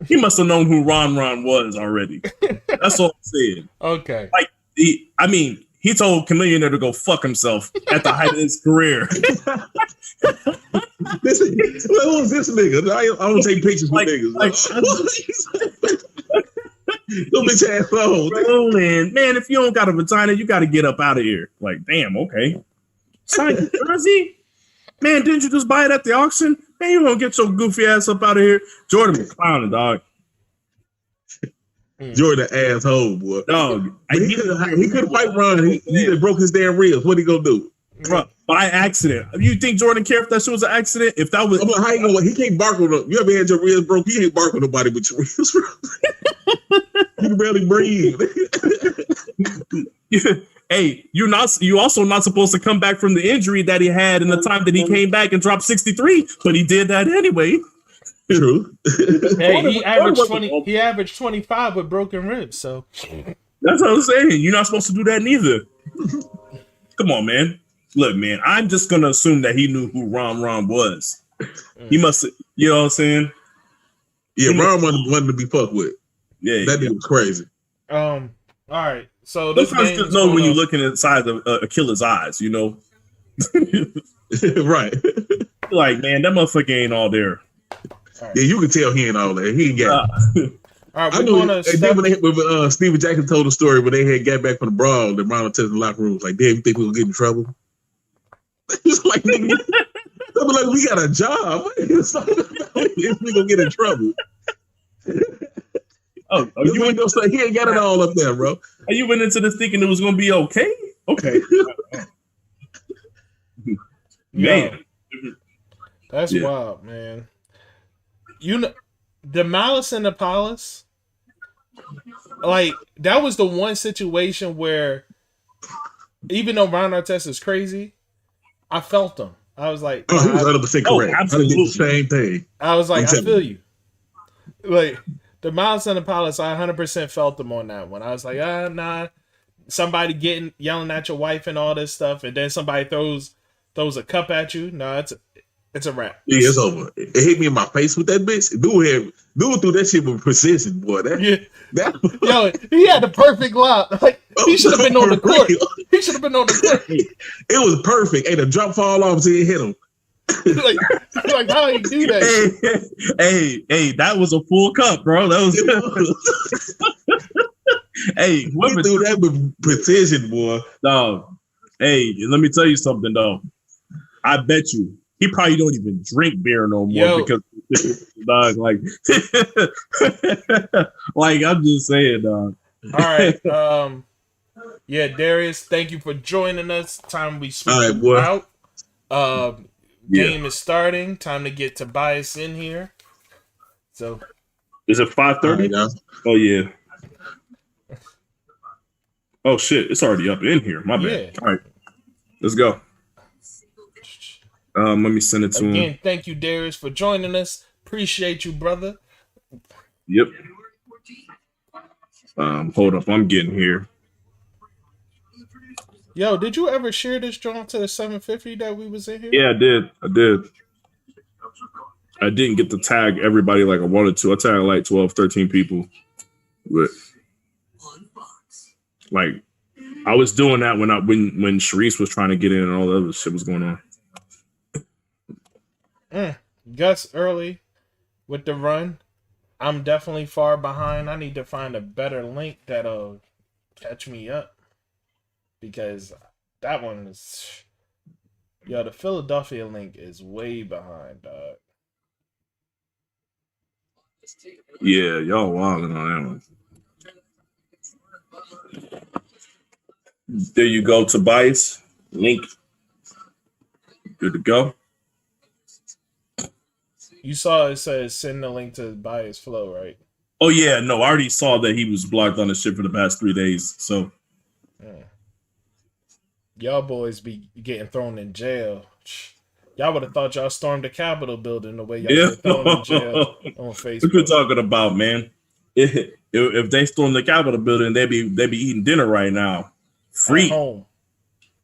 he must have known who Ron was already. That's all I'm saying. Okay. Like he told Chameleon to go fuck himself at the height of his career. What was this nigga? I don't take pictures with niggas. No bitch asshole. Man, if you don't got a vagina, you got to get up out of here. Like, damn, okay. Sign jersey? Man, didn't you just buy it at the auction? Man, you gonna get your goofy ass up out of here. Jordan was clowning, dog. Jordan asshole, boy. Dog. He couldn't fight Ron. He just broke his damn ribs. What he gonna do? Bro, by accident. You think Jordan cared if that shit was an accident? If that was, I'm like, how you gonna? He can't bark with them. You ever had your ribs broke? You can't bark with nobody with your ribs broke. You can barely breathe. Hey, you also not supposed to come back from the injury that he had in the time that he came back and dropped 63, but he did that anyway. True. Hey, he averaged 20. He averaged 25 with broken ribs. So that's what I'm saying. You're not supposed to do that neither. Come on, man. Look, man. I'm just gonna assume that he knew who Ron was. He must. You know what I'm saying? Yeah, Ron wanted to be fucked with. Yeah, that dude was crazy. All right. So this sometimes just know when you're looking inside of a killer's eyes. You know. Right. Like, man, that motherfucker ain't all there. Right. Yeah, you can tell he ain't all there. He ain't got. All right, I know. When Steven Jackson told the story when they had got back from the brawl, the Ron Artest in the locker room was like, "Damn, you think we gonna get in trouble?" It's like, nigga, I'm like, we got a job. It's like, we gonna get in trouble. You ain't gonna say he ain't got it all up there, bro. And you went into this thinking it was gonna be okay. Okay. Man, that's wild, man. You know, the Malice in the Palace, like that was the one situation where, even though Ron Artest is crazy, I felt him. I was like, he was 100% correct. Absolutely. I did the same thing. I was like, I feel you. Like the Malice in the Palace, I 100% felt them on that one. I was like, nah. Somebody yelling at your wife and all this stuff, and then somebody throws a cup at you. No, it's a wrap. Yeah, it's over. It hit me in my face with that bitch. Dude threw that shit with precision, boy. Yo, he had the perfect lob. Like he should have been on the court. He should have been on the court. It was perfect. Hey, the drop fall off so it hit him. like how he do that? Hey, that was a full cup, bro. That was. Hey, he threw that with precision, boy. Dog. Hey, let me tell you something though. I bet you he probably don't even drink beer no more because dog, like like I'm just saying, dog. All right. Yeah, Darius, thank you for joining us. Time we switch out. Game is starting. Time to get Tobias in here. So is it 5:30? Oh yeah. Oh shit! It's already up in here. My bad. Yeah. All right, let's go. Let me send it to him. Again, thank you, Darius, for joining us. Appreciate you, brother. Yep. Hold up, I'm getting here. Yo, did you ever share this joint to the 750 that we was in here? Yeah, I did. I didn't get to tag everybody like I wanted to. I tagged like 12, 13 people. But like I was doing that when Sharice was trying to get in and all the other shit was going on. Gus early with the run. I'm definitely far behind. I need to find a better link that'll catch me up. Because that one is... Yo, the Philadelphia link is way behind, dog. Yeah, y'all wilding on that one. There you go, Tobias. Link. Good to go. You saw it says send the link to Bias Flow, right? Oh, yeah. No, I already saw that he was blocked on the shit for the past 3 days. So, y'all boys be getting thrown in jail. Y'all would have thought y'all stormed the Capitol building the way y'all get thrown in jail on Facebook. What you talking about, man? If they storm the Capitol building, they be eating dinner right now. Free. At home.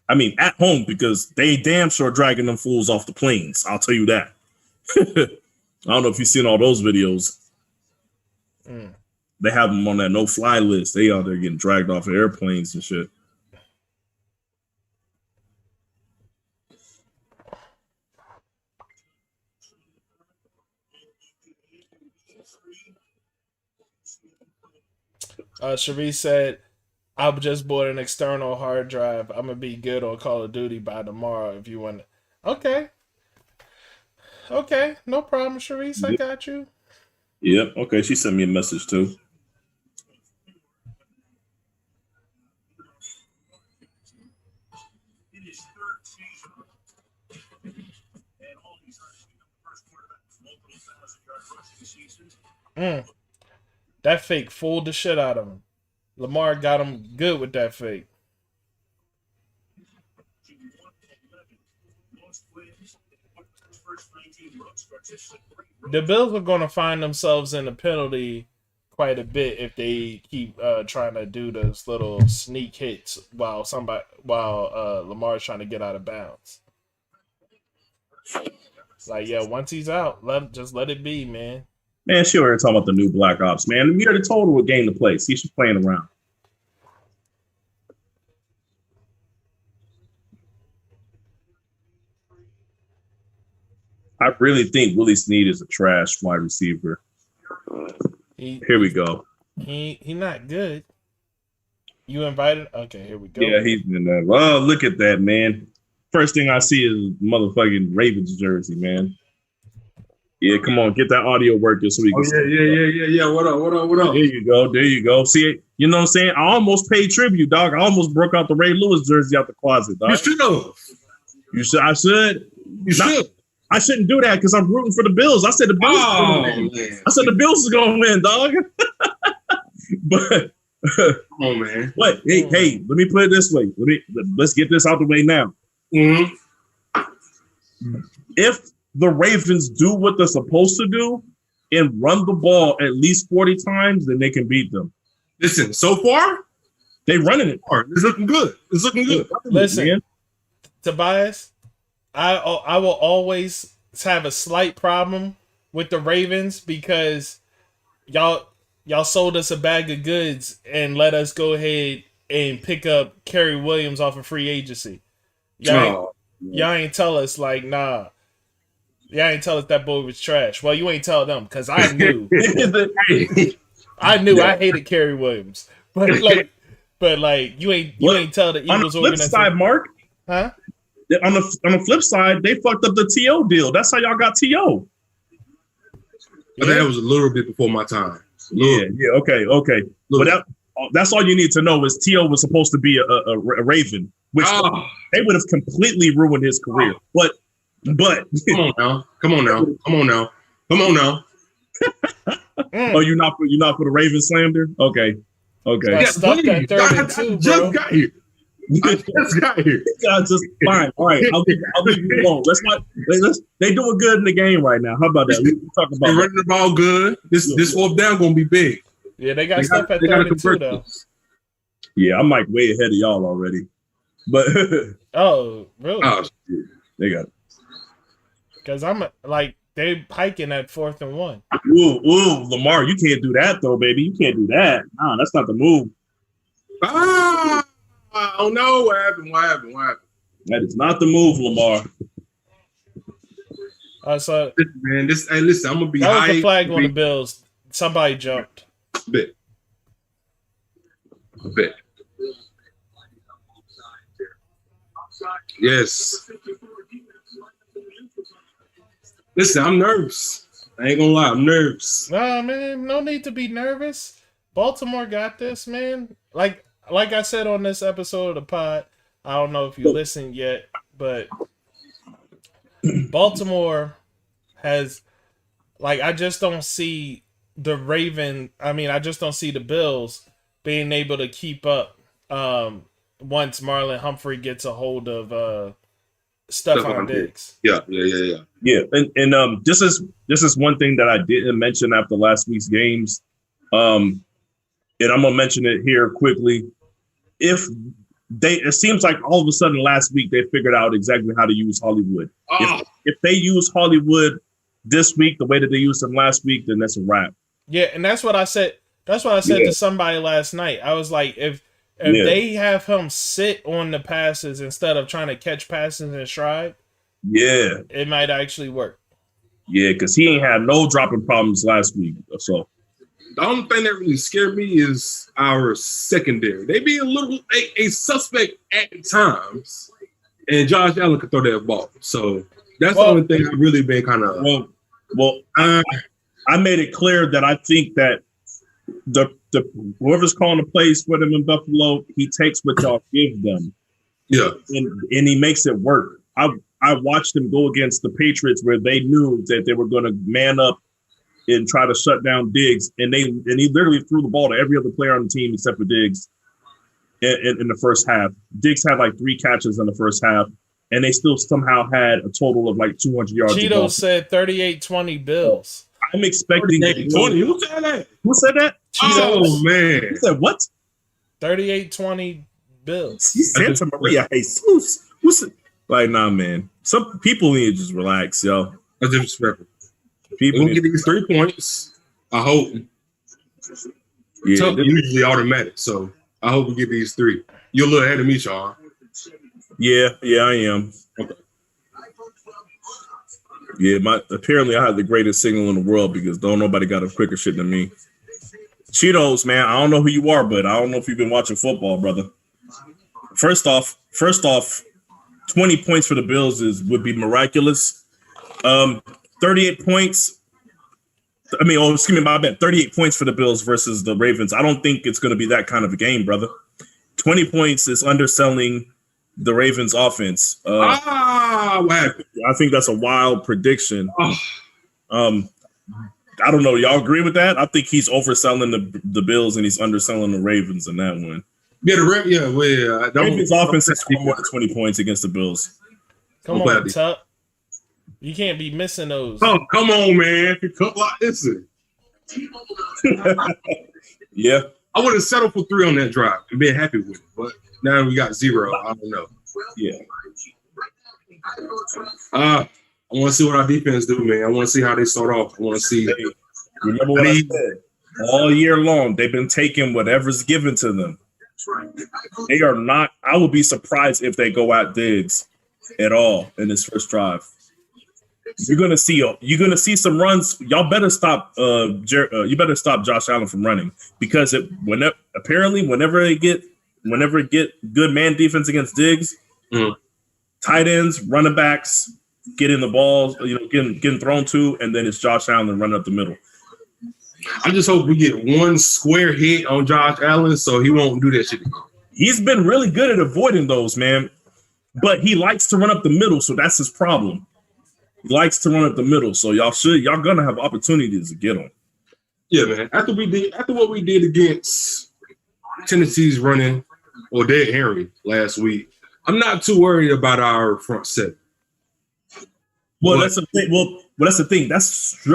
I mean, at home, because they damn sure dragging them fools off the planes. I'll tell you that. I don't know if you've seen all those videos. They have them on that no-fly list. They out there getting dragged off of airplanes and shit. Sharice said, I just bought an external hard drive. I'm going to be good on Call of Duty by tomorrow if you want. Okay. Okay. No problem, Sharice. I got you. Yep. Okay. She sent me a message too. That fake fooled the shit out of him. Lamar got him good with that fake. The Bills are going to find themselves in a penalty quite a bit if they keep trying to do those little sneak hits while Lamar's trying to get out of bounds. Like, yeah, once he's out, just let it be, man. Man, she already talking about the new Black Ops, man. We already told her what game to play. See, she's playing around. I really think Willie Snead is a trash wide receiver. Here we go. He not good. You invited? Okay, here we go. Yeah, he's in there. Oh, look at that, man. First thing I see is motherfucking Ravens jersey, man. Yeah, come on, get that audio working so we can. Yeah. What up? There you go. See, you know what I'm saying? I almost paid tribute, dog. I almost broke out the Ray Lewis jersey out the closet, dog. You should have. I should. You should. I shouldn't do that because I'm rooting for the Bills. I said the Bills. I said the Bills is gonna win, dog. But come on, man. What? Hey, let me put it this way. Let's get this out the way now. Mm-hmm. If the Ravens do what they're supposed to do and run the ball at least 40 times, then they can beat them. Listen, so far, they running it hard. It's looking good. Listen, man. Tobias, I will always have a slight problem with the Ravens because y'all sold us a bag of goods and let us go ahead and pick up Kerry Williams off of free agency. Y'all ain't tell us like, nah. Y'all ain't tell us that boy was trash. Well, you ain't tell them because I knew. I hated Kerry Williams, but you ain't tell the Eagles on the flip side, Mark. Huh? On the flip side, they fucked up the T.O. deal. That's how y'all got T.O. I think that was a little bit before my time. Yeah. Okay. But that's all you need to know is T.O. was supposed to be a Raven, which they would have completely ruined his career. But come on now. Oh, you're not for the Ravens slander? Okay. Yeah, stuck that third and two, bro. Just got here. Yeah, just fine. All right, I'll leave you alone. They doing good in the game right now. How about that? We talk about They're running the ball good. This fourth down gonna be big. Yeah, they got stuff at third and two though. Yeah, I'm like way ahead of y'all already. But oh, really? Oh, shit. They got it. Because I'm like they hiking at 4th and 1. Ooh, Lamar, you can't do that though, baby. You can't do that. Nah, that's not the move. Oh no! What happened? That is not the move, Lamar. So man, listen, I'm gonna be that high. was the flag on the Bills. Somebody jumped. A bit. Yes. Listen, I'm nervous. I ain't gonna lie, I'm nervous. Nah, man, no need to be nervous. Baltimore got this, man. Like I said on this episode of the pod, I don't know if you listened yet, but Baltimore has, like, I just don't see the I just don't see the Bills being able to keep up once Marlon Humphrey gets a hold of Stephon Diggs. Yeah. And this is one thing that I didn't mention after last week's games. And I'm gonna mention it here quickly. It seems like all of a sudden last week they figured out exactly how to use Hollywood. If they use Hollywood this week the way that they used him last week, then that's a wrap. Yeah, and that's what I said. That's what I said to somebody last night. I was like, if they have him sit on the passes instead of trying to catch passes in stride, it might actually work. Yeah, because he ain't had no dropping problems last week. So the only thing that really scared me is our secondary. They be a little a suspect at times, and Josh Allen could throw that ball. So that's the only thing I've really been kind of. I made it clear that I think that the whoever's calling the plays for them in Buffalo, he takes what y'all give them. Yeah, and he makes it work. I watched him go against the Patriots where they knew that they were going to man up and try to shut down Diggs, and he literally threw the ball to every other player on the team except for Diggs in the first half. Diggs had like 3 catches in the first half, and they still somehow had a total of like 200 yards. Cheeto said 38-20 Bills. I'm expecting 20. Who said that? Who said that? Cheetos. Oh man, He said what? 38-20 Bills. He Santa Maria Jesus. Who's like, nah, man. Some people need to just relax, yo. That's disrespectful. People We'll get these 3 points. I hope. Yeah, Tough usually automatic, so I hope we get these 3. You're a little ahead of me, Sean. Yeah, I am. Okay. Yeah, apparently I have the greatest signal in the world because don't nobody got a quicker shit than me. Cheetos, man, I don't know who you are, but I don't know if you've been watching football, brother. First off, 20 points for the Bills would be miraculous. 38 points. My bad. 38 points for the Bills versus the Ravens. I don't think it's going to be that kind of a game, brother. 20 points is underselling the Ravens offense. What happened? I think that's a wild prediction. I don't know. Y'all agree with that? I think he's overselling the Bills and he's underselling the Ravens in that one. Yeah, the Ravens offense has scored more than 20 points against the Bills. Come on, Tuck. You can't be missing those. Oh, come on, man. Listen. Yeah. I would have settled for 3 on that drive and been happy with it, but now we got 0. I don't know. Yeah. I want to see what our defense do, man. I want to see how they start off. I want to see. Remember what I said? All year long, they've been taking whatever's given to them. They are not. I would be surprised if they go at Diggs at all in this first drive. You're gonna see some runs. Y'all better stop. You better stop Josh Allen from running because whenever it get good man defense against Diggs, tight ends, running backs, getting the balls, getting thrown to, and then it's Josh Allen running up the middle. I just hope we get one square hit on Josh Allen so he won't do that shit again. He's been really good at avoiding those, man. But he likes to run up the middle, so that's his problem. He likes to run up the middle, so y'all gonna have opportunities to get him. Yeah, man. After what we did against Tennessee's running or Dead Henry last week, I'm not too worried about our front set. Well, that's the thing. Well, that's the thing. That's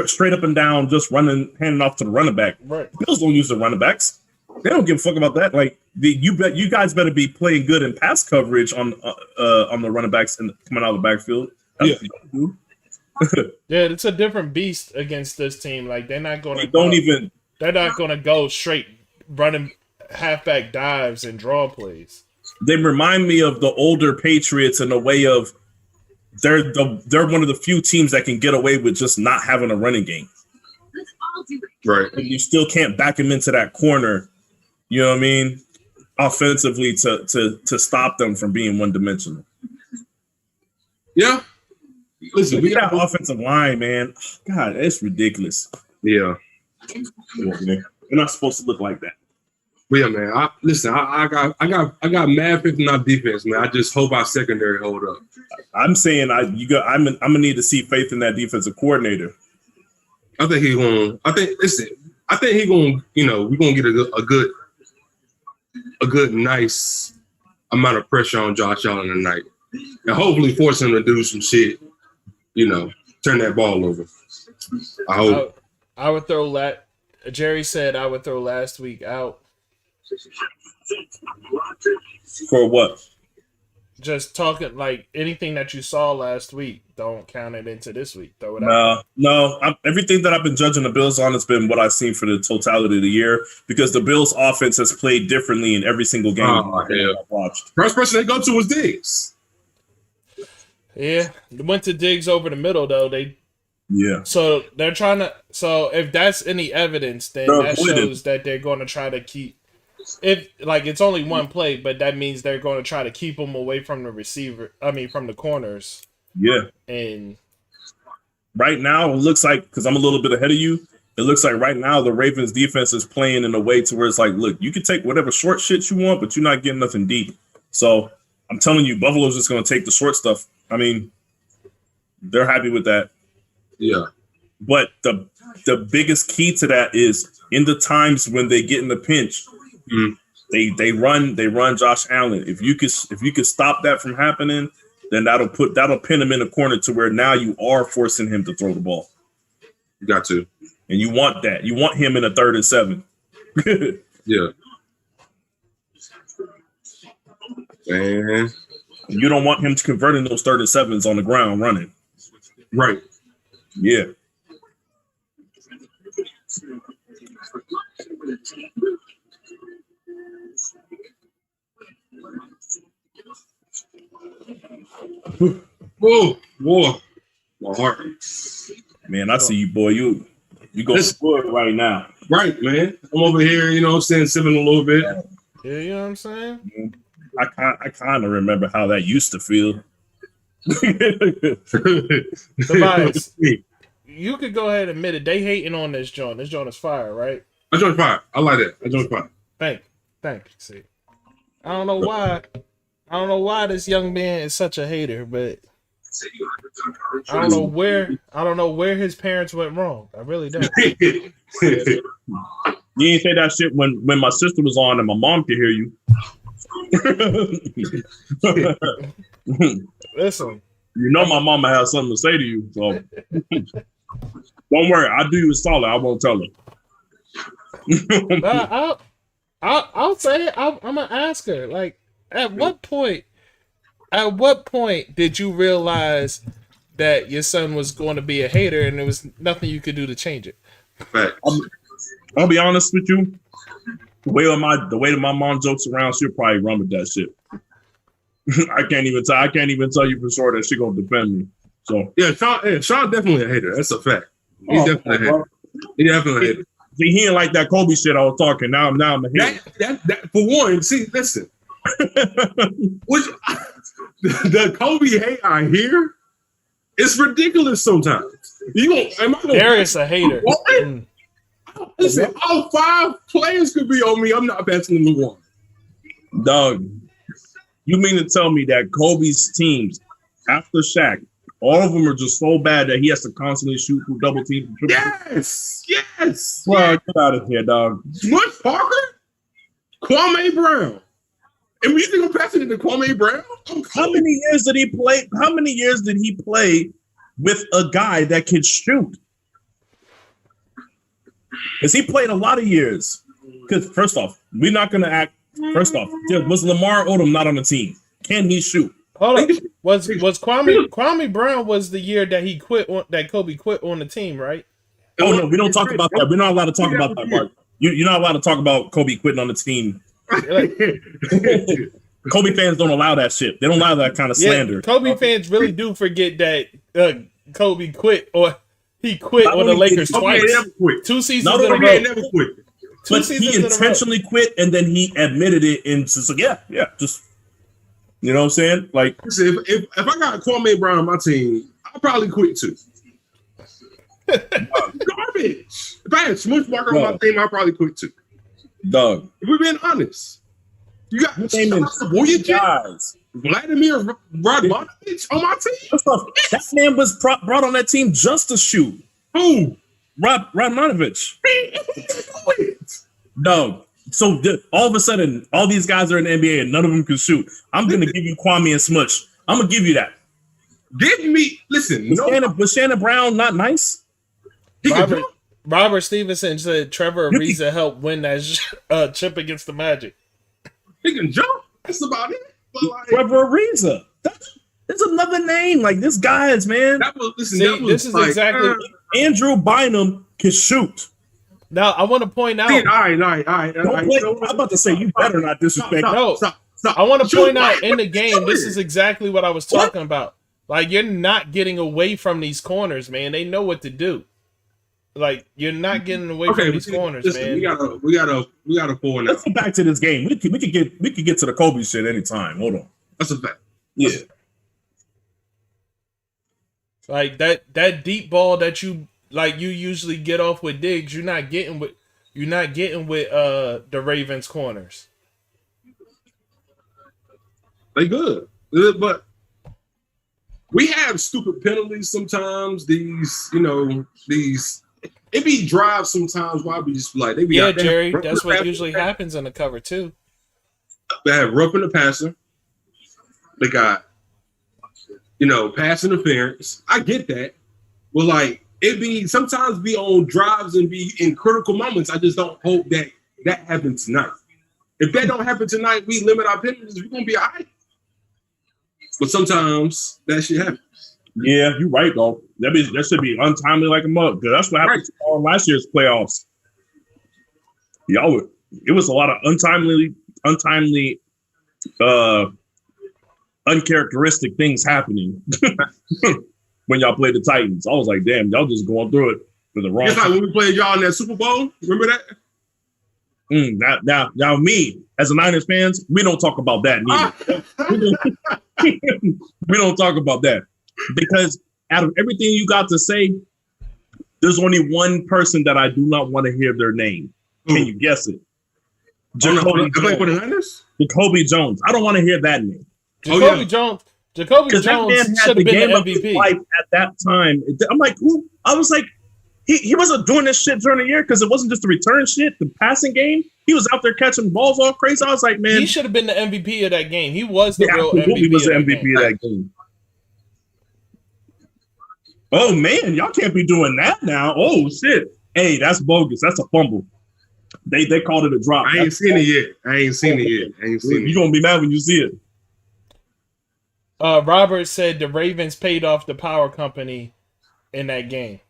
straight up and down, just handing off to the running back. Right. Bills don't use the running backs. They don't give a fuck about that. Like you guys better be playing good in pass coverage on the running backs and coming out of the backfield. That's Yeah, it's a different beast against this team. Like they're not going to They're not going to go straight running halfback dives and draw plays. They remind me of the older Patriots in a way of they're one of the few teams that can get away with just not having a running game. Right. And you still can't back them into that corner, you know what I mean, offensively to stop them from being one-dimensional. Yeah. Listen, we got offensive line, man. God, it's ridiculous. Yeah. We're not supposed to look like that. But yeah, man. I got mad faith in our defense, man. I just hope our secondary hold up. I'm saying I'm gonna need to see faith in that defensive coordinator. I think he's going. I think he's going. We're going to get a good, nice amount of pressure on Josh Allen tonight, and hopefully force him to do some shit. Turn that ball over. I hope. I would throw Jerry said I would throw last week out. For what? Just talking like anything that you saw last week, don't count it into this week. Throw it out. No. Everything that I've been judging the Bills on has been what I've seen for the totality of the year because the Bills' offense has played differently in every single game I've watched. First person they go to was Diggs. Yeah, they went to Diggs over the middle though. Yeah. So they're trying to. So if that's any evidence, then that shows that they're going to try to keep. If it's only one play, but that means they're going to try to keep them away from the receiver. I mean, from the corners. Yeah. And right now, it looks like because I'm a little bit ahead of you. It looks like right now the Ravens defense is playing in a way to where it's like, look, you can take whatever short shit you want, but you're not getting nothing deep. So I'm telling you, Buffalo's just going to take the short stuff. I mean, they're happy with that. Yeah. But the biggest key to that is in the times when they get in the pinch. They run Josh Allen. If you could stop that from happening, then that'll pin him in a corner to where now you are forcing him to throw the ball. You got to, and you want that. You want him in a 3rd and 7. Yeah, man. You don't want him to converting those 3rd and 7s on the ground running. Right. Yeah. Whoa, my heart. Man, I see you, boy. You going for it right now. Right, man. I'm over here, sipping a little bit. Yeah, you know what I'm saying? I kind of remember how that used to feel. Tobias, you could go ahead and admit it. They hating on this joint. This joint is fire, right? I joint fire. I like that. I joint fire. Thank you. See, I don't know why this young man is such a hater, but I don't know where his parents went wrong. I really don't. You didn't say that shit when my sister was on and my mom could hear you. Listen, my mama has something to say to you, so don't worry. I'll do you a solid. I won't tell her. I'll say it. I'm gonna ask her. Like, at what point did you realize that your son was going to be a hater and there was nothing you could do to change it? I'll be honest with you. The way that my mom jokes around, she'll probably run with that shit. I can't even tell you for sure that she gonna defend me. So yeah, Shawn definitely a hater. That's a fact. He's definitely a hater. He definitely a hater. See, he ain't like that Kobe shit I was talking. Now I'm a hater. That for one. See, listen. The Kobe hate I hear, it's ridiculous sometimes. Darius a hater. Listen, all 5 players could be on me. I'm not passing them the one. Dog, you mean to tell me that Kobe's teams after Shaq, all of them are just so bad that he has to constantly shoot through double teams? Yes. Yes. Well, get out of here, dog. Smush Parker, Kwame Brown. And we think I'm passing it to Kwame Brown? How many years did he play? How many years did he play with a guy that can shoot? Because he played a lot of years. Because first off, we're not going to act. First off, was Lamar Odom not on the team? Can he shoot? Hold on. Was Kwame Brown was the year that he quit that Kobe quit on the team, right? Oh no, we don't talk about that. We're not allowed to talk about that, Mark. You're not allowed to talk about Kobe quitting on the team. Kobe fans don't allow that shit. They don't allow that kind of slander. Kobe fans really do forget that Kobe quit or he quit on the Lakers twice. 2 seasons in a row. Never quit. But he intentionally quit and then he admitted it into just you know what I'm saying? Like, listen, if I got Kwame Brown on my team, I'll probably quit too. Garbage. If I had Smush Parker on my team, I'll probably quit too. Dog. If we're being honest, you got guys. Vladimir Radmanovich on my team. That man was brought on that team just to shoot. Who? Radmanovich. Dog. So all of a sudden, all these guys are in the NBA and none of them can shoot. I'm going to give you Kwame and Smush. I'm going to give you that. Give me, listen. Was Shannon Brown not nice? Robert Stevenson said Trevor Ariza helped win that chip against the Magic. He can jump. That's about it. But like, Trevor Ariza. That's another name. Like, this guy's, man. This is like, exactly. Andrew Bynum can shoot. Now, I want to point out. All right. I'm about to say, you better not disrespect. Stop. I want to point out in the game, this is exactly what I was talking about. Like, you're not getting away from these corners, man. They know what to do. Like, you're not getting away from these corners, man. We got a 4 now. Let's get back to this game. We could get to the Kobe shit anytime. Hold on. That's a fact. Yeah. Like that deep ball that you usually get off with Diggs, you're not getting with the Ravens corners. They good. But we have stupid penalties sometimes. It be drives sometimes why we just like they be out there. Jerry, that's what usually happens in the cover too. They have roughing the passer. They got pass interference. I get that. But like it be sometimes be on drives and be in critical moments. I just don't hope that happens tonight. If that don't happen tonight, we limit our penalties. We're gonna be all right. But sometimes that shit happens. Yeah, you're right though. That should be untimely like a mug. That's what happened to last year's playoffs. It was a lot of untimely, uncharacteristic things happening when y'all played the Titans. I was like, damn, y'all just going through it for the wrong. It's like when we played y'all in that Super Bowl. Remember that? Now, me as a Niners fans, we don't talk about that neither. We don't talk about that because out of everything you got to say, there's only one person that I do not want to hear their name. Can you guess it? Jacoby Jones. I don't want to hear that name. Jacoby Jones should have been the MVP. At that time, I'm like, who? I was like, he wasn't doing this shit during the year because it wasn't just the return shit, the passing game. He was out there catching balls all crazy. I was like, man, he should have been the MVP of that game. He was the real MVP. He was the MVP of that game. Oh man, y'all can't be doing that now. Oh shit. Hey, that's bogus. That's a fumble. They called it a drop. I ain't seen it yet. You're gonna be mad when you see it. Robert said the Ravens paid off the power company in that game.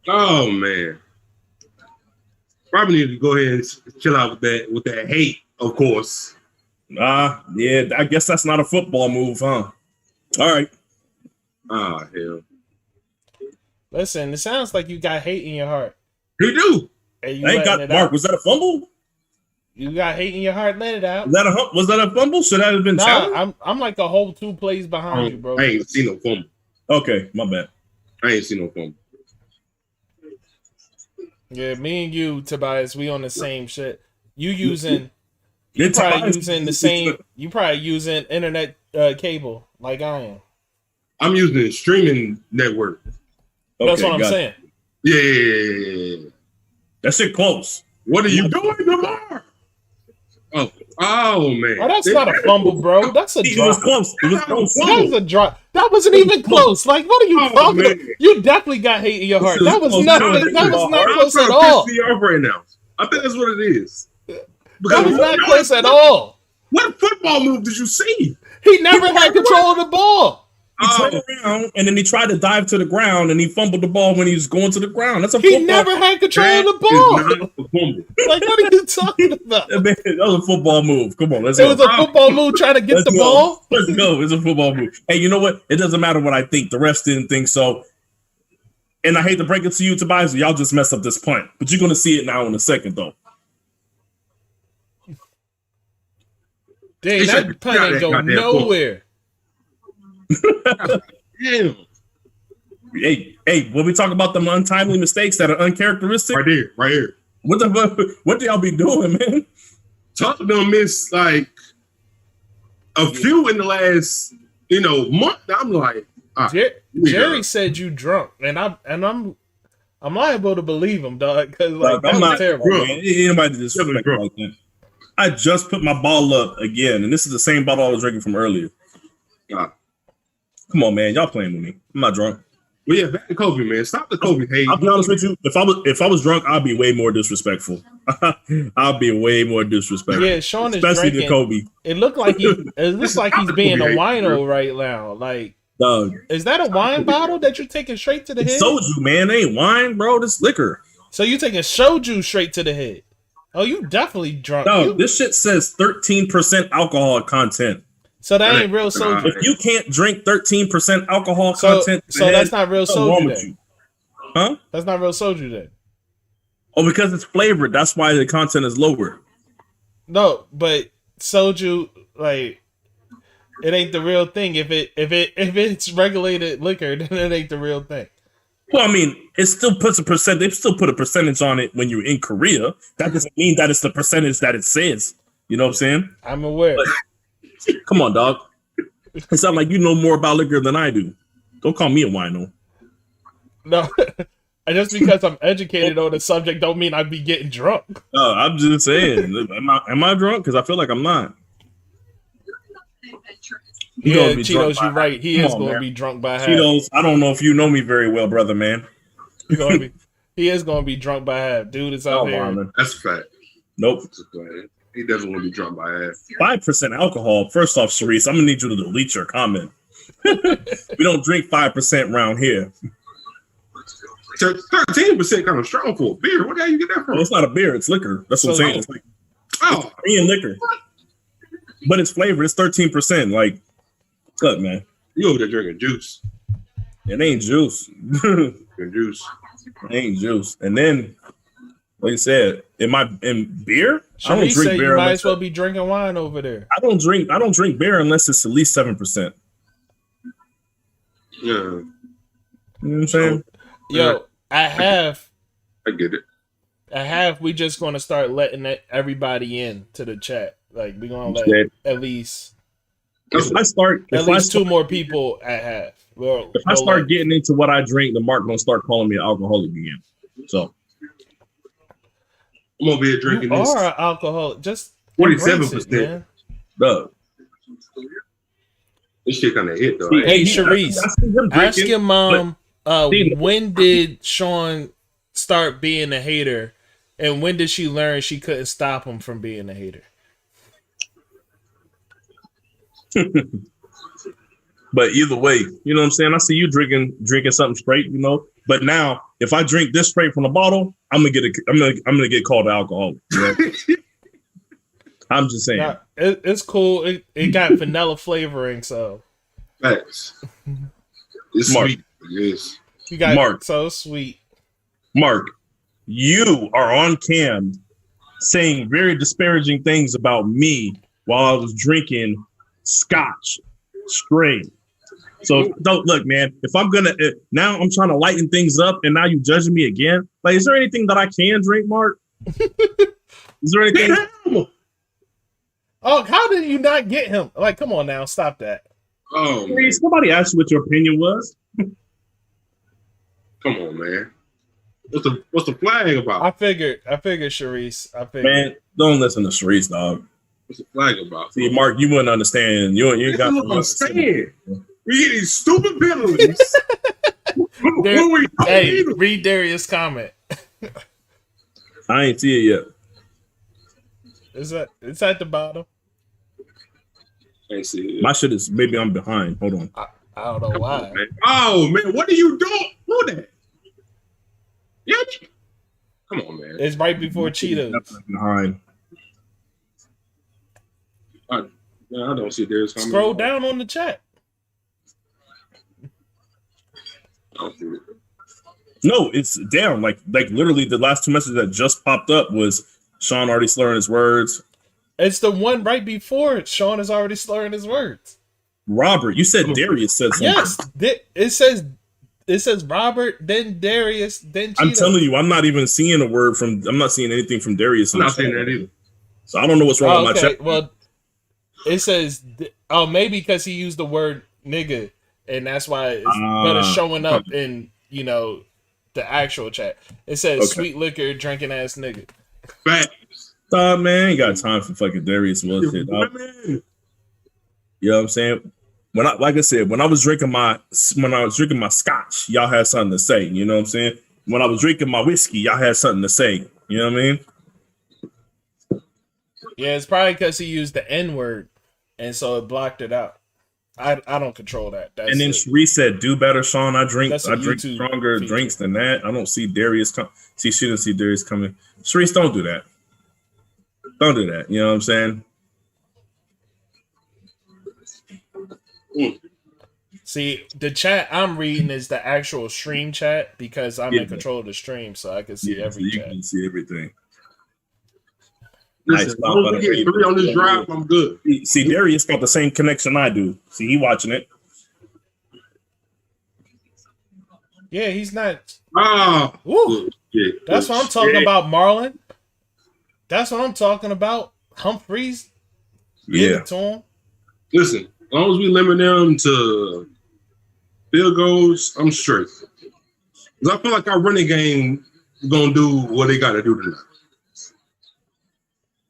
Oh man. Probably need to go ahead and chill out with that hate, of course. Yeah, I guess that's not a football move, huh? All right. Oh hell. Listen, it sounds like you got hate in your heart. You do. You ain't got Mark. Out. Was that a fumble? You got hate in your heart. Let it out. Was that a fumble? Should that have been? I'm like a whole 2 plays behind you, bro. I ain't seen no fumble. Okay, my bad. I ain't seen no fumble. Yeah, me and you, Tobias, we on the same shit. You probably using internet cable like I am. I'm using the streaming network. That's what I'm saying. Yeah. That shit close. What are you doing, Lamar? Oh man. Oh, that's not a fumble, bro. That's a It was drop. close. It was close. That was a drop. That wasn't even close. Like, what are you talking about? Man. You definitely got hate in your heart. That was not. That was not I'm close trying at to all. piss me off right now. I think that's what it is. That was not close at all. What football move did you see? He never had control of the ball. He turned around and then he tried to dive to the ground and he fumbled the ball when he was going to the ground. That's a He football. never had control of the That ball. is not a fumble. Like, what are you talking about? That was a football move. Come on, let's It go. was a football move trying to get Let's the go. ball. Let's go. It's a football move. Hey, you know what? It doesn't matter what I think. The refs didn't think so. And I hate to break it to you, Tobias, y'all just messed up this punt. But you're going to see it now in a second, though. Dang, that punt ain't go nowhere. Damn. Hey, when we talk about them untimely mistakes that are uncharacteristic, Right here. what the fuck? What do y'all be doing, man? Tottenham missed like a few in the last, month. I'm like, Jerry said you drunk, and I'm liable to believe him, dog. Because like that I'm was not terrible. drunk, man. Anybody disrespect me like that? I just put my ball up again, and this is the same bottle I was drinking from earlier. Come on, man, y'all playing with me. I'm not drunk. Well, yeah, back to Kobe, man. Stop the Kobe hate. I'll be honest with you. If I was drunk, I'd be way more disrespectful. I'll be way more disrespectful. Yeah, Shawn is especially drinking. to Kobe. It looks like he's being a wino right now. Like, Dog, is that a wine bottle that you're taking straight to the head? soju, man. It ain't wine, bro. This liquor. So you taking soju straight to the head? Oh, you definitely drunk. No, this shit says 13% alcohol content. So that ain't real soju. If you can't drink 13% alcohol So content, that's not real what's wrong soju with then. you? Huh? That's not real soju then. Oh, because it's flavored. That's why the content is lower. No, but soju, like, it ain't the real thing. If it's regulated liquor, then it ain't the real thing. Well, I mean, it still puts a percent. They still put a percentage on it when you're in Korea. That doesn't mean that it's the percentage that it says. You know what I'm saying? I'm aware. But, come on, dog. It sounds like you know more about liquor than I do. Don't call me a wino. No, just because I'm educated on the subject don't mean I'd be getting drunk. I'm just saying. Am I drunk? Because I feel like I'm not. Yeah, Cheetos, you're right. He is going to be drunk by half. Cheetos, I don't know if you know me very well, brother, man. He is going to be drunk by half. Dude is out here. Man. That's a fact. Nope. He doesn't want to be drunk by half. 5% alcohol. First off, Sharice, I'm going to need you to delete your comment. We don't drink 5% around here. 13% kind of strong for a beer. Where the hell you get that from? Well, it's not a beer. It's liquor. That's what I'm saying. It's like Korean liquor. But it's flavored. It's 13%. Like, look, man. You over there drinking juice. It ain't juice. Drinking juice. It ain't juice. And then, like I said, in beer? I don't Sharice drink said beer. You might as well be drinking wine over there. I don't drink beer unless it's at least 7%. Yeah. You know what I'm saying? Yo, I get it. We just going to start letting everybody in to the chat. Like, we're going to let at least two more people at half. If I start getting into what I drink, then Mark gonna start calling me an alcoholic again. So I'm gonna be drinking this. You are an alcoholic. Just 47%. This shit kind of hit though. Hey, Sharice, ask your mom. When did Shawn start being a hater, and when did she learn she couldn't stop him from being a hater? But either way, you know what I'm saying? I see you drinking something straight, you know. But now, if I drink this straight from the bottle, I'm gonna get called an alcoholic. You know? I'm just saying. Now, it's cool. It got vanilla flavoring, so. Facts. It's Mark. sweet. Yes. You got Mark. So sweet. Mark, you are on cam saying very disparaging things about me while I was drinking scotch straight. So don't look, man. If I'm gonna now, I'm trying to lighten things up, and now you judging me again. Like, is there anything that I can drink, Mark? Is there anything? Oh, how did you not get him? Like, come on now, stop that. Oh, Please, somebody asked you what your opinion was. come on, man. What's the flag about? I figured, Sharice. I figured. Man, don't listen to Sharice, dog. What's the flag about? See, Mark, you wouldn't understand. You ain't got what I'm saying. We get these stupid penalties. Hey, read Darius' comment. I ain't see it yet. It's at the bottom. I ain't see it. My shit is maybe I'm behind. Hold on. I don't know why. Man. Oh man, what are you doing? Who that? Yeah. Come on, man. It's right before Cheetos. Behind. I don't see Darius coming. Scroll down on the chat. No, it's down. Like literally the last two messages that just popped up was Shawn already slurring his words. It's the one right before Shawn is already slurring his words. Robert, you said Darius said something. Yes, it says Robert, then Darius, then Cheetos. I'm telling you, I'm not even seeing I'm not seeing anything from Darius. I'm not seeing that either. So I don't know what's wrong with my chat. Well, it says, maybe because he used the word nigga, and that's why it's showing up in, the actual chat. It says sweet liquor drinking ass nigga. Facts. Man, ain't got time for fucking Darius bullshit. You know what I'm saying? When I was drinking my scotch, y'all had something to say. You know what I'm saying? When I was drinking my whiskey, y'all had something to say. You know what I mean? Yeah, it's probably because he used the N word, and so it blocked it out. I don't control that. And then Sharice said, "Do better, Shawn. I drink stronger drinks than that. I don't see Darius come. She didn't see Darius coming. Sharice, don't do that. Don't do that. You know what I'm saying?" See, the chat I'm reading is the actual stream chat because I'm in control of the stream, so I can see every chat. You can see everything. Listen, nice. We get 3 on this drive, I'm good. See, Darius got the same connection I do. See, he watching it. Yeah, he's not. Yeah, that's what I'm talking about, Marlon. That's what I'm talking about. Humphreys. Give it to him. Listen, as long as we limit them to field goals, I'm straight. Because I feel like our running game is going to do what they got to do tonight.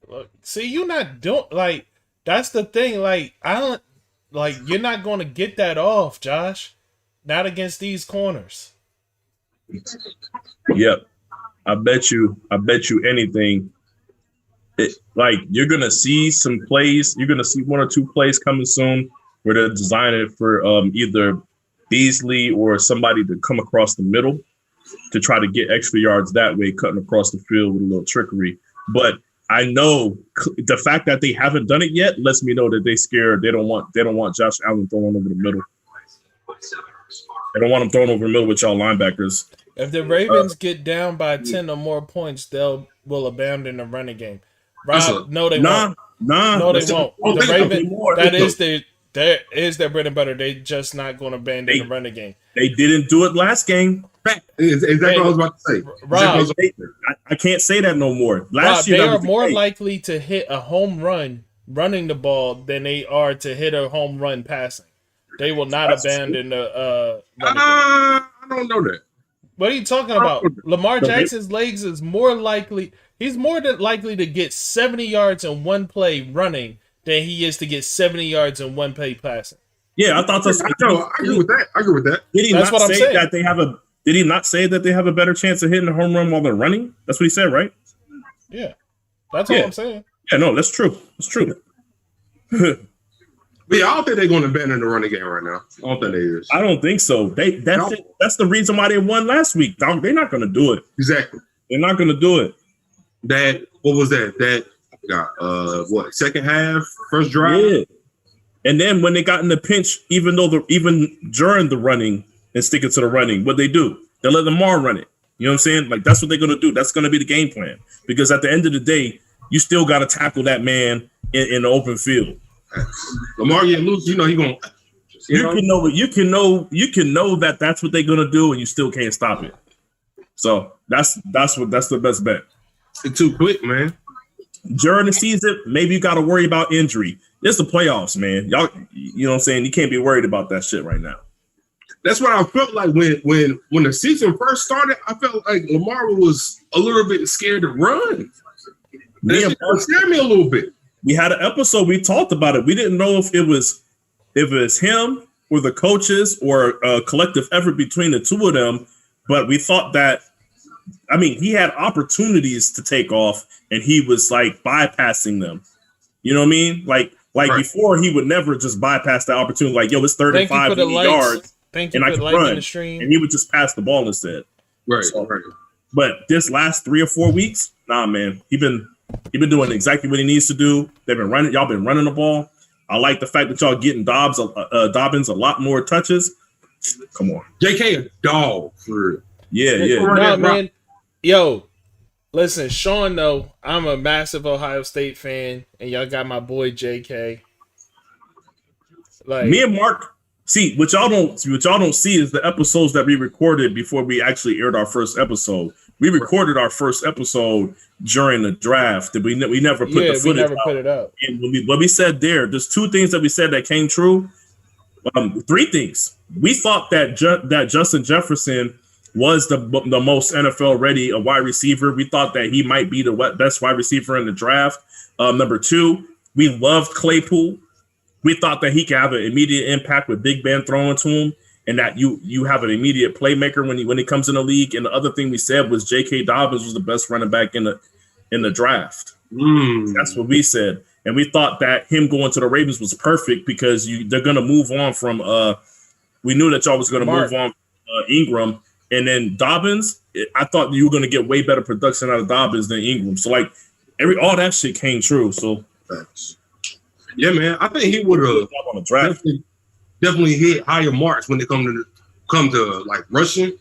Look, see, you're not doing, that's the thing. You're not going to get that off, Josh. Not against these corners. Yep. I bet you anything. You're going to see some plays. You're going to see 1 or 2 plays coming soon where they're designing it for either Beasley or somebody to come across the middle to try to get extra yards that way, cutting across the field with a little trickery. But I know the fact that they haven't done it yet lets me know that they scared. They don't want Josh Allen throwing over the middle. They don't want him throwing over the middle with y'all linebackers. If the Ravens get down by 10 or more points, will abandon the running game. Rob, no, they won't. No, they won't. The Ravens, that is their bread and butter. They just not going to abandon the running game. They didn't do it last game. Exactly what I was about to say. Rob, I can't say that no more. Last year, they are more likely to hit a home run running the ball than they are to hit a home run passing. They will not abandon the I don't know that. What are you talking about? Lamar Jackson's legs is more likely. He's more than likely to get 70 yards in one play running than he is to get 70 yards in one play passing. Yeah, I thought that's. I agree with that. Did he not say that they have a? Did he not say that they have a better chance of hitting a home run while they're running? That's what he said, right? Yeah, that's all I'm saying. Yeah, no, that's true. That's true. But yeah, I don't think they're going to abandon the running game right now. I don't think they is. I don't think so. That's the reason why they won last week. They're not going to do it. Exactly. They're not going to do it. What was that? Second half, first drive? Yeah. And then when they got in the pinch, even during the running and sticking to the running, what they do? They let Lamar run it. You know what I'm saying? That's what they're going to do. That's going to be the game plan. Because at the end of the day, you still got to tackle that man in the open field. Lamar get loose, he going. You can know that that's what they're going to do, and you still can't stop it. So that's the best bet. It's too quick, man. During the season, maybe you got to worry about injury. It's the playoffs, man. Y'all, you know what I'm saying? You can't be worried about that shit right now. That's what I felt like when the season first started. I felt like Lamar was a little bit scared to run. That scared me a little bit. We had an episode. We talked about it. We didn't know if it was him or the coaches or a collective effort between the two of them. But we thought that. I mean, he had opportunities to take off, and he was like bypassing them. You know what I mean? Like right. Before, he would never just bypass the opportunity. Like, yo, it's 35 yards. Thank you and for I can liking run, the stream. and he would just pass the ball instead. Right, so, right. But this last 3 or 4 weeks, nah, man, he been doing exactly what he needs to do. They've been running. Y'all been running the ball. I like the fact that y'all getting Dobbins a lot more touches. Come on, JK a dog for real. Yeah. No, man. Yo, listen, Shawn. Though I'm a massive Ohio State fan, and y'all got my boy JK. Like me and Mark. See, what y'all don't see is the episodes that we recorded before we actually aired our first episode. We recorded our first episode during the draft. We never put the footage out. Put it up. And what we said there's 2 things that we said that came true. 3 things. We thought that that Justin Jefferson was the most NFL ready a wide receiver. We thought that he might be the best wide receiver in the draft. Number 2, we loved Claypool. We thought that he could have an immediate impact with Big Ben throwing to him, and that you have an immediate playmaker when he comes in the league. And the other thing we said was J.K. Dobbins was the best running back in the draft. That's what we said, and we thought that him going to the Ravens was perfect because they're going to move on from. We knew that y'all was going to move on Ingram, and then Dobbins. I thought you were going to get way better production out of Dobbins than Ingram. So like all that shit came true. So. Yeah, man. I think he would have definitely hit higher marks when they come to like rushing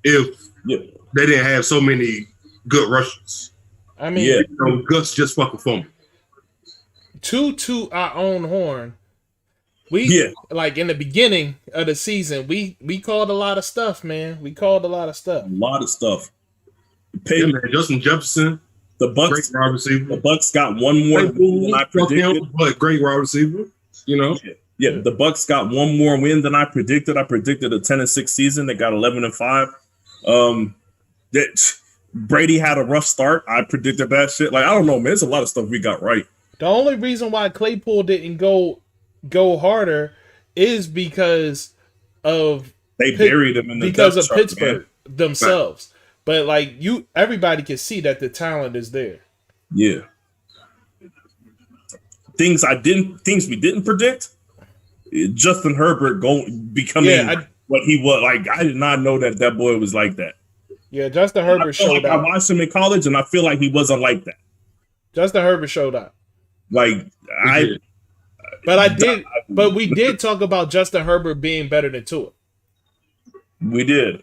if they didn't have so many good rushers. I mean, Gus just fucking for me. To our own horn. Like in the beginning of the season, we called a lot of stuff, man. We called a lot of stuff. Yeah, man. Justin Jefferson. The Bucks got one more win than I predicted. But great wide receiver, you know. Yeah, the Bucks got one more win than I predicted. I predicted a 10-6 season. They got 11-5. That Brady had a rough start. I predicted that shit. Like I don't know, man. There's a lot of stuff we got right. The only reason why Claypool didn't go harder is because of they buried him in the because of chart, Pittsburgh themselves. Right. But like everybody can see that the talent is there. Yeah. Things we didn't predict. Justin Herbert becoming what he was. Like I did not know that boy was like that. Yeah, Justin Herbert showed up. I watched him in college, and I feel like he wasn't like that. Justin Herbert showed up. Like but we did talk about Justin Herbert being better than Tua. We did.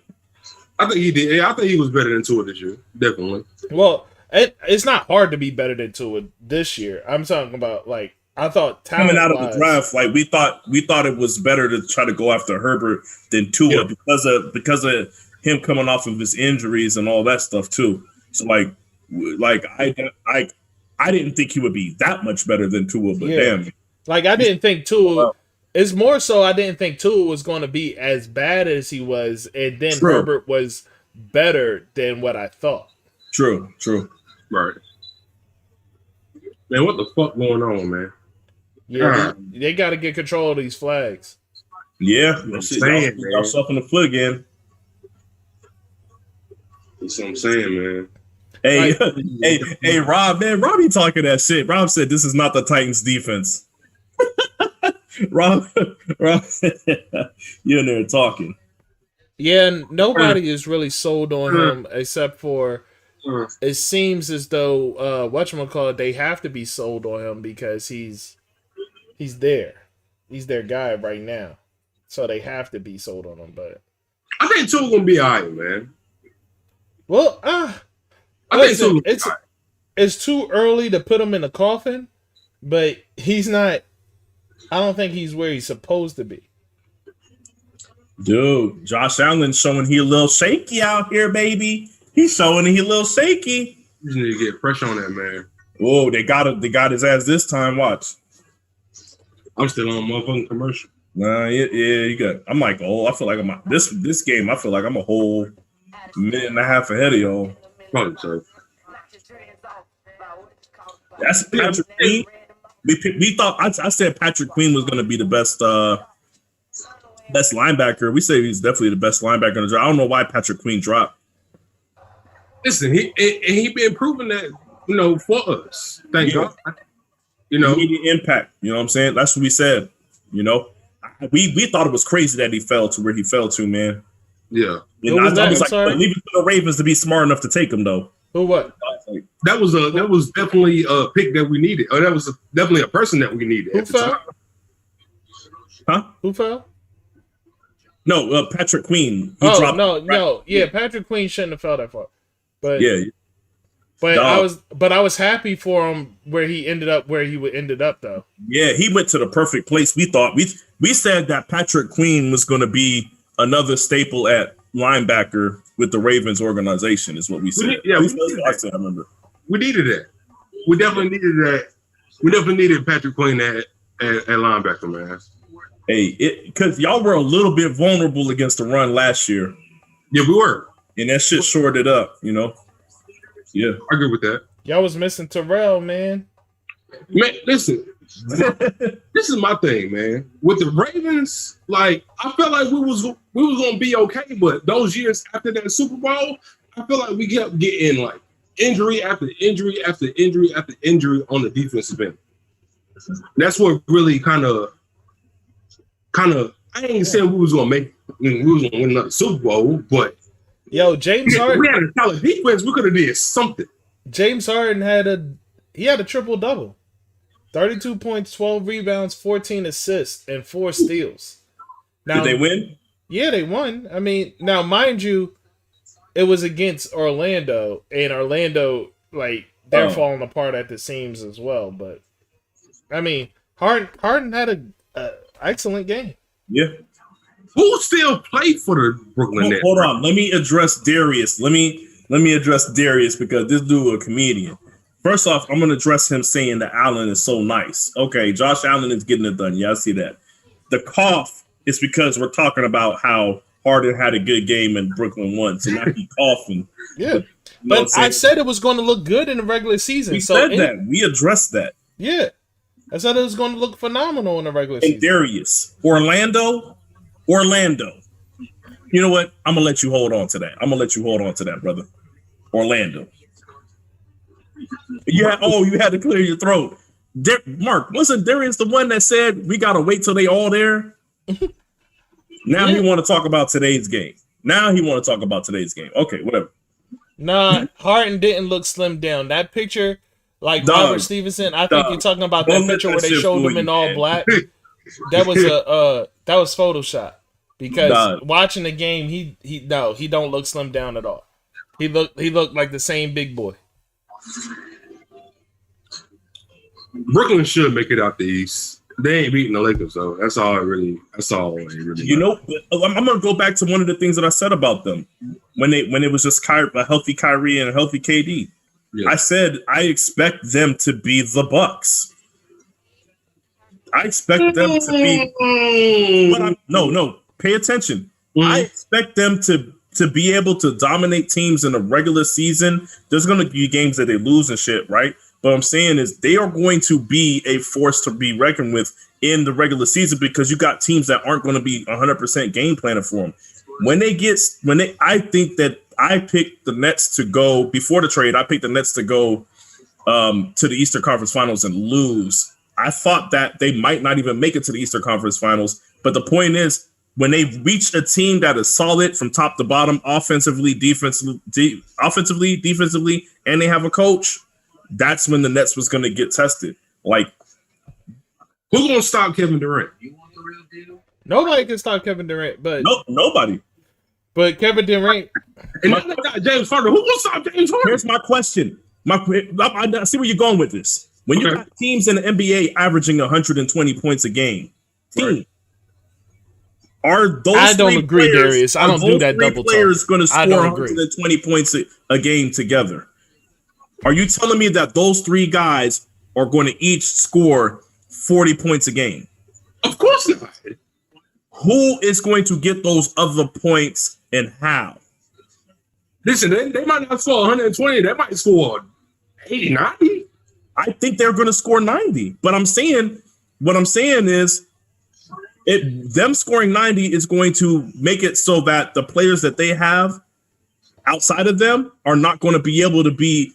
I think he did. Yeah, I think he was better than Tua this year. Definitely. Well, it's not hard to be better than Tua this year. I'm talking about like I thought coming out of the draft, like we thought it was better to try to go after Herbert than Tua because of him coming off of his injuries and all that stuff too. So like I didn't think he would be that much better than Tua, but damn. Like I didn't think Tua. It's more so I didn't think Tua was going to be as bad as he was, and then Herbert was better than what I thought. True. Right. Man, what the fuck going on, man? Yeah, they got to get control of these flags. Yeah, y'all stuff in the foot again. That's what I'm saying, man. Hey, Rob, man, Robbie talking that shit. Rob said this is not the Titans' defense. Rob, you in there talking. Yeah, nobody is really sold on him except for it seems as though whatchamacallit, they have to be sold on him because he's there. He's their guy right now. So they have to be sold on him. But I think Tua's gonna be all right, man. Well, listen, it's too early to put him in the coffin, but he's not. I don't think he's where he's supposed to be. Dude, Josh Allen's showing he a little shaky out here, baby. He's showing he a little shaky. You just need to get pressure on that man. Whoa, they got his ass this time. Watch. I'm still on motherfucking commercial. Nah, yeah, you got. I'm like, I feel like this game. I feel like I'm a whole minute and a half ahead of y'all. Probably so. That's Patrick Queen. We thought I said Patrick Queen was going to be the best linebacker. We say he's definitely the best linebacker in the draft. I don't know why Patrick Queen dropped. Listen, he been proving that, for us. Thank God. He made an impact. You know what I'm saying? That's what we said. We thought it was crazy that he fell to where he fell to, man. Yeah. And I was like, leave it to the Ravens to be smart enough to take him, though. Who what? That was definitely a pick that we needed. Or that was definitely a person that we needed. Who fell? Huh? Who fell? No, Patrick Queen. He dropped. No. Yeah, Patrick Queen shouldn't have fell that far. But yeah. But I was happy for him where he ended up though. Yeah, he went to the perfect place. We thought we said that Patrick Queen was going to be another staple at linebacker with the Ravens organization, is what we said. I remember. We needed that. We definitely needed that. We definitely needed Patrick Queen at linebacker, man. Hey, because y'all were a little bit vulnerable against the run last year. Yeah, we were. And that shit shored it up, Yeah. I agree with that. Y'all was missing Terrell, man. Man, listen. This is my thing, man. With the Ravens, like, I felt like we was gonna be okay, but those years after that Super Bowl, I feel like we kept getting like injury after injury after injury after injury on the defensive end. That's what really kind of. I ain't saying we was gonna win another Super Bowl, but James Harden. We had a solid defense. We could have did something. James Harden had a triple double. 32 points, 12 rebounds, 14 assists, and 4 steals. Now, did they win? Yeah, they won. I mean, now mind you, it was against Orlando, and Orlando, they're falling apart at the seams as well. But I mean, Harden had a excellent game. Yeah. Who still played for the Brooklyn Nets? Hold on. Let me address Darius. Let me address Darius because this dude a comedian. First off, I'm going to address him saying that Allen is so nice. Okay, Josh Allen is getting it done. Yeah, I see that. The cough is because we're talking about how Harden had a good game and Brooklyn won. So now he's coughing. Yeah. But I said it was going to look good in the regular season. We said that. We addressed that. Yeah. I said it was going to look phenomenal in the regular season. And Darius, Orlando. You know what? I'm going to let you hold on to that. Brother. Orlando. You had to clear your throat. Mark, wasn't Darius the one that said we got to wait till they all there? Now he want to talk about today's game. Okay, whatever. Nah, Harden didn't look slimmed down. That picture, Robert Stevenson, I think you're talking about that picture where they showed him in all black. That was Photoshop. Because watching the game, he don't look slimmed down at all. He looked like the same big boy. Brooklyn should make it out the East. They ain't beating the Lakers, though. That's all it really. I'm gonna go back to one of the things that I said about them when it was just a healthy Kyrie and a healthy KD. Yeah. I said I expect them to be the Bucks. I expect them to be. But no. Pay attention. Mm-hmm. I expect them to be able to dominate teams in the regular season. There's going to be games that they lose and shit, right? But I'm saying is they are going to be a force to be reckoned with in the regular season because you got teams that aren't going to be 100% game planning for them. I think that I picked the Nets to go before the trade. I picked the Nets to go to the Eastern Conference Finals and lose. I thought that they might not even make it to the Eastern Conference Finals. But the point is, when they reach a team that is solid from top to bottom, offensively, defensively, and they have a coach, that's when the Nets was going to get tested. Who's going to stop Kevin Durant? Nobody can stop Kevin Durant, but nobody. But Kevin Durant and they got James Harden. Who will stop James Harden? Here's my question. I see where you're going with this. When you got teams in the NBA averaging 120 points a game, are those? I don't agree, Darius. I don't do that double talk. Players going to score 120 points a game together. Are you telling me that those three guys are going to each score 40 points a game? Of course not. Who is going to get those other points and how? Listen, they might not score 120. They might score 80, 90. I think they're going to score 90. But what I'm saying is them scoring 90 is going to make it so that the players that they have outside of them are not going to be able to be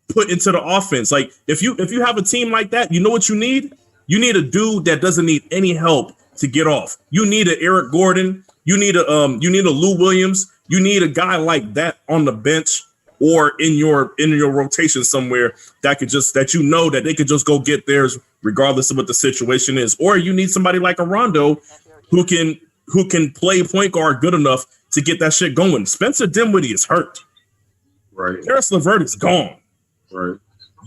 put into the offense. Like if you have a team like that, you know what you need? You need a dude that doesn't need any help to get off. You need an Eric Gordon. You need a Lou Williams. You need a guy like that on the bench or in your rotation somewhere that they could just go get theirs regardless of what the situation is. Or you need somebody like a Rondo who can play point guard good enough to get that shit going. Spencer Dinwiddie is hurt. Right. Karis LeVert is gone. Right.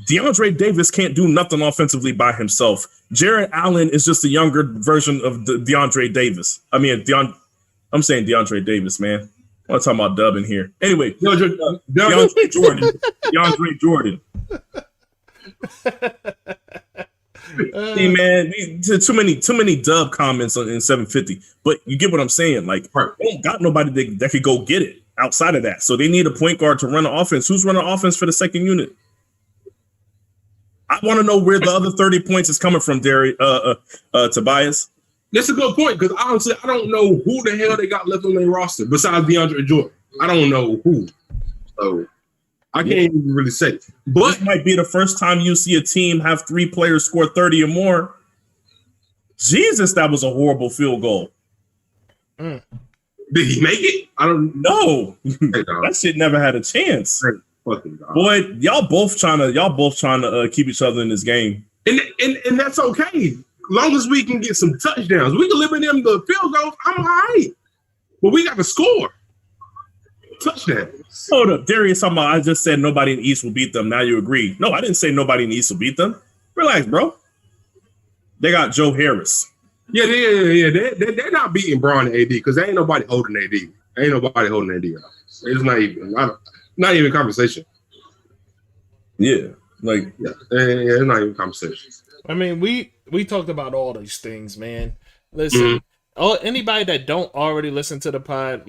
DeAndre Davis can't do nothing offensively by himself. Jared Allen is just a younger version of DeAndre Davis. I'm saying DeAndre Davis, man. I'm talking about Dub in here. Anyway, DeAndre Jordan. DeAndre Jordan. See, man, too many Dub comments in 750. But you get what I'm saying. Like, they don't got nobody that could go get it outside of that. So they need a point guard to run the offense. Who's running offense for the second unit? I want to know where the other 30 points is coming from, Tobias. That's a good point, because honestly, I don't know who the hell they got left on their roster besides DeAndre Jordan. I don't know who. So I can't even really say. But this might be the first time you see a team have 3 players score 30 or more. Jesus, that was a horrible field goal. Did he make it? I don't know. That shit never had a chance. Boy, y'all both trying to keep each other in this game. And that's okay. Long as we can get some touchdowns, we can limit them the field goals. I'm all right. But we got to score touchdowns. Hold up, Darius. I just said nobody in the East will beat them. Now you agree? No, I didn't say nobody in the East will beat them. Relax, bro. They got Joe Harris. Yeah. They're not beating Braun and AD because there ain't nobody holding AD. Ain't nobody holding AD up. It's not even conversation. Yeah, it's not even conversation. I mean, we talked about all these things, man. Listen, anybody that don't already listen to the pod,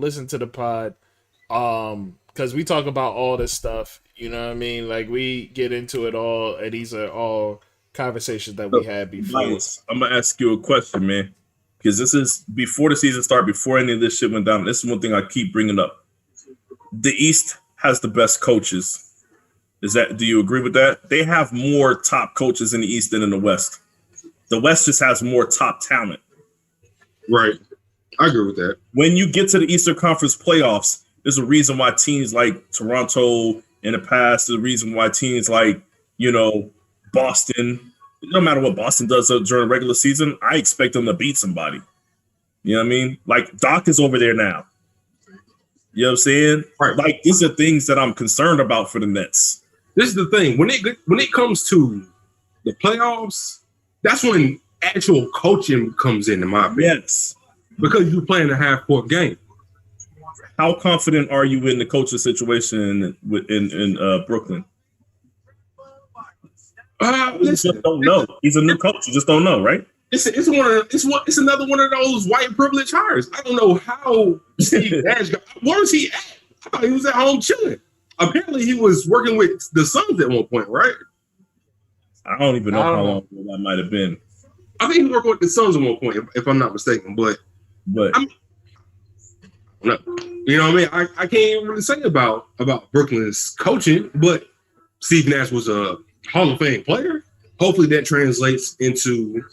because we talk about all this stuff. You know what I mean? Like, we get into it all, and these are all conversations that we had before. I'm gonna ask you a question, man, because this is before the season started, before any of this shit went down. This is one thing I keep bringing up. The East has the best coaches. Do you agree with that? They have more top coaches in the East than in the West. The West just has more top talent. Right. I agree with that. When you get to the Eastern Conference playoffs, there's a reason why teams like Toronto in the past, there's a reason why teams like, Boston, no matter what Boston does during the regular season, I expect them to beat somebody. You know what I mean? Like, Doc is over there now. You know what I'm saying? Right. Like, these are things that I'm concerned about for the Nets. This is the thing. When it comes to the playoffs, that's when actual coaching comes in my opinion. Yes. Because you're playing a half-court game. How confident are you in the coaching situation in Brooklyn? Listen, you just don't know. He's a new coach. You just don't know, right? It's another one of those white privilege hires. I don't know how Steve Nash got. Where is he at? I thought he was at home chilling. Apparently, he was working with the Suns at one point, right? I don't even know how long that might have been. I think he was working with the Suns at one point, if I'm not mistaken. But no, you know what I mean? I can't even really say about Brooklyn's coaching, but Steve Nash was a Hall of Fame player. Hopefully, that translates into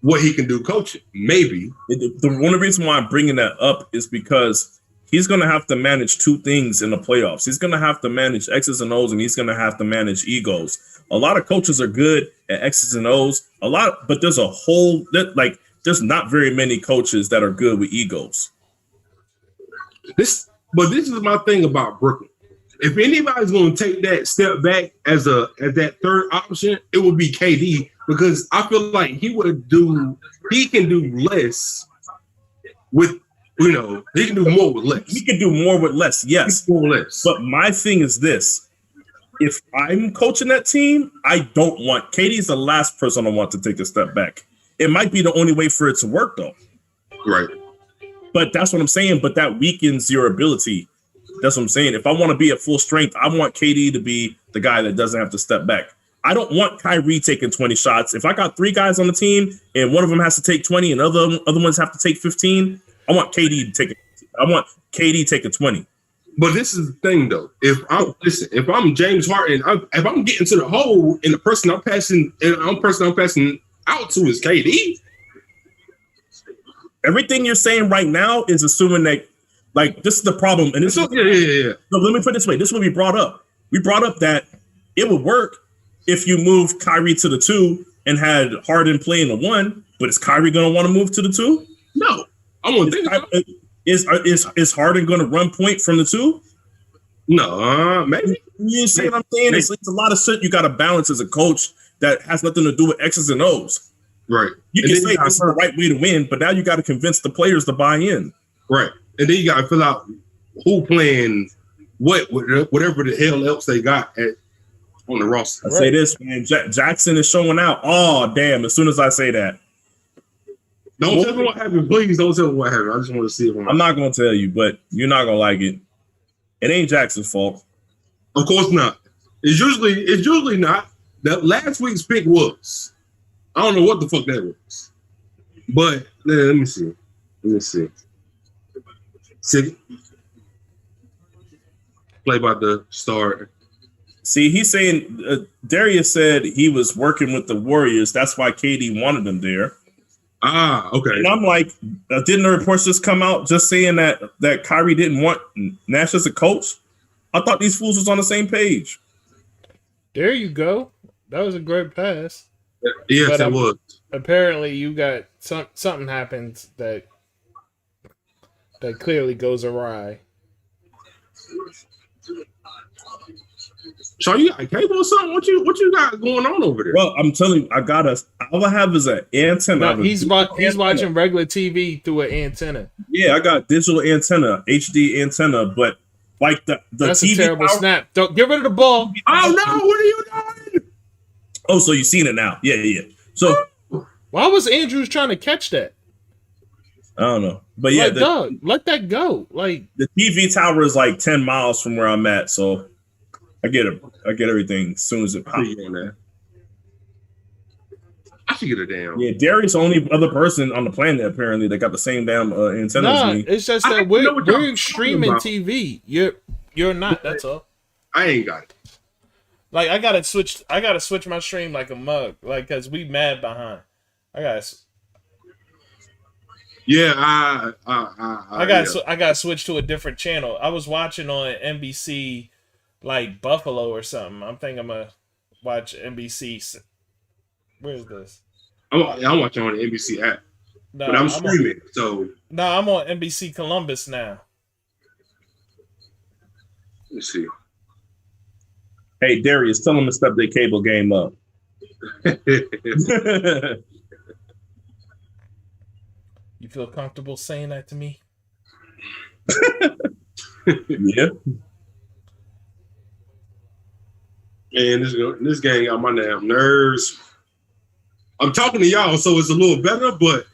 what he can do coaching. Maybe. The only reason why I'm bringing that up is because he's going to have to manage 2 things in the playoffs. He's going to have to manage X's and O's, and he's going to have to manage egos. A lot of coaches are good at X's and O's, but there's there's not very many coaches that are good with egos. This is my thing about Brooklyn. If anybody's going to take that step back as that third option, it would be KD, because I feel like he can do less with, he can do more with less. He can do more with less, yes. More or less. But my thing is this. If I'm coaching that team, I don't want, KD's the last person I want to take a step back. It might be the only way for it to work, though. Right. but that's what I'm saying. But that weakens your ability. That's what I'm saying. If I want to be at full strength, I want KD to be the guy that doesn't have to step back. I don't want Kyrie taking 20 shots. If I got 3 guys on the team and one of them has to take 20 and other ones have to take 15, I want KD taking 20. But this is the thing, though. If I'm James Harden, if I'm getting to the hole and the person I'm passing out to is KD. Everything you're saying right now is assuming that, like, this is the problem. And this yeah. No, let me put it this way. This is what we brought up. We brought up that it would work if you move Kyrie to the 2 and had Harden playing the 1, but is Kyrie going to want to move to the 2? No, I won't think so. Is Harden going to run point from the 2? No, maybe. You see what I'm saying? It's a lot of shit you got to balance as a coach that has nothing to do with X's and O's. Right. You can say this is the right way to win, but now you got to convince the players to buy in. Right. And then you got to fill out who playing whatever the hell else they got on the roster. I say this, man. Jackson is showing out. Oh, damn. As soon as I say that. Don't tell me what happened. Please don't tell me what happened. I just want to see it. I'm not going to tell you, but you're not going to like it. It ain't Jackson's fault. Of course not. It's usually not. That last week's pick was. I don't know what the fuck that was. But let me see. Play by the start. See, he's saying Darius said he was working with the Warriors. That's why KD wanted him there. Ah, okay. And I'm like, didn't the reports just come out just saying that Kyrie didn't want Nash as a coach? I thought these fools was on the same page. There you go. That was a great pass. Yes, but, it was. Apparently, you got something happens that clearly goes awry. Shawn, you got a cable or something? What you got going on over there? Well, I'm telling you, all I have is an antenna. No, he's watching regular TV through an antenna. Yeah, I got digital antenna, HD antenna, but like the That's TV a terrible power, snap. Don't get rid of the ball. Oh no! What are you doing? Oh, so you've seen it now? Yeah. So why was Andrews trying to catch that? I don't know, but yeah, Doug, let that go. Like the TV tower is like 10 miles from where I'm at, so I get everything as soon as it pops. I should get a damn. Yeah, Darius the only other person on the planet apparently that got the same damn antenna as me. It's just that we're streaming TV. You're not. That's all. I ain't got it. Like I gotta switch my stream like a mug, like because we mad behind. I gotta switch to a different channel. I was watching on NBC, like Buffalo or something. I'm thinking I'm gonna watch NBC. Where's this? I'm watching on the NBC app, but I'm streaming. I'm on NBC Columbus now. Let's see. Hey Darius, tell them to step their cable game up. You feel comfortable saying that to me? Yeah. Man, this game got my damn nerves. I'm talking to y'all, so it's a little better, but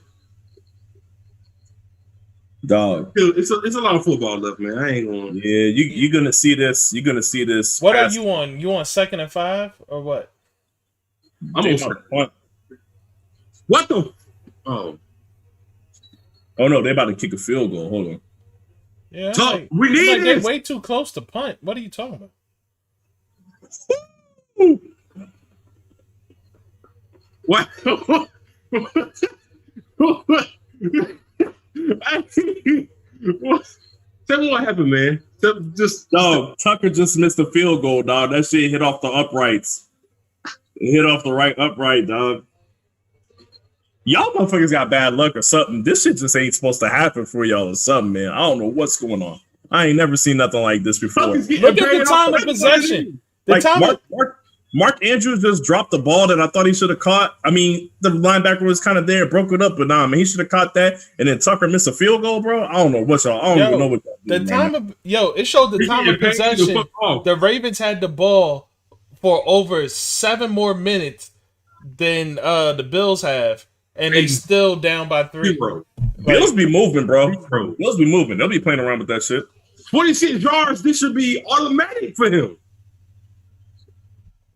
dog, it's a lot of football left, man. I ain't going. Yeah, you're gonna see this. You're gonna see this. What are you on? You on 2nd and 5 or what? I'm on. What the? Oh no, they're about to kick a field goal. Hold on. Yeah, we need they're way too close to punt. What are you talking about? What? Tell me what happened, man. Tucker just missed a field goal, dog. That shit hit off the uprights. It hit off the right upright, dog. Y'all motherfuckers got bad luck or something. This shit just ain't supposed to happen for y'all or something, man. I don't know what's going on. I ain't never seen nothing like this before. Look at the time of possession. Mark Andrews just dropped the ball that I thought he should have caught. I mean, the linebacker was kind of there, broke it up, but nah, man, he should have caught that. And then Tucker missed a field goal, bro. I don't know what y'all. I don't even know what y'all doing, it showed the time of possession. The Ravens had the ball for over 7 more minutes than the Bills have, and they still down by 3. Bro. Bills be moving, bro. Bills be moving. They'll be playing around with that shit. 26 yards. This should be automatic for him,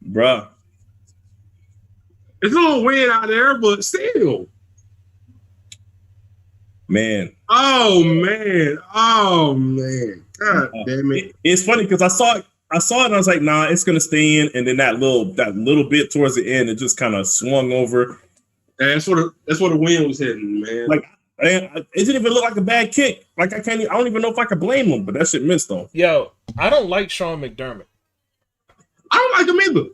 Bruh. It's a little wind out there, but still. Man. Oh man. God damn it. It's funny because I saw it and I was like, nah, it's gonna stay in. And then that little bit towards the end, it just kind of swung over. And that's where the wind was hitting, man. Like, it didn't even look like a bad kick. Like I don't even know if I could blame him, but that shit missed though. Yo, I don't like Sean McDermott. I don't like him either.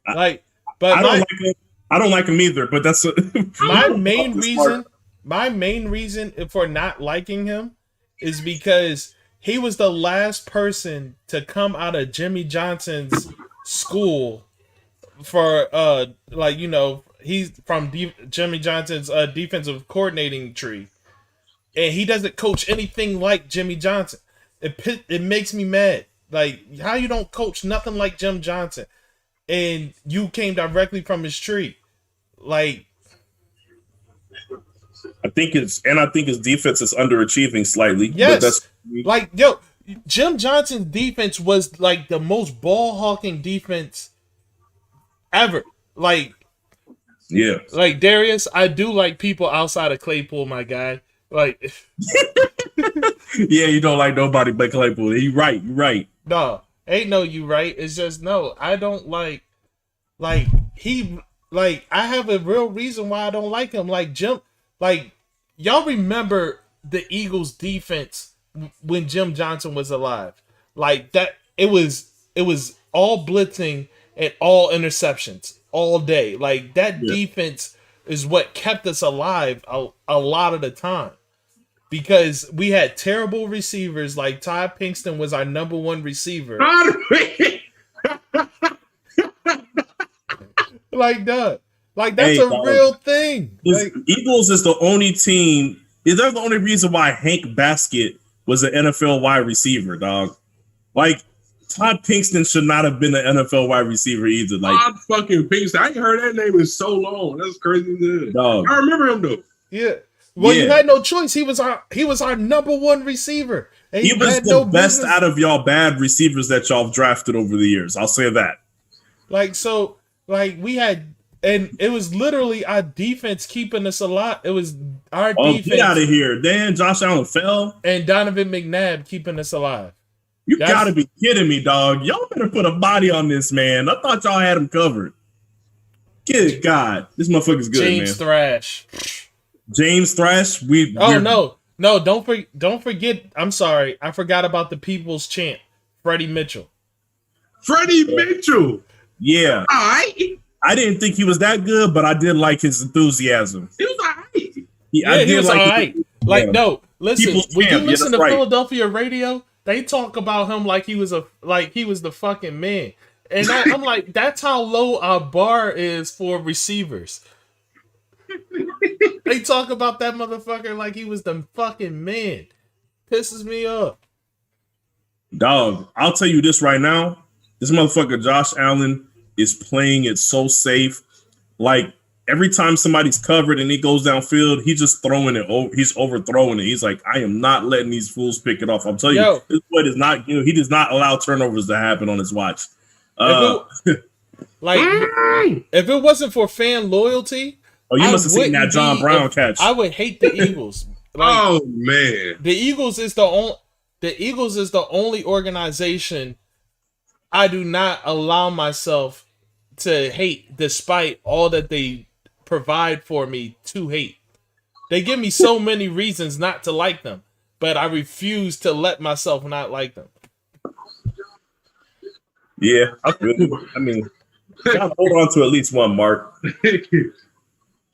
I don't like him either, but that's my main reason for not liking him is because he was the last person to come out of Jimmy Johnson's school for he's from Jimmy Johnson's defensive coordinating tree, and he doesn't coach anything like Jimmy Johnson. It makes me mad. Like, how you don't coach nothing like Jim Johnson, and you came directly from his tree. Like, I think his defense is underachieving slightly. Yes, Jim Johnson's defense was like the most ball hawking defense ever. Like, yeah, like Darius, I do like people outside of Claypool, my guy. Like, yeah, you don't like nobody but Claypool. You right. No, ain't no you right. It's just no. I don't like he. Like, I have a real reason why I don't like him. Like, Jim, like, y'all remember the Eagles defense when Jim Johnson was alive? Like, that, it was all blitzing and all interceptions all day. Like, that defense is what kept us alive a lot of the time. Because we had terrible receivers. Like, Todd Pinkston was our number 1 receiver. Like that. Like, that's a real thing. Like, Eagles is the only team. They're the only reason why Hank Baskett was an NFL wide receiver, dog. Like, Todd Pinkston should not have been an NFL wide receiver either. Like, Todd fucking Pinkston. I ain't heard that name in so long. That's crazy. Dog. I remember him though. Yeah. Well, you had no choice. He was our number 1 receiver. And he was the best out of y'all bad receivers that y'all drafted over the years. I'll say that. Like, so. Like, we had, and it was literally our defense keeping us alive. It was our defense. Get out of here. Then Josh Allen fell. And Donovan McNabb keeping us alive. You gotta be kidding me, dog. Y'all better put a body on this man. I thought y'all had him covered. Good God. This motherfucker's good, James Thrash. James Thrash? No, don't forget. I'm sorry. I forgot about the people's champ, Freddie Mitchell. Mitchell. Yeah. All right. I didn't think he was that good, but I did like his enthusiasm. He was all right. He was all right. Like, no, listen, when you listen to Philadelphia radio, they talk about him like he was the fucking man. And I'm like, that's how low our bar is for receivers. They talk about that motherfucker like he was the fucking man. Pisses me off. Dog, I'll tell you this right now. This motherfucker, Josh Allen, is playing it so safe. Like, every time somebody's covered and he goes downfield, he's just throwing it over. He's overthrowing it. He's like, I am not letting these fools pick it off. I'm telling you, this boy does not. He does not allow turnovers to happen on his watch. If it wasn't for fan loyalty, you must have seen that John Brown catch. I would hate the Eagles. Like, oh man, the Eagles is the only organization I do not allow myself to hate, despite all that they provide for me to hate. They give me so many reasons not to like them, but I refuse to let myself not like them. Yeah, I mean, gotta hold on to at least one, Mark.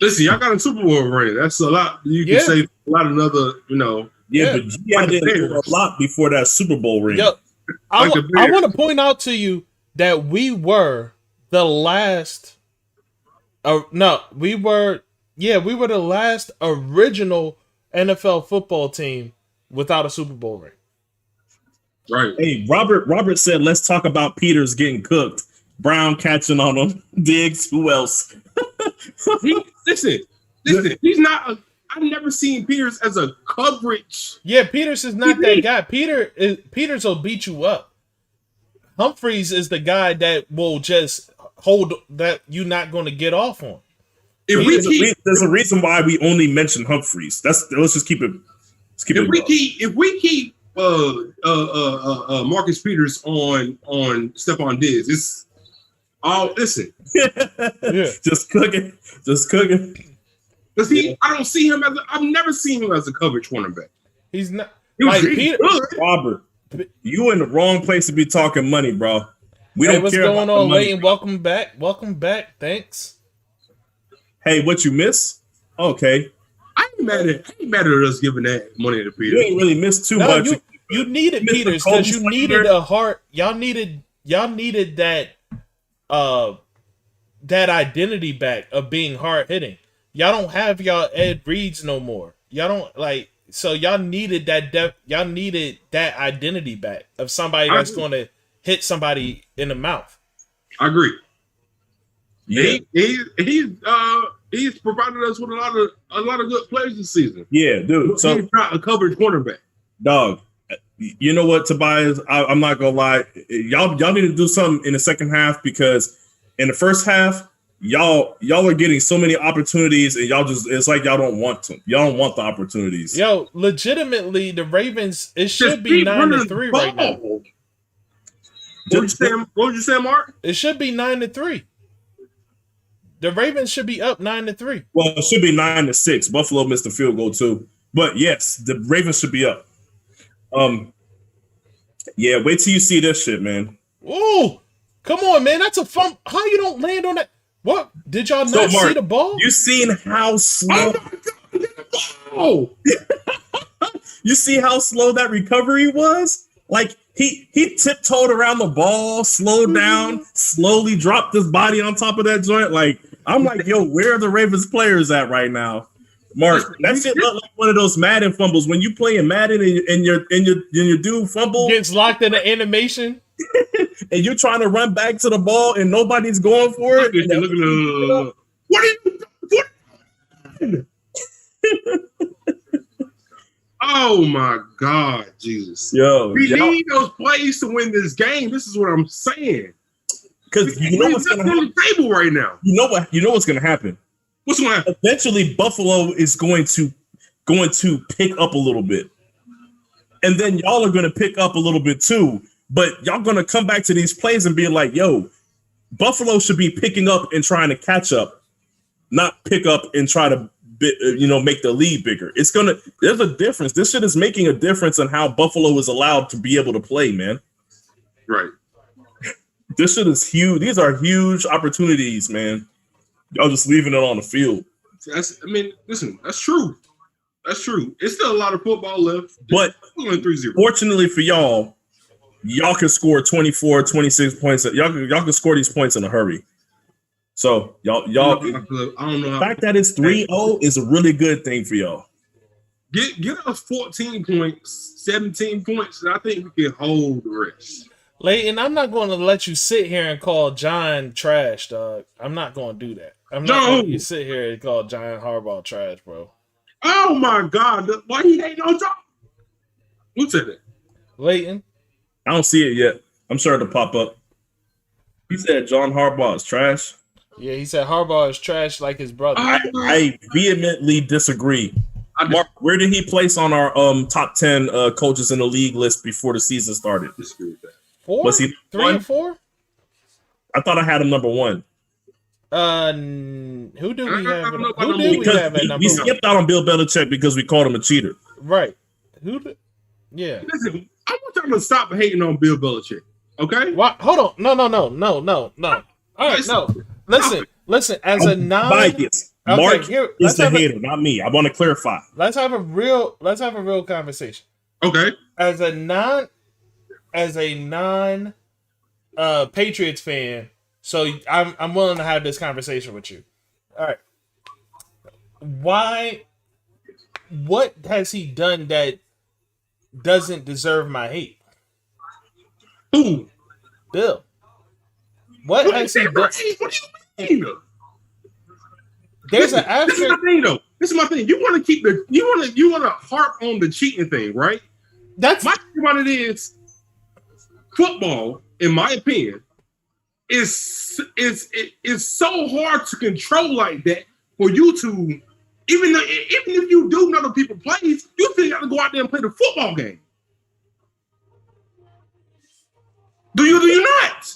Listen, y'all got a Super Bowl ring. That's a lot. You can say a lot of other, Yeah, but G.I. didn't do a lot before that Super Bowl ring. Yo, I want to point out to you that we were the last. We were the last original NFL football team without a Super Bowl ring. Right. Hey, Robert said, let's talk about Peters getting cooked. Brown catching on him. Diggs, who else? Listen, Listen, he's not. I've never seen Peters as a coverage. Yeah, Peters is not that guy. Peters will beat you up. Humphreys is the guy that will just hold that you're not going to get off on. There's a reason why we only mention Humphreys. Let's just keep it. If we keep Marcus Peters on Stephon Diggs, it's all listen. Yeah. Just cooking. Because I've never seen him as a coverage cornerback. He's not. He's good. Robert, you in the wrong place to be talking money, bro. We Hey, don't what's care going about on, the money. Leighton? Welcome back. Thanks. Hey, what you miss? Okay, I ain't mad at us giving that money to Peters. you ain't really missed too No, much. you needed Mr. Peters Kobe because you needed a heart. Y'all needed that that identity back of being hard hitting. Y'all don't have y'all Ed Reeds no more. Y'all don't so y'all needed that y'all needed that identity back of somebody that's going to hit somebody in the mouth. I agree. Yeah, He's provided us with a lot of good players this season. yeah, dude. So he's not a coverage cornerback. dog, you know what, Tobias? I'm not gonna lie. Y'all need to do something in the second half because in the first half, y'all are getting so many opportunities and it's like y'all don't want them. Y'all don't want the opportunities. Yo, legitimately, the Ravens, it should be 9-3 right now. What would you say, Mark? It should be 9-3. The Ravens should be up 9-3. Well, it should be 9-6. Buffalo missed the field goal too, but yes, the Ravens should be up. Yeah, wait till you see this shit, man. Ooh, come on, man. That's a fun. How you don't land on that? What? Did y'all not Mark, see the ball? You seen how slow? Oh, You see how slow that recovery was? Like he tiptoed around the ball, slowed down, slowly dropped his body on top of that joint. Like I'm like, yo, where are the Ravens players at right now? Mark, that shit looked like one of those Madden fumbles when you play in Madden and your dude fumble Gets locked in the animation. and you're trying to run back to the ball and nobody's going for it. What are you doing? Oh my God, Jesus! Yo, We need those plays to win this game. This is what I'm saying. because you know what's gonna on happen. the table right now. You know what's gonna happen. What's going to happen? Eventually, Buffalo is going to pick up a little bit, and then y'all are going to pick up a little bit too. But y'all going to come back to these plays and be like, "Yo, Buffalo should be picking up and trying to catch up, not pick up and try to, make the lead bigger." There's a difference. This shit is making a difference in how Buffalo is allowed to be able to play, man. Right. This shit is huge. These are huge opportunities, man. Y'all just leaving it on the field. Listen, that's true. That's true. It's still a lot of football left. But 3-0. Fortunately for y'all can score 24, 26 points. Y'all can score these points in a hurry. So y'all I don't know. the fact that it's 3-0 is a really good thing for y'all. Get us 14 points, 17 points, and I think we can hold the rest. Leighton, I'm not going to let you sit here and call John trash, dog. I'm not going to do that. I'm not going to let you sit here and call John Harbaugh trash, bro. Oh my God! Why he ain't no job? Who said that? Leighton, I don't see it yet. I'm sure it'll pop up. He said John Harbaugh is trash. yeah, he said Harbaugh is trash like his brother. I vehemently disagree. Mark, where did he place on our top 10 coaches in the league list before the season started? Disagree with that. 4? Was he 3 one? or 4? I thought I had him number 1. Who do we have? Who Who do we Because have at number we 1? skipped out on Bill Belichick because we called him a cheater. Right. Yeah. Listen, I want y'all to stop hating on Bill Belichick. Okay? What? Hold on. No. All right, no. Listen. As a Bias. Okay, Mark here, is let's the have hater, not me. I want to clarify. let's have a real conversation. Okay. As a non Patriots fan, so I'm willing to have this conversation with you. All right. Why? What has he done that doesn't deserve my hate? Who? Bill. What has he done? What do you mean? There's an This is my abstract. thing, though. This is my thing. You want to harp on the cheating thing, right? That's My thing about it is football, in my opinion, is so hard to control like that for you to even if you do know the people plays, you still got to go out there and play the football game. Do you not?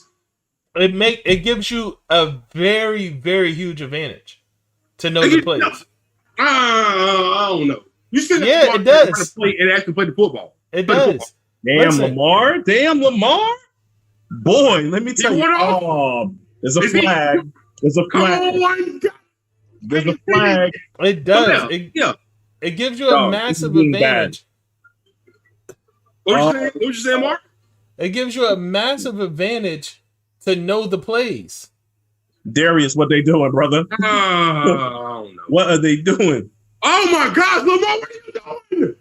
it gives you a very, very huge advantage to know the plays. I don't know. You still have Yeah, to go out it there and does. try to play and actually play the football. It Play the does. Damn Listen. Lamar. Damn Lamar. Boy, let me tell you. went off? Oh, there's a Is he- flag. There's a Come flag. on, God. There's a flag. It does. Yeah. It, Yeah. it gives you a Dog, this massive is being advantage. What you saying, Mark? It gives you a massive advantage to know the plays. Darius, what they doing, brother? I don't know. What are they doing? Oh my gosh, Lamar, what are you doing?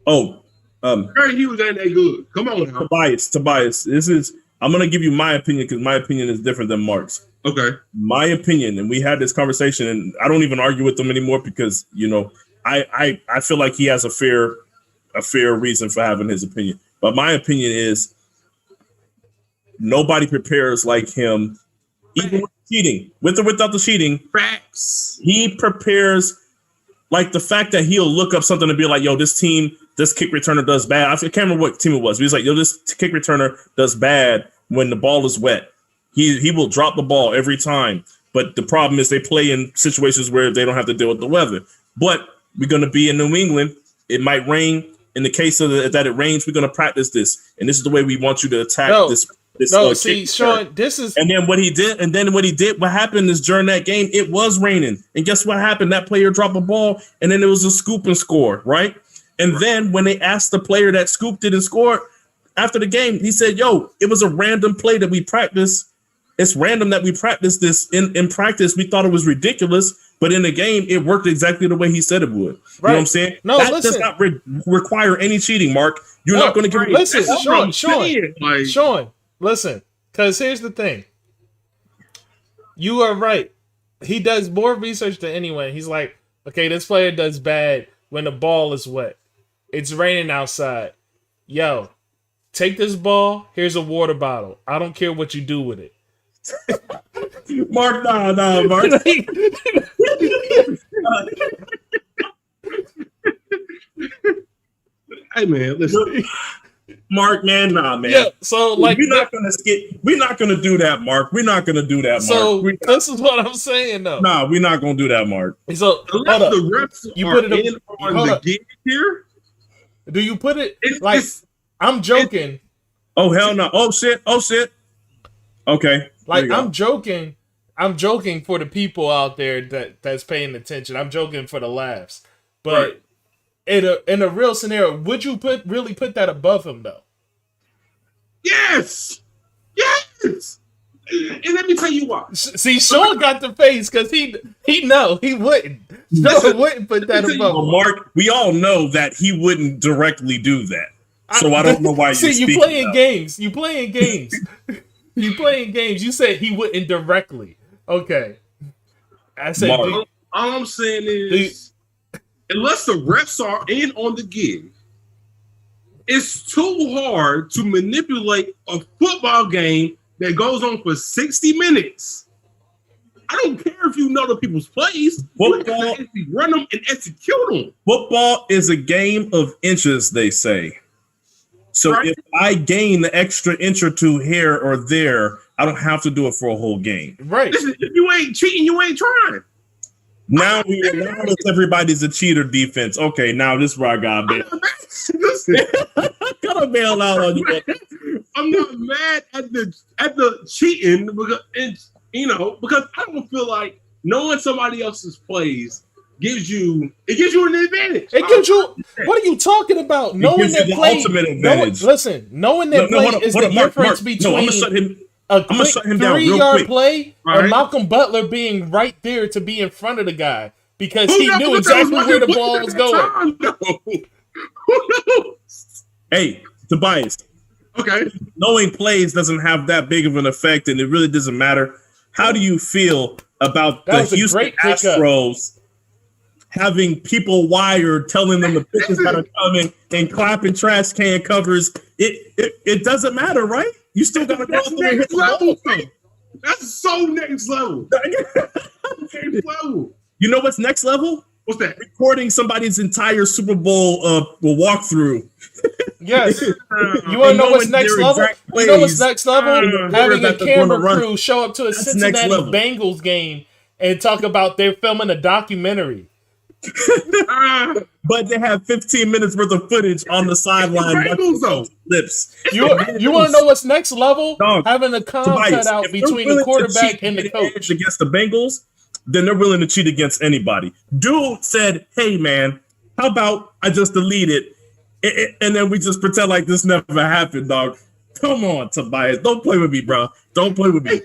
Oh, Barry Hughes ain't that good. Come on now. Tobias. I'm gonna give you my opinion because my opinion is different than Mark's. Okay. My opinion, and we had this conversation, and I don't even argue with him anymore because I feel like he has a fair reason for having his opinion. But my opinion is nobody prepares like him, even with cheating, with or without the cheating. Facts. He prepares like the fact that he'll look up something and be like, "Yo, this kick returner does bad." I can't remember what team it was. He was like, "Yo, this kick returner does bad when the ball is wet." He will drop the ball every time. But the problem is they play in situations where they don't have to deal with the weather. But we're going to be in New England. It might rain. In the case of that it rains, we're going to practice this. And this is the way we want you to attack this. See, Shawn, this is... And then what happened is during that game, it was raining. And guess what happened? That player dropped a ball, and then it was a scoop and score, right? And then when they asked the player that scooped it and scored, after the game, he said, "Yo, it was a random play that we practiced. It's random that we practiced this in practice. We thought it was ridiculous, but in the game, it worked exactly the way he said it would." You know what I'm saying? No, that listen. does not require any cheating, Mark. You're not going to give me. Listen, That's what I'm Shawn, saying, like- Shawn, listen, because here's the thing. You are right. He does more research than anyone. He's like, okay, this player does bad when the ball is wet. It's raining outside. Yo, take this ball. Here's a water bottle. I don't care what you do with it. Mark, nah, Mark. Hey man, listen. Mark, man, nah, man. Yeah, so like we're not gonna skip. We're not gonna do that, Mark. We're not gonna do that, Mark. so this is what I'm saying though. Nah, we're not gonna do that, Mark. So hold Unless up. the refs You are put it up- in on hold the up. gig here, Do you put it it's, like it's I'm joking? Oh hell no! Oh shit! Okay, Like there you go. I'm joking. I'm joking for the people out there that's paying attention. I'm joking for the laughs. But in a real scenario, would you really put that above him though? yes. And let me tell you why. See, Shawn got the face because he know he wouldn't. Shawn wouldn't put that above Well, him. Mark, we all know that he wouldn't directly do that. So I don't know why See, you're you speaking playing about. games. You playing games. You playing games. You said he wouldn't directly. Okay. I said, Mark. All I'm saying is, unless the refs are in on the gig, it's too hard to manipulate a football game that goes on for 60 minutes. I don't care if you know the people's plays. You have to actually run them and execute them. Football is a game of inches, they say. So Right. if I gain the extra inch or two here or there, I don't have to do it for a whole game. right. Listen, if you ain't cheating, you ain't trying. Now it's everybody's a cheater defense. Okay, now this is where I got bail. Gotta bail out on you. I'm not mad at the cheating because because I don't feel like knowing somebody else's plays gives you an advantage. It gives you. What are you talking about? Knowing gives you that the play. ultimate advantage. Knowing that play is the difference between No, I'm gonna shut him. a gonna quick shut him down real 3-yard quick. play Right. and Malcolm Butler being right there to be in front of the guy because Who he knows knew what that exactly where the was ball was going. Who knows? Hey, Tobias. Okay. Knowing plays doesn't have that big of an effect, and it really doesn't matter. How do you feel about That the was a Houston great pickup. Astros having people wired telling them the pitches that are coming and clapping trash can covers? It doesn't matter, right? You still got to go That's out there and hit next the ball. level. That's so next level. Next level. You know what's next level? What's that? Recording somebody's entire Super Bowl walkthrough. Yes. You want to know what's next level? You know what's next level? Having a camera crew show up to a Cincinnati Bengals game and talk about they're filming a documentary. But they have 15 minutes worth of footage on the sideline. Lips. You want to know what's next level? Dog, having a cut out between the quarterback and the coach against the Bengals. Then they're willing to cheat against anybody. Dude said, "Hey man, how about I just delete it, and then we just pretend like this never happened, dog." Come on, Tobias, don't play with me, bro. Don't play with me.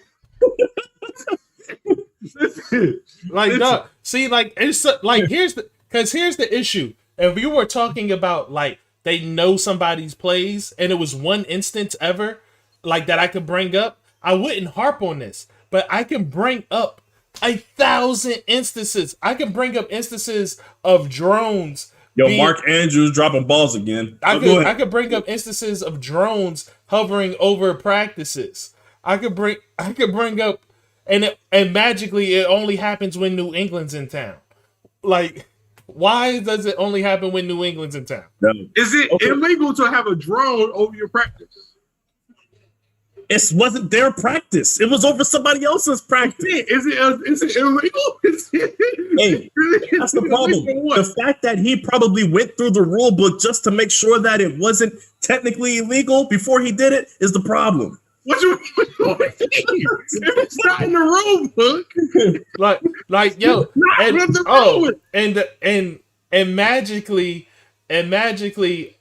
Like, dog. See, like it's like here's the issue. If you were talking about like they know somebody's plays and it was one instance ever like that I could bring up, I wouldn't harp on this. But I can bring up 1,000 instances. I can bring up instances of drones. Mark Andrews dropping balls again. I could bring up instances of drones hovering over practices. I could bring up and magically it only happens when New England's in town. Like, why does it only happen when New England's in town? No. Is it illegal to have a drone over your practice? It wasn't their practice. It was over somebody else's practice. Is it illegal? Hey, that's the problem. The fact that he probably went through the rule book just to make sure that it wasn't technically illegal before he did it is the problem. What you mean? If it's not in the rule book, like yo, and magically,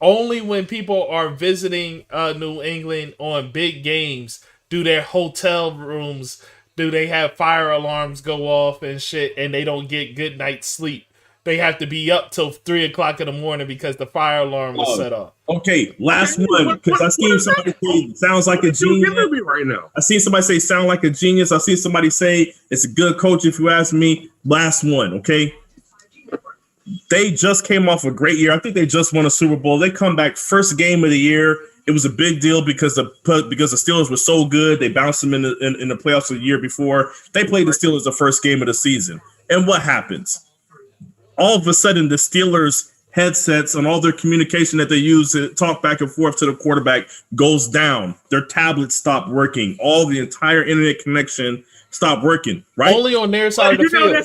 only when people are visiting New England on big games do their hotel rooms, do they have fire alarms go off and shit, and they don't get good night's sleep. They have to be up till 3 o'clock in the morning because the fire alarm was set off. Okay, last one, because I seen somebody say sounds like a genius. Right now. I seen somebody say sound like a genius. I seen somebody say it's a good coach if you ask me. Last one, okay? They just came off a great year. I think they just won a Super Bowl. They come back first game of the year. It was a big deal because the Steelers were so good. They bounced them in the playoffs the year before. They played the Steelers the first game of the season. And what happens? All of a sudden, the Steelers headsets and all their communication that they use to talk back and forth to the quarterback goes down. Their tablets stop working. All the entire internet connection stopped working, right? Only on their side of the field.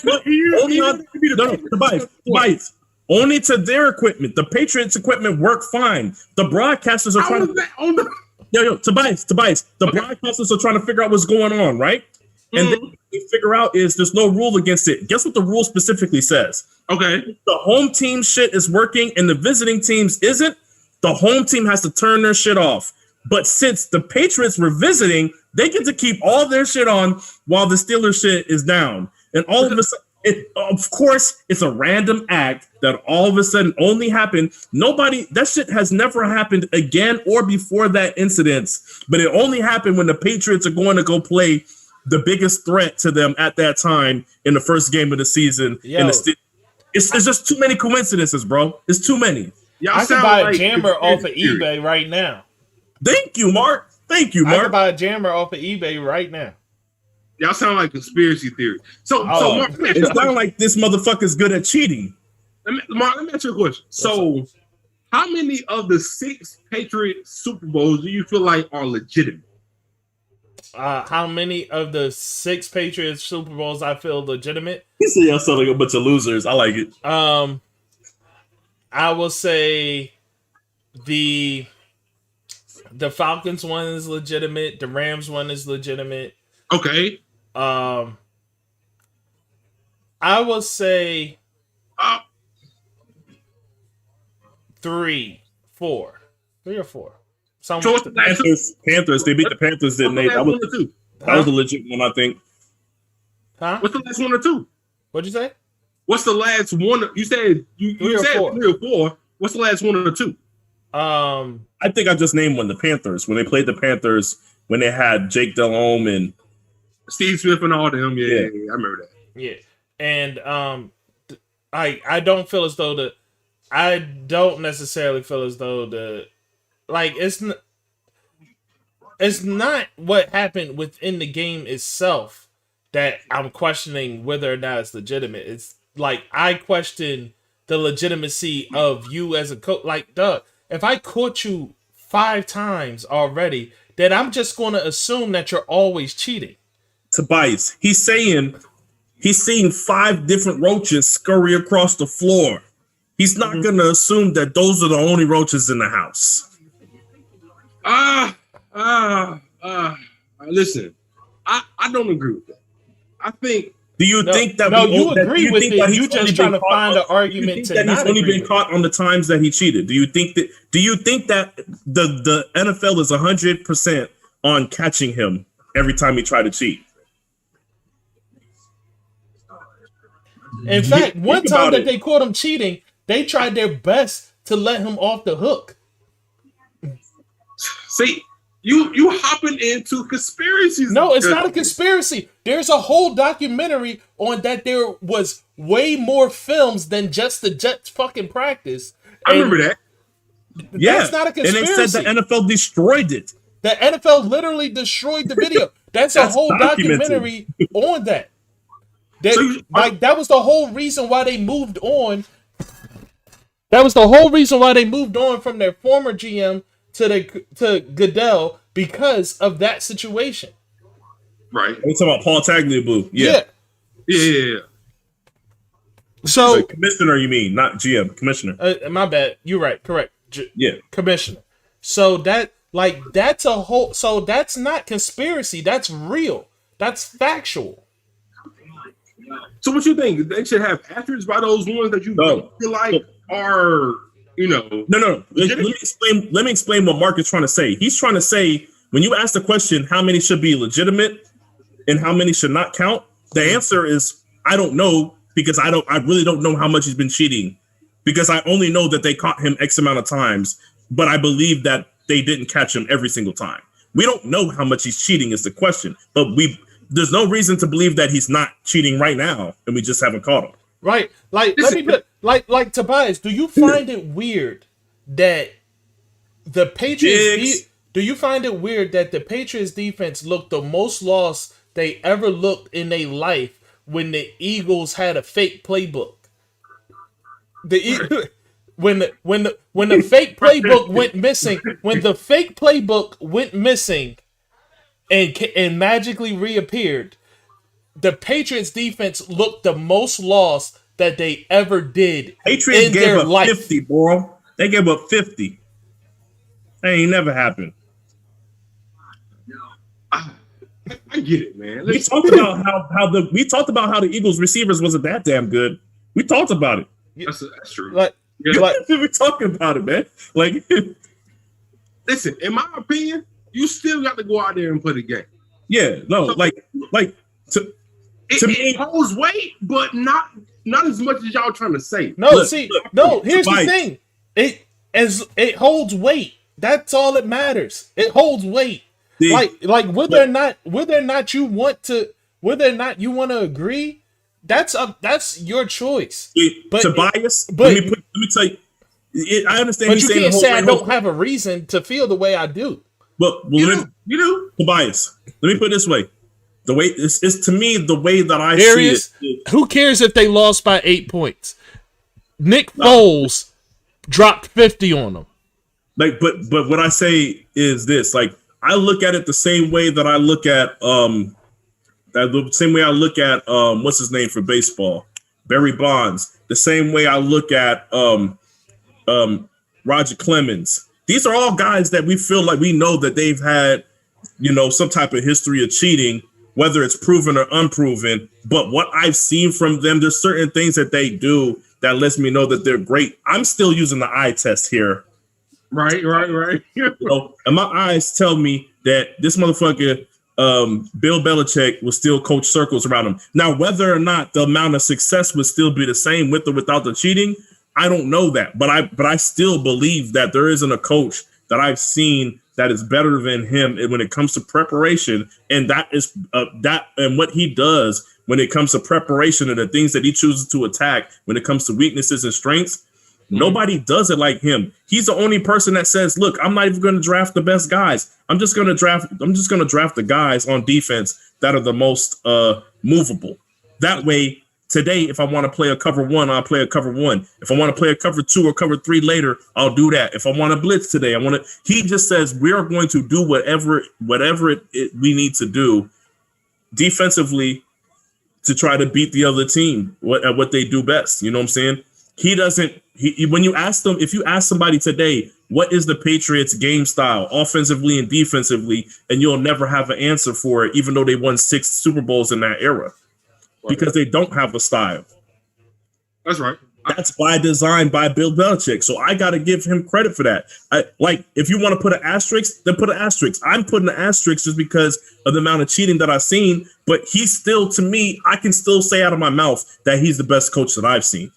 Tobias. Only to their equipment. The Patriots equipment worked fine. The broadcasters are trying to Tobias. The broadcasters are trying to figure out what's going on, right? And then what they figure out is there's no rule against it. Guess what the rule specifically says? Okay. The home team shit is working and the visiting teams isn't. The home team has to turn their shit off. But since the Patriots were visiting, they get to keep all their shit on while the Steelers shit is down. And all of a sudden, of course, it's a random act that all of a sudden only happened. That shit has never happened again or before that incident. But it only happened when the Patriots are going to go play the biggest threat to them at that time in the first game of the season. It's just too many coincidences, bro. It's too many. I can buy a jammer off of eBay right now. Thank you, Mark. I can buy a jammer off of eBay right now. Y'all sound like conspiracy theory. So Mark, it sounds like this motherfucker's good at cheating. Mark, let me ask you a question. So, how many of the 6 Patriot Super Bowls do you feel like are legitimate? How many of the 6 Patriots Super Bowls I feel legitimate? You see, y'all sound like a bunch of losers. I like it. I will say the Falcons one is legitimate. The Rams one is legitimate. Okay. I will say 3 or 4. So Panthers, they beat the Panthers, didn't they? That was a legit one, I think. Huh? What's the last 1 or 2? What'd you say? What's the last one? You said you said 3 or 4. What's the last 1 or 2? I think I just named one. The Panthers, when they played the Panthers, when they had Jake Delhomme and Steve Smith and all them. Yeah, I remember that. Yeah, and I don't feel as though I don't necessarily feel as though it's not what happened within the game itself that I'm questioning whether or not it's legitimate. It's like I question the legitimacy of you as a coach. Like, Doug, if I caught you 5 times already, then I'm just going to assume that you're always cheating. Tobias, he's seeing 5 different roaches scurry across the floor. He's not going to assume that those are the only roaches in the house. Listen, I don't agree with that. I think. Do you think that? No, you agree with it. You just trying to find an argument to not agree. He's only been caught on the times that he cheated. Do you think that? Do you think that the NFL is 100% on catching him every time he tried to cheat? In fact, one time that they caught him cheating, they tried their best to let him off the hook. See, you hopping into conspiracies. No, it's not a conspiracy. There's a whole documentary on that. There was way more films than just the Jets fucking practice. I remember that. Yeah, that's not a conspiracy. And they said the NFL destroyed it. The NFL literally destroyed the video. That's a whole documentary on that. That was the whole reason why they moved on. That was the whole reason why they moved on from their former GM to Goodell, because of that situation. Right. We're talking about Paul Tagliabue. Yeah. So commissioner, you mean, not GM, commissioner. My bad. You're right. Correct. Commissioner. So that's a whole. So that's not conspiracy. That's real. That's factual. So what you think? They should have asterisks by those ones that you feel like are, No. Let me explain what Mark is trying to say. He's trying to say, when you ask the question, how many should be legitimate and how many should not count? The answer is, I don't know, because I really don't know how much he's been cheating, because I only know that they caught him X amount of times, but I believe that they didn't catch him every single time. We don't know how much he's cheating is the question, but there's no reason to believe that he's not cheating right now, and we just haven't caught him. Right. Like, let me put like Tobias, do you find it weird that the Patriots do you find it weird that the Patriots defense looked the most lost they ever looked in their life when the Eagles had a fake playbook? When the fake playbook went missing, and magically reappeared, the Patriots defense looked the most lost that they ever did. Patriots gave up 50, bro. They gave up 50. That ain't never happened. I get it, man. We talked about how the Eagles receivers wasn't that damn good. We talked about it. That's true. We're talking about it, man. Like, listen, in my opinion, you still got to go out there and play the game. Yeah, no, so, it holds weight, but not as much as y'all trying to say. No, here's the thing. It holds weight. That's all that matters. It holds weight. Whether or not you want to agree, that's your choice. Tobias, let me tell you. I understand. But you can't say I don't have a reason to feel the way I do. You do. Tobias, let me put it this way. The way it's to me, the way that I see it. Who cares if they lost by 8 points? Nick Foles dropped 50 on them. But what I say is this: like, I look at it the same way that I look at what's his name for baseball, Barry Bonds. The same way I look at Roger Clemens. These are all guys that we feel like we know that they've had, some type of history of cheating, whether it's proven or unproven. But what I've seen from them, there's certain things that they do that lets me know that they're great. I'm still using the eye test here. Right. And my eyes tell me that this motherfucker, Bill Belichick, will still coach circles around him. Now, whether or not the amount of success would still be the same with or without the cheating, I don't know that, but I still believe that there isn't a coach that I've seen that is better than him when it comes to preparation, and that is that and what he does when it comes to preparation and the things that he chooses to attack when it comes to weaknesses and strengths. Nobody does it like him. He's the only person that says, "Look, I'm not even going to draft the best guys. I'm just going to draft the guys on defense that are the most movable. That way." Today, if I want to play a cover 1, I'll play a cover 1. If I want to play a cover 2 or cover 3 later, I'll do that. If I want to blitz today, he just says we are going to do whatever we need to do defensively to try to beat the other team at what they do best. You know what I'm saying? When you ask them, if you ask somebody today, what is the Patriots game style offensively and defensively, and you'll never have an answer for it, even though they won 6 Super Bowls in that era. Because they don't have a style. That's right. That's by design by Bill Belichick. So I got to give him credit for that. If you want to put an asterisk, then put an asterisk. I'm putting an asterisk just because of the amount of cheating that I've seen. But he's still, to me, I can still say out of my mouth that he's the best coach that I've seen.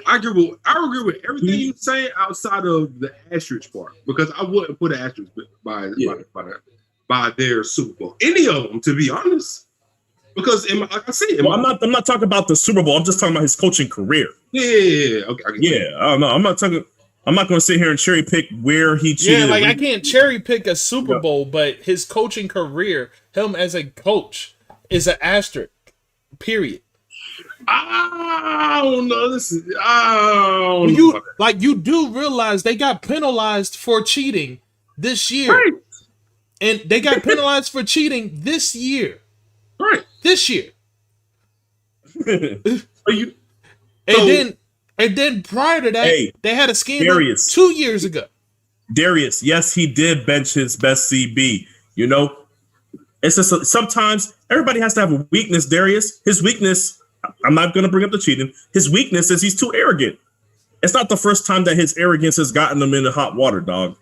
I agree with everything you're saying outside of the asterisk part, because I wouldn't put an asterisk by their Super Bowl. Any of them, to be honest. Because, like I said, I'm not talking about the Super Bowl. I'm just talking about his coaching career. Yeah. Okay. I don't know. I'm not going to sit here and cherry pick where he cheated. Yeah, I can't cherry pick a Super Bowl, but his coaching career, him as a coach, is an asterisk. Period. I don't know. You do realize they got penalized for cheating this year, right? And they got penalized for cheating this year. Right. This year. And then prior to that, they had a scandal Darius. 2 years ago. Darius, yes, he did bench his best CB. You know, it's just sometimes everybody has to have a weakness, Darius. His weakness, I'm not going to bring up the cheating. His weakness is he's too arrogant. It's not the first time that his arrogance has gotten him into hot water, dog.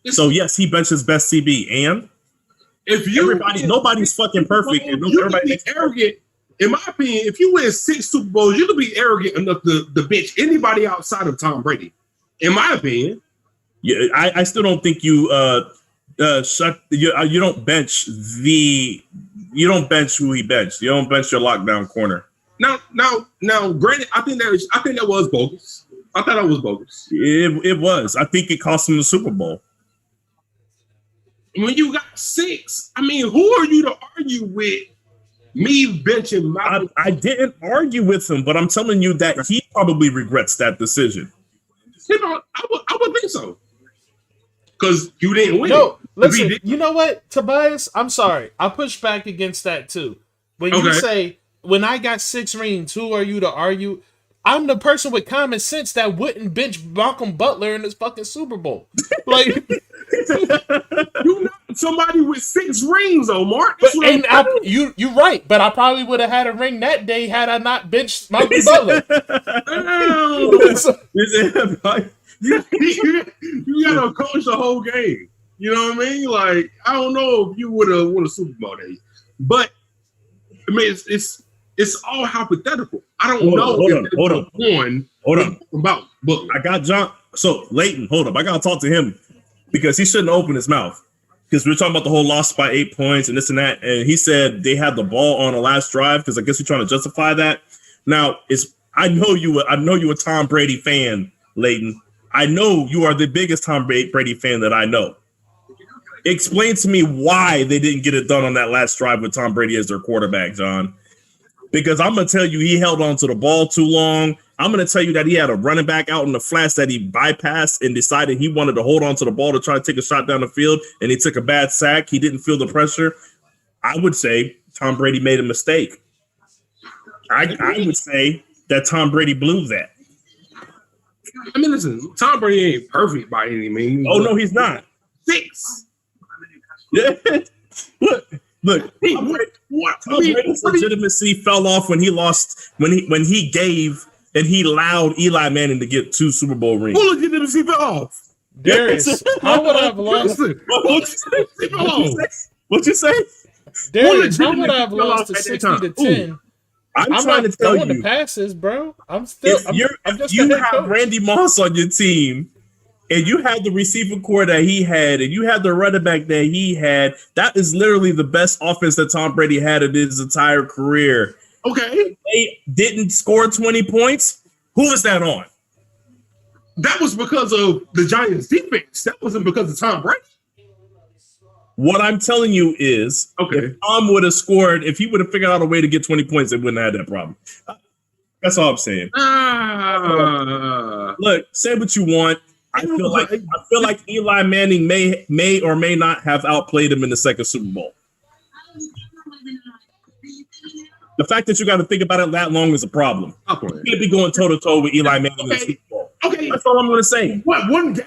So, yes, he benched his best CB. And nobody's fucking perfect. Everybody's arrogant. In my opinion, if you win 6 Super Bowls, you can be arrogant enough to bench anybody outside of Tom Brady. In my opinion, yeah, I still don't think you don't bench who he benched. You don't bench your lockdown corner. Now, granted, I think that was bogus. I thought that was bogus. It was. I think it cost him the Super Bowl. When you got 6, I mean, who are you to argue with me benching Malcolm? I didn't argue with him, but I'm telling you that he probably regrets that decision. You know, I would think so. Because you didn't win. No, listen, you know what, Tobias? I'm sorry. I push back against that too. When you say, when I got 6 rings, who are you to argue? I'm the person with common sense that wouldn't bench Malcolm Butler in this fucking Super Bowl. You're not somebody with 6 rings, though, Mark. You're right, but I probably would have had a ring that day had I not benched Malcolm Butler. You gotta coach the whole game. You know what I mean? Like, I don't know if you would have won a Super Bowl day, but I mean, it's all hypothetical. I don't know. Hold on. About Butler. I got John. So Leighton, hold up. I gotta talk to him because he shouldn't open his mouth. Because we're talking about the whole loss by 8 points and this and that. And he said they had the ball on the last drive because I guess you're trying to justify that. Now, I know you a Tom Brady fan, Leighton. I know you are the biggest Tom Brady fan that I know. Explain to me why they didn't get it done on that last drive with Tom Brady as their quarterback, John. Because I'm going to tell you he held on to the ball too long. I'm going to tell you that he had a running back out in the flats that he bypassed and decided he wanted to hold on to the ball to try to take a shot down the field, and he took a bad sack. He didn't feel the pressure. I would say Tom Brady made a mistake. I would say that Tom Brady blew that. I mean, listen, Tom Brady ain't perfect by any means. Oh, no, he's not. 6. Yeah. Look, Tom Brady's legitimacy fell off when he lost, when he gave and he allowed Eli Manning to get 2 Super Bowl rings. Who legitimacy fell off? Darius, how would I have lost? What'd you say? Darius, how would I have lost to 60-10? I'm I'm trying not to tell throwing you, the passes, bro. I'm still. I'm if just you the head have coach. Randy Moss on your team, and you had the receiver core that he had, and you had the running back that he had, that is literally the best offense that Tom Brady had in his entire career. Okay. They didn't score 20 points. Who is that on? That was because of the Giants defense. That wasn't because of Tom Brady. What I'm telling you is, if Tom would have scored, if he would have figured out a way to get 20 points, they wouldn't have had that problem. That's all I'm saying. Look, say what you want. I feel like Eli Manning may or may not have outplayed him in the second Super Bowl. The fact that you got to think about it that long is a problem. You can't be going toe to toe with Eli Manning in the Super Bowl. Okay, that's all I'm going to say. What, one game?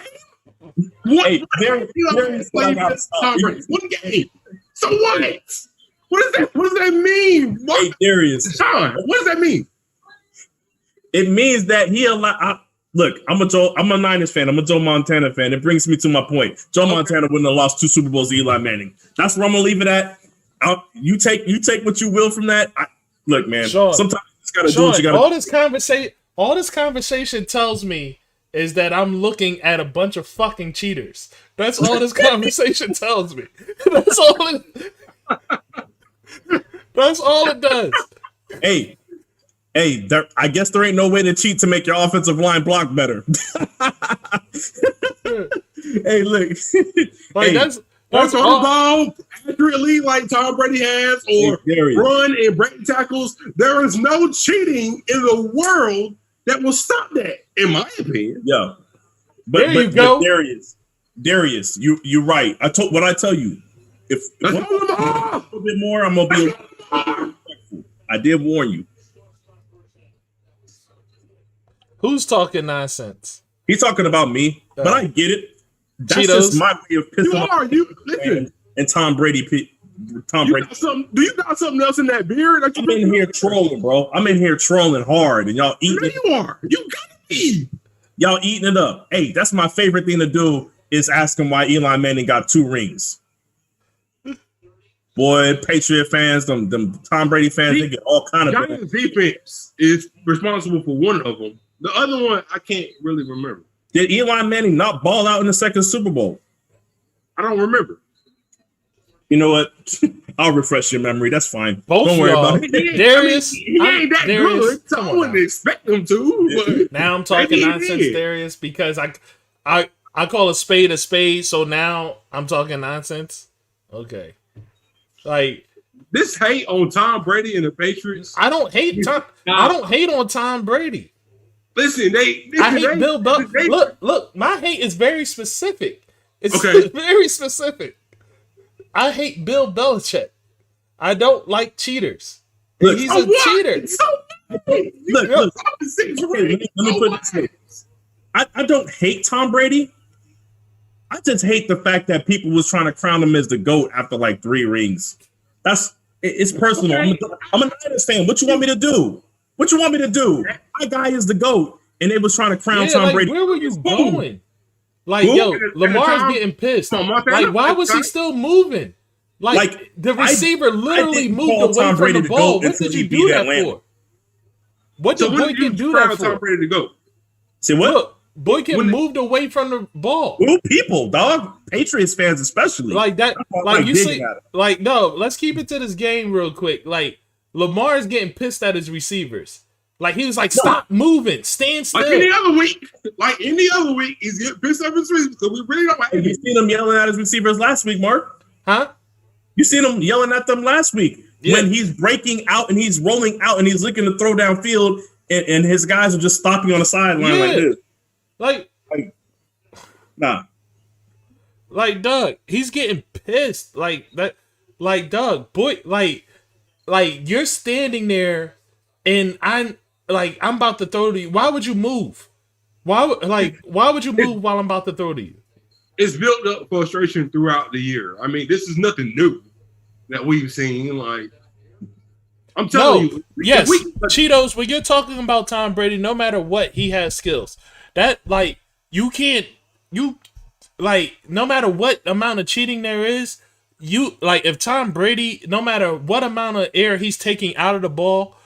One game. So what? What does that mean? Hey, Darius. Shawn, what does that mean? It means that he allowed. Look, I'm a Niners fan. I'm a Joe Montana fan. It brings me to my point. Joe Montana wouldn't have lost 2 Super Bowls to Eli Manning. That's where I'm gonna leave it at. You take what you will from that. Look, man. Shawn, sometimes you just gotta do what you gotta. All this conversation tells me is that I'm looking at a bunch of fucking cheaters. That's all this conversation tells me. That's all it does. Hey, I guess there ain't no way to cheat to make your offensive line block better. Hey, look. Like, that's on the ball accurately like Tom Brady has, or run and break tackles. There is no cheating in the world that will stop that, in my opinion. Yeah. There you go. Darius, you're right. I tell you. If a little bit more, I'm gonna be respectful. I did warn you. Who's talking nonsense? He's talking about me, but I get it. That's Cheetos. just my way of pissing off. Listen. And Tom Brady. Do you got something else in that beard? I'm in here trolling, bro. I'm in here trolling hard, and y'all eating it. You are. You gotta be. Y'all eating it up. Hey, that's my favorite thing to do is ask him why Eli Manning got 2 rings. Boy, Patriot fans, them Tom Brady fans, they get all kind of. Giants defense is responsible for one of them. The other one, I can't really remember. Did Eli Manning not ball out in the second Super Bowl? I don't remember. You know what? I'll refresh your memory. That's fine. Don't worry about it. Darius, he ain't that good, so I wouldn't expect him to. But now I'm talking nonsense, Darius, because I call a spade, so now I'm talking nonsense. Okay. Like, this hate on Tom Brady and the Patriots. I don't hate on Tom Brady. Listen, I hate Bill Belichick. Look, my hate is very specific. It's very specific. I hate Bill Belichick. I don't like cheaters. Look, he's a cheater. Look. Let me put this way. I don't hate Tom Brady. I just hate the fact that people was trying to crown him as the GOAT after like 3 rings. It's personal. Okay. I'm a Niners fan. What you want me to do? My guy is the GOAT, and they was trying to crown Tom Brady. Where were you going? Like, yo, Lamar's getting pissed. Like, why was he still moving? Like the receiver literally moved away from the ball. What did you do that for? What did Boykin do that for? Tom Brady to go. Say what? Look, Boykin moved away from the ball. Who people, dog? Patriots fans especially. Like that. Like you see. Like no. Let's keep it to this game real quick. Like Lamar is getting pissed at his receivers. Like he was like, "Stop moving, stand still." Like any other week, he's getting pissed at his receivers because we really don't like. You seen him yelling at his receivers last week, Mark? Huh? You seen him yelling at them last week when he's breaking out and he's rolling out and he's looking to throw downfield and his guys are just stopping on the sideline like this. Like, nah. Like, Doug, he's getting pissed. Like that. Like, Doug, boy, like you're standing there, and I'm about to throw to you. Why would you move? Why would you move while I'm about to throw to you? It's built up frustration throughout the year. I mean, this is nothing new that we've seen. Like, I'm telling you, yes, Cheetos. When you're talking about Tom Brady, no matter what, he has skills. That no matter what amount of cheating there is, if Tom Brady, no matter what amount of air he's taking out of the ball,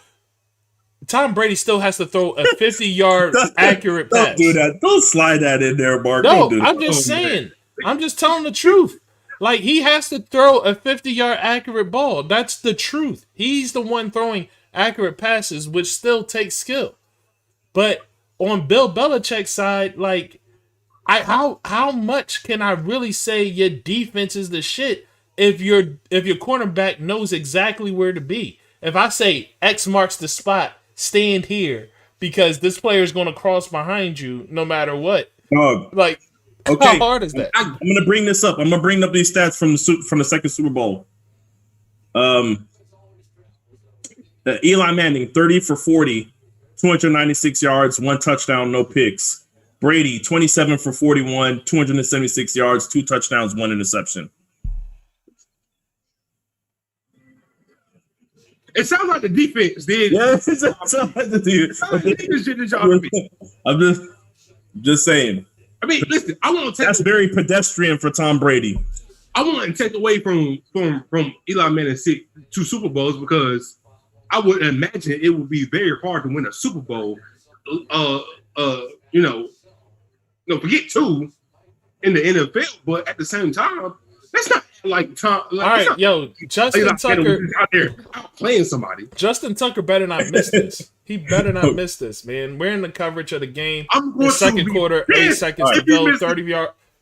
Tom Brady still has to throw a 50-yard accurate pass. Don't do that. Don't slide that in there, Mark. No, Don't do that. I'm just saying. I'm just telling the truth. Like, he has to throw a 50-yard accurate ball. That's the truth. He's the one throwing accurate passes, which still takes skill. But on Bill Belichick's side, like, how much can I really say your defense is the shit if your cornerback knows exactly where to be? If I say X marks the spot, stand here because this player is going to cross behind you no matter what. Like, okay. How hard is that? I'm going to bring this up. I'm going to bring up these stats from the second Super Bowl. Eli Manning, 30 for 40, 296 yards, 1 touchdown, no picks. Brady, 27 for 41, 276 yards, 2 touchdowns, 1 interception. It sounds like the defense did. Yeah, it sounds like the defense. I'm just saying. I mean, listen, I want to take that's very pedestrian for Tom Brady. I want to take away from Eli Manning 2 Super Bowls because I would imagine it would be very hard to win a Super Bowl. Forget 2 in the NFL, but at the same time, that's not like Tom. Like, all right, yo, Justin Tucker out there playing somebody. Justin Tucker better not miss this. He better not miss this, man. We're in the coverage of the game. The second quarter, 8 seconds to go,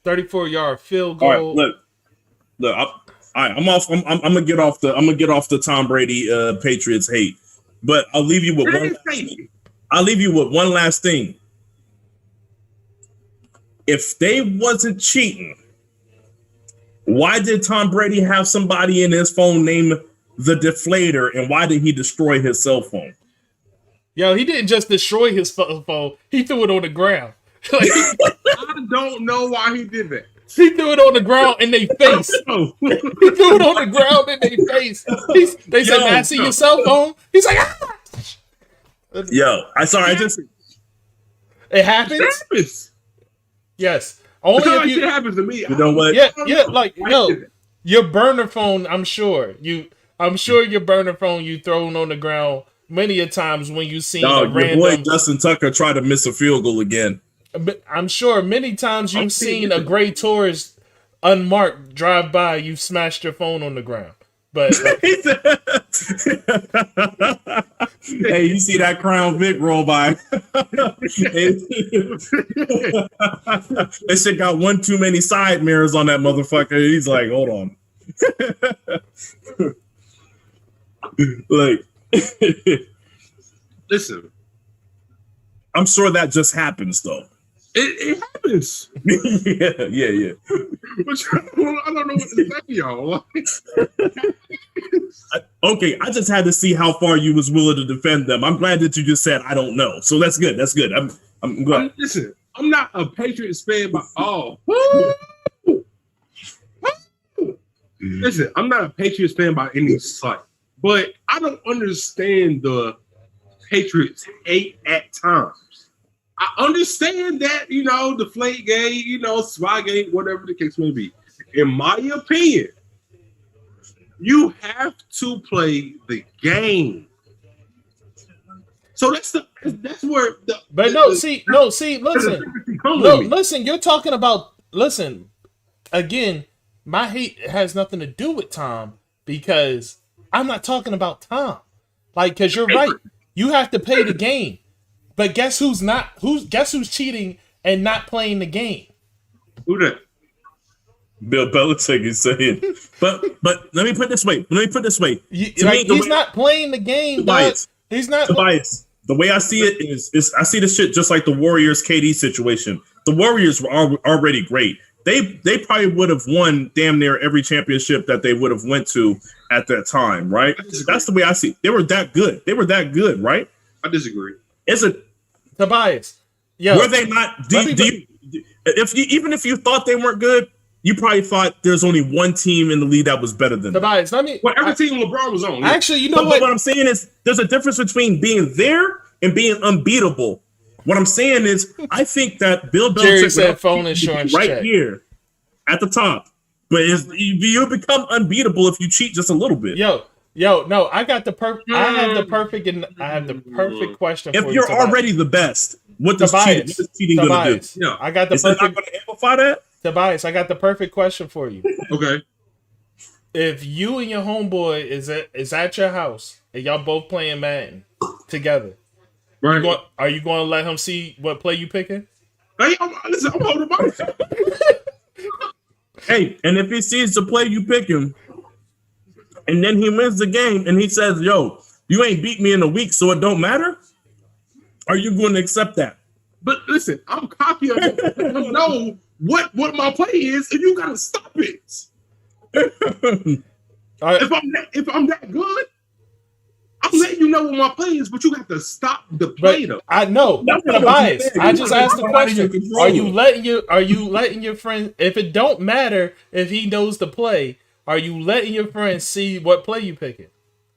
34-yard field goal. All right, look. I'm off. I'm gonna get off the Tom Brady Patriots hate, but I'll leave you with one. I'll leave you with one last thing. If they wasn't cheating, why did Tom Brady have somebody in his phone named the Deflator, and why did he destroy his cell phone? Yo, he didn't just destroy his phone; he threw it on the ground. I don't know why he did that. He threw it on the ground in their face. He threw it on the ground in their face. They said, "Man, I see your cell phone." He's like, "Ah!" Yo, it happens. It happens. Yes. Only if it happens to me. You know what? Yeah, like, yo, your burner phone, I'm sure your burner phone you thrown on the ground many a times when you seen a random. Your boy Justin Tucker try to miss a field goal again. But I'm sure many times you've seen a gray Taurus unmarked drive by, you've smashed your phone on the ground. But hey, you see that Crown Vic roll by? That shit got one too many side mirrors on that motherfucker. He's like, hold on. Like, listen, I'm sure that just happens though. It happens. Yeah. I don't know what to say, y'all. Okay, I just had to see how far you was willing to defend them. I'm glad that you just said I don't know. So that's good. That's good. I'm glad. Listen, I'm not a Patriots fan by Listen, I'm not a Patriots fan by any slight, but I don't understand the Patriots hate at times. I understand that, Deflate Gate, Swagate, whatever the case may be. In my opinion, you have to play the game. So that's where the. But listen. Listen, you're talking about. Listen, again, my hate has nothing to do with Tom because I'm not talking about Tom. Like, because you're right. You have to play the game. But guess who's cheating and not playing the game? Who that? Bill Belichick is saying. But let me put it this way. He's not playing the game. Tobias, he's not. Tobias, the way I see it is I see this shit just like the Warriors KD situation. The Warriors were already great. They probably would have won damn near every championship that they would have went to at that time, right? That's the way I see it. They were that good, right? I disagree. Is it Tobias? Yeah. Were they not? Even if you thought they weren't good, you probably thought there's only one team in the league that was better than them. Tobias, every team LeBron was on. Actually, you know what I'm saying is there's a difference between being there and being unbeatable. What I'm saying is I think that Bill Belichick said phone insurance right check. Here at the top, but you become unbeatable if you cheat just a little bit. Yo, Yo, no, I got the perfect. I have the perfect question. If for you're you, Tobias. already the best, what does Tobias, cheating gonna do? Tobias, Yeah. I got the Is it not perfect. gonna amplify that? Tobias, I got the perfect question for you. Okay. If you and your homeboy is at your house and y'all both playing Madden together, Right. are you going to let him see what play you picking? Hey, I'm holding my. Hey, and if he sees the play you pick him, and then he wins the game, and he says, "Yo, you ain't beat me in a week, so it don't matter," are you going to accept that? But listen, I'm cocky enough to know what my play is, and you gotta stop it. All right. If I'm that good, I'm letting you know what my play is, but you have to stop the play though. I know. That's not The what you bias. said. I You just gotta asked the come out of your question. control. Are you letting your friend, if it don't matter if he knows the play, are you letting your friend see what play you picking?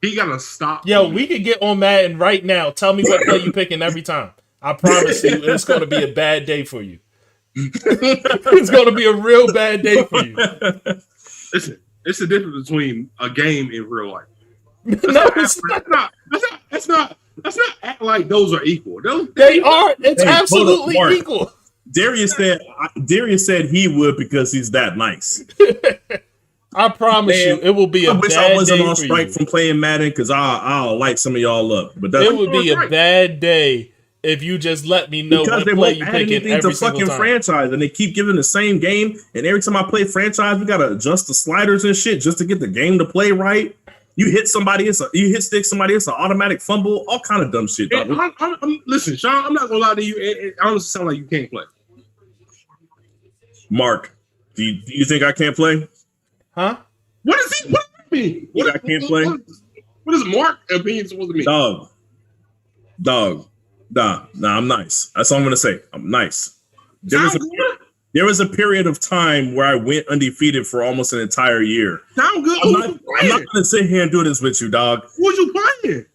He gotta stop. Yo, we could get on Madden right now. Tell me what play you picking every time. I promise you, it's going to be a bad day for you. It's going to be a real bad day for you. Listen, it's the difference between a game and real life. No, it's not. Let's not act like those are equal. They are. It's Hey, hold up, absolutely Mark. equal. Darius said he would because he's that nice. I promise Man, you, it will be I a wish bad I wasn't day on for strike you. from playing Madden because I'll light some of y'all up. But that's It would be a right. bad day if you just let me know because what they play won't you add picking anything every to single fucking time. franchise, and they keep giving the same game. And every time I play franchise, we gotta adjust the sliders and shit just to get the game to play right. You hit somebody, you hit stick somebody, it's an automatic fumble, all kind of dumb shit. And listen, Sean, I'm not gonna lie to you. It honestly sounds like you can't play. Mark, do you think I can't play? Huh? What does he? What does that mean? I can't play? What is Mark opinion supposed to mean? Dog. Nah, I'm nice. That's all I'm gonna say. I'm nice. There was a period of time where I went undefeated for almost an entire year. Sound good. I'm not gonna sit here and do this with you, dog. Who's you playing?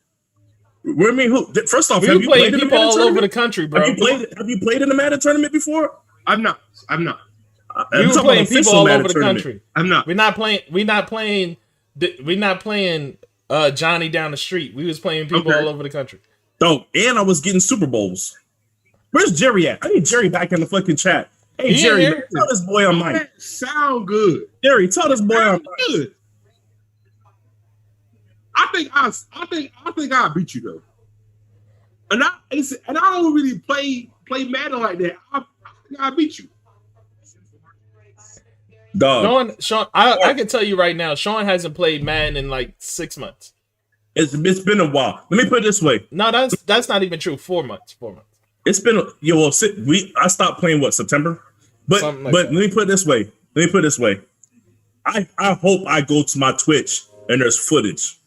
What I mean, who? First off, We have were you playing played in the people Madden all over the tournament? country, bro. Have you played in the Madden tournament before? I'm not. We were playing people all over the country. I'm not. We're not playing Johnny down the street. We was playing people all over the country. Dog, and I was getting Super Bowls. Where's Jerry at? I need Jerry back in the fucking chat. Hey, He Jerry, in man, here. tell this boy I'm nice. That sound good. Jerry, tell this boy I'm Sound good. I think I beat you though. And I don't really play Madden like that. I think I beat you. dog. Sean, I can tell you right now, Sean hasn't played Madden in like 6 months. It's been a while. Let me put it this way. No, that's not even true. 4 months. 4 months. It's been I stopped playing September? But Something like but that. let me put it this way. I hope I go to my Twitch and there's footage.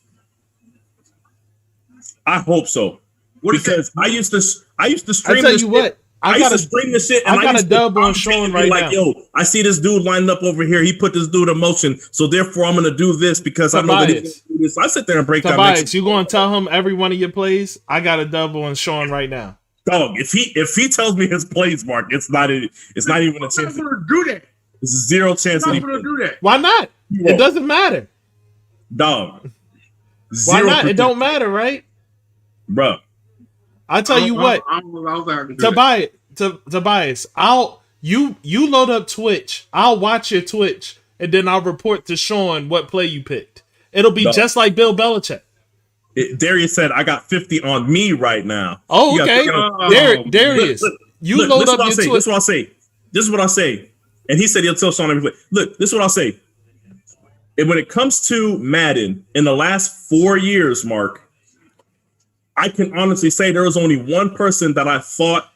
I hope so. Because I used to stream I tell this you shit. what, I used to stream this shit and I got used a dub to on commentate Sean and be right like, now. yo, I see this dude lined up over here. He put this dude in motion. So therefore I'm gonna do this because I know that he's Tobias. gonna do this. I sit there and break down Tobias, you going to tell him every one of your plays? I got a double on Sean right now. dog. If he tells me his plays, Mark, it's not even a I'm chance. not gonna do that. It's zero chance. I'm That not gonna do that. Why not? It doesn't matter. Dog. Why 0%. not? It don't matter, right? Bro. I tell you what, I don't think I can do that. Tobias, you load up Twitch. I'll watch your Twitch, and then I'll report to Sean what play you picked. It'll be just like Bill Belichick. Darius said, I got 50 on me right now. Oh, You okay. gotta There he is. You load up your Twitch. This is what I'll say. And he said he'll tell Sean every play. Look, this is what I'll say. And when it comes to Madden, in the last 4 years, Mark, I can honestly say there was only one person that I thought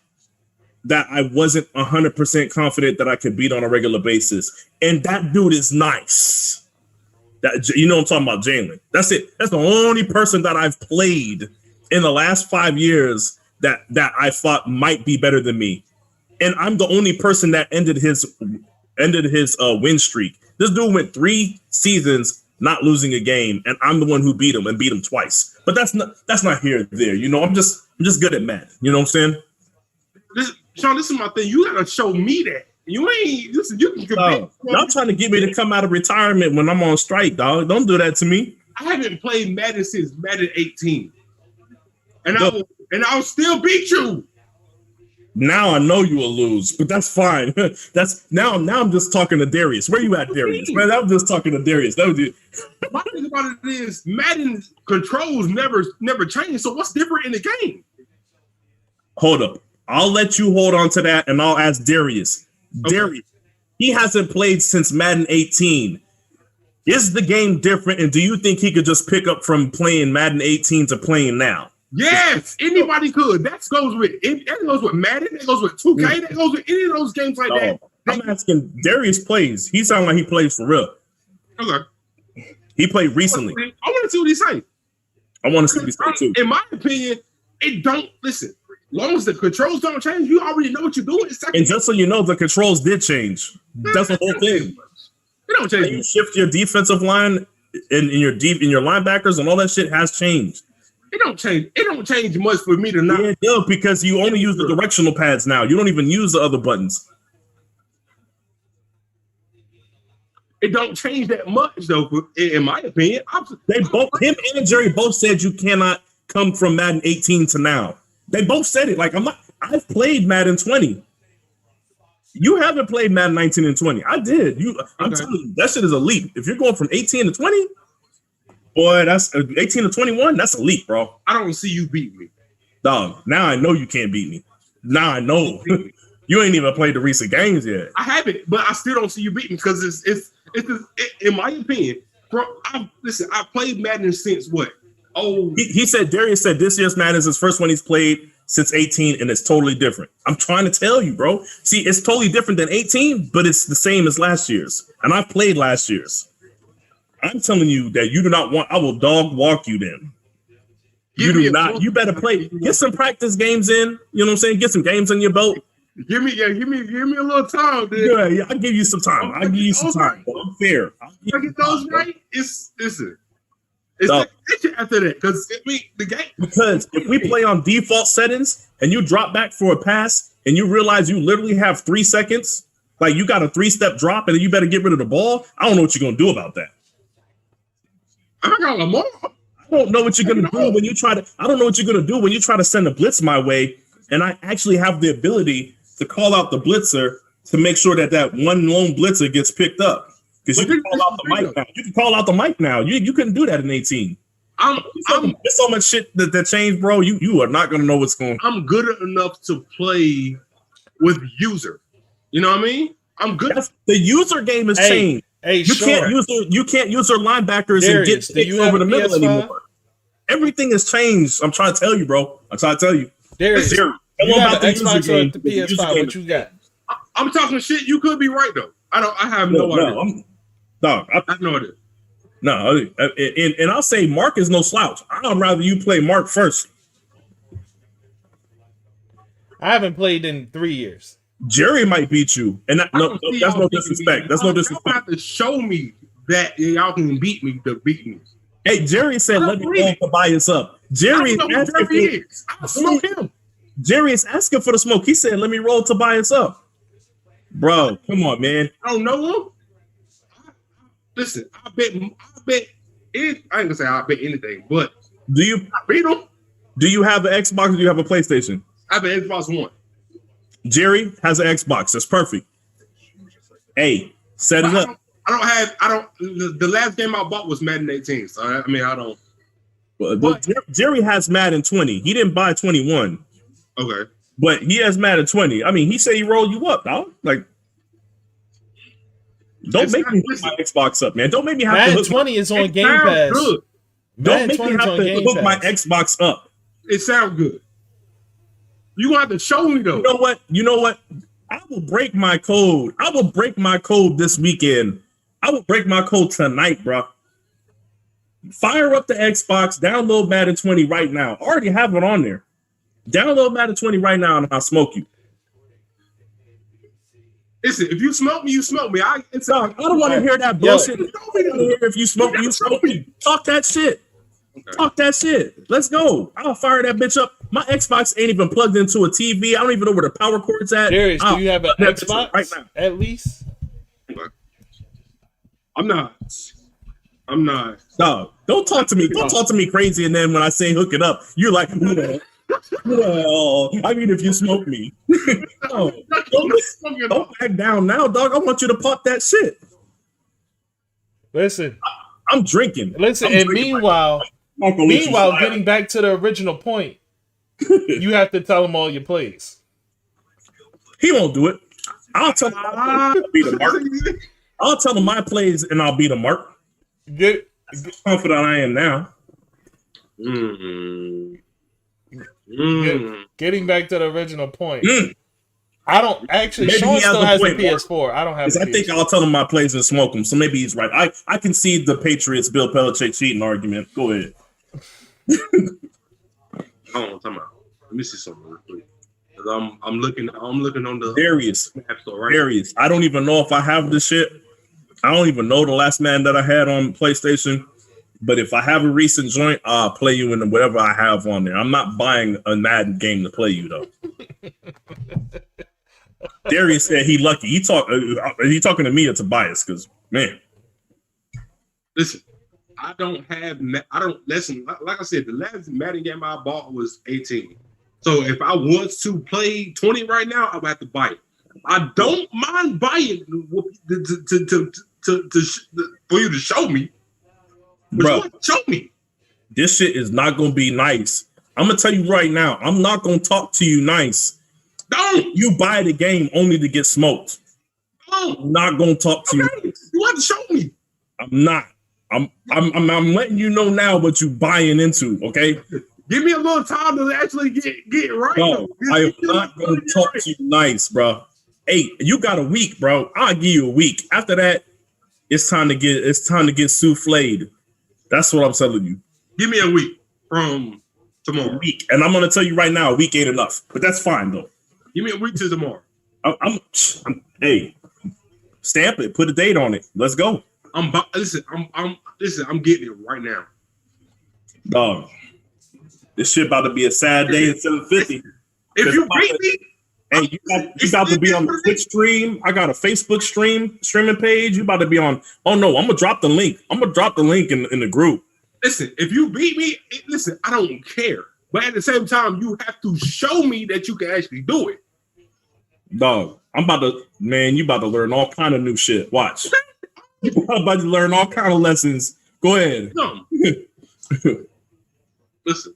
that I wasn't 100% confident that I could beat on a regular basis. And that dude is nice. That, you know what I'm talking about, Jalen. That's it. That's the only person that I've played in the last 5 years that I thought might be better than me. And I'm the only person that ended his win streak. This dude went 3 seasons not losing a game, and I'm the one who beat him twice. But that's not here or there. You know, I'm just good at math. You know what I'm saying? Sean, this is my thing. You gotta show me that. You ain't listen. You can compete. Y'all trying to get me to come out of retirement when I'm on strike, dog. Don't do that to me. I haven't played Madden since Madden 18, and I'll still beat you. Now I know you will lose, but that's fine. That's now I'm just talking to Darius. Where you at, Darius? Man, I'm just talking to Darius. That was you. My thing about it is Madden controls never change. So what's different in the game? Hold up. I'll let you hold on to that, and I'll ask Darius. Okay. Darius, he hasn't played since Madden 18. Is the game different, and do you think he could just pick up from playing Madden 18 to playing now? Yes, anybody could. That goes with Madden. That goes with 2K. That goes with any of those games like that. I'm asking. Darius plays. He sounds like he plays for real. Okay. He played recently. I want to see what he's saying. I want to see what he's saying too. In my opinion, it don't listen. Long as the controls don't change, you already know what you're doing. And just so you know, the controls did change. That's the whole thing. It don't change. You shift your defensive line in your linebackers and all that shit has changed. It don't change. It don't change much for me to not. Yeah, it does, because you only use the directional pads now. You don't even use the other buttons. It don't change that much, though. In my opinion, him and Jerry both said you cannot come from Madden 18 to now. They both said it. Like I've played Madden 20. You haven't played Madden 19 and 20. I did. I'm telling you, that shit is a leap. If you're going from 18 to 20. Boy, that's 18 to 21. That's a leap, bro. I don't see you beat me, dog. Now I know you can't beat me. Now I know you ain't even played the recent games yet. I haven't, but I still don't see you beat me because it's in my opinion. I've played Madden since what? Oh, he said. Darius said this year's Madden is his first one he's played since 18, and it's totally different. I'm trying to tell you, bro. See, it's totally different than 18, but it's the same as last year's, and I played last year's. I'm telling you that you do not want. I will dog walk you then. You do not. You better play. Get some practice games in. You know what I'm saying? Get some games in your belt. Give me a little time, dude. Yeah, I'll give you some time. I'll give you some time. I'm fair. I get those right. It's after that because the game. Because if we play on default settings and you drop back for a pass and you realize you literally have 3 seconds, like you got a 3-step drop and then you better get rid of the ball. I don't know what you're gonna do about that. I got Lamar. I don't know what you're gonna do when you try to. I don't know what you're gonna do when you try to send a blitz my way, and I actually have the ability to call out the blitzer to make sure that one lone blitzer gets picked up. Because you can call out the mic now. You can call out the mic now. You couldn't do that in 18. There's so much shit that changed, bro. You are not gonna know what's going on. I'm good enough to play with user. You know what I mean? I'm good. The user game has changed. Hey, you can't use their linebackers Darius, and get over the middle anymore. Everything has changed. I'm trying to tell you, bro. I'm trying to tell you. Darius, you got the Xbox or the PS5? What you got? I'm talking shit. You could be right though. I have no idea. I have no idea. No, and I'll say Mark is no slouch. I'd rather you play Mark first. I haven't played in 3 years. Jerry might beat you, and that's no disrespect. That's no disrespect. You have to show me that y'all can beat me to beat me. Hey, Jerry said, "Let me roll Tobias up." Jerry is asking for the smoke. He said, "Let me roll Tobias up." Bro, come on, man. I don't know him. Listen, I bet it. I ain't gonna say I bet anything, but I beat him? Do you have an Xbox or do you have a PlayStation? I have an Xbox One. Jerry has an Xbox. That's perfect. Hey, set it up. The last game I bought was Madden 18. So I don't. But Jerry has Madden 20. He didn't buy 21. Okay. But he has Madden 20. I mean, he said he rolled you up, dog. Like, don't make me hook my Xbox up, man. Don't make me have Madden to hook 20 is on Game Pass. Good. Don't make me have to hook my Xbox up. It sounds good. You gonna have to show me though. You know what? I will break my code. I will break my code this weekend. I will break my code tonight, bro. Fire up the Xbox. Download Madden 20 right now. I already have it on there. Download Madden 20 right now, and I'll smoke you. Listen, if you smoke me, you smoke me. I don't want to hear that bullshit. If you smoke me, you smoke me. Talk that shit. Okay. Talk that shit. Let's go. I'll fire that bitch up. My Xbox ain't even plugged into a TV. I don't even know where the power cord's at. Darius, do you have an Xbox right now? At least? I'm not. I'm not. No, don't talk to me. Don't talk to me crazy. And then when I say hook it up, you're like, well, I mean, if you smoke me, no, don't back down now, dog. I want you to pop that shit. Listen, I'm drinking. Listen, and meanwhile, getting back to the original point, you have to tell him all your plays. He won't do it. I'll tell him I'll be the mark. I'll tell him my plays and I'll be the mark. Confident I am now. Getting back to the original point. I don't actually. Maybe Shawn still has a point, PS4. I don't have. I think I'll tell him my plays and smoke him. So maybe he's right. I concede the Patriots Bill Belichick cheating argument. Go ahead. Hold on, time out. Let me see something real quick. I'm looking on the Darius. App Store right Darius. I don't even know if I have this shit. I don't even know the last man that I had on PlayStation. But if I have a recent joint, I'll play you in whatever I have on there. I'm not buying a Madden game to play you though. Darius said he lucky. He talking to me or Tobias? Because man, listen, I don't listen. Like I said, the last Madden game I bought was 18. So if I was to play 20 right now, I would have to buy it. I don't mind buying for you to show me. Bro, show me. This shit is not gonna be nice. I'm gonna tell you right now. I'm not gonna talk to you nice. Don't you buy the game only to get smoked? I'm not gonna talk to you. You have to show me. I'm not. I'm letting you know now what you buying into. Okay. Give me a little time to actually get right. No, I am not gonna talk to you nice, bro. Hey, you got a week, bro. I'll give you a week. After that, it's time to get souffled. That's what I'm telling you. Give me a week from tomorrow. A week, and I'm gonna tell you right now, a week ain't enough. But that's fine though. Give me a week to tomorrow. Hey, stamp it. Put a date on it. Let's go. I'm getting it right now. Dog, this shit about to be a sad day at 7:50. If you beat me, hey, you about to be on the Twitch stream. I got a Facebook streaming page. You about to be on. Oh no, I'm gonna drop the link. I'm gonna drop the link in the group. Listen, if you beat me, listen, I don't care. But at the same time, you have to show me that you can actually do it. Dog, you about to learn all kind of new shit. Watch. You about to learn all kind of lessons. Go ahead. No. Listen,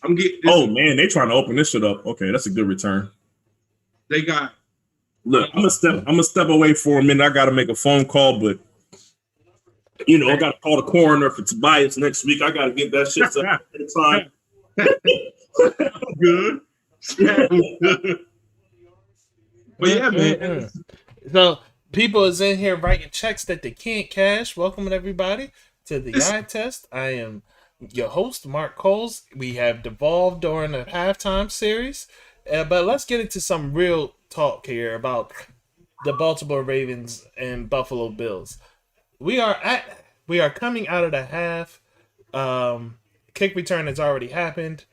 I'm getting. Oh man, they trying to open this shit up. Okay, that's a good return. They got. Look, I'm gonna step away for a minute. I gotta make a phone call, but I gotta call the coroner for Tobias next week. I gotta get that shit set up at the time. Good. But yeah, man. So people is in here writing checks that they can't cash. Welcome everybody to the eye test. I am your host, Mark Coles. We have devolved during the halftime series, but let's get into some real talk here about the Baltimore Ravens and Buffalo Bills. We are coming out of the half. Kick return has already happened.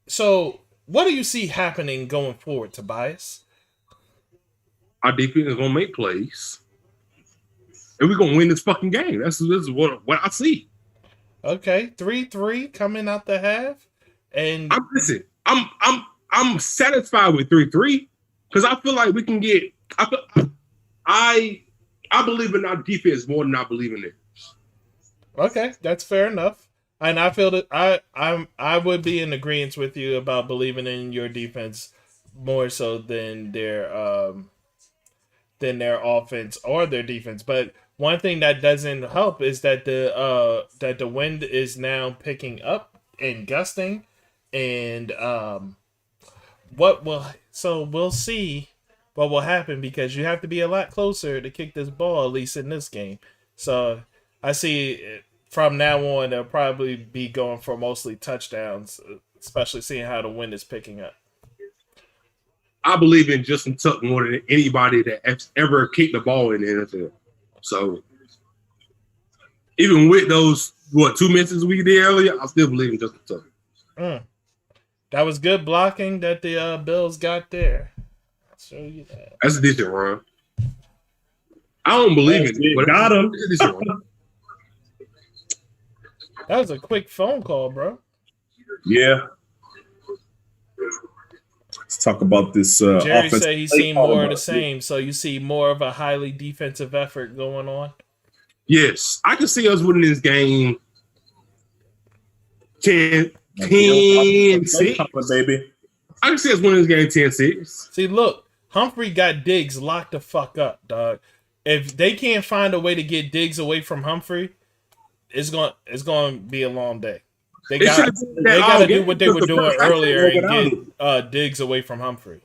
So, what do you see happening going forward, Tobias? Our defense is gonna make plays, and we're gonna win this fucking game. This is what I see. Okay, 3-3 coming out the half, and I'm satisfied with 3-3 because I feel like we can get. I believe in our defense more than I believe in it. Okay, that's fair enough, and I feel that I would be in agreement with you about believing in your defense more so than their offense or their defense. But one thing that doesn't help is that the wind is now picking up and gusting, and we'll see what will happen because you have to be a lot closer to kick this ball, at least in this game. So I see from now on they'll probably be going for mostly touchdowns, especially seeing how the wind is picking up. I believe in Justin Tuck more than anybody that has ever kicked the ball in the NFL. So even with those 2 misses we did earlier, I still believe in Justin Tuck. That was good blocking that the Bills got there. I'll show you that. That's a decent run. I don't believe in it. Got him. That was a quick phone call, bro. Yeah. Let's talk about this Jerry offense. said he's seen more of the same, so you see more of a highly defensive effort going on. Yes, I can see us winning this game 10-6. Baby. I can see us winning this game 10-6. See, look, Humphrey got Diggs locked the fuck up, dog. If they can't find a way to get Diggs away from Humphrey, it's going to be a long day. They got to do what they were doing earlier and get Diggs away from Humphrey.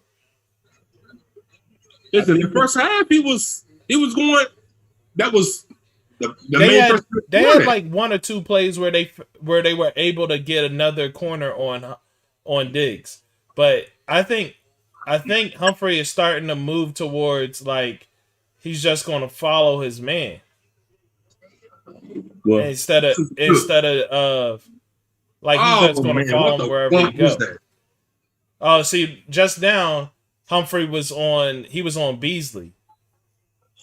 Listen, the first half he was going. That was the they had like one or two plays where they were able to get another corner on Diggs, but I think Humphrey is starting to move towards like he's just going to follow his man instead of like he's just going to follow him wherever he goes. Oh, see, just now Humphrey was on Beasley.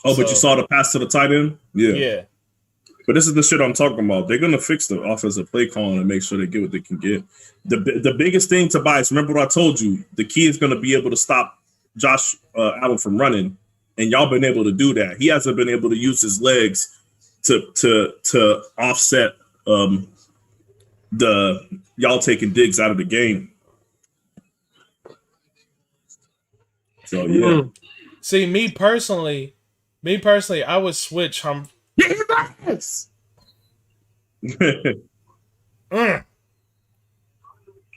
Oh, but you saw the pass to the tight end? Yeah. But this is the shit I'm talking about. They're gonna fix the offensive play calling and make sure they get what they can get. The biggest thing, Tobias, remember what I told you. The key is gonna be able to stop Josh Allen from running, and y'all been able to do that. He hasn't been able to use his legs to offset the y'all taking Diggs out of the game. So yeah. See, me personally, I would switch Humphrey. Yes. We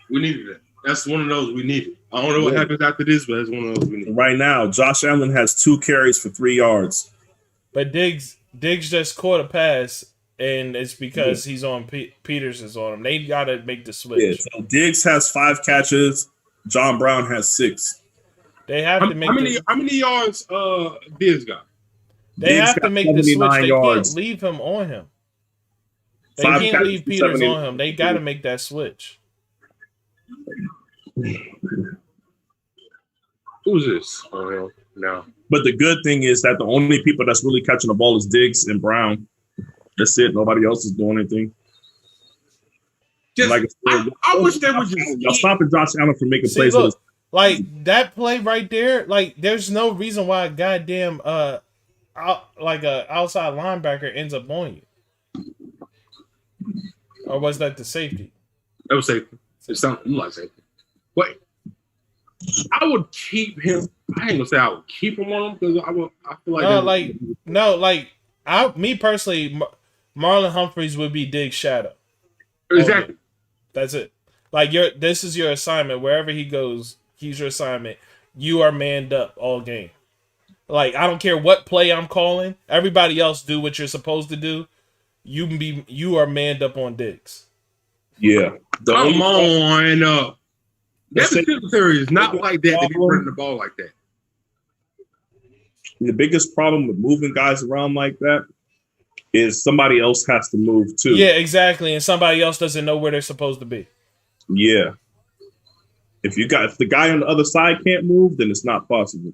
needed that. That's one of those we needed. I don't know what happens after this, but that's one of those we need. Right now, Josh Allen has 2 carries for 3 yards. But Diggs just caught a pass, and it's because he's on Peters is on him. They got to make the switch. Yeah, so Diggs has 5 catches. John Brown has 6. They have to make how many yards Diggs got? They have to make the switch. They can't leave him on him. They can't leave Peters on him. They got to make that switch. Who's this? Oh, no. But the good thing is that the only people that's really catching the ball is Diggs and Brown. That's it. Nobody else is doing anything. I wish they would just... Y'all stopping Josh Allen from making plays. Look, like, that play right there, like, there's no reason why a goddamn... like a outside linebacker ends up on you, or was that the safety? That was safety. It sounded like safety. Wait, I would keep him. I ain't gonna say I would keep him on him because I feel like me personally, Marlon Humphreys would be Diggs' shadow. Exactly. That's it. Like this is your assignment. Wherever he goes, he's your assignment. You are manned up all game. Like, I don't care what play I'm calling. Everybody else do what you're supposed to do. You are manned up on Diggs. Yeah. Come on. That secretary is not like that to be running the ball like that. The biggest problem with moving guys around like that is somebody else has to move too. Yeah, exactly. And somebody else doesn't know where they're supposed to be. Yeah. If the guy on the other side can't move, then it's not possible.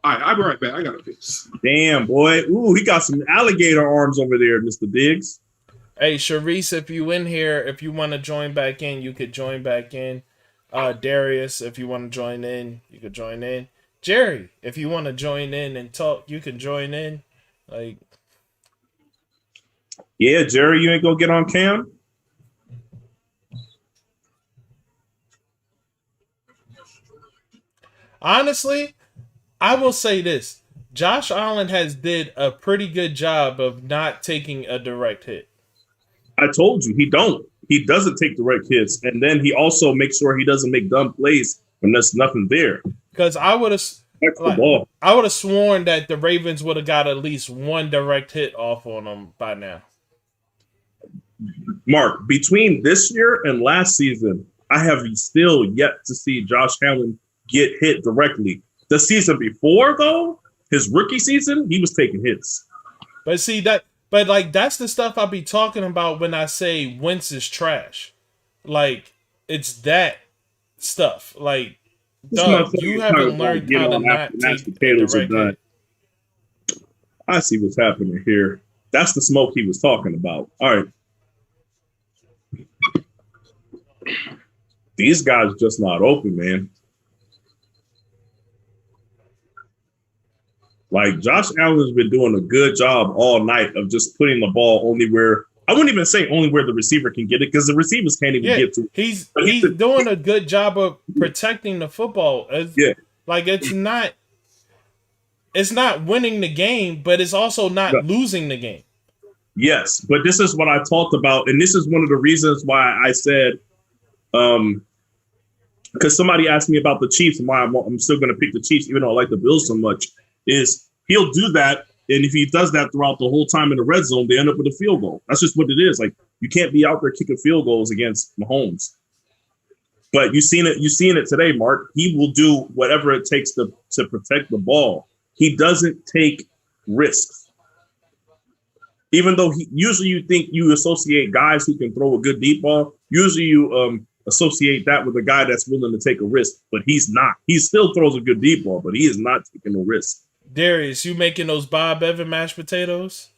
All right, I'll be right back. I got a fix. Damn, boy. Ooh, he got some alligator arms over there, Mr. Diggs. Hey, Sharice, if you in here, if you want to join back in, you could join back in. Darius, if you want to join in, you could join in. Jerry, if you want to join in and talk, you can join in. Like, yeah, Jerry, you ain't gonna get on cam? Honestly, I will say this. Josh Allen has did a pretty good job of not taking a direct hit. I told you, he don't. He doesn't take direct hits. And then he also makes sure he doesn't make dumb plays when there's nothing there. Because I would have sworn that the Ravens would have got at least one direct hit off on them by now. Mark, between this year and last season, I have still yet to see Josh Allen get hit directly. The season before, though, his rookie season, he was taking hits. But see that's the stuff I'll be talking about when I say Wentz is trash. Like, it's that stuff. Like, you haven't learned how to not take potatoes are done. I see what's happening here. That's the smoke he was talking about. All right. These guys just not open, man. Like Josh Allen's been doing a good job all night of just putting the ball only where I wouldn't even say only where the receiver can get it because the receivers can't even get to it. He's doing a good job of protecting the football. Like it's not winning the game, but it's also not losing the game. Yes, but this is what I talked about, and this is one of the reasons why I said, because somebody asked me about the Chiefs and why I'm still going to pick the Chiefs, even though I like the Bills so much, is he'll do that, and if he does that throughout the whole time in the red zone, they end up with a field goal. That's just what it is. Like you can't be out there kicking field goals against Mahomes. But you've seen it today, Mark. He will do whatever it takes to protect the ball. He doesn't take risks. Even though usually you think you associate guys who can throw a good deep ball, usually you associate that with a guy that's willing to take a risk, but he's not. He still throws a good deep ball, but he is not taking a risk. Darius, you making those Bob Evans mashed potatoes?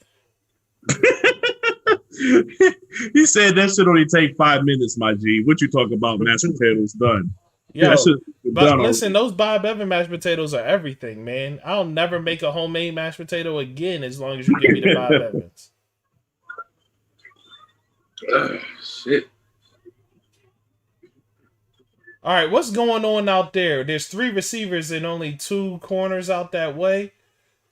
He said that should only take 5 minutes, my G. What you talking about? Mashed potatoes done. Yo, but listen, those Bob Evans mashed potatoes are everything, man. I'll never make a homemade mashed potato again as long as you give me the Bob Evans. Shit. All right, what's going on out there? There's 3 receivers and only 2 corners out that way.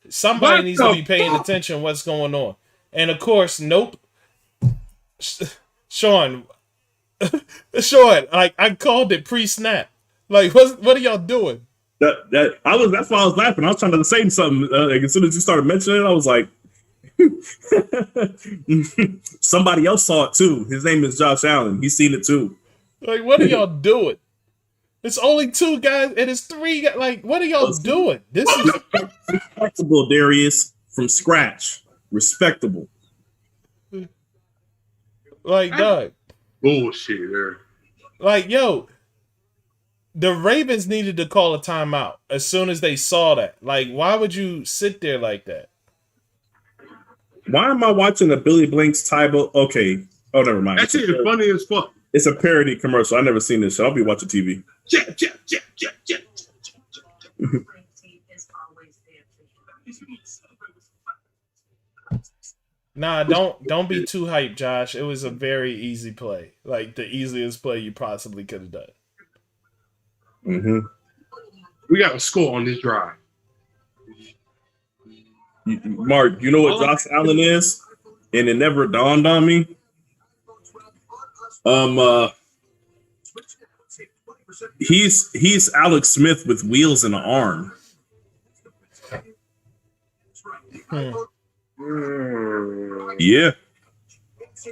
Somebody needs to be paying attention what's going on. And of course, nope. Shawn, like I called it pre-snap. Like, what are y'all doing? That's why I was laughing. I was trying to say something. Like, as soon as you started mentioning it, I was like, somebody else saw it too. His name is Josh Allen. He's seen it too. Like, what are y'all doing? It's only 2 guys and it's 3 guys. Like, what are y'all doing? This is respectable, Darius, from scratch. Respectable. Like, dog. Bullshit there. Like, yo, the Ravens needed to call a timeout as soon as they saw that. Like, why would you sit there like that? Why am I watching a Billy Blanks Tybo? Okay. Oh, never mind. That shit is funny as fuck. It's a parody commercial. I've never seen this show. I'll be watching TV. Nah, don't be too hyped, Josh. It was a very easy play. Like the easiest play you possibly could have done. Mm-hmm. We got a score on this drive. Mark, you know what Josh Allen is? And it never dawned on me. He's Alex Smith with wheels and an arm. Yeah.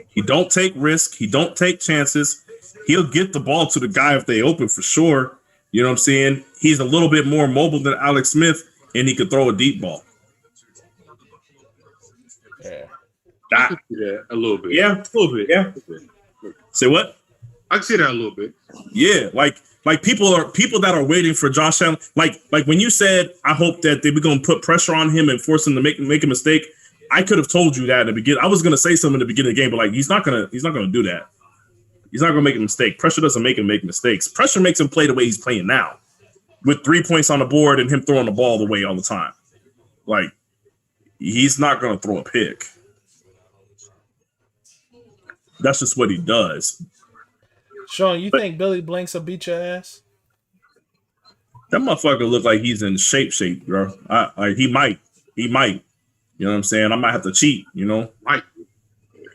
He don't take risk. He don't take chances. He'll get the ball to the guy if they open for sure. You know what I'm saying? He's a little bit more mobile than Alex Smith, and he can throw a deep ball. Yeah, a little bit. Yeah, a little bit. Yeah. Say what? I can see that a little bit. Yeah, like people that are waiting for Josh Allen. Like when you said, I hope that they were going to put pressure on him and force him to make a mistake. I could have told you that in the beginning. I was going to say something in the beginning of the game, but like he's not gonna do that. He's not gonna make a mistake. Pressure doesn't make him make mistakes. Pressure makes him play the way he's playing now, with 3 points on the board and him throwing the ball the way all the time. Like he's not gonna throw a pick. That's just what he does. Shawn, you think Billy Blanks will beat your ass? That motherfucker look like he's in shape, bro. He might. You know what I'm saying? I might have to cheat. You know, might. You know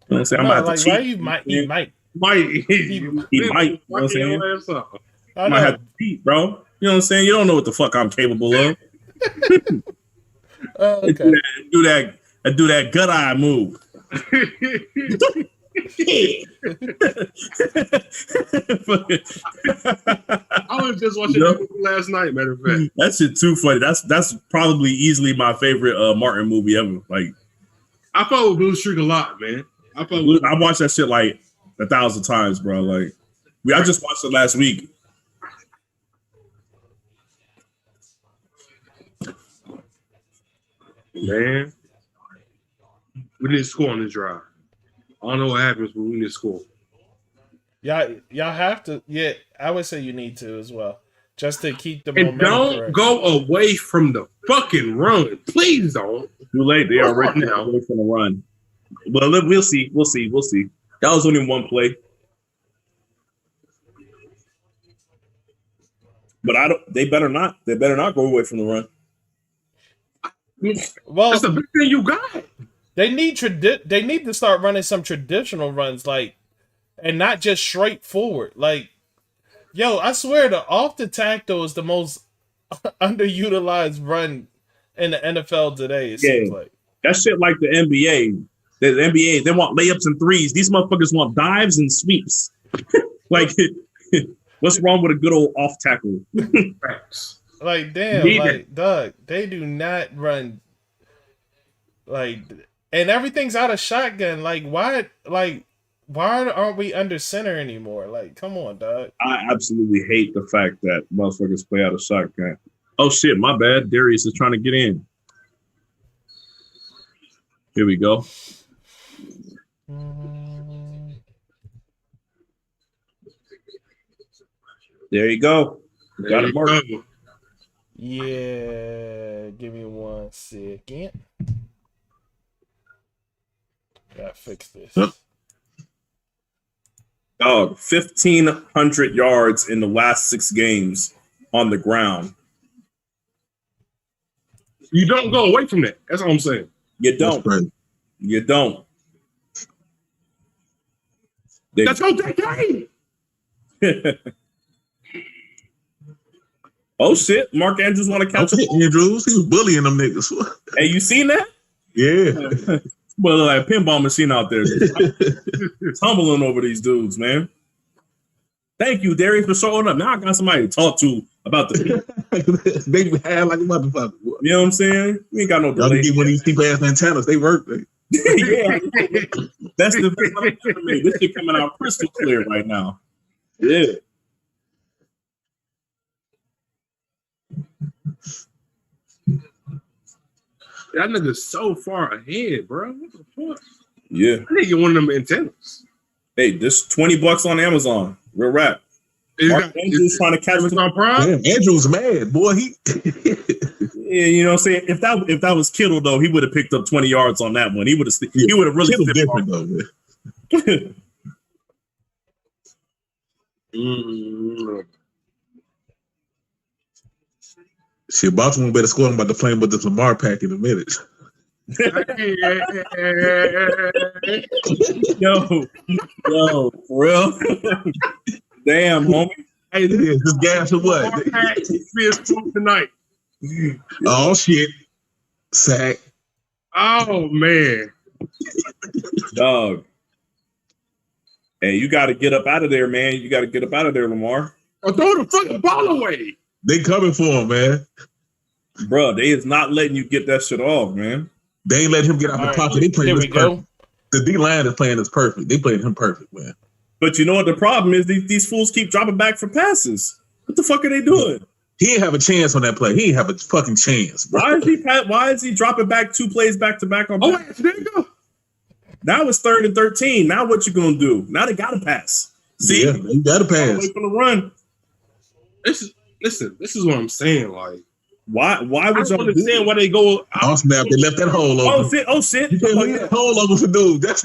what I'm saying? I might have to cheat. Why you might? He might. He might. You know what I'm saying? I might have to cheat, bro. You know what I'm saying? You don't know what the fuck I'm capable of. Okay. Do that gut eye move. I was just watching that movie last night. Matter of fact, that shit too funny. That's probably easily my favorite Martin movie ever. Like, I fought with Blue Streak a lot, man. I watched that shit like 1,000 times, bro. Like, I just watched it last week. Man, we need to score on this drive. I don't know what happens, but we need to score. Y'all have to. Yeah, I would say you need to as well, just to keep the And momentum don't correct. go away from the fucking run. Please don't. Too late. They Come already on now. away from the run. Well, we'll see. We'll see. We'll see. That was only one play. But I don't. They better not. They better not go away from the run. Well, That's the big thing you got. they need they need to start running some traditional runs, like, and not just straight forward. Like, yo, I swear the off the tackle is the most underutilized run in the NFL today. It seems like That shit like the NBA. The NBA, they want layups and threes. These motherfuckers want dives and sweeps. Like, what's wrong with a good old off tackle? Like, damn, Need like, Doug, they do not run, like, and everything's out of shotgun. Like, why aren't we under center anymore? Like, come on, Doug. I absolutely hate the fact that motherfuckers play out of shotgun. Oh shit, my bad. Darius is trying to get in. Here we go. There you go. Got it, Mark. Yeah, give me 1 second. Gotta fix this. Dog, 1,500 yards in the last 6 games on the ground. You don't go away from that. That's all I'm saying. You don't. You don't. That's all that game. Oh shit! Mark Andrews want to catch up. Andrews, he was bullying them niggas. Hey, you seen that? Yeah. Well, like a pinball machine out there, tumbling over these dudes, man. Thank you, Darius, for showing up. Now I got somebody to talk to about the. They had like a motherfucker. You know what I'm saying? We ain't got no delay. Get one of these cheap ass antennas. They work. Yeah, that's the thing. This shit coming out crystal clear right now. Yeah. That nigga's so far ahead, bro. What the fuck? Yeah. I need to get one of them antennas. Hey, this $20 on Amazon. Real rap. Mark Andrews trying to catch Amazon Prime. Damn, Andrews mad, boy. Yeah, you know what I'm saying? If that was Kittle though, he would have picked up 20 yards on that one. He would have really Kittle different though, man. Shit, Baltimore better score. I'm about to play with this Lamar pack in a minute. yo, for real? Damn, homie. Hey, this gas or what? Tonight. Oh shit, sack. Oh man, dog. Hey, you got to get up out of there, man. You got to get up out of there, Lamar. Or throw the fucking ball away. They coming for him, man. Bro, they is not letting you get that shit off, man. They ain't letting him get out the pocket. They playing this perfect. Go. The D line is playing this perfect. They playing him perfect, man. But you know what the problem is? These fools keep dropping back for passes. What the fuck are they doing? He ain't have a chance on that play. He ain't have a fucking chance, bro. Why is he dropping back 2 plays back to back on? Oh, nigga. Now it's 3rd and 13. Now what you gonna do? Now they gotta pass. See, yeah, they gotta pass. Away from the run. This is what I'm saying. Like, why would you understand why they go? Oh snap! They left that hole open. Oh shit! You can't leave that hole open for dude. That's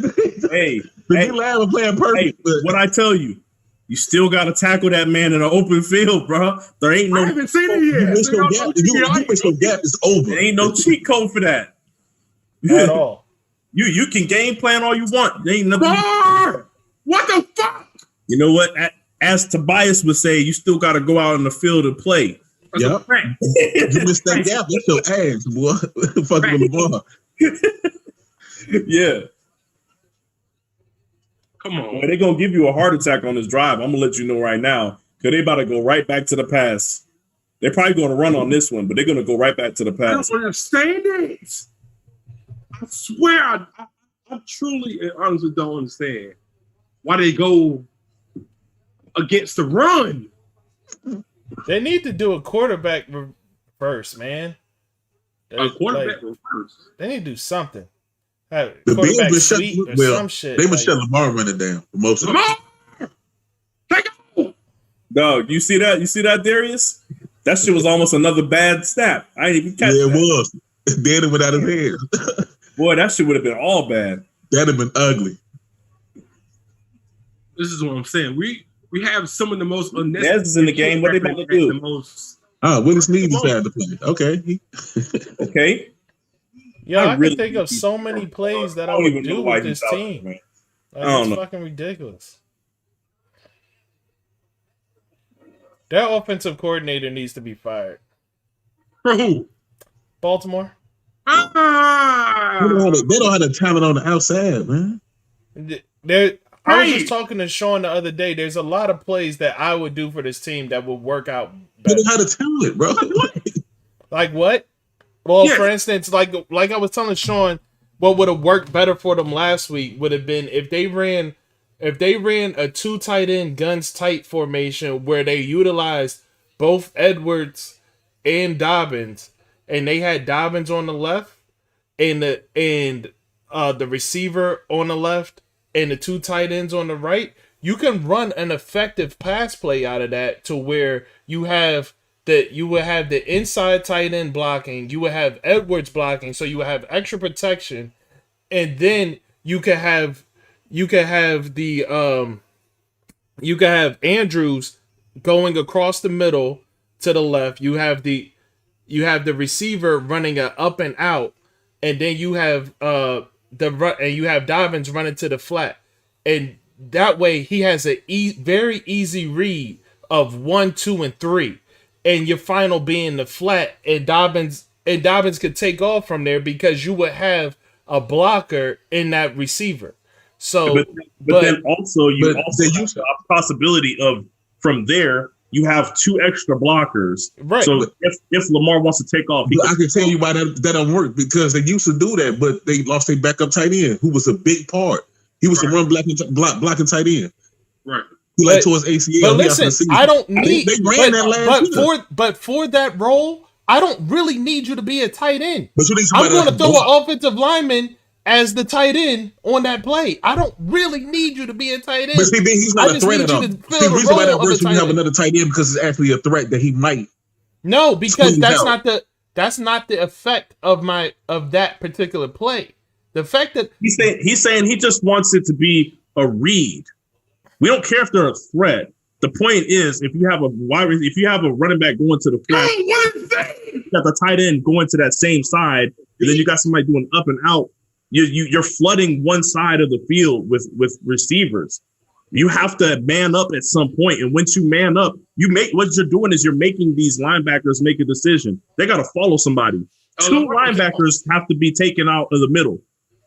hey. The D-line was playing perfect. Hey, what I tell you, you still got to tackle that man in an open field, bro. There ain't no. I haven't seen it yet. You miss your gap. You miss your gap. It's over. There ain't no cheat code for that at all. You can game plan all you want. There ain't nothing. What the fuck? You know what? As Tobias would say, you still got to go out in the field and play. Yep. You missed that gap. That's your ass, boy. Fucking with the ball. Yeah. Come on. Well, they're going to give you a heart attack on this drive. I'm going to let you know right now. Because they about to go right back to the pass. They're probably going to run on this one, but they're going to go right back to the pass. I don't understand it. I swear, I truly and honestly don't understand why they go against the run. They need to do a quarterback reverse, man. A quarterback reverse. They need to do something. Have The quarterback Bills sweep or some shit. They been shutting Lamar running down for most of them. Dog, you see that? You see that, Darius? That shit was almost another bad snap. I didn't even catch Yeah, it that. was. Then it went out of his hand. Boy, that shit would have been all bad. That'd have been ugly. This is what I'm saying. We have some of the most Nez is in the game. What they about to do? The most. Willie Snead decided to play. Okay. Okay. Yeah, I really can think of so many plays that I don't would even know do why with he's this out team. there, man. Like, I don't it's know. fucking ridiculous. Their offensive coordinator needs to be fired. For who? Baltimore. They don't have the talent on the outside, man. I was just talking to Shawn the other day. There's a lot of plays that I would do for this team that would work out They better. don't have the talent, bro. Like what? Well, Yeah. for instance, like I was telling Shawn, what would have worked better for them last week would have been if they ran a 2 tight end guns tight formation where they utilized both Edwards and Dobbins, and they had Dobbins on the left and the receiver on the left and the 2 tight ends on the right. You can run an effective pass play out of that to where you would have the inside tight end blocking, you would have Edwards blocking, so you would have extra protection, and then you could have Andrews going across the middle to the left. You have the receiver running a up and out, and then you have Dobbins running to the flat, and that way he has a very easy read of 1, 2, and 3, and your final being the flat, and Dobbins could take off from there because you would have a blocker in that receiver. So, but then also you have the possibility of from there you have 2 extra blockers. Right. So if Lamar wants to take off, I can tell you why that don't work, because they used to do that, but they lost their backup tight end, who was a big part. He was the run blocking tight end. Right. He led towards ACL. But listen, I don't need. They ran that last year. But for that role, I don't really need you to be a tight end. But you need I'm somebody going to that throw block. an offensive lineman as the tight end on that play. I don't really need you to be a tight end. But see, then he's not a threat at all. See, the reason why that works when you have another tight end, because it's actually a threat that he might. No, because squeeze out. that's not the effect of that particular play. The fact that he's saying he just wants it to be a read. We don't care if they're a threat. The point is, if you have a running back going to the flat, you got the tight end going to that same side, and then you got somebody doing up and out. You're flooding one side of the field with receivers. You have to man up at some point, and once you man up, what you're doing is you're making these linebackers make a decision. They got to follow somebody. 2 linebackers have to be taken out of the middle.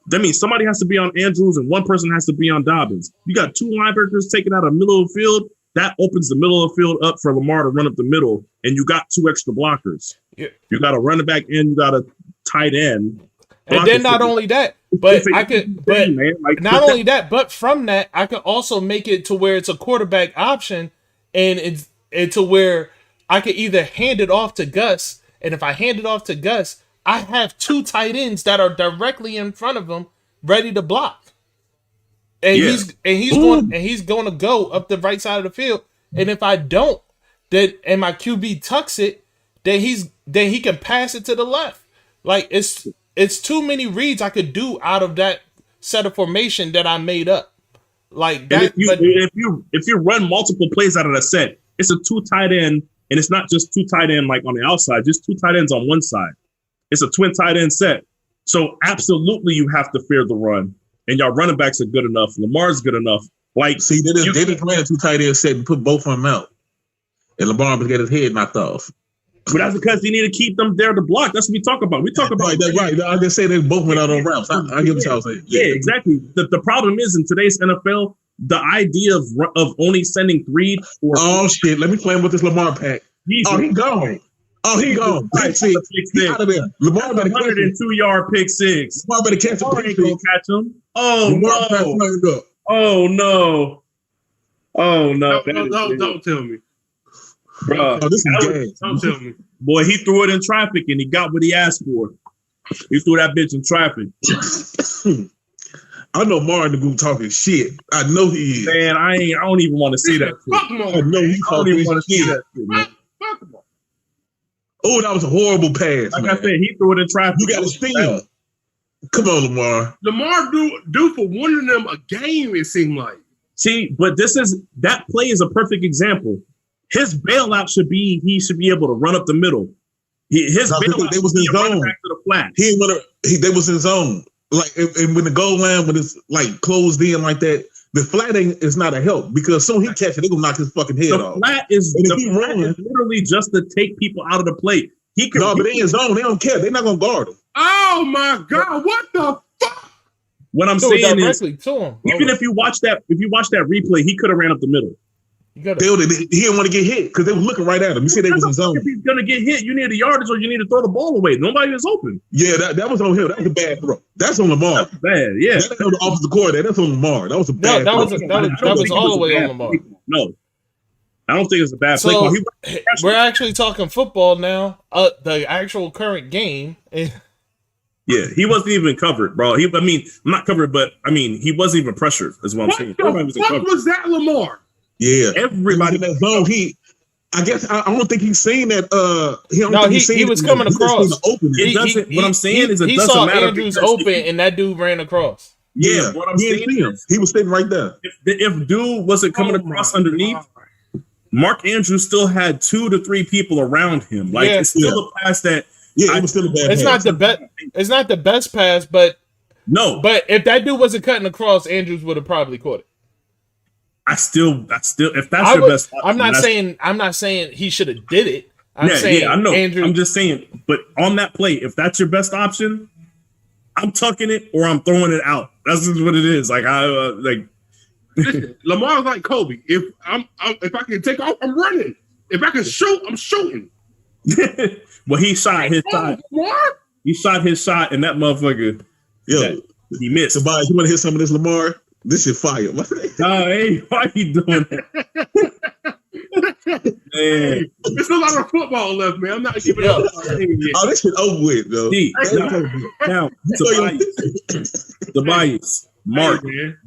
That means somebody has to be on Andrews and one person has to be on Dobbins. You got 2 linebackers taken out of the middle of the field. That opens the middle of the field up for Lamar to run up the middle, and you got 2 extra blockers. Yeah. You got a running back and you got a tight end. And then not only that, but not only that, but from that, I could also make it to where it's a quarterback option, and it's to where I could either hand it off to Gus, and if I hand it off to Gus, I have 2 tight ends that are directly in front of him, ready to block. And he's going to go up the right side of the field. And if I don't, and my QB tucks it, then he can pass it to the left. Like it's too many reads I could do out of that set of formation that I made up. Like that. If you run multiple plays out of that set, it's a 2 tight end, and it's not just 2 tight end like on the outside, just 2 tight ends on one side. It's a twin tight end set. So absolutely you have to fear the run. And y'all running backs are good enough. Lamar's good enough. Like, see, they just ran a 2 tight end set and put both of them out. And Lamar would get his head knocked off. But that's because you need to keep them there to block. That's what we talk about. We talk about right. I just say they both went out on routes. I get what y'all saying. Yeah, exactly. The problem is in today's NFL, the idea of only sending 3 or oh shit. Let me play him with this Lamar pack. He gone. He gone. Pick 6. He out of there. Lamar better 102-yard pick 6. Lamar better catch him. Ain't gonna catch him. Oh no. Oh no. Oh no. Don't tell me. Bro, this is gas. Don't tell me. Boy, he threw it in traffic and he got what he asked for. He threw that bitch in traffic. I know Martin the group talking shit. I know he is. Man, I don't even want to see that. Fuck him I on. know he I don't even talking want to see shit. that shit, man. Fuck him on. Oh, that was a horrible pass, Like man. I said, he threw it in traffic. You got to steal. Come on, Lamar. Lamar do for one of them a game, it seemed like. See, but that play is a perfect example. His bailout should be he should be able to run up the middle. His bailout they was in zone. back to the flat. They was in zone. Like, and when the goal line, when it's like closed in like that, the flat is not a help because soon he catch it, they gonna knock his fucking head off. The flat is literally just to take people out of the plate. He could. No, but they in zone. They don't care. They're not gonna guard him. Oh my God! What the fuck? What I'm saying is, to him. even if you watch that replay, he could have ran up the middle. He didn't want to get hit because they were looking right at him. You see, they was in zone. If he's gonna get hit, you need a yardage or you need to throw the ball away. Nobody was open. Yeah, that was on him. That was a bad throw. That's on Lamar. That's bad. Yeah, that's on the offensive coordinator. That's on Lamar. That was a bad. That was all the way on Lamar. No, I don't think it's a bad play. So we're actually talking football now. The actual current game. Yeah, he wasn't even covered, bro. Not covered, but he wasn't even pressured. Is what I'm saying. What the fuck was that, Lamar? Yeah, everybody in that zone. I guess I don't think he's seen that. He was coming across. What I'm saying is, he saw Andrews open, and that dude ran across. Yeah, what I'm saying is, he was sitting right there. If dude wasn't coming across underneath, Mark Andrews still had 2 to 3 people around him. Like it's still a pass that. Yeah, it was still a bad pass. Not the best. It's not the best pass, but no. But if that dude wasn't cutting across, Andrews would have probably caught it. I still, if that's your best option, I'm not saying he should have did it. I'm saying, I know. Andrew, I'm just saying, but on that play, if that's your best option, I'm tucking it or I'm throwing it out. That's just what it is. Like Listen, Lamar's like Kobe. If I can take off, I'm running. If I can shoot, I'm shooting. Well, he shot his shot. What? He shot his shot, and that motherfucker, he missed. Tobias, you want to hear some of this, Lamar? This shit fire. Hey, why you doing that? Man. There's a lot of football left, man. I'm not giving up. Oh, this shit over with, though. Now, Tobias, Mark,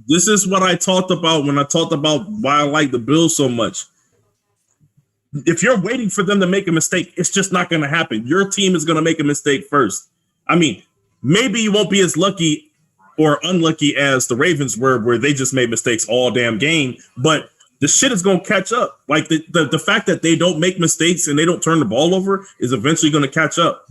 this is what I talked about when I talked about why I like the Bills so much. If you're waiting for them to make a mistake, it's just not going to happen. Your team is going to make a mistake first. Maybe you won't be as lucky or unlucky as the Ravens were, where they just made mistakes all damn game, but the shit is going to catch up. Like the fact that they don't make mistakes and they don't turn the ball over is eventually going to catch up.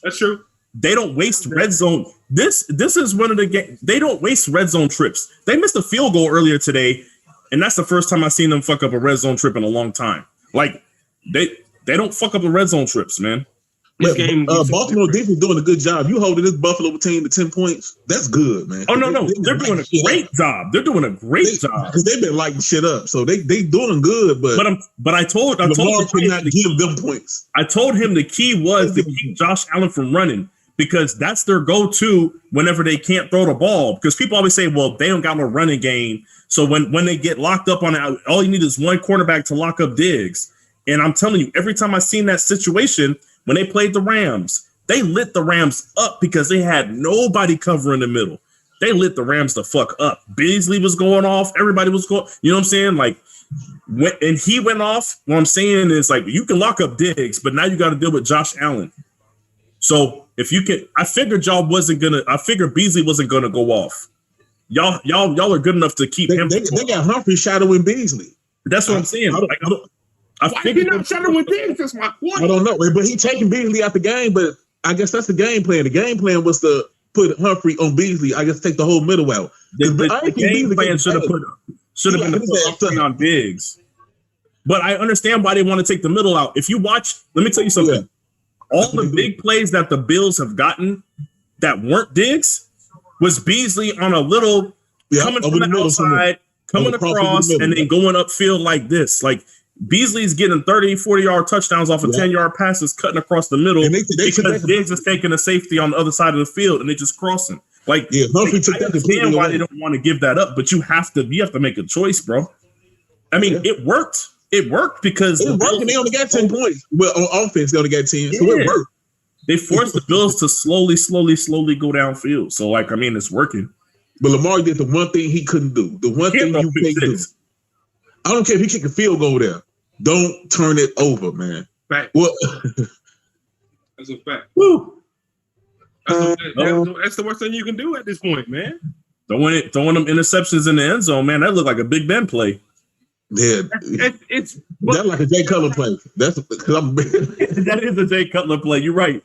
That's true. They don't waste red zone. This is one of the games. They don't waste red zone trips. They missed a field goal earlier today, and that's the first time I've seen them fuck up a red zone trip in a long time. Like they don't fuck up the red zone trips, man. Baltimore defense doing a good job. You holding this Buffalo team to 10 points. That's good, man. Oh no, they're doing a great job. They're doing a great job because they've been lighting shit up. So they doing good. But I told him not to give them points. I told him the key was to keep Josh Allen from running because that's their go-to whenever they can't throw the ball. Because people always say, well, they don't got no running game. So when they get locked up on it, all you need is one quarterback to lock up Diggs. And I'm telling you, every time I seen that situation. When they played the Rams, they lit the Rams up because they had nobody covering the middle. They lit the Rams the fuck up. Beasley was going off. Everybody was going, you know what I'm saying? Like, and he went off. What I'm saying is, like, you can lock up Diggs, but now you got to deal with Josh Allen. So if you can, I figured Beasley wasn't gonna go off. Y'all are good enough to keep him. They got Humphrey shadowing Beasley. That's what I'm saying. Why he not shadowing Diggs? That's my point. I don't know, but he taking Beasley out the game. But I guess that's the game plan. The game plan was to put Humphrey on Beasley. I guess take the whole middle out. The game plan should have been to put Humphrey on Diggs. But I understand why they want to take the middle out. If you watch, let me tell you something. Yeah. All the big plays that the Bills have gotten that weren't Diggs was Beasley on a little coming from the outside, coming across, and then going upfield like this. Like Beasley's getting 30, 40-yard touchdowns off of 10-yard passes cutting across the middle because Diggs is taking a safety on the other side of the field and they just crossing. Like, I understand why they don't want to give that up, but you have to make a choice, bro. I mean, it worked. It worked because it worked and they only got 10 points. Well, on offense, they only got 10. So it worked. They forced the Bills to slowly go downfield. So, like, I mean, it's working. But Lamar did the one thing he couldn't do. The one thing you can't do. I don't care if he kick a field goal there. Don't turn it over, man. Fact. Well, that's a fact. Woo. That's the worst thing you can do at this point, man. Throwing them interceptions in the end zone, man. That looked like a Big Ben play. Yeah, it's that's like a Jay Cutler play. That's because that is a Jay Cutler play. You're right.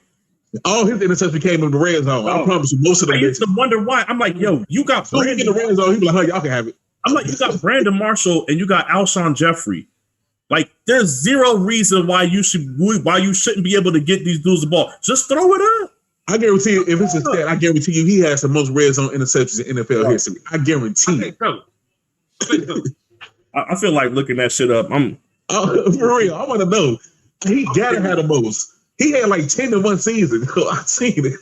All his interceptions came in the red zone. I promise you, most of them. I used to wonder why. I'm like, yo, you got Brandon in the red zone. He be like, "Hey, y'all can have it." I'm like, you got Brandon Marshall and you got Alshon Jeffrey. Like, there's zero reason why you shouldn't be able to get these dudes the ball. Just throw it up. I guarantee you, if it's a stat, I guarantee you he has the most red zone interceptions in NFL history. I guarantee it. I feel like looking that shit up. For real, I want to know. He gotta have the most. He had like 10 in one season. I've seen it,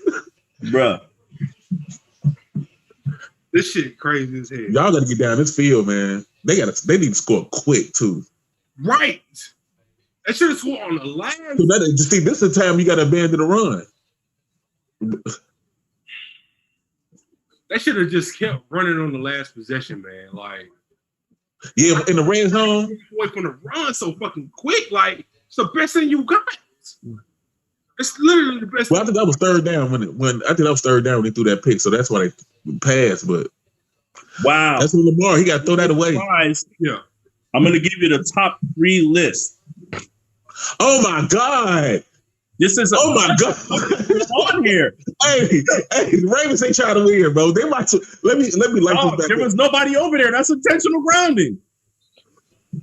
bruh. This shit crazy as hell. Y'all got to get down this field, man. They need to score quick too. Right. They should have scored on the last. So this is the time you got to abandon the run. They should have just kept running on the last possession, man. Like, yeah, in the red zone, away from the run so fucking quick. Like, it's the best thing you got. It's literally the best. Well, I think that was third down when they threw that pick, so that's why they passed. But wow, that's when Lamar he got to throw that away. Yeah, I'm gonna give you the top 3 list. Oh my god. This is my god! On here, hey, the Ravens ain't trying to win, bro. They might. Let me like this back. There was nobody over there. That's intentional grounding.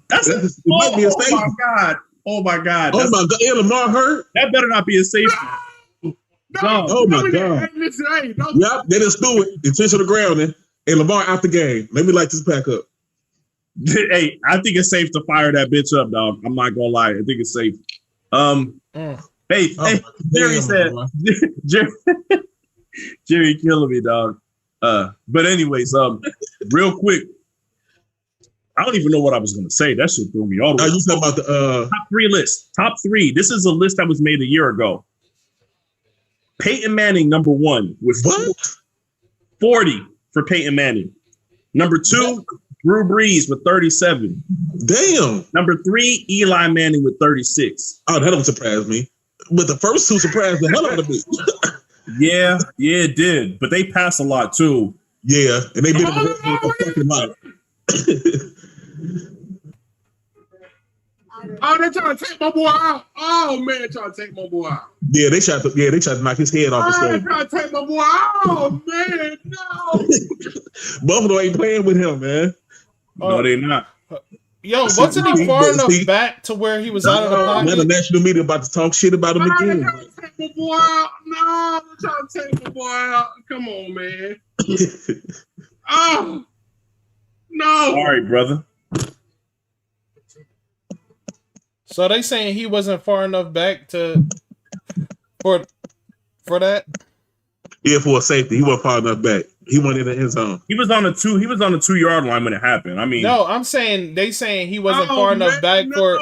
Might be a safety. Oh my god! Oh my god! Oh my god! And Lamar hurt. That better not be a safety. No. Oh my god! Yep, they just threw it intentional grounding, and Lamar out the game. Let me light this back up. Hey, I think it's safe to fire that bitch up, dog. I'm not gonna lie. I think it's safe. Hey, Jerry said, Jerry killing me, dog. But anyways, real quick, I don't even know what I was going to say. That shit threw me all the way. You talking about the top 3 list. Top 3. This is a list that was made a year ago. Peyton Manning, number 1, with 40 for Peyton Manning. Number 2, Drew Brees with 37. Damn. Number 3, Eli Manning with 36. Oh, that don't surprise me. But the first 2 surprised the hell out of me. Yeah, it did. But they passed a lot too. Yeah, and they did a fucking lot. Oh, they're trying to take my boy out. Oh man, they're trying to take my boy out. Yeah, they tried to knock his head off the stage. They're trying to take my boy out. Oh man, no. Buffalo ain't playing with him, man. No, they're not. Yo, wasn't he far enough back to where he was out of the pocket? Now the national media about to talk shit about him again. They're trying to take my boy out. No, they're trying to take my boy out. Come on, man. Oh no. All right, brother. So they saying he wasn't far enough back for that? Yeah, for a safety. He wasn't far enough back. He went in the end zone. He was on the 2-yard line when it happened. I mean, no, I'm saying they saying he wasn't far enough back for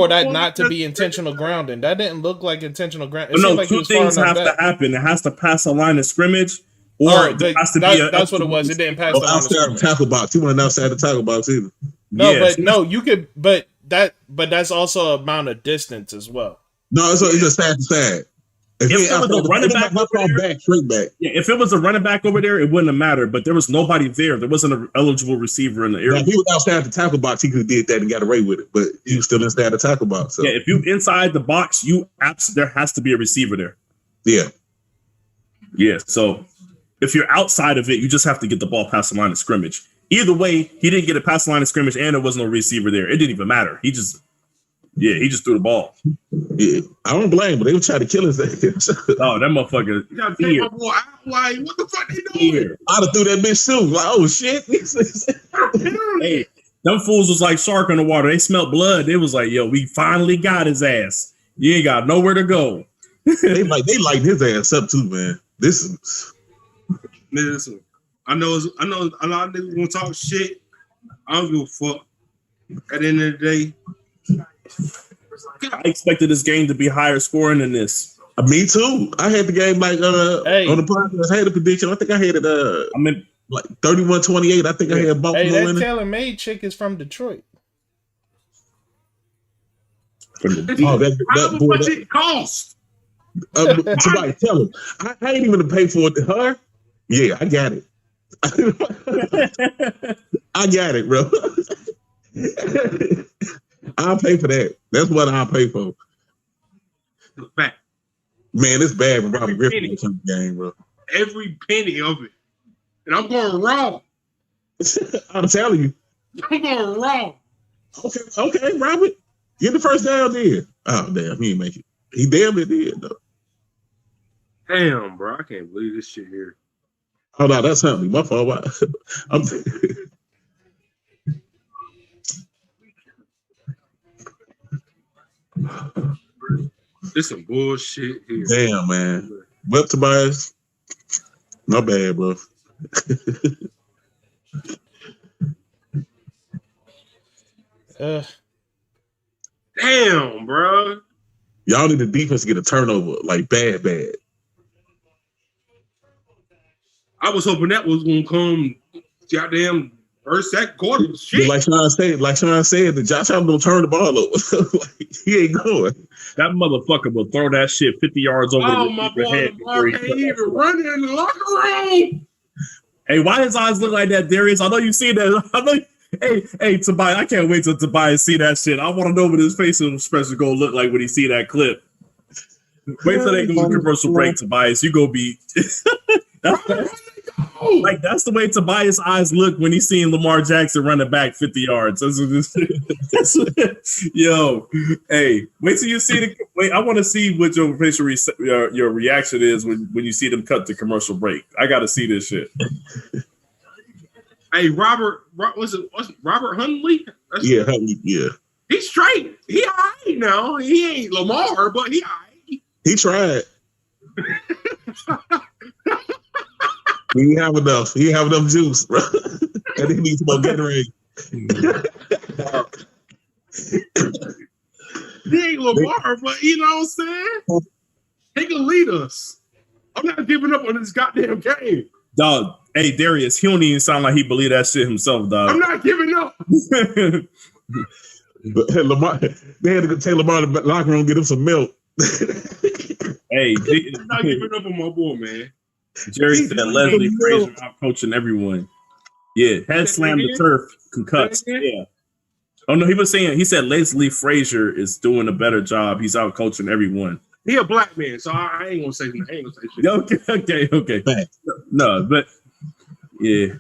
that not to be intentional grounding. That didn't look like intentional grounding. No, like 2 things have to happen. It has to pass a line of scrimmage, or it has to be. That's what it was. It didn't pass the line of scrimmage. Tackle box. He wasn't outside the tackle box either. No, yes. You could, but that's also amount of distance as well. No, it's just side to side. If it was a running back over there, straight back. Yeah, if it was a running back over there, it wouldn't have mattered. But there was nobody there. There wasn't an eligible receiver in the area. If he was outside the tackle box, he could have did that and got away with it. But he was still inside the tackle box. So. Yeah, if you inside the box, there has to be a receiver there. Yeah. Yeah. So if you're outside of it, you just have to get the ball past the line of scrimmage. Either way, he didn't get it past the line of scrimmage, and there was no receiver there. It didn't even matter. He just threw the ball. Yeah, I don't blame, but they were trying to kill his ass. Oh, that motherfucker! You gotta take my boy out. Like, what the fuck they doing? I'd have threw that bitch too. Like, oh shit! Hey, them fools was like shark in the water. They smelled blood. They was like, "Yo, we finally got his ass. You ain't got nowhere to go." they light his ass up too, man. Listen, I know a lot of niggas gonna talk shit. I don't give a fuck. At the end of the day. I expected this game to be higher scoring than this. Me too. I had the game like on the podcast. I had a prediction. I think I had it. like 31-28. I think I had Hey, Baltimore that winning. Taylor Made chick is from Detroit. Oh, that boy, much it cost? somebody tell him. I ain't even to pay for it. Her? Yeah, I got it. I got it, bro. I'll pay for that. That's what I'll pay for. Fact. Man, it's bad when Robert Every Griffin comes the game, bro. Every penny of it. And I'm going wrong. I'm telling you. I'm going wrong. Okay, Robert. Get the first down there. Oh, damn, he didn't make it. He damn it did, though. Damn, bro. I can't believe this shit here. Oh, no, that's Huntley. My fault. I'm This some bullshit here. damn, man. Well, Tobias, not bad, bro. Damn, bro. Y'all need the defense to get a turnover, like bad. I was hoping that was gonna come goddamn first, second quarter. But Shit. like Sean said, the Josh Allen don't turn the ball over. Like, he ain't going. That motherfucker will throw that shit 50 yards over Oh, the my keeper's boy, head Lamar before he can't cut even that. run in the locker room. Hey, why his eyes look like that, Darius? I know you see that. I know. Hey, Tobias, I can't wait till Tobias see that shit. I want to know what his facial expression gonna look like when he see that clip. Wait till they go to commercial break, Tobias. You gonna be that's the way Tobias' eyes look when he's seeing Lamar Jackson running back 50 yards. Yo, hey, wait till you see the. Wait, I want to see what your facial your reaction is when you see them cut the commercial break. I got to see this shit. Hey, Robert, was it Robert Hundley? Yeah, Huntley, yeah. He's straight. He all right now. He ain't Lamar, but he all right. He tried. He didn't have enough. He didn't have enough juice, bro. And he needs more Gatorade. He ain't Lamar, but you know what I'm saying? He can lead us. I'm not giving up on this goddamn game. Dog, hey, Darius, he don't even sound like he believe that shit himself, dog. I'm not giving up. But Lamar, they had to take Lamar to the locker room and get him some milk. Hey, I'm not giving up on my boy, man. Jerry said Leslie Frazier out coaching everyone. Yeah, head slam the turf, concussed. Yeah. Oh no, he said Leslie Frazier is doing a better job. He's out coaching everyone. He a black man, so I ain't gonna say shit. Okay. No, but yeah.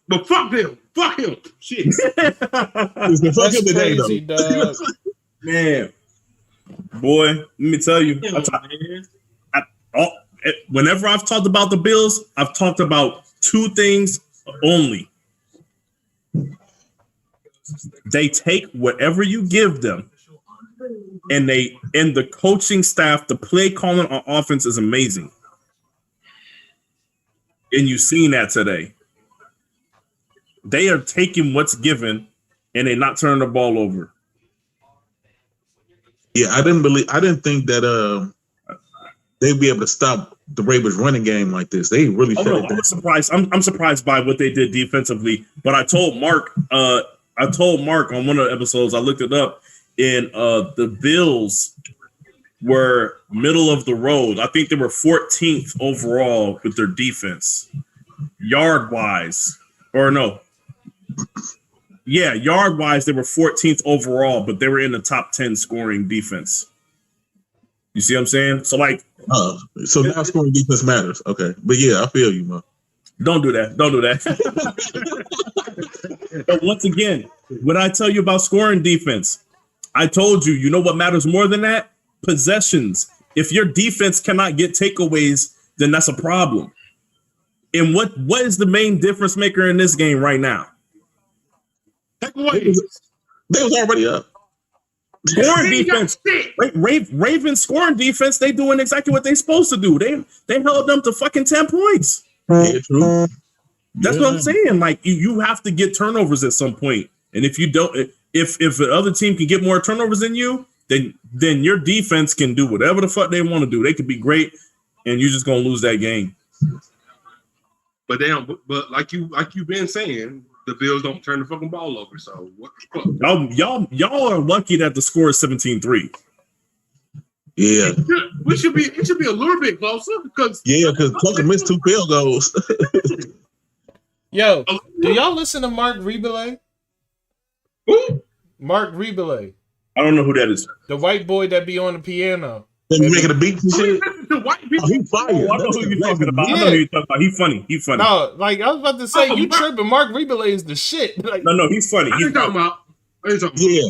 But fuck them. Fuck him. Shit. That's crazy, dog. Man, boy, let me tell you. Whenever I've talked about the Bills, I've talked about two things only. They take whatever you give them, and the coaching staff, the play calling on offense is amazing. And you've seen that today. They are taking what's given, and they're not turning the ball over. Yeah, I didn't think that they'd be able to stop the Ravens running game like this. They really shut it down. I'm surprised. I'm surprised by what they did defensively. But I told Mark on one of the episodes, I looked it up, and the Bills were middle of the road. I think they were 14th overall with their defense, yard wise, or no. Yeah, yard wise, they were 14th overall, but they were in the top 10 scoring defense. You see what I'm saying? So so now scoring defense matters. Okay. But yeah, I feel you, man. Don't do that. But once again, what I tell you about scoring defense, I told you, you know what matters more than that? Possessions. If your defense cannot get takeaways, then that's a problem. And what is the main difference maker in this game right now? Takeaways. They was already up. Scoring defense. Ravens scoring defense, they doing exactly what they supposed to do. They held them to fucking 10 points. Yeah, true. That's what I'm saying. Like you have to get turnovers at some point. And if you don't, if the other team can get more turnovers than you, then your defense can do whatever the fuck they want to do. They could be great, and you're just gonna lose that game. But they don't. But like you've been saying, the Bills don't turn the fucking ball over. So what the fuck? Y'all are lucky that the score is 17-3. Yeah. It should be a little bit closer because Tucker missed 2 field goals. Yo, do y'all listen to Mark Rebelay? Who? Mark Rebelay, I don't know who that is. the white boy that be on the piano. They be making the beats and shit. The white people. Oh, he fired. I know who you're talking about. I know who you're talking about. He funny. No, like I was about to say, you tripping. Mark Rebelay is the shit. Like, No, he's funny. What are you talking about? Yeah.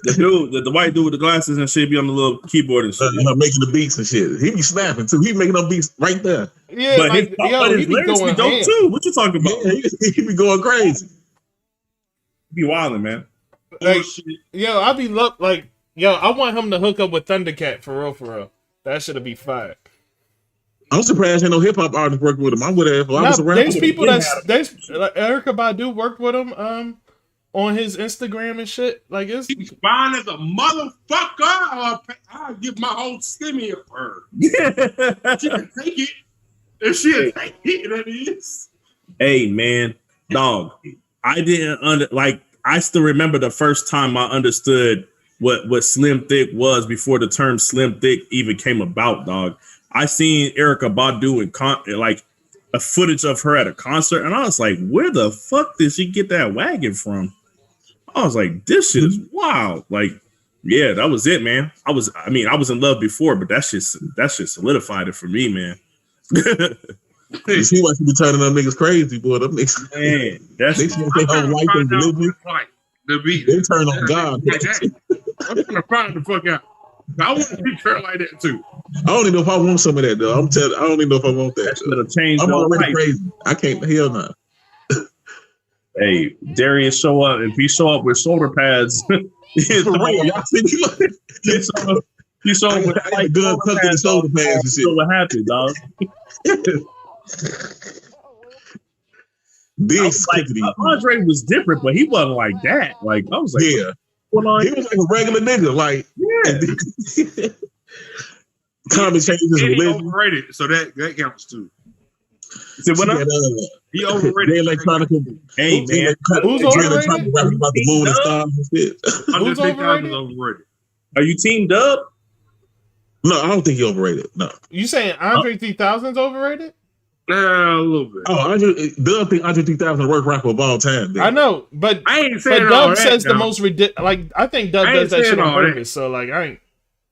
The dude, the white dude with the glasses and shit be on the little keyboard and shit. Making the beats and shit. He be snapping too. He making them beats right there. yeah, But like, his he be lyrics going be dope ham. too. What you talking about? Yeah, he be going crazy. He be wilding, man. Like, yo, I be I want him to hook up with Thundercat for real. That should be fire. I'm surprised ain't no hip hop artist working with him. I would have. I was around. There's people there's like Erykah Badu worked with him on his Instagram and shit. Like it's He's fine as a motherfucker. I'll give my whole stimmy of her. She can take it. If she'll take it, that is. Hey man, dog. I didn't I still remember the first time I understood what Slim Thick was before the term Slim Thick even came about, dog. I seen Erykah Badu in like a footage of her at a concert, and I was like, where the fuck did she get that wagon from? I was like, this shit is wild. Like, yeah, that was it, man. I was in love before, but that shit solidified it for me, man. You see why she be turning them niggas crazy, boy. Them niggas, man, that's they their whole life and religion. They turn on God. I'm gonna find the fuck out. I want to be her like that too. I don't even know if I want some of that though. I don't even know if I want that. That should have changed. I'm already life. crazy. I can't. Hell no. Hey, Darius show up. If he show up with shoulder pads, For real, y'all see me? he show up with like good cooking the shoulder pads and shit. So what happened, dog? Andre was different, but he wasn't like that. Like I was like, yeah, he was like a regular nigga. Like, yeah. Common changes his religion. Overrated, so that counts too. So when he overrated. They electronic. Hey man, who's overrated? About the moon and stars and shit. Who's overrated? Are you Team Dub? No, I don't think he overrated. No. You saying Andre 3000's overrated? A little bit. Dub think Andre 3000 the worst rapper of all time. Dude. I know, but I ain't saying Dub says the most ridiculous. Like I think Dub does that shit on purpose. So like I ain't.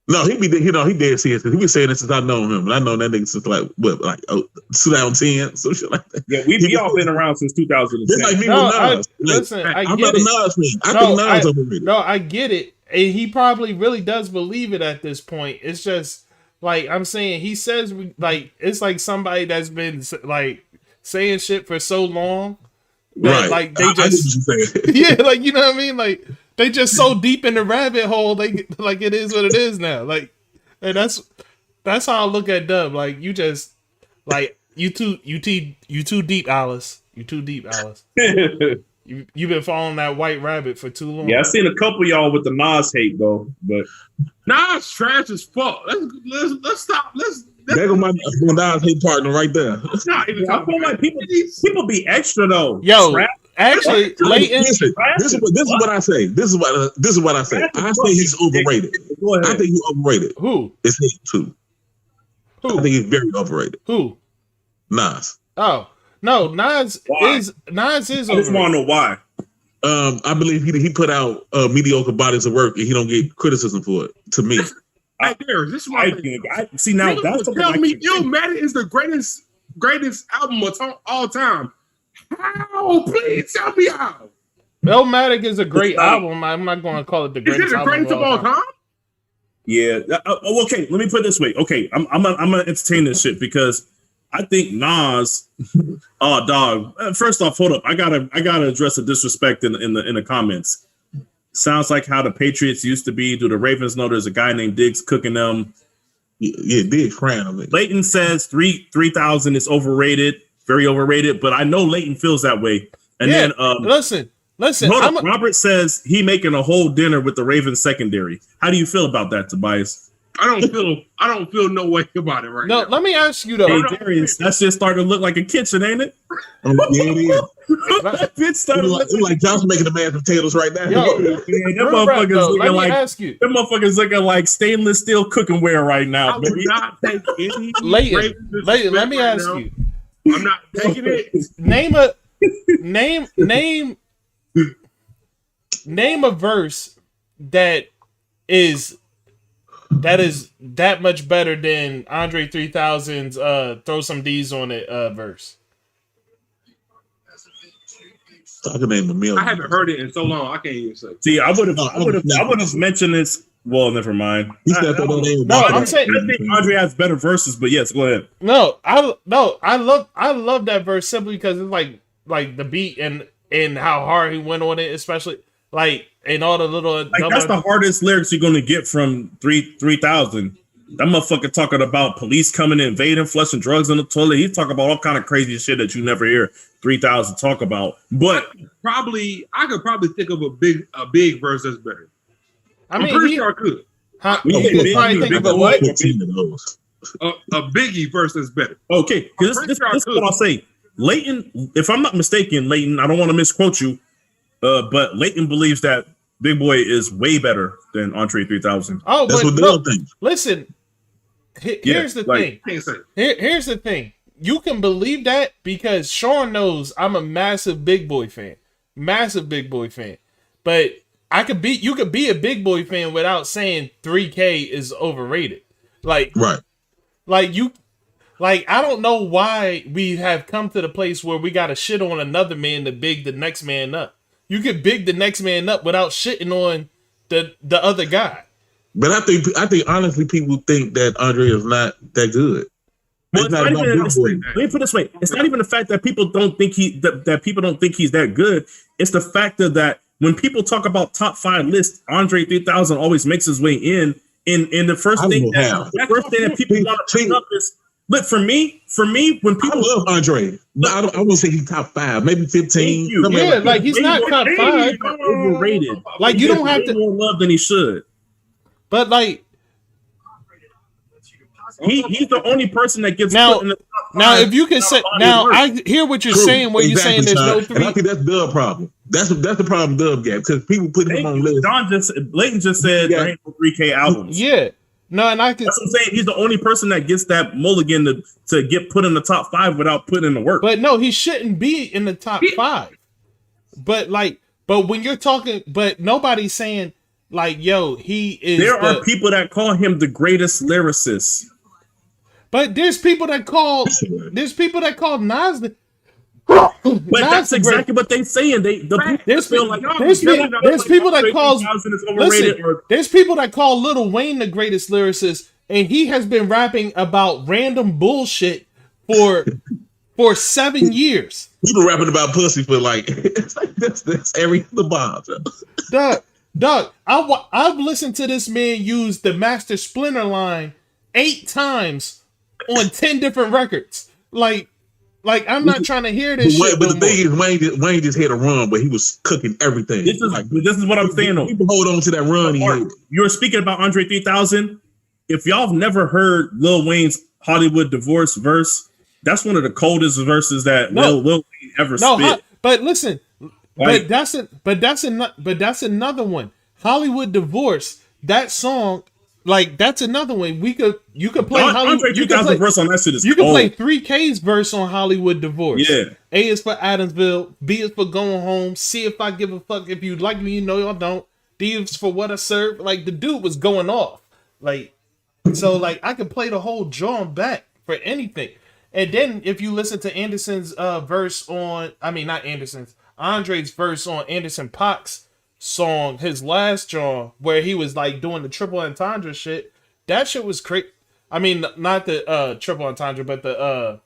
No, he dead serious. He been saying this since I known him, and I know that nigga since like 2010, some shit like that. Yeah, we all been around since 2010. Just like me with Nas. Listen, I'm not a Nas fan. I think Nas overrated. No, I get it. And he probably really does believe it at this point. It's just like I'm saying, he says like it's like somebody that's been like saying shit for so long that right. like they just yeah, like you know what I mean, like. They just so deep in the rabbit hole. They like it is what it is now. Like, and that's how I look at Dub. Like you just like you too deep, Alice. You too deep, Alice. You've been following that white rabbit for too long. Yeah, I seen a couple of y'all with the Nas hate though, but Nas trash as fuck. Let's stop. There go my Nas hate partner right there. I feel like people be extra though. Yo. Trash. Actually, Leighton. This is what I say. This is what I say. I say he's overrated. I think he's overrated. Who? It's him too. Who? I think he's very overrated. Who? Nas. Oh no, Nas is overrated. I just want to know why. I believe he put out mediocre bodies of work and he don't get criticism for it. To me, this is why I see now. That's tell me, Illmatic is the greatest album of all time. How? Please tell me how. Illmatic is a great album. I'm not going to call it the greatest album. Is it the greatest of all time? Yeah. Okay. Let me put it this way. Okay, I'm gonna entertain this shit because I think Nas. Oh, dog. First off, hold up. I gotta address the disrespect in the comments. Sounds like how the Patriots used to be. Do the Ravens know there's a guy named Diggs cooking them? Yeah, Diggs crying on it. Leighton says 3,000 is overrated. Very overrated, but I know Leighton feels that way. And then listen. Robert says he making a whole dinner with the Ravens secondary. How do you feel about that, Tobias? I don't feel no way about it right No, now. let me ask you though. Hey Darius, that shit starting to look like a kitchen, ain't it? Yeah, it is. That bitch started to look It's like Johnson making the mashed potatoes right now. Yo, yeah, them real rap, motherfuckers though, let looking me like ask you. them motherfuckers looking like stainless steel cookware right I now, would baby. not take any Leighton, rape let disrespect me right ask now. you. I'm not taking it. Name a verse that is that much better than Andre 3000's throw some D's on it verse. I can name a million. I haven't heard it in so long. I can't even say. See, I would have mentioned this. Well, never mind. He said that name. No, I'm saying I think Andre has better verses, but yes, go ahead. I love that verse simply because it's like the beat and how hard he went on it, especially like and all the little Like that's the hardest lyrics you're gonna get from 3000. That motherfucker talking about police coming, invading, flushing drugs in the toilet. He's talking about all kind of crazy shit that you never hear 3000 talk about. But I could probably think of a big verse that's better. I mean, I'm pretty sure I could. Huh? You You could probably think of a what? 14 of those. A Biggie verse that's better. okay, because this is what I'll say. Leighton, if I'm not mistaken, Leighton, I don't want to misquote you, but Leighton believes that Big Boy is way better than Andre 3000. Oh, That's but what look, they'll think. listen. Here's the thing. Can't say. Here's the thing. You can believe that because Shawn knows I'm a massive Big Boy fan. Massive Big Boy fan. But you could be a Big Boy fan without saying 3K is overrated. Like Right. I don't know why we have come to the place where we gotta shit on another man to big the next man up. You could big the next man up without shitting on the other guy. But I think honestly people think that Andre is not that good. Well, It's not about Big Boy. let me put it this way: it's not even the fact that people don't think that people don't think he's that good. It's the fact that when people talk about top 5 lists, Andre 3000 always makes his way in. And the first I thing don't know how. the first thing that people want to bring up is, look, for me, when I people love Andre. But I wouldn't say he's top 5, maybe 15. you. something Yeah, like like he's not top 5. He's overrated. Like you don't have He gets to, more love than he should. but like He's the only person that gets Now- put in the top 5. now if you can say now I hear what you're True. saying where you're saying Exactly, there's no Sean. And I 3. think that's Dub problem. That's the problem Dub got because people put him on lists. Leighton just said Yeah. there ain't no 3K albums. Yeah. No, and I could That's what I'm saying. He's the only person that gets that mulligan to get put in the top 5 without putting in the work. but no, he shouldn't be in the top 5. But when you're talking, but nobody's saying like, yo, he is. There are people that call him the greatest lyricist. But there's people that call Nas. But that's exactly what they're saying. There's feel people like that calls is overrated. listen. There's people that call Lil Wayne the greatest lyricist, and he has been rapping about random bullshit for 7 years. People rapping about pussy for like that's every the bomb. Doug, I've listened to this man use the Master Splinter line 8 times on 10 different records. Like I'm not trying to hear this shit. But the thing is, Wayne just had a run where he was cooking everything. This is what I'm saying though. People hold on to that run. You were speaking about Andre 3000. If y'all have never heard Lil Wayne's Hollywood Divorce verse, that's one of the coldest verses that Lil Wayne ever spit. But listen, Like- but that's another one. Hollywood Divorce. That song, like that's another one. You could play Andre 3000 verse on that shit is You can cold. play 3K's verse on Hollywood Divorce. Yeah. A is for Adamsville. B is for going home. C if I give a fuck. If you like me, you know I don't. D is for what I serve. Like the dude was going off. Like so, like I could play the whole drum back for anything. And then if you listen to Anderson's verse on, not Anderson's, Andre's verse on Anderson .Paak's song, his last drum, where he was like doing the triple entendre shit, that shit was crazy. I mean, not the triple entendre, but the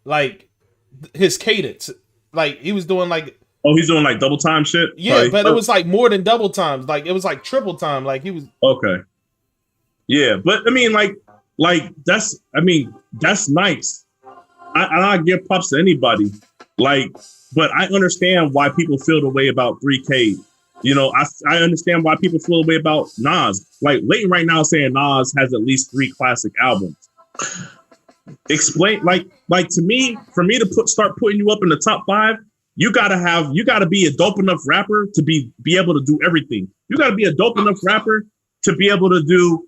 like his cadence. Like he was doing like, oh, he's doing like double time shit. yeah, Sorry. but it was like more than double times. Like it was like triple time. Like he was Okay. Yeah, but I mean, that's nice. I give props to anybody. Like, but I understand why people feel the way about 3K. You know, I understand why people feel the way about Nas. Like Leighton right now is saying Nas has at least 3 classic albums. Explain, like to me, for me to start putting you up in the top 5, you gotta be a dope enough rapper to be able to do everything. You gotta be a dope enough rapper to be able to do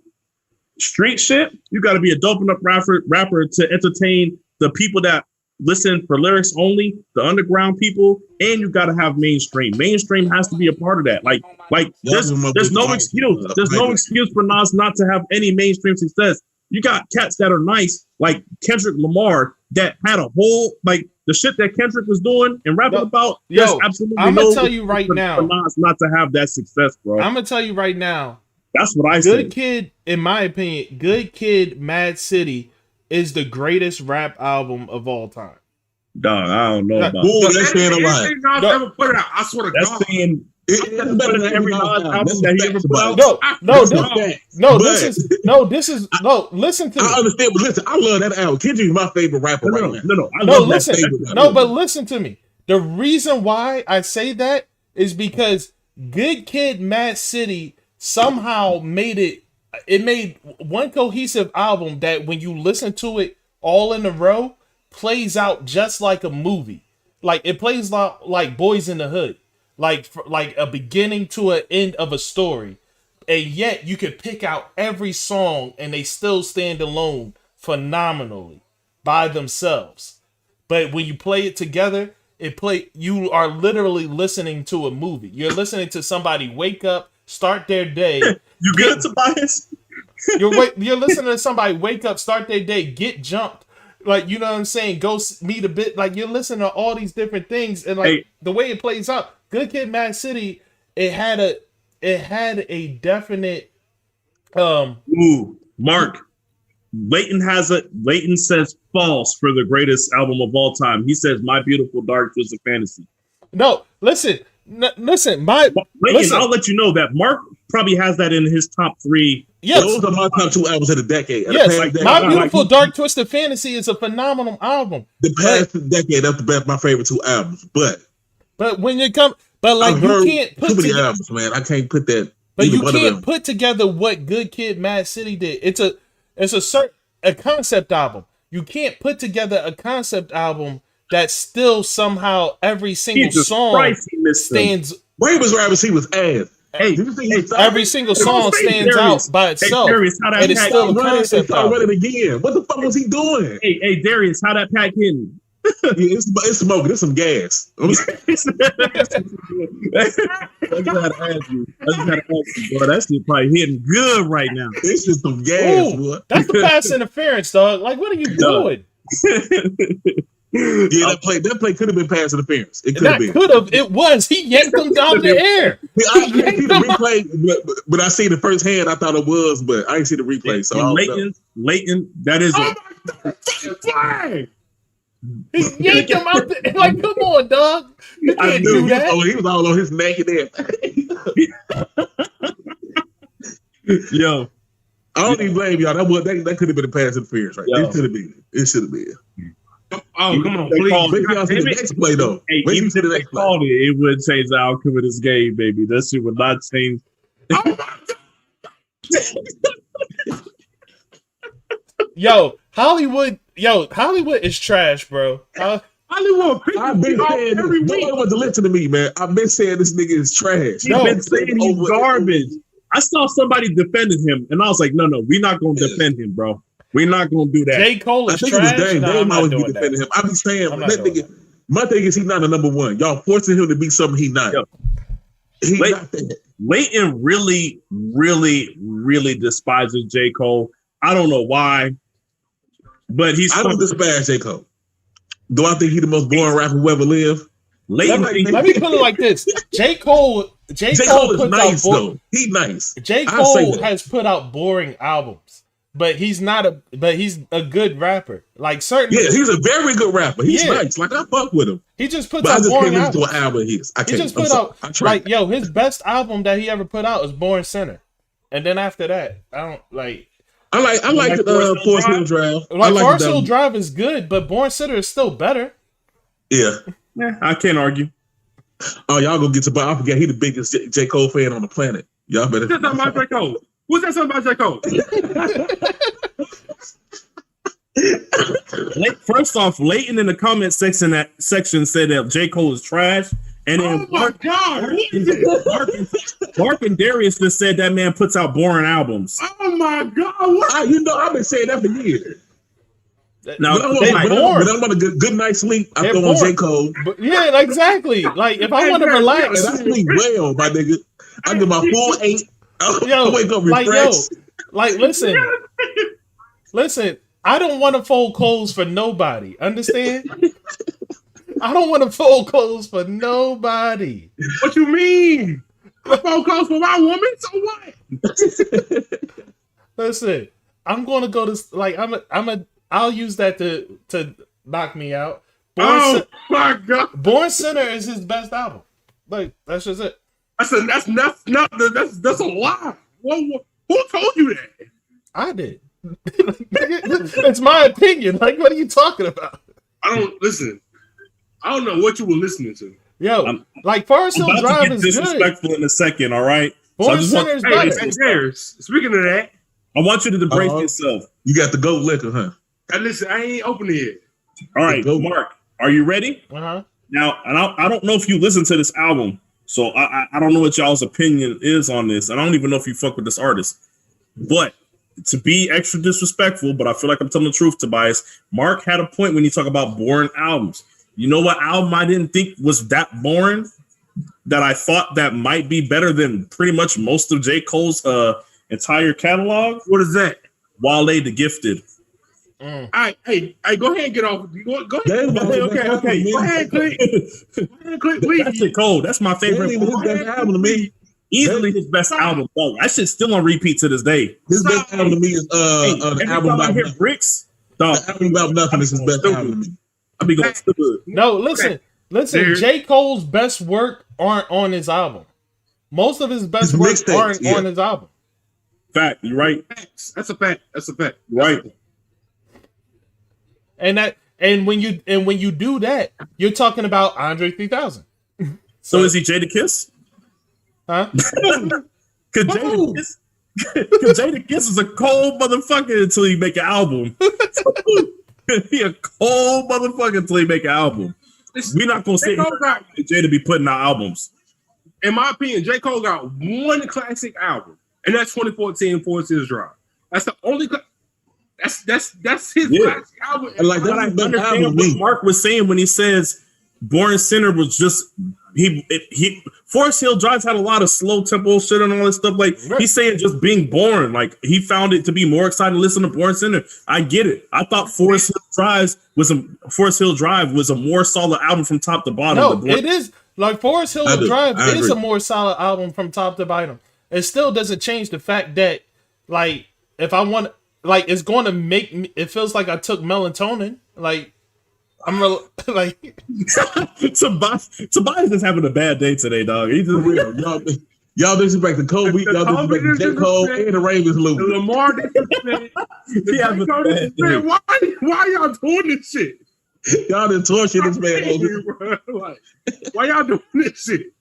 street shit. You gotta be a dope enough rapper to entertain the people that listen for lyrics only, the underground people, and you gotta have mainstream. Mainstream has to be a part of that. Like there's no excuse. There's no excuse for Nas not to have any mainstream success. You got cats that are nice, like Kendrick Lamar, that had a whole like the shit that Kendrick was doing and rapping about. Yo, absolutely I'm gonna tell you right now, for Nas not to have that success, bro. I'm gonna tell you right now. That's what I Good said. Kid, in my opinion, Good Kid, Mad City is the greatest rap album of all time. Dog, I don't know about Boy, that's saying a lot. Nas ever put it out. I swear to that's God. saying It's better than every Nas album that he ever put out. Listen to me. I understand, but listen, I love that album. Kendrick's my favorite rapper right now. No, I love that listen. favorite. No, but listen to me. The reason why I say that is because Good Kid, Mad City somehow made one cohesive album that when you listen to it all in a row plays out just like a movie. Like it plays like Boys in the Hood. Like a beginning to an end of a story. And yet you can pick out every song and they still stand alone phenomenally by themselves. But when you play it together, you are literally listening to a movie. You're listening to somebody wake up, start their day. You good, Tobias? You're listening to somebody wake up, start their day, get jumped. Like, you know what I'm saying? Go meet a bit. Like, you're listening to all these different things. And like the way it plays out, Good Kid, Mad City, it had a definite Mark. Leighton says false for the greatest album of all time. He says My Beautiful Dark Twisted Fantasy. No, listen. Listen, I'll let you know that Mark probably has that in his top 3. Yes. Those are my top 2 albums of the decade. Yes, My Beautiful Dark Twisted Fantasy is a phenomenal album. The past decade, that's my favorite 2 albums. But when you come, but like you can't put too many together, albums, man. I can't put that. But you can't put together what Good Kid, Mad City did. It's a concept album. You can't put together a concept album that still somehow every single song stands. Where he was rapping, he was ass. Hey, every single song stands out by itself. Darius, and it's still a concept album. Running again. What the fuck was he doing? Hey, Darius, how that pack hitting? It's smoking. It's some gas. I just gotta ask you, boy. That shit probably hitting good right now. It's just some gas, boy. That's the pass interference, dog. Like, what are you doing? Yeah, that play could have been pass interference. It could have been. It was. He yanked them down the air. I didn't see the replay, but I see the first hand. I thought it was, but I didn't see the replay. So Leighton, that is he yanked him out there. Like, come on, dog. You can't do that. He was all on his naked ass. Yo, I don't even blame y'all. That could have been a pass interference, right? It should have been. It should have been. Oh, come on, please. Wait till y'all see the next play, though. Hey, even if they called it would change the outcome of this game, baby. That shit would not change. Yo, Hollywood is trash, bro. Hollywood, I've been saying this. Nobody wants to listen to me, man. I've been saying this nigga is trash. He's been saying he's garbage. I saw somebody defending him, and I was like, no, we're not going to defend him, bro. We're not going to do that. J. Cole is trash. I think it was Dame always be defending him. I be saying, that nigga, my thing is he's not a number one. Y'all forcing him to be something he's not. He's not that. Leighton really, really, really despises J. Cole. I don't know why, but I don't despise J. Cole. Do I think he's the most boring rapper who ever lived? Let me put it like this: J. Cole is nice though. He's nice. J. Cole has put out boring albums, but he's a good rapper. Like certainly, he's a very good rapper. He's nice. Like I fuck with him. He just puts out boring albums. To an album he just put out like his best album that he ever put out is Born Sinner, and then after that, I don't like. I like the Forest Hill Drive. Like Forest Hill Drive is good, but Born Sinner is still better. Yeah, I can't argue. Oh, y'all gonna get to, but I forget he the biggest J. Cole fan on the planet. Y'all better. What's that something about J. Cole? What's that something about J. Cole? First off, Leighton in the comment section said that J. Cole is trash. And then God. Mark and Darius just said that man puts out boring albums. Oh my God. What? I've been saying that for years. Now, when I want a good night's sleep, I throw on J. Cole. But yeah, exactly. Like if I want to relax, and I sleep well, my nigga. I get my full 8. Yo, I wake up refreshed. Listen. I don't want to fold clothes for nobody. Understand? I don't want to fold clothes for nobody. What you mean? I fold clothes for my woman? So what? Listen, I'm going to go to I'll use that to knock me out. My God. Born Sinner is his best album. Like that's just it. That's a lie. Who told you that? I did. It's my opinion. Like, what are you talking about? I don't know what you were listening to. Yo, Forest Hill Drive is disrespectful good. in a second, all right? Born Sinner is better. Speaking of that, I want you to embrace yourself. You got the goat liquor, huh? Listen, I ain't opening it. All right, Mark, are you ready? Uh-huh. Now, I don't know if you listen to this album, so I don't know what y'all's opinion is on this. I don't even know if you fuck with this artist. But to be extra disrespectful, but I feel like I'm telling the truth, Tobias, Mark had a point when you talk about boring albums. You know what album I didn't think was that boring that I thought that might be better than pretty much most of J. Cole's entire catalog? What is that? Wale the Gifted. All right, hey, go ahead and get off. Go ahead. Okay. Go ahead, Click. Please. That's it, Cole. That's my favorite. His best album to me. Easily his best album. Dog. That shit's still on repeat to this day. His best album to me is the album about nothing. Bricks. Dog. The album about nothing is his best album to me. I be going stupid. No, listen. J. Cole's best work aren't on his album. Most of his best work aren't on his album. Fact, you're right. That's a fact. Right. And when you do that, you're talking about Andre 3000. So is he Jada Kiss? Huh? Cause Jada Kiss is a cold motherfucker until he make an album. He a cold motherfucker until he make an album. We're not gonna say Jada be putting out albums. In my opinion, J. Cole got one classic album, and that's 2014 Forest Hills Drive. That's the only. That's his classic album. And like, I understand what Mark was saying when he says Born Sinner was just he Forest Hill Drive had a lot of slow tempo shit and all this stuff. Like he's saying just being born. Like he found it to be more exciting to listen to Born Sinner. I get it. I thought Forest Hill Drive was a more solid album from top to bottom. No, it is. Like Forest Hill Drive is a more solid album from top to bottom. It still doesn't change the fact that like if I want it's going to make me, it feels like I took melatonin. Like I'm like Tobias is having a bad day today, dog. He's just real. Y'all disrespect the Kobe, y'all disrespect J. Cole and the Ravens lose. Lamar disrespect. Why y'all doing this shit? Y'all done torture this man. Why y'all doing this shit?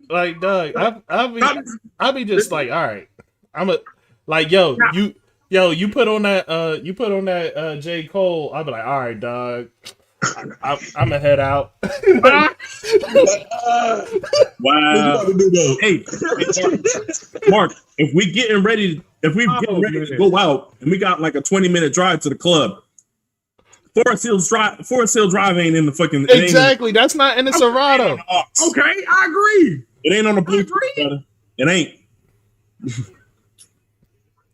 Like, dog, I'll be just like, all right, I'm a like, yo, you put on that J. Cole. I'll be like, all right, dog. I'm gonna head out. Wow. Hey, Mark, if we getting ready to go out and we got like a 20-minute drive to the club, Forest Hill Drive ain't in the fucking exactly. That's not in the Serato. Okay, I agree. It ain't on the Bluetooth, brother. It ain't.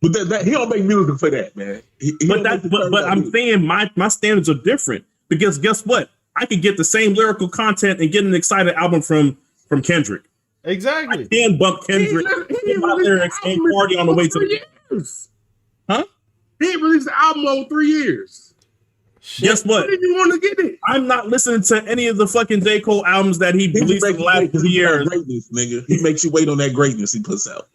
But he don't make music for that, man. But I'm saying my standards are different because guess what? I could get the same lyrical content and get an excited album from Kendrick. Exactly. I can bump Kendrick in my lyrics and party on the way to the years. Huh? He ain't released the album over 3 years. Guess what? When did you want to get it? I'm not listening to any of the fucking J. Cole albums that he released in the last 2 years. Greatness, nigga. He makes you wait on that greatness he puts out.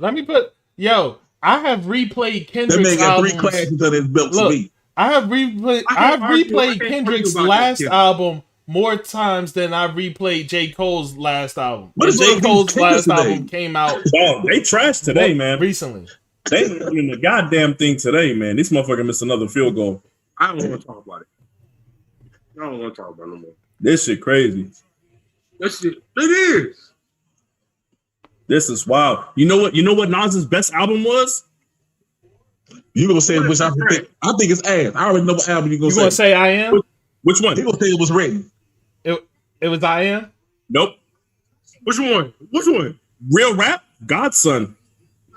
I have replayed Kendrick's that man got albums. 3 classes on his belt to me. I have replayed Kendrick's last album more times than I replayed J. Cole's last album. What And is J. wrong with Cole's these last kickers today? album came out Oh, they trashed today, man. recently. They ain't doing the goddamn thing today, man. This motherfucker missed another field goal. I don't want to talk about it. I don't want to talk about it no more. This shit crazy. That shit, it is. This is wild. You know what? You know what Nas's best album was? You gonna say which I think? I think it's ass. I already know what album you You gonna gonna say. say I Am? Which one? He gonna say it was written. It was I Am? Nope. Which one? Which one? Real rap? Godson.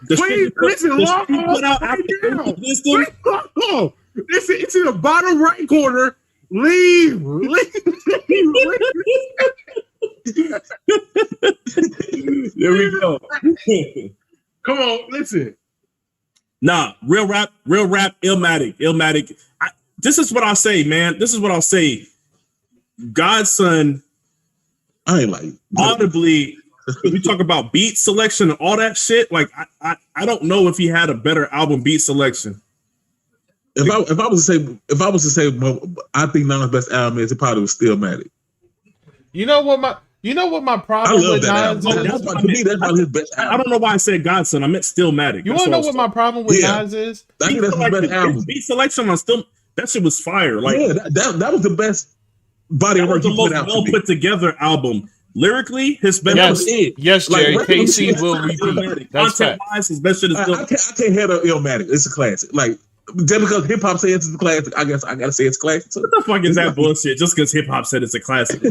The Please, shit he listen, shit he long put out right after now. System. Oh, listen, it's in the bottom right corner. Leave. There we go. Come on, listen. Nah, real rap, Illmatic. This is what I'll say, man. This is what I'll say. Godson I ain't like audibly, we talk about beat selection and all that shit. Like, I don't know if he had a better album beat selection. If I was to say I think Nas' best album is, it probably was Stillmatic. You know what my I problem love with that Nas album. is? To me, that's probably his best I album. don't know why I said Godson. I meant Stillmatic. You want to know what my problem with Yeah. Nas is? I think that's his best album. Beat selection on still that shit was fire. Like, Yeah, that was the best body that of was work the he put most out. well to me. put together album. Lyrically, his best Yes, was it. yes, Like, Jerry. record KC shit- will repeat. That's Content fact. wise, his best shit is still. I can't hear the Illmatic. It's a classic. Like, just because hip hop says it's a classic, I guess I gotta say it's a classic too. What the fuck is that bullshit? Just because hip hop said it's a classic.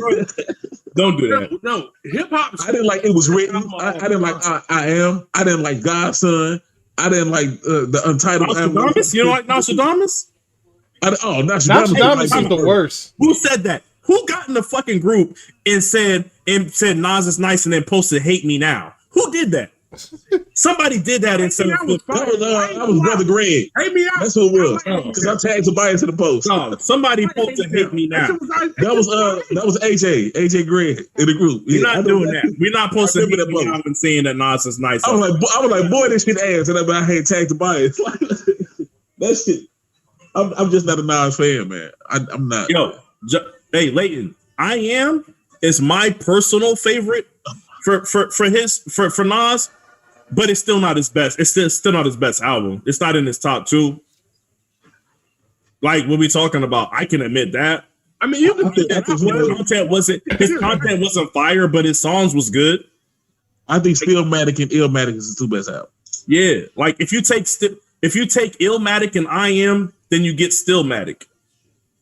Don't do that. No, hip hop. I didn't like It Was Written. I didn't like I Am. I didn't like Godson. I didn't like the Untitled album. Nostradamus? You don't like Nostradamus? Nostradamus. Nostradamus is the worst. Who said that? Who got in the fucking group and said Nas is nice and then posted "Hate Me Now"? Who did that? Somebody did that in some. That was Brother Greg. Hate me out. That's who it was. Because I tagged Tobias in the post. No, somebody posted "Hate Me Now." That was AJ Greg in the group. We're Yeah, not doing that. We're not posting remember "Hate that Me post. Now" and saying that Nas is nice. I was like, boy, this shit ass, and I had tagged Tobias. That shit. I'm just not a Nas fan, man. I'm not. Yo, hey, Leighton, I Am is my personal favorite for Nas, but it's still not his best. It's still not his best album. It's not in his top two. Like what we talking about, I can admit that. I mean, you can. His content wasn't fire, but his songs was good. I think Stillmatic and Illmatic is the two best albums. Yeah, like if you take Illmatic and I Am, then you get Stillmatic.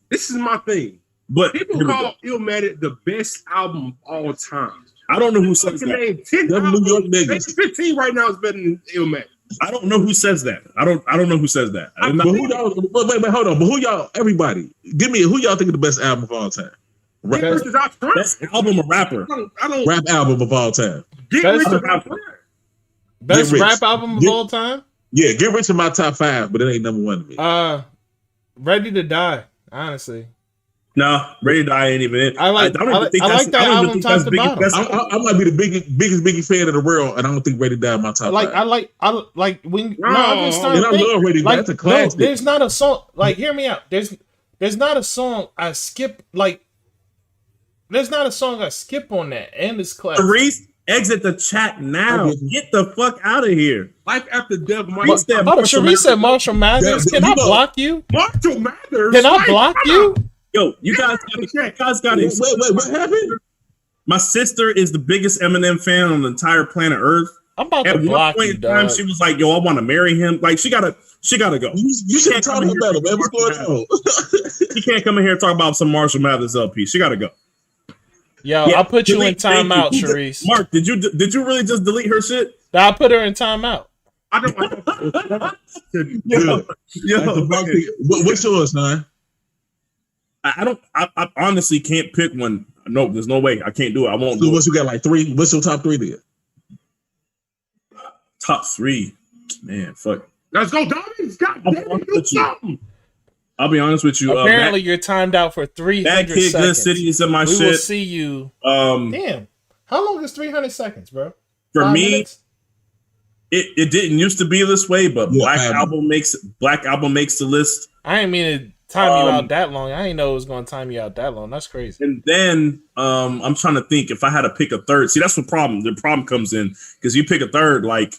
This is my thing. But People call Illmatic the best album of all time. I don't know who says that. Name 10 Them New York albums. niggas. 15 right now is better than Illmatic. I don't know who says that. I don't know who says that. But who y'all? Wait, hold on. But who y'all? Everybody, give me who y'all think is the best album of all time? Best album of rapper. I don't Rap album of all time. get Best rich rap- about that. Best Get Rich. rap album of Get- all time? Yeah, Get Rich in my top 5, but it ain't number 1 to me. Ready to Die, honestly. No, Ready to Die ain't even in. I like that album top to bottom. I might be the biggest Biggie fan in the world, and I don't think Ready to Die in my top 5. I like when No. I've been starting And I to think, love Ready to Die. like, That's a classic. No, there's not a song. Like, hear me out. There's not a song I skip. Like, there's not a song I skip on that, and it's classic. Reese, exit the chat now. Get the fuck out of here. Life After Death. Hold on, Sharice said Marshall Mathers. Yeah, Can I you know- block you? Marshall Mathers. Can I block you? Yo, you guys got it. Wait, what happened? My sister is the biggest Eminem fan on the entire planet Earth. I'm about to At one block point you, in time, dog. she was like, "Yo, I want to marry him." Like, she gotta go. You should have talked about it, man. What's going on? She can't come in here and talk about some Marshall Mathers LP. She gotta go. Yo, Yeah, I'll put you in delete, thank you. timeout, Sharice. Mark, did you really just delete her shit? I'll put her in timeout. I don't. Yo, That's the wrong thing. What's yours, man? I honestly can't pick one. No, there's no way. I can't do it. I won't So do what you got, like 3? What's your top 3 then? it. Top 3. Man, fuck. Let's go, Dominic. God damn it, do something. I'll be honest with you. Apparently, you're timed out for 300 Bad Kid, seconds. Good City is in my we shit. will see you. Um, Damn. How long is 300 seconds, bro? for 5 me, minutes? It didn't used to be this way, but Yeah, Black Album makes the list. I didn't mean to time you out that long. I didn't know it was going to time you out that long. That's crazy. And then I'm trying to think if I had to pick a third. See, that's the problem. The problem comes in because you pick a third, like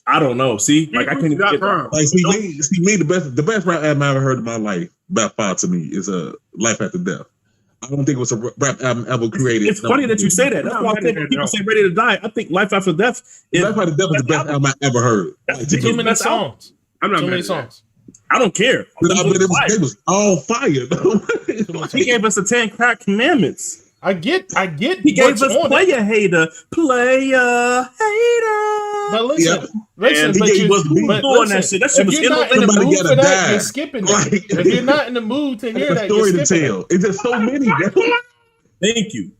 I don't know. See, like I can't even get that. Like see me, the best rap album I ever heard in my life, by far to me, is Life After Death. I don't think it was a rap album ever created. It's funny that you say that. That's why I think when people say Ready to Die, I think Life After Death is Life After Death is the best album I ever heard. That's Too many songs. I'm not Too mad many at that. songs. I don't care. But it was all fire, though. He gave us the 10 crack commandments. I get. He gave what's us on it. player hater. But listen, And but he gave us you, but doing listen, that shit. That shit if was you're not in the Somebody mood gotta for that, die. you're skipping that. Like- If you're not in the mood to hear It's a that, you're story to skipping tell. it. It's just so many, bro. Thank you.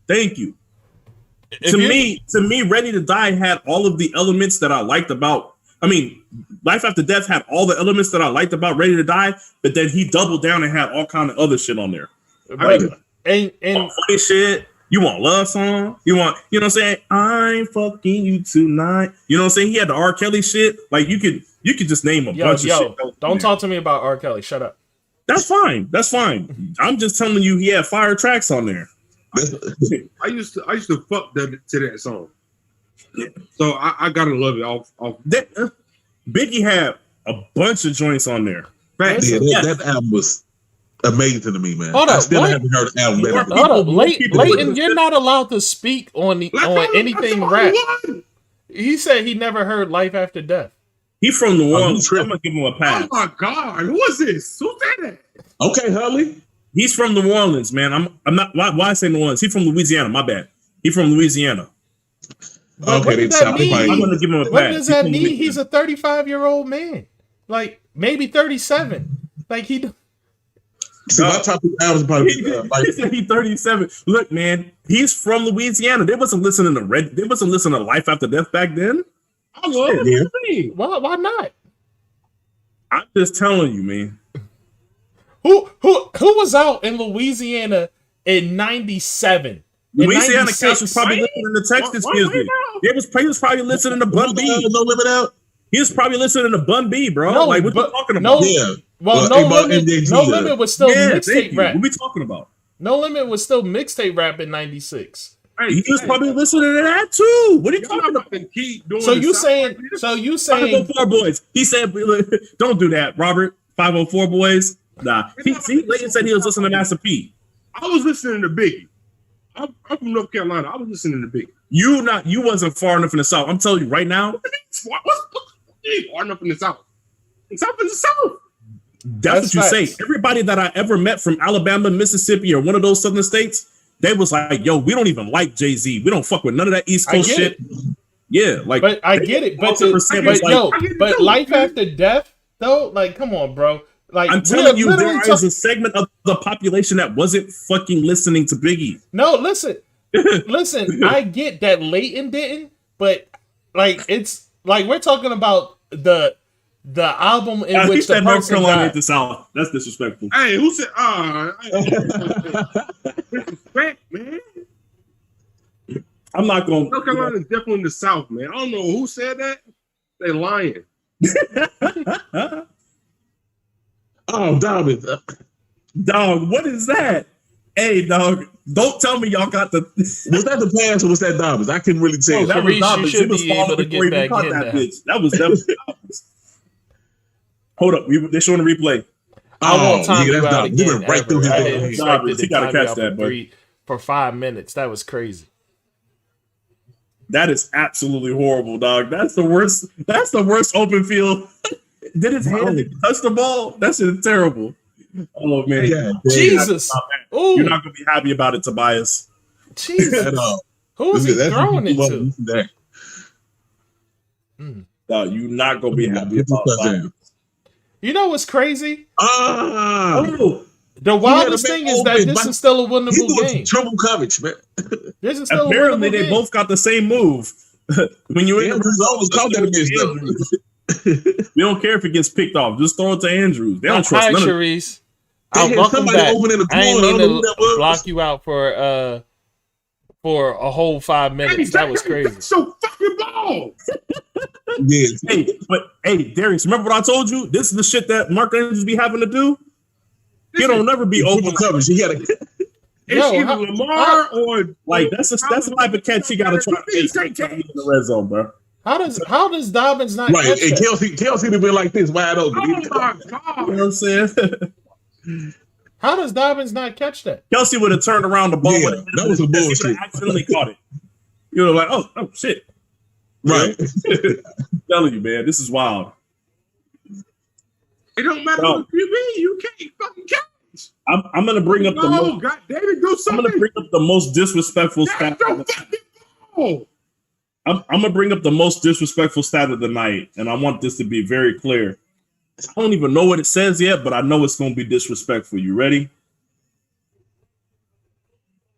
If To you- me, Ready to Die had all of the elements that I liked about. I mean, Life After Death had all the elements that I liked about Ready to Die, but then he doubled down and had all kind of other shit on there. But, and Funny shit. You want love song? You know what I'm saying? I'm fucking you tonight. You know what I'm saying? He had the R. Kelly shit. Like you could just name a bunch of shit. don't talk to me about R. Kelly. Shut up. That's fine. I'm just telling you, he had fire tracks on there. I used to fuck to that song. So I gotta love it off. Biggie had a bunch of joints on there. That album was amazing to me, man. Hold I up, still what? haven't heard an album better. Hold up, Leighton, you're not allowed to speak on anything rap. He said he never heard Life After Death. He from New Orleans. tripping. I'm gonna give him a pass. Oh my God, who is this? Who said that? Okay, Hurley. He's from New Orleans, man. I'm not. Why I say New Orleans? He's from Louisiana. My bad. He from Louisiana. But Okay, what does that mean? I'm gonna give him a pass. What does that He's from mean? He's a 35-year-old man, like maybe 37. Like he. See, my top two albums probably He said he's 37. Look, man, he's from Louisiana. They wasn't listening to Life After Death back then. I love it. Why not? I'm just telling you, man. Who was out in Louisiana in '97? Louisiana cats was probably listening to Texas music. He was probably listening to Bun B. No Limit Out. He was probably listening to Bun B, bro. No, like what you but- talking no. about? Yeah. Well, Well, MJG, No Limit was still Thank mixtape you. rap. What we talking about? No Limit was still mixtape rap in '96. He was probably listening to that too. What are you Y'all talking not about? gonna keep doing So the you South saying? like this? So you saying? 504 boys. He said, "Don't do that, Robert." 504 boys. Nah. Leighton said he was listening to Master P. I was listening to Biggie. I'm from North Carolina. I was listening to Biggie. You wasn't far enough in the South. I'm telling you right now. What's far enough in the South? South is the South. That's what you facts. say. Everybody that I ever met from Alabama, Mississippi, or one of those southern states, they was like, "Yo, we don't even like Jay-Z. We don't fuck with none of that East I Coast get shit." it. Yeah, like, But I get it. But 100% was like- Life After Death though, like, come on, bro. Like, I'm telling you, literally there is a segment of the population that wasn't fucking listening to Biggie. No, listen. I get that Leighton didn't, but like it's like we're talking about the album in He which the said North person Carolina ain't died. the South. That's disrespectful. Hey, who said? Disrespect, man. I'm not going. North Carolina is definitely in the South, man. I don't know who said that. They lying. Oh, Diamond. Dog, what is that? Hey, dog, don't tell me y'all got the. Was that the pass or was that Diamonds? I couldn't really tell. That Sharice, was Dobbins. you should It was be able falling to before he get even back caught in that now. bitch. That was Dobbins. Hold up, they're showing the replay. I won't time you that's out Diamond. You again. went right through his ever. I damn didn't head. expect Dobbins, it he to gotta time you catch out that, buddy. for 5 minutes. That was crazy. That is absolutely horrible, dog. That's the worst. That's the worst open field. Did his hand touch the ball? That shit is terrible. Oh man, Yeah, Jesus. Ooh, you're not gonna be happy about it, Tobias. Jesus. at all. Who was he That's throwing it what to? you that. No, you're not gonna be happy about it. You know what's crazy? Ah, Oh, The wildest thing is that this is still a he winnable doing game. triple coverage, man. This is still apparently a winnable they game. both got the same move. When you're in Andrews always caught that against we don't care if it gets picked off. Just throw it to Andrews. They don't Hi, trust none of it. Sharice. They had Welcome somebody back. open in the I ain't corner. I mean don't know who that to was. block you out for for a whole 5 minutes. That was crazy. That's your fucking ball. Yeah. Hey, Darius, remember what I told you? This is the shit that Mark Andrews be having to do. He don't never be open coverage. He got to. It's either Lamar or like that's the type of catch he got to try to make in the red zone, bro. How does Dobbins not Right, catch and that? Kelsey would be like this, wide open. Oh my God. You know what I'm saying? How does Dobbins not catch that? Kelsey would have turned around the ball. Yeah, that was a bullshit. He accidentally caught it. You know, like, oh shit. Right. I'm telling you, man, this is wild. It don't matter what you mean. You can't fucking catch. I'm gonna bring up the most. God damn it, do I'm something. gonna bring up the most disrespectful stat. That's your fucking ball. I'm gonna bring up the most disrespectful stat of the night, and I want this to be very clear. I don't even know what it says yet, but I know it's gonna be disrespectful. You ready?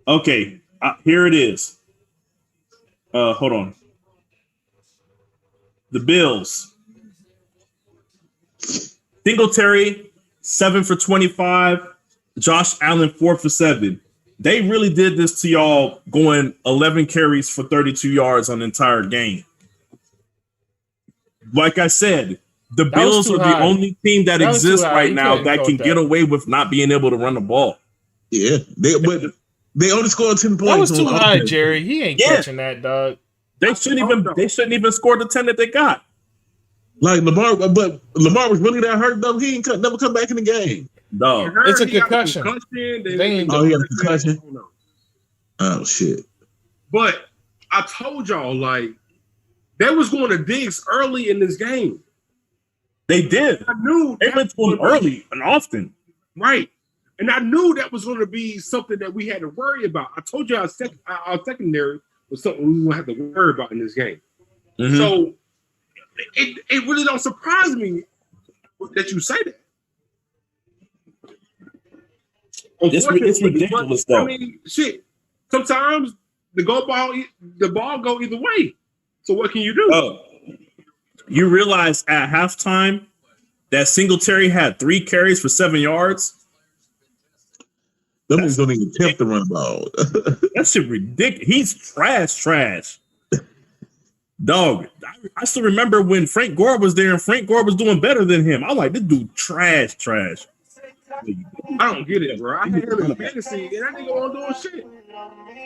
Okay, here it is. Hold on. The Bills. Singletary, 7 for 25. Josh Allen, 4 for 7. They really did this to y'all, going 11 carries for 32 yards on the entire game. Like I said, the Bills are the only team that exists right now that can get away with not being able to run the ball. Yeah, they only scored 10 points. That was too high, Jerry. He ain't catching that, dog. They shouldn't even score the 10 that they got. Like Lamar, but Lamar was really that hurt though. He ain't never come back in the game. No, it's a concussion. He had a concussion. Oh shit! But I told y'all, like, they was going to Diggs early in this game. They did. I knew they went to him early and often. Right. And I knew that was going to be something that we had to worry about. I told you our secondary was something we were going to have to worry about in this game. Mm-hmm. So it really don't surprise me that you say that. It's ridiculous, though. I mean, shit. Sometimes the ball go either way. So what can you do? You realize at halftime that Singletary had 3 carries for 7 yards? Them niggas don't even attempt to run the ball. That shit ridiculous. He's trash. Dog, I still remember when Frank Gore was there and Frank Gore was doing better than him. I'm like, this dude trash. I don't get it, bro. I had him in fantasy and that nigga wasn't doing shit.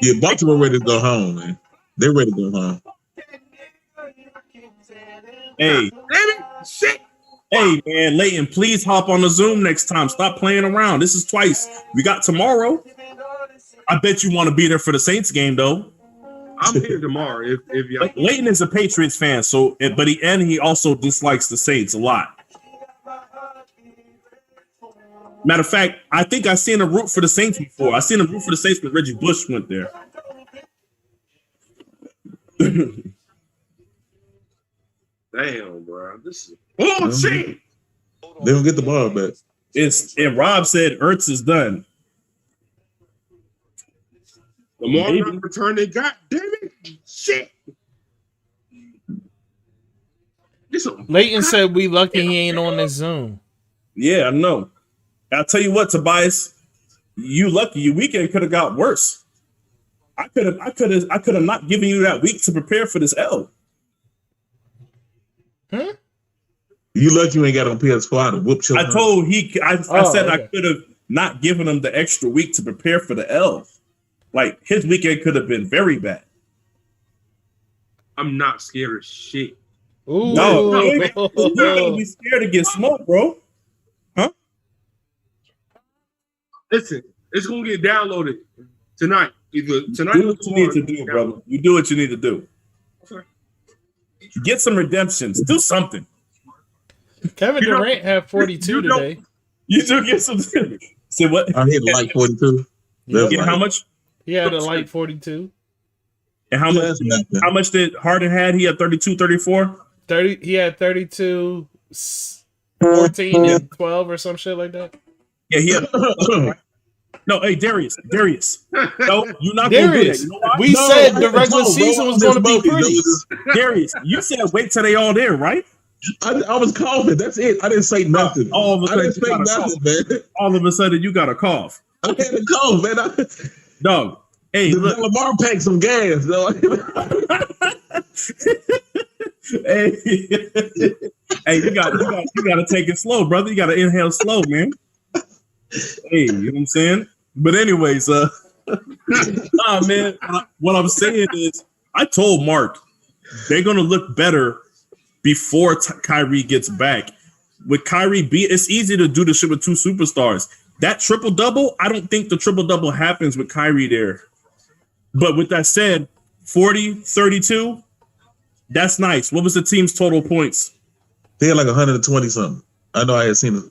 Yeah, Baltimore ready to go home, man. They're ready to go home. Hey, damn it, shit. Hey, man, Leighton, please hop on the Zoom next time. Stop playing around. This is twice. We got tomorrow. I bet you want to be there for the Saints game, though. I'm here tomorrow. If y'all. Leighton is a Patriots fan, but he also dislikes the Saints a lot. Matter of fact, I think I seen a root for the Saints before. I seen a root for the Saints when Reggie Bush went there. Damn, bro. This is bullshit. They don't get the ball back. And Rob said Ertz is done. Lamar not returning. God damn it. Shit. Leighton said we lucky he ain't on this Zoom. Yeah, I know. I'll tell you what, Tobias, you lucky. Your weekend could have got worse. I could have not given you that week to prepare for this L. Huh? You lucky you ain't got on PS4 to whoop your. I said I could have not given him the extra week to prepare for the L. Like his weekend could have been very bad. I'm not scared of shit. Ooh. No, you gotta be scared to get smoked, bro. Huh? Listen, it's gonna get downloaded tonight. Either tonight. Do what you need to do, brother. You do what you need to do. Okay. Get some redemptions. Do something. Kevin Durant had 42 today. You do get some. Say what? I hit like 42. Yeah, how much? He had a light 42. And how much did Harden had? He had 32, 34? 30. He had 32, 14, and 12 or some shit like that. Yeah, he had. No, hey, Darius. No, you're not Darius. Gonna do that. We said the regular season was going to be pretty. Darius, you said wait till they all there, right? I was coughing. That's it. I didn't say nothing. All of a sudden, I didn't say nothing, man. All of a sudden, you got a cough. I had a cough, man. Dog. Hey, look, Lamar packed some gas, though. hey, hey, you got to take it slow, brother. You got to inhale slow, man. Hey, you know what I'm saying? But anyways, man, what I'm saying is, I told Mark they're gonna look better before Kyrie gets back. With Kyrie it's easy to do the shit with two superstars. That triple double, I don't think the triple double happens with Kyrie there. But with that said, 40, 32, that's nice. What was the team's total points? They had like 120 something. I know I had seen it.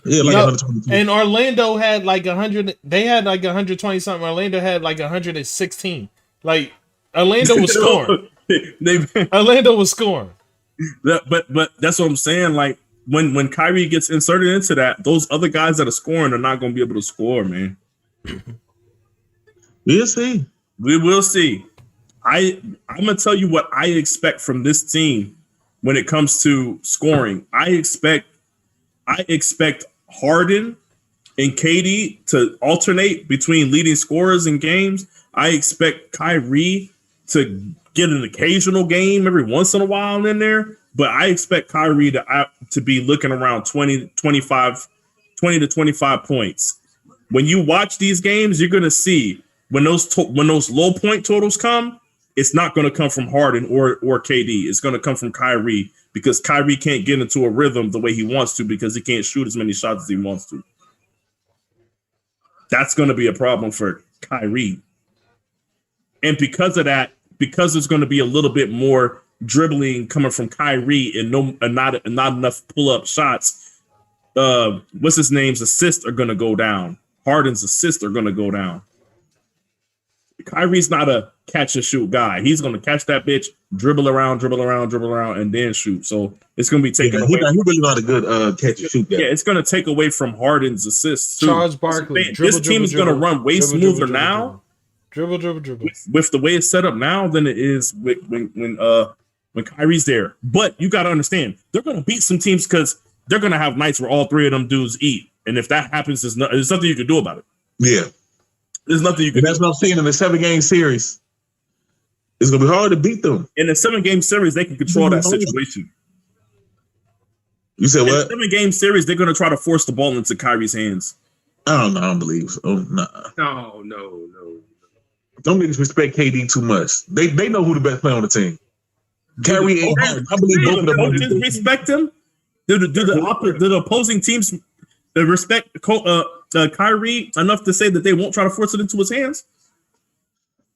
Yeah, like 122. And Orlando had like 100. They had like 120 something. Orlando had like 116. Like Orlando was scoring. Orlando was scoring. But that's what I'm saying. Like when Kyrie gets inserted into that, those other guys that are scoring are not going to be able to score, man. We'll see. We will see. I'm gonna tell you what I expect from this team when it comes to scoring. I expect Harden and KD to alternate between leading scorers in games. I expect Kyrie to get an occasional game every once in a while in there, but I expect Kyrie to be looking around 20 to 25 points. When you watch these games, you're going to see when those low point totals come, it's not going to come from Harden or KD. It's going to come from Kyrie, because Kyrie can't get into a rhythm the way he wants to, because he can't shoot as many shots as he wants to. That's going to be a problem for Kyrie. And because of that, because there's going to be a little bit more dribbling coming from Kyrie and not enough pull-up shots, what's his name's assists are going to go down. Harden's assists are going to go down. Kyrie's not a catch and shoot guy. He's going to catch that bitch, dribble around, and then shoot. So it's going to be taken away. He's really not a good catch and shoot guy. Yeah, it's going to take away from Harden's assists too. Charles Barkley. This team is going to run way smoother now. Dribble. With the way it's set up now than it is when Kyrie's there. But you got to understand, they're going to beat some teams because they're going to have nights where all three of them dudes eat. And if that happens, there's nothing you can do about it. Yeah. There's nothing you can do. That's what I'm saying in the 7-game series. It's going to be hard to beat them. In a 7-game series, they can control that situation. You said what? In a 7-game series, they're going to try to force the ball into Kyrie's hands. I don't know. I don't believe so. Nah. No. Don't niggas respect KD too much. They know who the best player on the team. Kyrie and Harden. I believe both of them. Coaches respect him? Do the opposing teams respect Kyrie enough to say that they won't try to force it into his hands?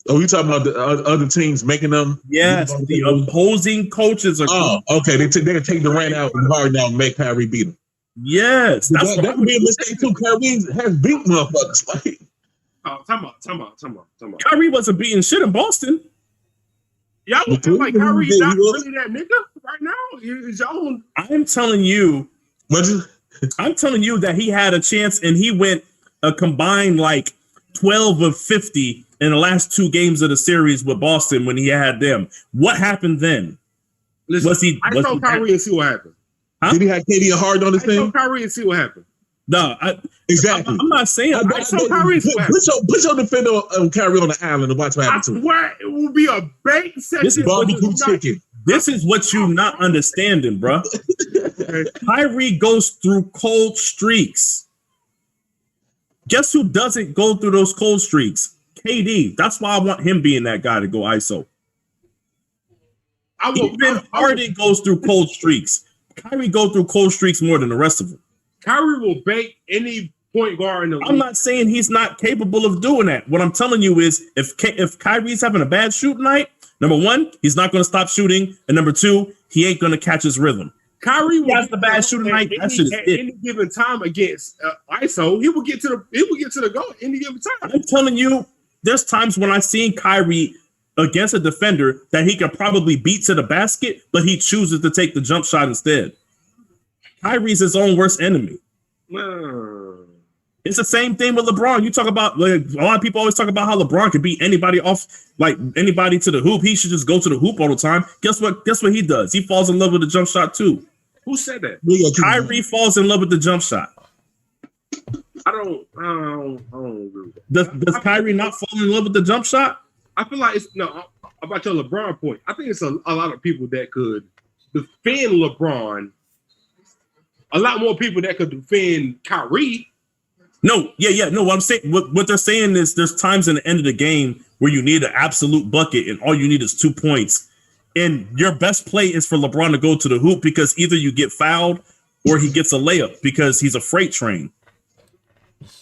Oh, you talking about the other teams making them? Yes, the opposing coaches are. Oh, okay. They can take the rain out and Harden out and make Kyrie beat him. Yes, that would be a mistake too. Kyrie has beat motherfuckers. Like, time out. Kyrie wasn't beating shit in Boston. Y'all look like Kyrie's not really that nigga right now. Is y'all? I'm telling you that he had a chance, and he went a combined like 12 of 50 in the last 2 games of the series with Boston when he had them. What happened then? Listen, I saw Kyrie and see what happened. Huh? Did he have KD and Harden on his team? I saw Kyrie and see what happened. No, exactly. I'm not saying. I saw Kyrie. Put your defender on Kyrie on the island and watch what happens to him. It will be a bait session. This is what you not understanding, bro. Kyrie goes through cold streaks. Guess who doesn't go through those cold streaks? KD. That's why I want him being that guy to go ISO. Even Harden goes through cold streaks. Kyrie go through cold streaks more than the rest of them. Kyrie will bait any point guard in the league. I'm not saying he's not capable of doing that. What I'm telling you is if Kyrie's having a bad shoot night, number one, he's not going to stop shooting. And number two, he ain't going to catch his rhythm. Kyrie has the bad shooting night. That shit is at any given time against ISO, he will get to the goal at any given time. I'm telling you, there's times when I've seen Kyrie against a defender that he could probably beat to the basket, but he chooses to take the jump shot instead. Kyrie's his own worst enemy. It's the same thing with LeBron. You talk about, like, a lot of people always talk about how LeBron can beat anybody off, like anybody to the hoop. He should just go to the hoop all the time. Guess what he does? He falls in love with the jump shot too. Who said that? Kyrie falls in love with the jump shot. I don't agree with that. Does Kyrie not fall in love with the jump shot? I feel like it's about your LeBron point. I think it's a lot of people that could defend LeBron. A lot more people that could defend Kyrie. No, no. What I'm saying, what they're saying is, there's times in the end of the game where you need an absolute bucket, and all you need is 2 points, and your best play is for LeBron to go to the hoop because either you get fouled or he gets a layup because he's a freight train.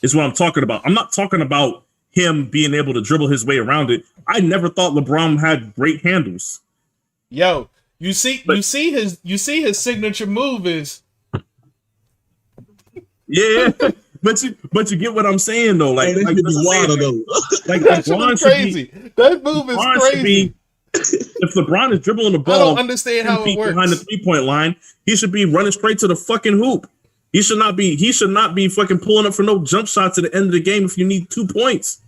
Is what I'm talking about. I'm not talking about him being able to dribble his way around it. I never thought LeBron had great handles. Yo, you see his signature move is. Yeah, but you get what I'm saying though. Like LeBron crazy. That move is crazy. If LeBron is dribbling the ball, I don't understand how it works. Behind the 3-point line, he should be running straight to the fucking hoop. He should not be fucking pulling up for no jump shots at the end of the game if you need 2 points.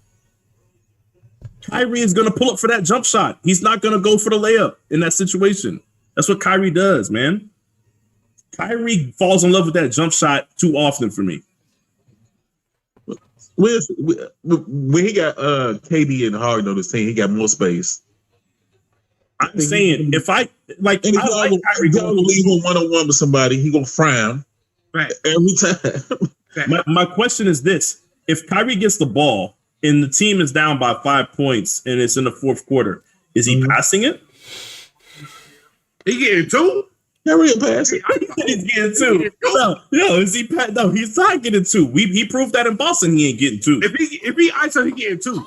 Kyrie is going to pull up for that jump shot. He's not going to go for the layup in that situation. That's what Kyrie does, man. Kyrie falls in love with that jump shot too often for me. When he got KD and Harden on his team, he got more space. I'm saying if I like, and if Kyrie going to leave him one-on-one with somebody, he gonna frown every time. My question is this: if Kyrie gets the ball and the team is down by 5 points and it's in the fourth quarter, is he passing it? He getting 2? Kyrie passing. He's getting 2. No, is he? No, he's not getting 2. He proved that in Boston. He ain't getting 2. If he ISO, he getting 2.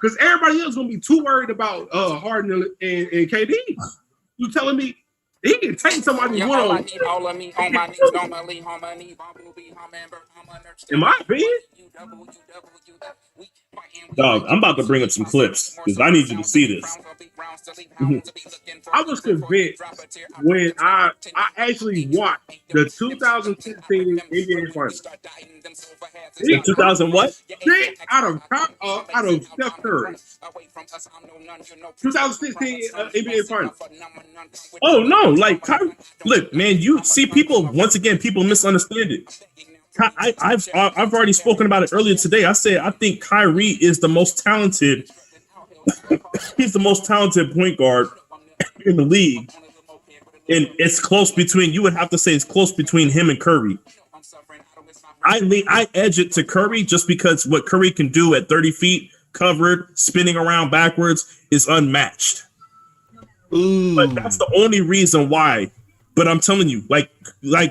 Because everybody else gonna be too worried about Harden and KD. You telling me he can take somebody one on? In my opinion, dog, I'm about to bring up some clips because I need you to see this. I was convinced when I actually watched the 2016 NBA Finals. The 2000 what? Out of Steph Curry. 2016 NBA Finals. Oh no! Like, look, man, you see people once again. People misunderstand it. I've already spoken about it earlier today. I said I think Kyrie is the most talented. He's the most talented point guard in the league, and it's close between. You would have to say it's close between him and Curry. I edge it to Curry just because what Curry can do at 30 feet covered, spinning around backwards, is unmatched. Ooh. But that's the only reason why. But I'm telling you, like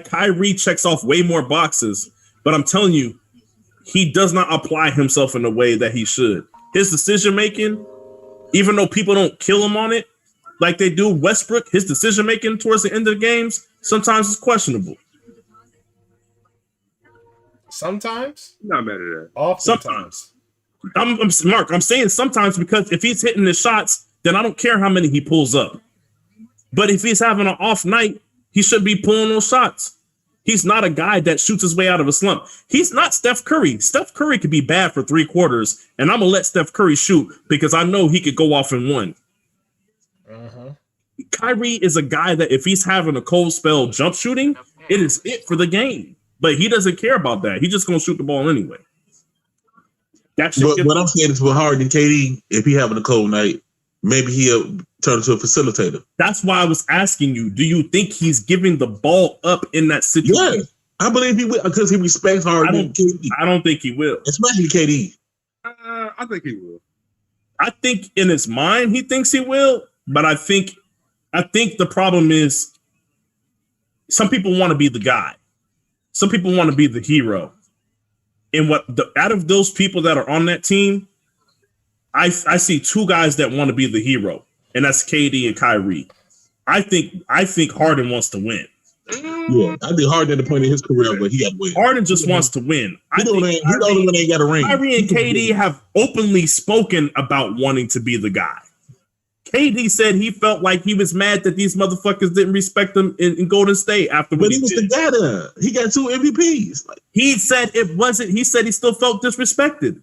Kyrie checks off way more boxes. But I'm telling you, he does not apply himself in the way that he should. His decision making, even though people don't kill him on it, like they do Westbrook, his decision making towards the end of the games sometimes is questionable. Sometimes, not mad at that. Oftentimes, I'm saying sometimes because if he's hitting the shots, then I don't care how many he pulls up. But if he's having an off night, he should be pulling those shots. He's not a guy that shoots his way out of a slump. He's not Steph Curry. Steph Curry could be bad for 3 quarters, and I'm gonna let Steph Curry shoot because I know he could go off in 1. Kyrie is a guy that if he's having a cold spell jump shooting, it is it for the game. But he doesn't care about that. He's just gonna shoot the ball anyway. But what I'm saying is with Harden and KD, if he having a cold night, maybe he'll turn into a facilitator. That's why I was asking you, do you think he's giving the ball up in that situation? Yeah, I believe he will because he respects Harden and KD. I don't think he will. Especially KD. I think he will. I think in his mind he thinks he will, but I think the problem is some people want to be the guy. Some people want to be the hero. And out of those people that are on that team, I see 2 guys that want to be the hero, and that's KD and Kyrie. I think Harden wants to win. Yeah, I think Harden at the point in his career, but he got to win. Harden just wants to win. He's the only one that ain't got a ring. Kyrie and KD have openly spoken about wanting to be the guy. KD said he felt like he was mad that these motherfuckers didn't respect him in Golden State after. But he was the guy there. He got 2 MVPs. He said it wasn't. He said he still felt disrespected.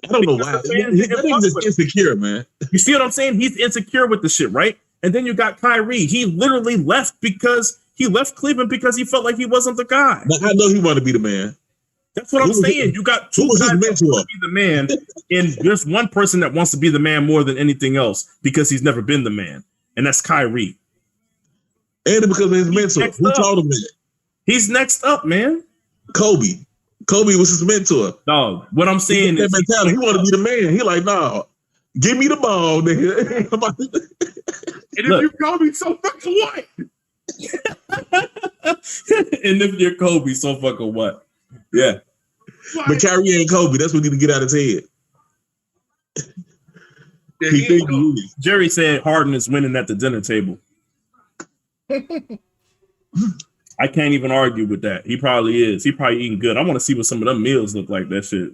I don't know why. He's just insecure, man. You see what I'm saying? He's insecure with the shit, right? And then you got Kyrie. He literally left because he left Cleveland because he felt like he wasn't the guy. But I know he wanted to be the man. That's what I'm saying. You got two guys that want to be the man, and there's one person that wants to be the man more than anything else because he's never been the man, and that's Kyrie. And because of his mentor. Who taught him that? He's next up, man. Kobe. Kobe was his mentor. Dog, what I'm saying is mentality. He want to be the man. He like, nah, give me the ball, nigga. And if you Kobe, so fucking what? And if you're Kobe, so fucking what? Yeah. But Kyrie ain't Kobe. That's what he need to get out of his head. Yeah, Jerry said Harden is winning at the dinner table. I can't even argue with that. He probably is. He probably eating good. I want to see what some of them meals look like. That shit.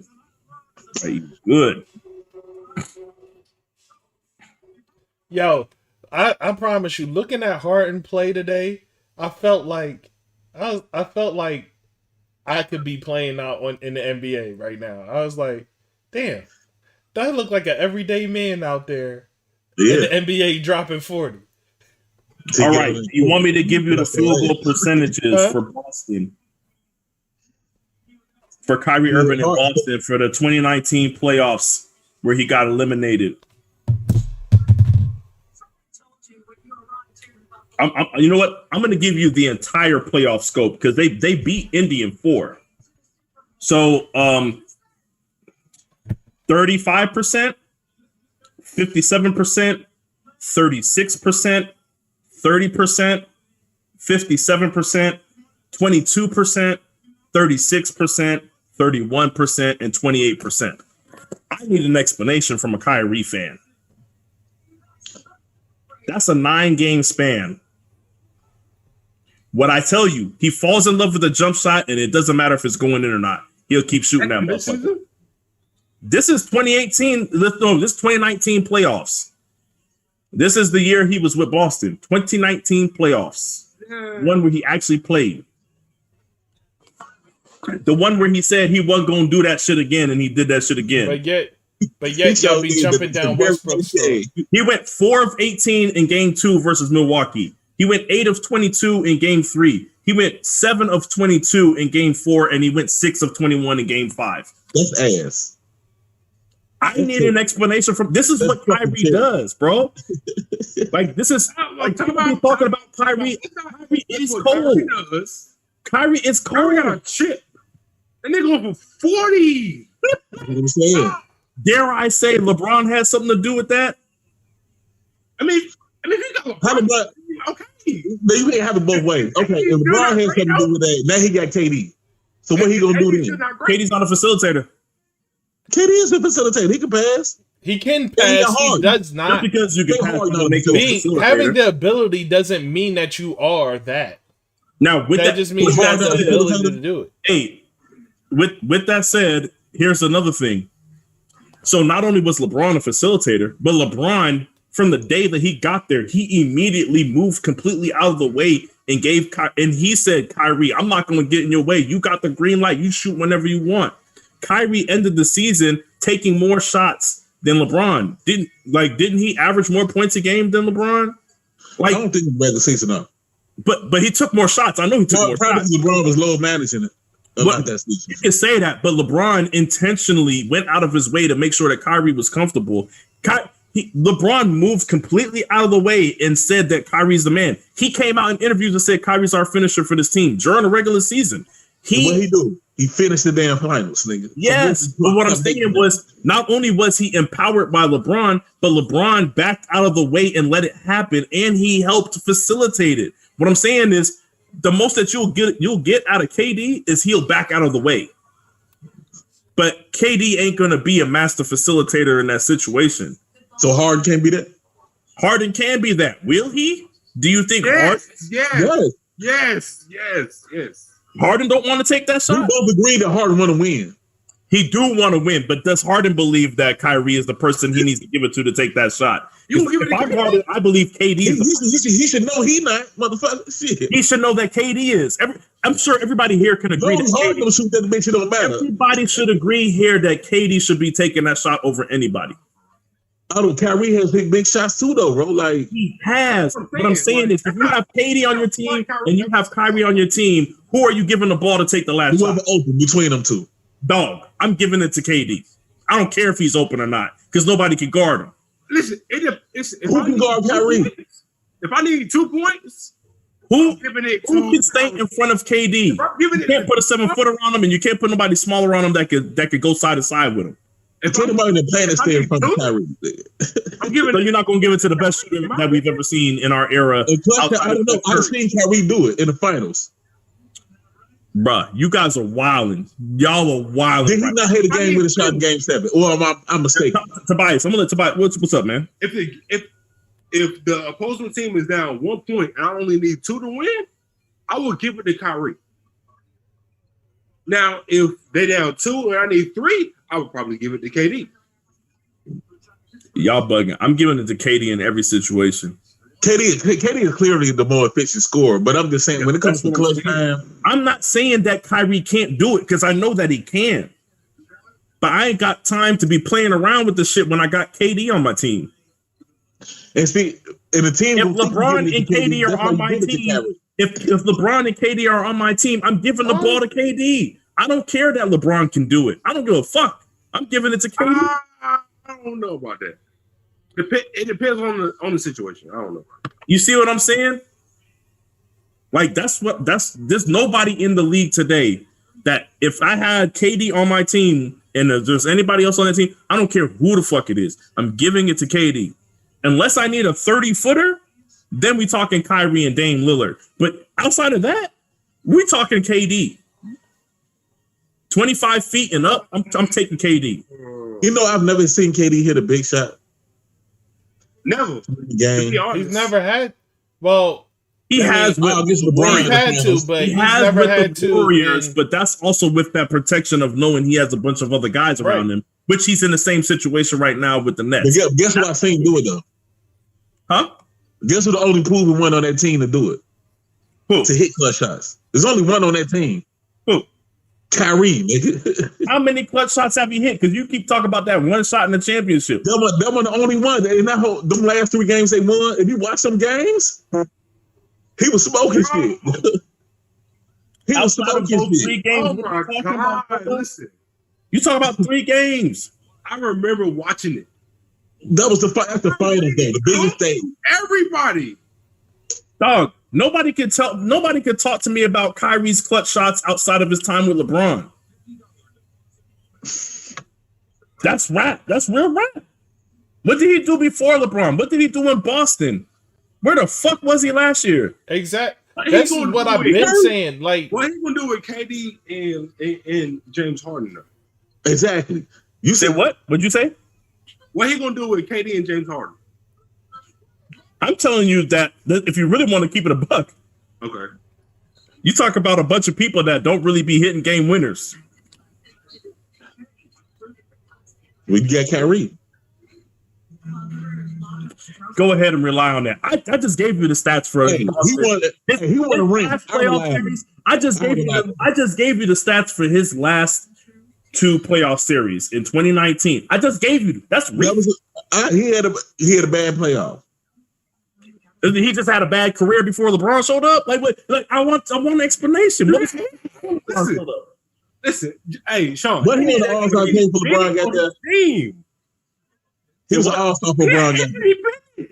Eating good. Yo, I promise you, looking at Harden play today, I felt like I could be playing out in the NBA right now. I was like, damn, that looked like an everyday man out there in the NBA dropping 40. All right, you want me to give you the field goal percentages for Boston? For Kyrie Irving in Boston for the 2019 playoffs where he got eliminated. You know what? I'm going to give you the entire playoff scope because they beat Indy in 4. So 35%, 57%, 36%, 30%, 57%, 22%, 36%, 31%, and 28%. I need an explanation from a Kyrie fan. That's a 9-game span. What I tell you, he falls in love with a jump shot, and it doesn't matter if it's going in or not. He'll keep shooting that motherfucker. This is 2018. No, this 2019 playoffs. This is the year he was with Boston. 2019 playoffs. One where he actually played. The one where he said he wasn't going to do that shit again, and he did that shit again. But yet y'all be jumping down Westbrook's throat. He went 4 of 18 in game 2 versus Milwaukee. He went 8 of 22 in game 3. He went 7 of 22 in game 4, and he went 6 of 21 in game 5. That's ass. I need an explanation from this is what Kyrie does, bro. Like this is like talking about Kyrie. Kyrie is cold. Kyrie is cold. Kyrie got a chip. And they go for 40. Dare I say LeBron has something to do with that? I mean, he got LeBron. Okay. You can't have it both ways. Okay, if LeBron has something to do with that, now he got KD. So what he gonna do then? KD's not a facilitator. KD is a facilitator. He can pass. He can pass. He does not. Just because you can pass, having the ability doesn't mean that you are that. Now, with that just means you have the ability to do it. Hey, with that said, here's another thing. So not only was LeBron a facilitator, but LeBron, from the day that he got there, he immediately moved completely out of the way and he said, Kyrie, I'm not going to get in your way. You got the green light. You shoot whenever you want. Kyrie ended the season taking more shots than LeBron. Didn't he average more points a game than LeBron? I don't think he read the season up. But he took more shots. I know he took more shots. LeBron was low managing it. That season. You can say that, but LeBron intentionally went out of his way to make sure that Kyrie was comfortable. LeBron moved completely out of the way and said that Kyrie's the man. He came out in interviews and said Kyrie's our finisher for this team during the regular season. What he do? He finished the damn finals, nigga. Yes, but what I'm saying was not only was he empowered by LeBron, but LeBron backed out of the way and let it happen, and he helped facilitate it. What I'm saying is the most that you'll get out of KD is he'll back out of the way. But KD ain't going to be a master facilitator in that situation. So Harden can't be that? Harden can be that. Will he? Do you think Harden? Yes. Harden don't want to take that shot? We both agree that Harden want to win. He do want to win, but does Harden believe that Kyrie is the person he needs to give it to take that shot? If I'm Harden, I believe KD is he should know he not, motherfucker. Shit. He should know that KD is. I'm sure everybody here can agree that Harden don't shoot that bitch, it don't matter. Everybody should agree here that KD should be taking that shot over anybody. Kyrie has big shots too, though, bro. Like he has. What I'm saying is, if you have KD on your team and you have Kyrie on your team, Who are you giving the ball to take the last Whoever shot? open between them two. Dog, I'm giving it to KD. I don't care if he's open or not because nobody can guard him. Listen, Who can guard Kyrie? If I need 2 points, Who giving it who can stay in front of KD? I'm giving You can't put a 7-footer on him, and you can't put nobody smaller on him that could go side to side with him. If Anybody in the planet stay in front of Kyrie. I'm giving So it. you're not going to give it to the best shooter that we've ever seen in our era. And plus, outside I don't of know. I've Curry. seen Kyrie do it in the finals. Bruh, you guys are wilding. Y'all are wilding. Did he not hit a game with a shot in Game 7? Or I'm mistaken? Tobias, I'm gonna let Tobias. What's up, man? If the opposing team is down 1 point and I only need 2 to win, I will give it to Kyrie. Now, if they down 2 and I need 3, I would probably give it to KD. Y'all bugging. I'm giving it to KD in every situation. KD is clearly the more efficient scorer, but I'm just saying when it comes to clutch time, I'm not saying that Kyrie can't do it because I know that he can. But I ain't got time to be playing around with the shit when I got KD on my team. and see, in the team, If LeBron and KD are on my team, if LeBron and KD are on my team, I'm giving the ball to KD. I don't care that LeBron can do it. I don't give a fuck. I'm giving it to KD. I don't know about that. It depends on the situation. I don't know. You see what I'm saying? Like there's nobody in the league today that if I had KD on my team and there's anybody else on that team, I don't care who the fuck it is. I'm giving it to KD. Unless I need a 30-footer, then we talking Kyrie and Dame Lillard. But outside of that, we talking KD. 25 feet and up, I'm taking KD. You know, I've never seen KD hit a big shot. Never. Game. He's never had. Well, He has with LeBron. He's had to, but he he's has never with had the to. Warriors, but that's also with that protection of knowing he has a bunch of other guys around him, which he's in the same situation right now with the Nets. But guess what I seen do it though? Huh? Guess who the only proven one on that team to do it? Who? To hit clutch shots. There's only one on that team. Who? Kyrie, nigga. How many clutch shots have he hit? Because you keep talking about that one shot in the championship. Them were the only one. In that them last 3 games they won, if you watch some games, he was smoking shit. He was smoking shit. 3 games. Oh my God! Listen, You talking about 3 games? I remember watching it. That's the final game, the biggest day. Everybody. Dog, nobody could talk to me about Kyrie's clutch shots outside of his time with LeBron. That's rap. That's real rap. What did he do before LeBron? What did he do in Boston? Where the fuck was he last year? Exactly. Like, That's he gonna what do I've it. been saying. Like, What he gonna do with KD and James Harden? Though? Exactly. You said what? What'd you say? What he gonna do with KD and James Harden? I'm telling you that if you really want to keep it a buck, Okay. you talk about a bunch of people that don't really be hitting game winners. We got Kyrie. Go ahead and rely on that. I just gave you the stats for Hey, he won a ring. I just gave you the stats for his last 2 playoff series in 2019. I just gave you that's real. He had a bad playoff. He just had a bad career before LeBron showed up. Like what? Like I want an explanation. Listen, hey, Shawn. What he was an all-star game for LeBron got there? Team. He was an all-star for LeBron got there.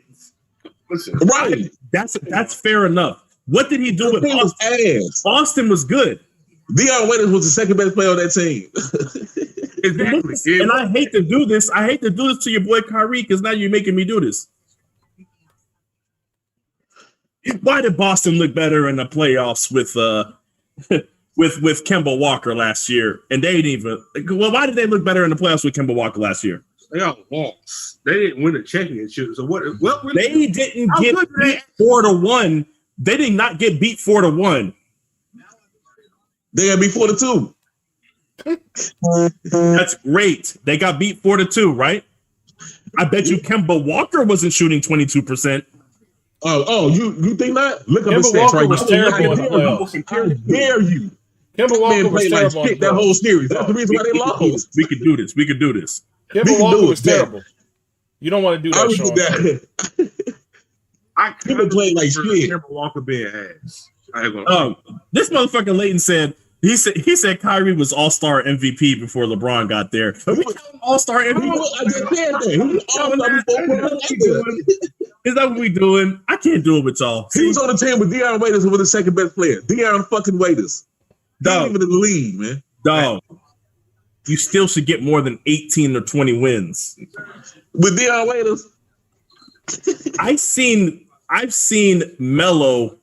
Listen, Right. That's fair enough. What did he do with Boston? Ass. Boston was good. Dion Waiters was the second best player on that team. exactly. And I hate to do this. I hate to do this to your boy Kyrie because now you're making me do this. Why did Boston look better in the playoffs with Kemba Walker last year? And they didn't even. Well, why did they look better in the playoffs with Kemba Walker last year? They all lost. They didn't win a championship. So what They didn't get beat 4-1. They did not get beat 4-1. They got beat 4-2. That's great. They got beat 4-2, right? I bet you Kemba Walker wasn't shooting 22%. Oh, you think not? Look up his Kemba stats Walker right was now. terrible in the playoffs. How dare you? Kemba Walker was terrible. Like shit that whole series. That's the reason why they lost. We could do this. We could do this. Kemba Walker was terrible. You don't want to do that, Shawn. I couldn't play like shit. Kemba Walker being ass. This motherfucker Layton said he said Kyrie was All-Star MVP before LeBron got there. Are we counting All-Star MVP? I just said that. He was All-Star before LeBron. Is that what we doing? I can't do it with y'all. He was on the team with Deion Waiters, who was the second best player. Deion fucking Waiters. Not even in the league, man. Dog. You still should get more than 18 or 20 wins. With Deion Waiters. I've seen Melo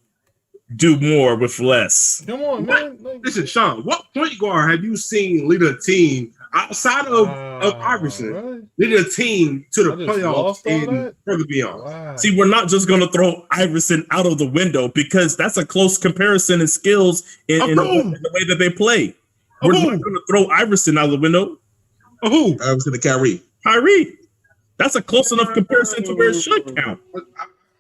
do more with less. Come on, man. Listen, Sean, what point guard have you seen lead a team outside of Iverson? Right. Lead a team to the I just playoffs lost all and that? further beyond. Wow. See, we're not just going to throw Iverson out of the window because that's a close comparison in skills in the way that they play. We're not going to throw Iverson out of the window. Who? Iverson and Kyrie. Kyrie. That's a close enough comparison to where it should count.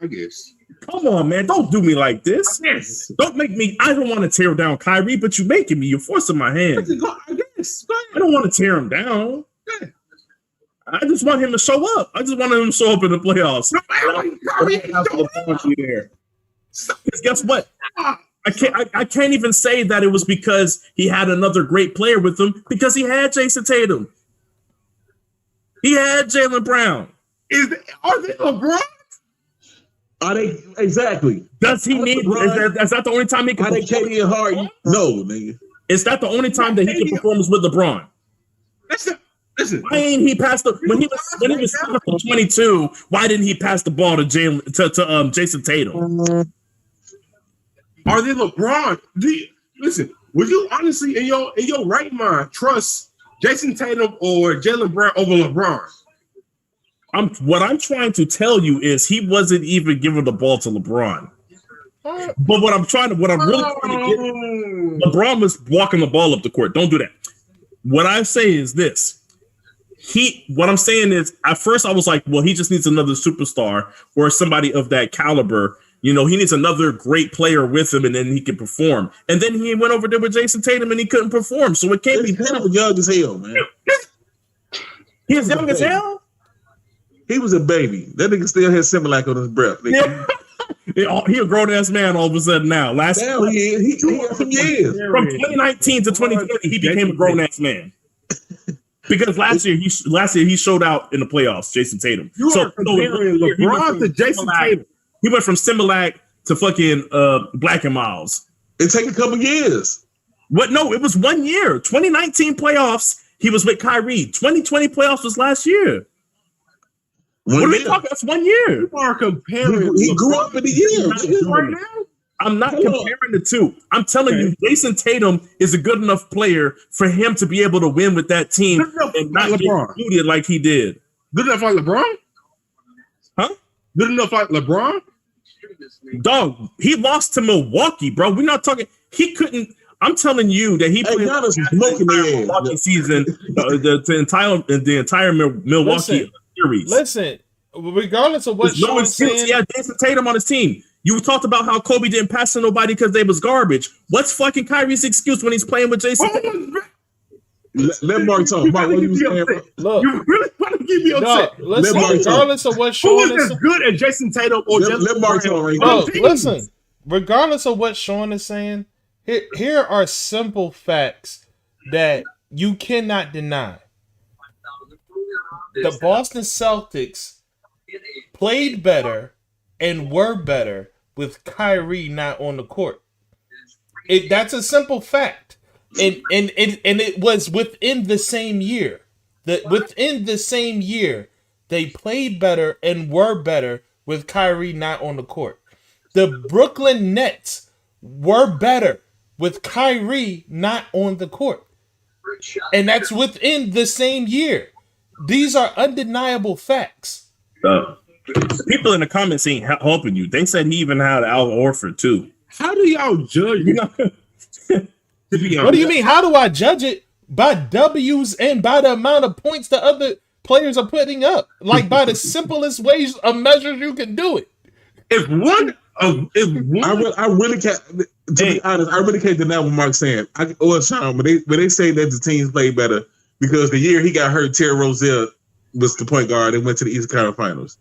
I guess. Come on, man. Don't do me like this. Yes. Don't make me. I don't want to tear down Kyrie, but you're making me. You're forcing my hand. I guess. I don't want to tear him down. Yeah. I just want him to show up. I just want him to show up in the playoffs. Because guess what? I can't even say that it was because he had another great player with him because he had Jason Tatum. He had Jaylen Brown. Are they LeBron? Are they exactly? Does he need? Is that the only time he can? Are they KD and Harden? No, nigga. Is that the only time that he can perform is with LeBron? Listen. Why ain't he passed the when he was 22? Why didn't he pass the ball to Jason Tatum? Are they LeBron? Listen, would you honestly, in your right mind, trust Jason Tatum or Jaylen Brown over LeBron? What I'm trying to tell you is he wasn't even giving the ball to LeBron. But what I'm really trying to get, LeBron was walking the ball up the court. Don't do that. What I say is this. What I'm saying is, at first I was like, well, he just needs another superstar or somebody of that caliber. You know, he needs another great player with him, and then he can perform. And then he went over there with Jason Tatum, and he couldn't perform. So it can't be. Tatum was young as hell, man. He was young as hell. He was a baby. That nigga still had Similac on his breath. He a grown ass man all of a sudden now. He had some years. From 2019 to 2020, he became a grown ass man. Because last year he showed out in the playoffs, Jason Tatum. Comparing LeBron to Jason Tatum. He went from Similac to fucking Black and Miles. It take a couple years. What? No, it was 1 year. 2019 playoffs, he was with Kyrie. 2020 playoffs was last year. What are we talking? That's 1 year. You are comparing. He grew up in the year right now. I'm not comparing the two. I'm telling you, Jason Tatum is a good enough player for him to be able to win with that team and not get included like he did. Good enough like LeBron? Huh? Good enough like LeBron? Dog, he lost to Milwaukee, bro. We're not talking. He couldn't. I'm telling you that he played the Milwaukee season, the entire Milwaukee series. Listen, regardless of what Sean is saying, he had Jason Tatum on his team. You talked about how Kobe didn't pass to nobody because they was garbage. What's fucking Kyrie's excuse when he's playing with Jason Tatum? Let Mark talk. Mark, what you saying? Look, you really want to give me upset? Listen, regardless of what Sean is as good as Jason Tatum or let Mark talk right now. Listen, regardless of what Sean is saying, here are simple facts that you cannot deny. The Boston Celtics played better and were better with Kyrie not on the court. That's a simple fact. And it was within the same year. Within the same year, they played better and were better with Kyrie not on the court. The Brooklyn Nets were better with Kyrie not on the court. And that's within the same year. These are undeniable facts. People in the comments ain't helping you. They said he even had Al Horford too. How do y'all judge? What do you mean? How do I judge it? By W's and by the amount of points the other players are putting up. Like by the simplest ways of measures you can do it. I really can't. To be honest, I really can't deny what Mark's saying. Sean, when they say that the teams play better because the year he got hurt, Terry Rozier was the point guard and went to the Eastern Conference Finals.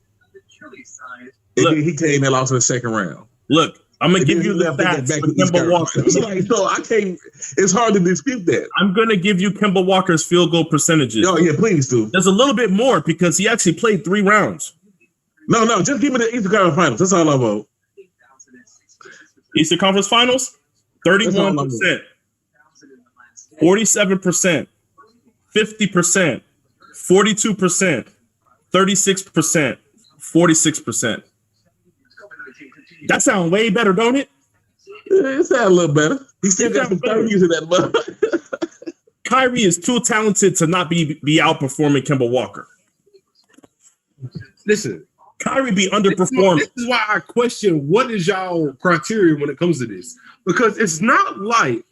And he came and lost in the second round. Look, I'm gonna give you the stats for Kemba Walker. So I can't. It's hard to dispute that. I'm gonna give you Kemba Walker's field goal percentages. Oh yeah, please do. There's a little bit more because he actually played 3 rounds. No, just give me the Eastern Conference Finals. That's all I vote. Eastern Conference Finals, 31%, 47%, 50%, 42%, 36%, 46%. That sounds way better, don't it? It sounds a little better. He still got some 30s in that mug. Kyrie is too talented to not be outperforming Kemba Walker. Listen, Kyrie be underperforming. This is why I question what is y'all criteria when it comes to this. Because it's not like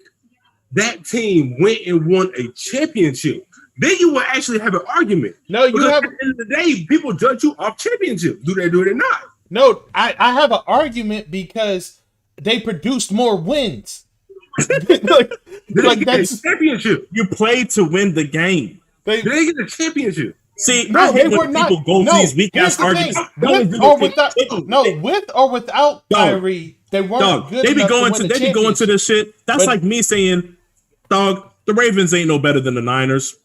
that team went and won a championship. Then you will actually have an argument. No, you because have. At the end of the day, people judge you off championship. Do they do it or not? No, I have an argument because they produced more wins. like that's championship. You play to win the game. They get a championship. See, no, they were not. People go to these weak ass arguments. With or without Kyrie, they weren't good. They be going to this shit. That's like me saying, dog, the Ravens ain't no better than the Niners.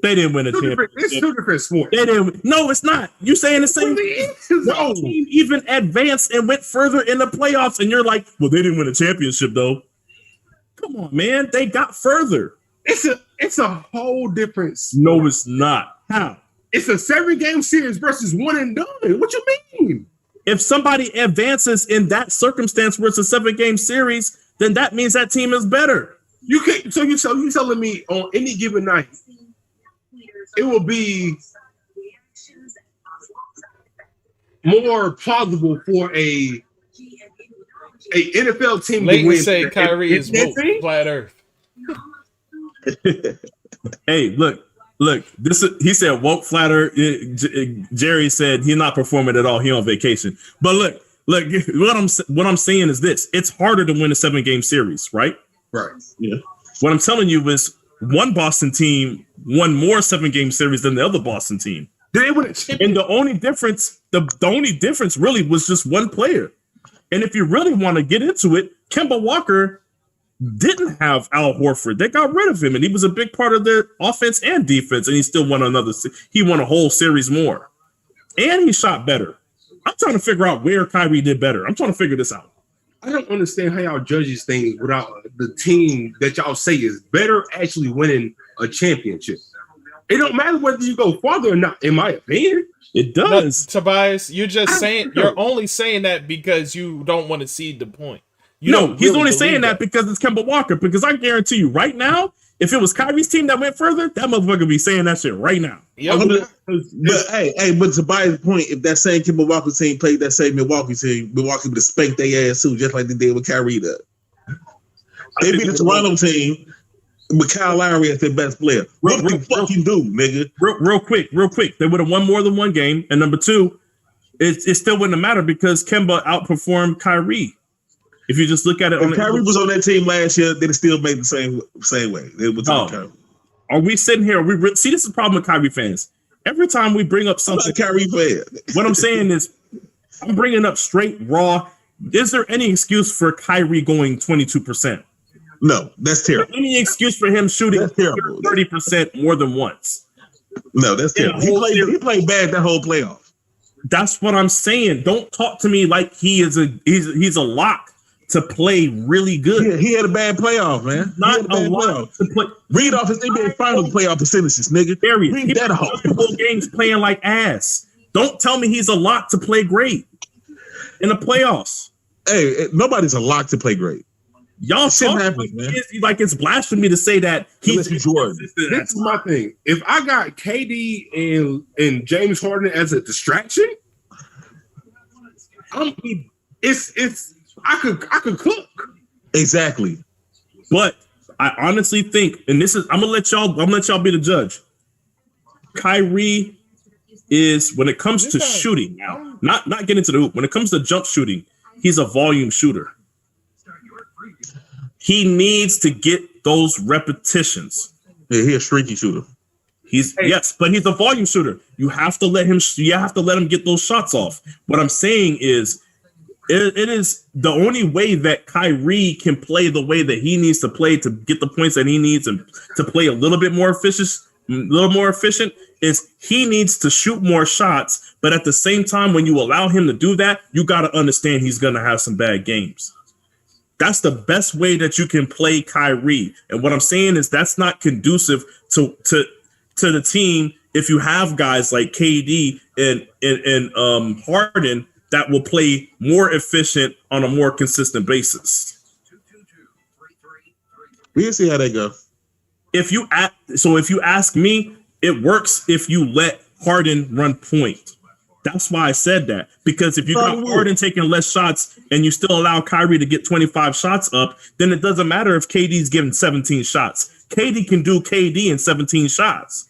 They didn't win a championship. It's 2 different sports. They didn't. No, it's not. You saying the same thing. No team even advanced and went further in the playoffs, and you're like, well, they didn't win a championship though. Come on, man. They got further. It's a whole different sport. No, it's not. How? It's a 7-game series versus one and done. What you mean? If somebody advances in that circumstance where it's a 7-game series, then that means that team is better. You can't. So you telling me on any given night, it will be more plausible for a NFL team Leighton to win. Say Kyrie is flat Earth. Hey, look. This is, he said woke flat Earth. Jerry said he's not performing at all. He on vacation. But look. What I'm saying is this: it's harder to win a 7-game series, right? Right. Yeah. What I'm telling you is one Boston team won more 7-game series than the other Boston team. They win a championship. And the only difference really was just one player. And if you really want to get into it, Kemba Walker didn't have Al Horford. They got rid of him, and he was a big part of their offense and defense, and he still won he won a whole series more. And he shot better. I'm trying to figure out where Kyrie did better. I'm trying to figure this out. I don't understand how y'all judge these things without the team that y'all say is better actually winning a championship. It don't matter whether you go farther or not, in my opinion. It does. No, Tobias, you're only saying that because you don't want to cede the point. He's only saying that because it's Kemba Walker. Because I guarantee you right now, if it was Kyrie's team that went further, that motherfucker would be saying that shit right now. Yep. But to Biden's point, if that same Kemba Walker team played that same Milwaukee team, Milwaukee would have spanked their ass too, just like they did with Kyrie. They beat the Toronto team with Kyle Lowry as their best player. What the fuck you do, nigga? Real quick. They would have won more than one game. And number two, it still wouldn't have mattered because Kemba outperformed Kyrie. If you just look at it, if Kyrie was on that team last year, they'd still made the same way. It was Kyrie. Are we sitting here? See, this is the problem with Kyrie fans. Every time we bring up something, Kyrie fan. What I'm saying is, I'm bringing up straight raw. Is there any excuse for Kyrie going 22%? No, that's terrible. Any excuse for him shooting 30% more than once? No, that's terrible. He played bad that whole playoff. That's what I'm saying. Don't talk to me like he's a lock to play really good. Yeah, he had a bad playoff, man. Not a lot to play. Read off his NBA Finals playoff percentages, nigga. Read that off. Multiple games playing like ass. Don't tell me he's a lock to play great in the playoffs. Hey, nobody's a lock to play great. Y'all talk like it's blasphemy to say that he's Jordan. This is my thing. If I got KD and James Harden as a distraction, I could cook. Exactly. But I honestly think, and this is I'm gonna let y'all be the judge. Kyrie is, when it comes to shooting now, not getting into the hoop, when it comes to jump shooting, he's a volume shooter. He needs to get those repetitions. Yeah, he's a streaky shooter. Yes, but he's a volume shooter. You have to let him get those shots off. What I'm saying is, It is the only way that Kyrie can play the way that he needs to play to get the points that he needs and to play a little bit more efficient is he needs to shoot more shots. But at the same time, when you allow him to do that, you got to understand he's going to have some bad games. That's the best way that you can play Kyrie. And what I'm saying is that's not conducive to the team if you have guys like KD and Harden that will play more efficient on a more consistent basis. We'll see how they go. If you ask me, it works if you let Harden run point. That's why I said that. Because if you got Harden taking less shots and you still allow Kyrie to get 25 shots up, then it doesn't matter if KD's giving 17 shots. KD can do KD in 17 shots.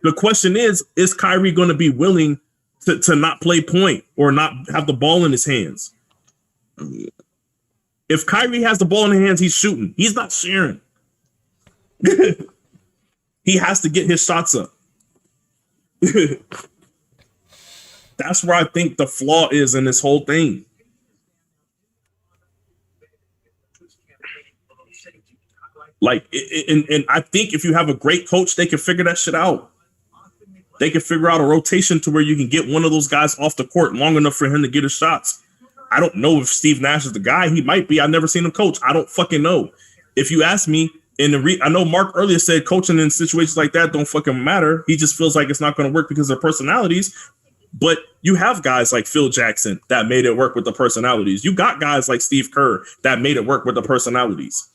The question is Kyrie going to be willing to not play point or not have the ball in his hands? If Kyrie has the ball in his hands, he's shooting. He's not sharing. He has to get his shots up. That's where I think the flaw is in this whole thing. Like, and I think if you have a great coach, they can figure that shit out. They can figure out a rotation to where you can get one of those guys off the court long enough for him to get his shots. I don't know if Steve Nash is the guy. He might be. I've never seen him coach. I don't fucking know. If you ask me, I know Mark earlier said coaching in situations like that don't fucking matter. He just feels like it's not going to work because of personalities. But you have guys like Phil Jackson that made it work with the personalities. You got guys like Steve Kerr that made it work with the personalities.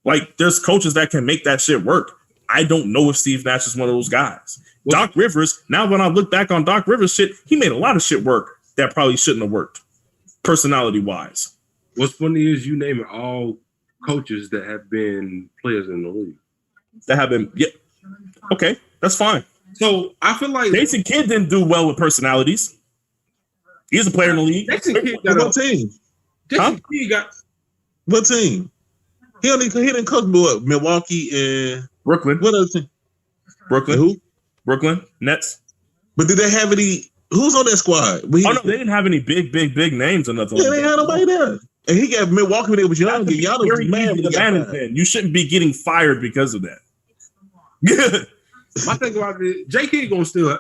Like, there's coaches that can make that shit work. I don't know if Steve Nash is one of those guys. Doc Rivers, now when I look back on Doc Rivers shit, he made a lot of shit work that probably shouldn't have worked, personality-wise. What's funny is you naming all coaches that have been players in the league. That have been, yeah. Okay, that's fine. So I feel like Jason Kidd didn't do well with personalities. He's a player in the league. Jason Kidd got what team? Jason Kidd got what team? He didn't coach Milwaukee and Brooklyn. What other team? Brooklyn. Who? Brooklyn Nets. But did they have any? Who's on that squad? No, they didn't have any big names or nothing. Yeah, they had nobody there. And he got Milwaukee when they was young. Y'all was mad when he got fired. You shouldn't be getting fired because of that. My thing about it, J.K. gonna still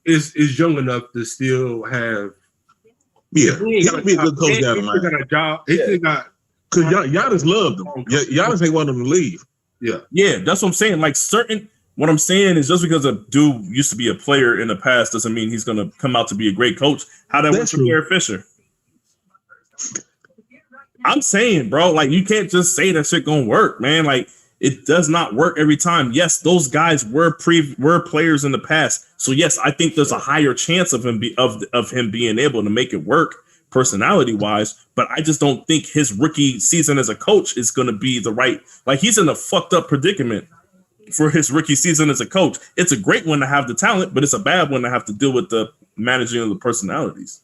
is young enough to still have. Yeah, he gotta be a good coach down the line. He got a job. He still got. Because Giannis loved him. Giannis ain't want him to leave. Yeah, that's what I'm saying. Like, what I'm saying is just because a dude used to be a player in the past doesn't mean he's going to come out to be a great coach. How that works for Gary Fisher? I'm saying, bro, like, you can't just say that shit going to work, man. Like, it does not work every time. Yes, those guys were players in the past. So, yes, I think there's a higher chance of him being able to make it work personality-wise, but I just don't think his rookie season as a coach is going to be the right. Like, he's in a fucked up predicament for his rookie season as a coach. It's a great one to have the talent, but it's a bad one to have to deal with the managing of the personalities.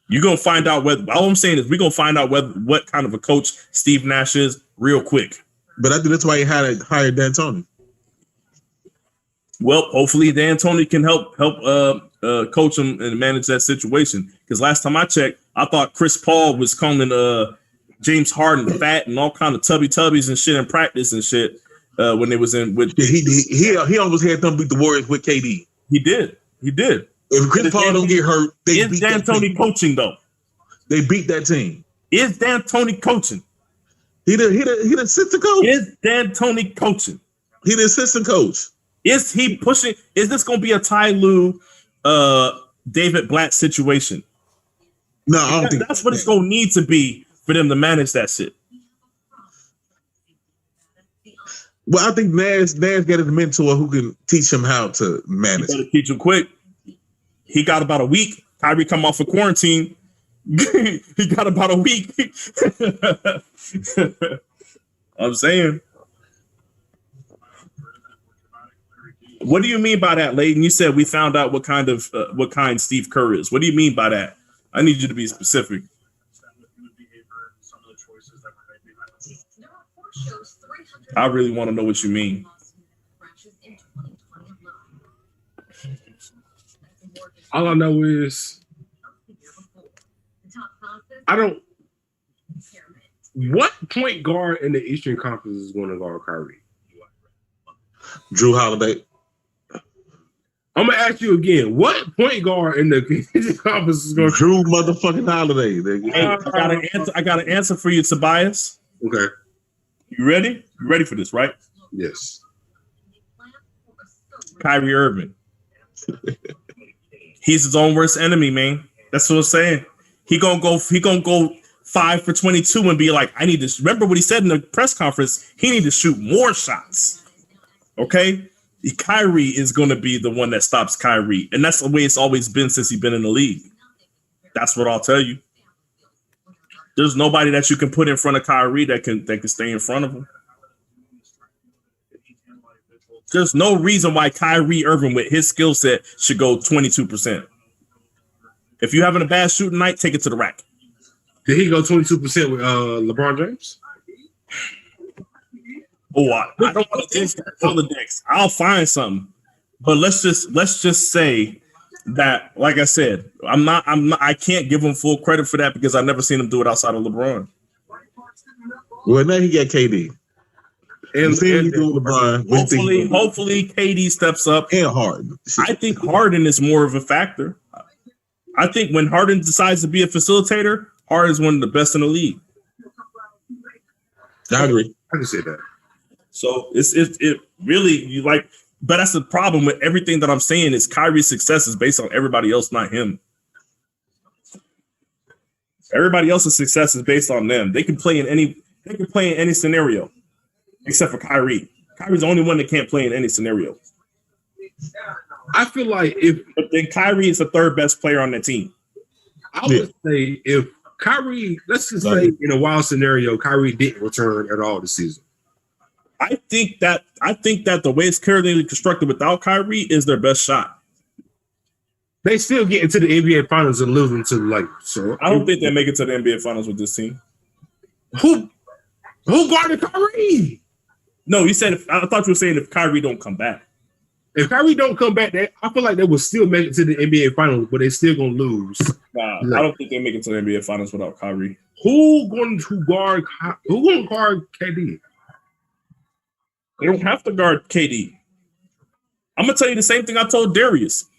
You're going to find out all I'm saying is we're going to find out what kind of a coach Steve Nash is real quick. But I think that's why he hired D'Antoni. Well, hopefully D'Antoni can help coach him and manage that situation. Because last time I checked, I thought Chris Paul was calling James Harden fat and all kind of tubbies and shit in practice and shit when they was in with. He almost had them beat the Warriors with KD. He did. If Chris Paul don't get hurt, they beat D'Antoni coaching though. They beat that team. Is D'Antoni coaching? He the assistant coach. Is D'Antoni coaching? He the assistant coach. Is he pushing? Is this going to be a Ty Lue, David Blatt situation? No, I don't think that's what it's going to need to be for them to manage that shit. Well, I think Nash got his mentor who can teach him how to manage. He teach him quick. He got about a week. Kyrie come off of quarantine. He got about a week. I'm saying. What do you mean by that, Layden? You said we found out what kind Steve Kerr is. What do you mean by that? I need you to be specific. I really want to know what you mean. All I know is I don't. What point guard in the Eastern Conference is going to guard Kyrie? Drew Holiday. I'm gonna ask you again. What point guard in the Eastern Conference is going to Drew motherfucking Holiday? Nigga. Hey, I got an answer for you, Tobias. Okay. You ready? You ready for this, right? Yes. Kyrie Irving. He's his own worst enemy, man. That's what I'm saying. He gonna go 5 for 22 and be like, I need to remember what he said in the press conference. He need to shoot more shots. Okay? Kyrie is gonna be the one that stops Kyrie. And that's the way it's always been since he's been in the league. That's what I'll tell you. There's nobody that you can put in front of Kyrie that can stay in front of him. There's no reason why Kyrie Irving with his skill set should go 22%. If you're having a bad shooting night, take it to the rack. Did he go 22% with LeBron James? Oh, I don't want to jinx all the decks. I'll find something. But let's just say that, like I said, I can't give him full credit for that because I've never seen him do it outside of LeBron. Well, now he got KD. And LeBron. Hopefully KD steps up. And Harden. I think Harden is more of a factor. I think when Harden decides to be a facilitator, Harden's one of the best in the league. I agree. I can say that. So it really you like, but that's the problem with everything that I'm saying is Kyrie's success is based on everybody else, not him. Everybody else's success is based on them. They can play in any scenario except for Kyrie. Kyrie's the only one that can't play in any scenario. I feel like but then Kyrie is the third best player on that team. I would say if Kyrie, let's just say in a wild scenario, Kyrie didn't return at all this season. I think that the way it's currently constructed without Kyrie is their best shot. They still get into the NBA Finals and losing to the Lakers. So I don't think they make it to the NBA Finals with this team. Who guarded Kyrie? No, you said I thought you were saying if Kyrie don't come back. If Kyrie don't come back, I feel like they will still make it to the NBA Finals, but they're still gonna lose. Nah, I don't think they make it to the NBA Finals without Kyrie. Who going to guard KD? They don't have to guard KD. I'm gonna tell you the same thing I told Darius.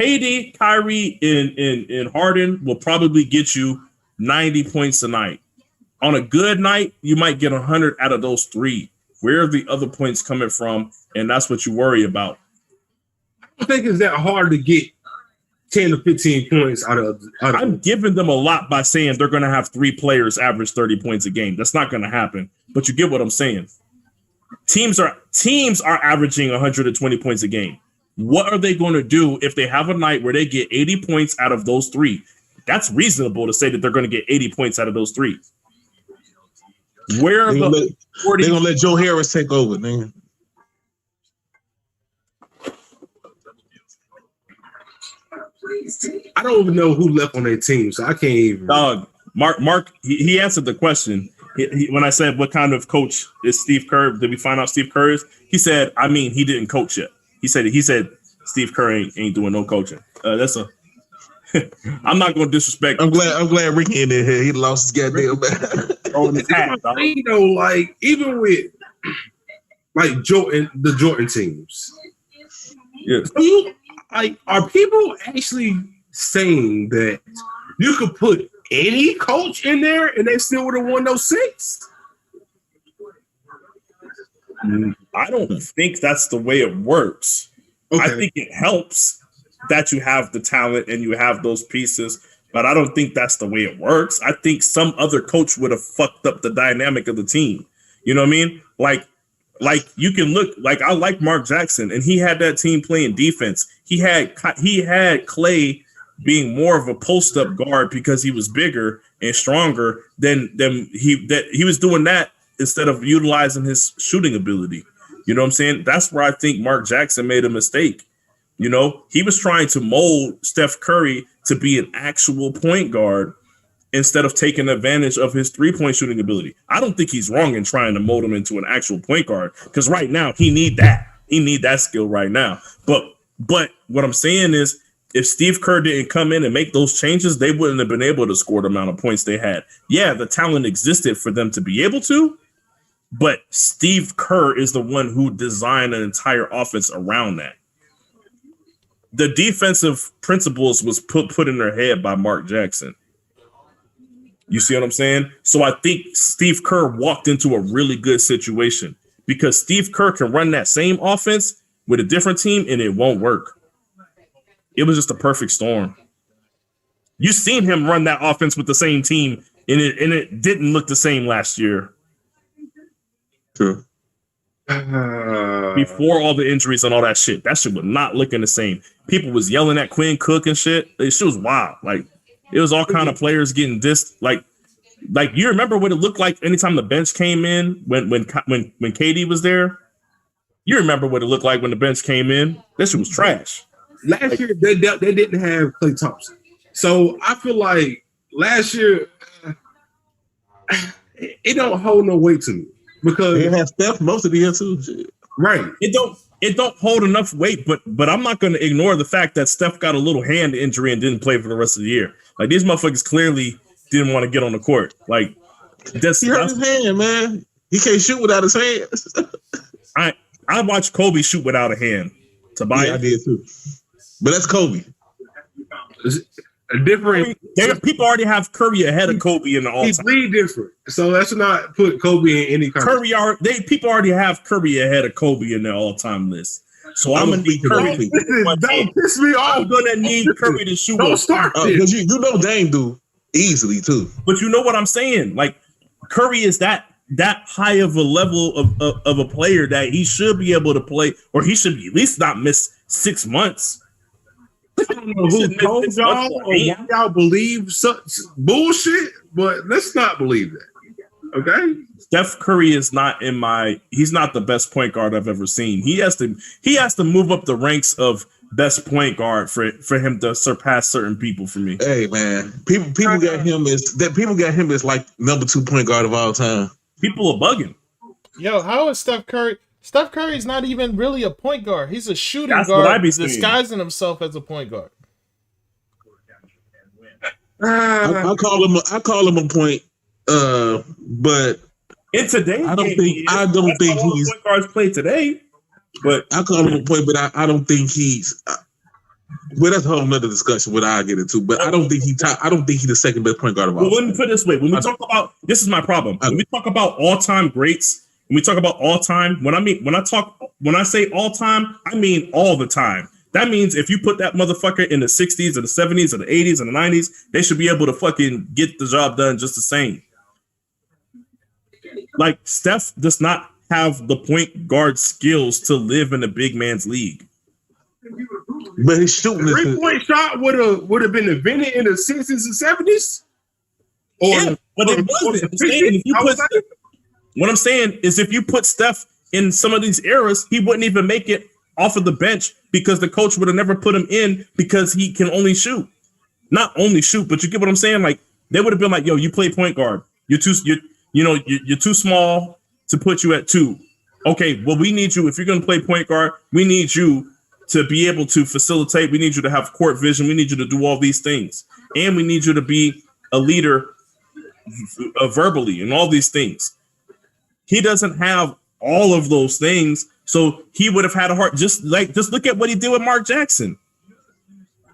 KD, Kyrie, and Harden will probably get you 90 points a night. On a good night, you might get 100 out of those three. Where are the other points coming from? And that's what you worry about. I don't think it's that hard to get 10 to 15 points out of I'm giving them a lot by saying they're going to have three players average 30 points a game. That's not going to happen. But you get what I'm saying. Teams are averaging 120 points a game. What are they going to do if they have a night where they get 80 points out of those three? That's reasonable to say that they're going to get 80 points out of those three. Where are they're going to let Joe Harris take over, man. I don't even know who left on their team, so I can't even. Dog, Mark, he answered the question. When I said what kind of coach is Steve Kerr, did we find out Steve Kerr is? He said, I mean, he didn't coach yet. He said Steve Kerr ain't doing no coaching. That's a. I'm not going to disrespect. I'm glad Ricky in there. He lost his goddamn man. Like even with like the Jordan teams. Yeah. So are people actually saying that you could put any coach in there and they still would have won those 6? I don't think that's the way it works. Okay. I think it helps that you have the talent and you have those pieces, but I don't think that's the way it works. I think some other coach would have fucked up the dynamic of the team. You know what I mean? Like you can look like I like Mark Jackson, and he had that team playing defense. He had Clay being more of a post up guard because he was bigger and stronger than he was doing that instead of utilizing his shooting ability. You know what I'm saying? That's where I think Mark Jackson made a mistake. You know, he was trying to mold Steph Curry to be an actual point guard instead of taking advantage of his 3-point shooting ability. I don't think he's wrong in trying to mold him into an actual point guard because right now he need that. He need that skill right now. But what I'm saying is if Steve Kerr didn't come in and make those changes, they wouldn't have been able to score the amount of points they had. Yeah, the talent existed for them to be able to, but Steve Kerr is the one who designed an entire offense around that. The defensive principles was put in their head by Mark Jackson. You see what I'm saying? So I think Steve Kerr walked into a really good situation because Steve Kerr can run that same offense with a different team and it won't work. It was just a perfect storm. You seen him run that offense with the same team and it didn't look the same last year. True. Before all the injuries and all that shit, that shit was not looking the same. People was yelling at Quinn Cook and shit. This shit was wild. Like it was all kind of players getting dissed. Like you remember what it looked like anytime the bench came in when KD was there. You remember what it looked like when the bench came in. That shit was trash. Last year they didn't have Klay Thompson, so I feel like last year it don't hold no weight to me because they have Steph most of the year too. Shit. Right. It don't hold enough weight, but I'm not going to ignore the fact that Steph got a little hand injury and didn't play for the rest of the year. Like these motherfuckers clearly didn't want to get on the court. Like he hurt his hand, man. He can't shoot without his hands. I watched Kobe shoot without a hand. Tobias, yeah, I did too. But that's Kobe. A different. People already have Curry ahead of Kobe in the all-time. He's really different, so let's not put Kobe in any kind. People already have Curry ahead of Kobe in their all-time list. So I'm gonna need Curry. Don't piss me off. I'm gonna need Curry to shoot. Don't start because you know Dame do easily too. But you know what I'm saying? Like Curry is that high of a level of a player that he should be able to play, or he should be at least not miss 6 months. I don't know who told y'all or why y'all believe such bullshit, but let's not believe that. Okay? Steph Curry is he's not the best point guard I've ever seen. He has to move up the ranks of best point guard for him to surpass certain people for me. Hey man, people got him as like number 2 point guard of all time. People are bugging. Yo, how is Steph Curry? Steph Curry's not even really a point guard. He's a shooting That's guard disguising himself as a point guard. I call him a point, but in today I don't think he's point guards play today. But I call him a point, but I don't think he's. Well, that's a whole nother discussion. What I get into, but I don't think he's the second best point guard of all. Well, let me put it this way: when we talk about this, is my problem. When we talk about all-time greats, when we talk about all-time, when I say all-time, I mean all the time. That means if you put that motherfucker in the 60s or the 70s or the 80s and the 90s, they should be able to fucking get the job done just the same. Like Steph does not have the point guard skills to live in a big man's league. But his shooting 3-point shot would have been invented in the 60s and 70s. But it wasn't. What I'm saying is if you put Steph in some of these eras, he wouldn't even make it off of the bench because the coach would have never put him in because he can only shoot. Not only shoot, but you get what I'm saying? Like they would have been like, yo, you play point guard. You're too small to put you at 2. Okay, well, we need you. If you're going to play point guard, we need you to be able to facilitate. We need you to have court vision. We need you to do all these things. And we need you to be a leader verbally and all these things. He doesn't have all of those things. So he would have had a hard, just look at what he did with Mark Jackson.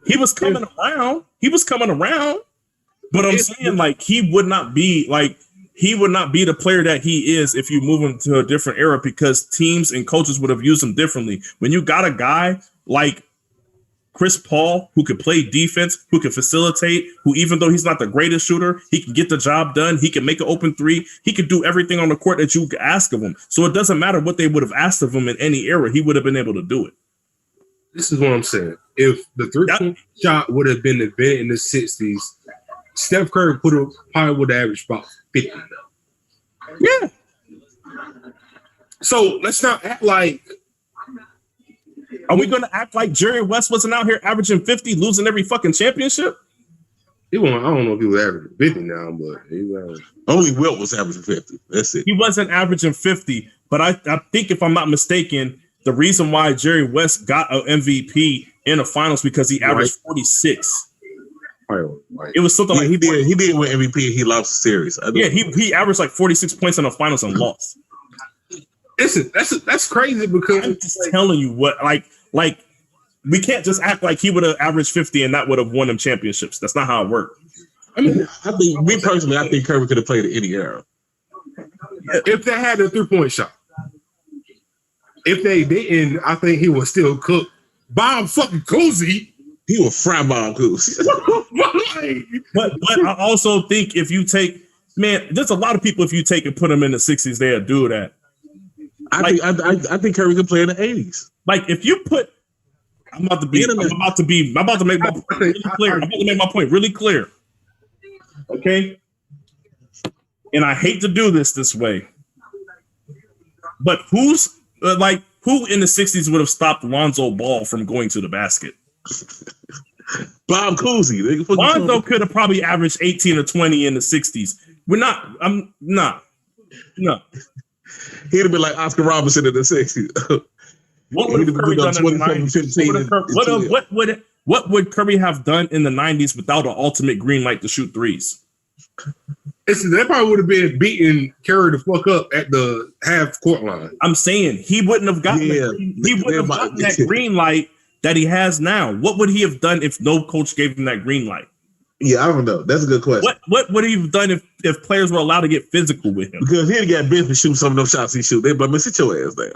He was coming around. But I'm saying like he would not be the player that he is if you move him to a different era because teams and coaches would have used him differently. When you got a guy like Chris Paul who could play defense, who can facilitate, who even though he's not the greatest shooter, he can get the job done. He can make an open 3. He can do everything on the court that you could ask of him. So it doesn't matter what they would have asked of him in any era. He would have been able to do it. This is what I'm saying. If the 3-point shot would have been invented in the 60s, Steph Curry probably would average about 50. Yeah. So let's not act like. Are we going to act like Jerry West wasn't out here averaging 50, losing every fucking championship? I don't know if he was averaging 50 now, but he was. Only Wilt was averaging 50. That's it. He wasn't averaging 50, but I think if I'm not mistaken, the reason why Jerry West got an MVP in the finals because he averaged 46. Right. It was something like he did win MVP. He lost the series. Yeah, he averaged like 46 points in the finals and lost. Listen, that's crazy because I'm just telling you what, like we can't just act like he would have averaged 50 and that would have won them championships. That's not how it worked. I mean, I think Curry could have played at any era. If they had a 3-point shot. If they didn't, I think he would still cook. Bob fucking Cousy. He was fry Bob Cousy. but I also think if you take, man, there's a lot of people if you take and put them in the 60s, they'll do that. I think Curry could play in the 80s. Like if you put, I'm about to make my point really clear. I'm about to make my point really clear. Okay. And I hate to do this way, but who in the 60s would have stopped Lonzo Ball from going to the basket? Bob Cousy. Lonzo could have probably averaged 18 or 20 in the 60s. No. He'd have been like Oscar Robertson in the 60s. What would Curry done in the 90s? What would Curry have done in the 90s without an ultimate green light to shoot threes? They probably would have been beating Curry the fuck up at the half court line. I'm saying he wouldn't have gotten that green light that he has now. What would he have done if no coach gave him that green light? Yeah, I don't know. That's a good question. What would he have done if players were allowed to get physical with him? Because he'd got business to shoot some of those shots he shoot. They but man, sit your ass down.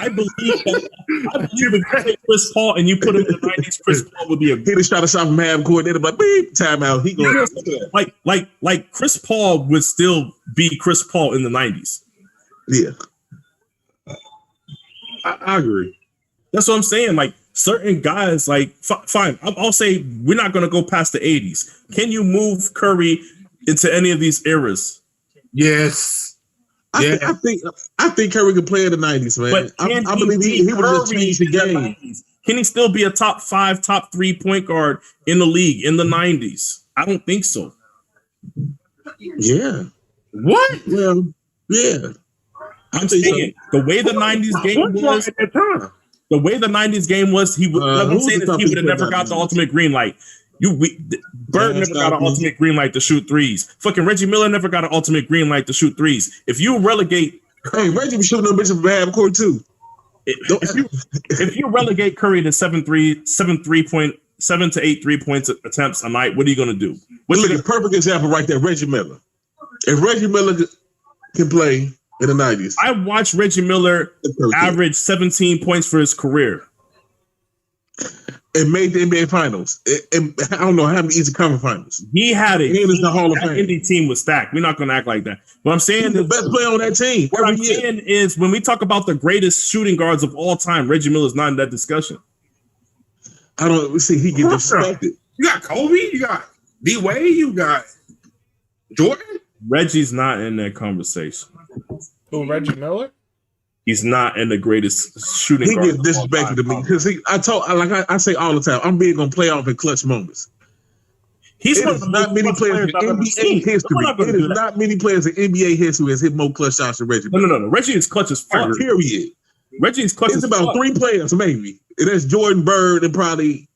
I believe if you take Chris Paul and you put him in the 90s, Chris Paul would be a. He'd have shot a shot from half court. They'd be like, beep, timeout. He going like Chris Paul would still be Chris Paul in the 90s. Yeah, I agree. That's what I'm saying. Like certain guys, like fine. I'll say we're not going to go past the 80s. Can you move Curry into any of these eras? Yes. I think Curry could play in the 90s, man. I believe he would have just changed the game. Can he still be a top 5, top 3 point guard in the league in the 90s? I don't think so. Yeah. What? Well, yeah. I'm saying the way the 90s game was at that time. The way the 90s game was, he would. I'm saying is he would have never got the ultimate green light. Bird never got an ultimate green light to shoot threes. Fucking Reggie Miller never got an ultimate green light to shoot threes. If you relegate, Reggie was shooting them bitches from half court too. If you relegate Curry to 7 to 8 3-point attempts a night, what are you going to do? Look, a perfect example right there, Reggie Miller. If Reggie Miller can play in the 90s, I watched Reggie Miller average 17 points for his career. It made the NBA Finals. I don't know how many Eastern Conference Finals. He had it. He was the Hall of Fame. Indy team was stacked. We're not going to act like that. What I'm saying is the best player on that team. What I'm saying is when we talk about the greatest shooting guards of all time, Reggie Miller's not in that discussion. I don't see he get respected. You got Kobe, you got D Wade, you got Jordan. Reggie's not in that conversation. Who, Reggie Miller? He's not in the greatest shooting. He gets disrespected to me because I say all the time, I'm big on playoff and clutch moments. He's one of the not many players in NBA history. It is not many players in NBA history has hit more clutch shots than Reggie. No. Reggie is clutch as fuck. Period. Reggie is clutch. It's about 3 players maybe. That's Jordan, Bird, and probably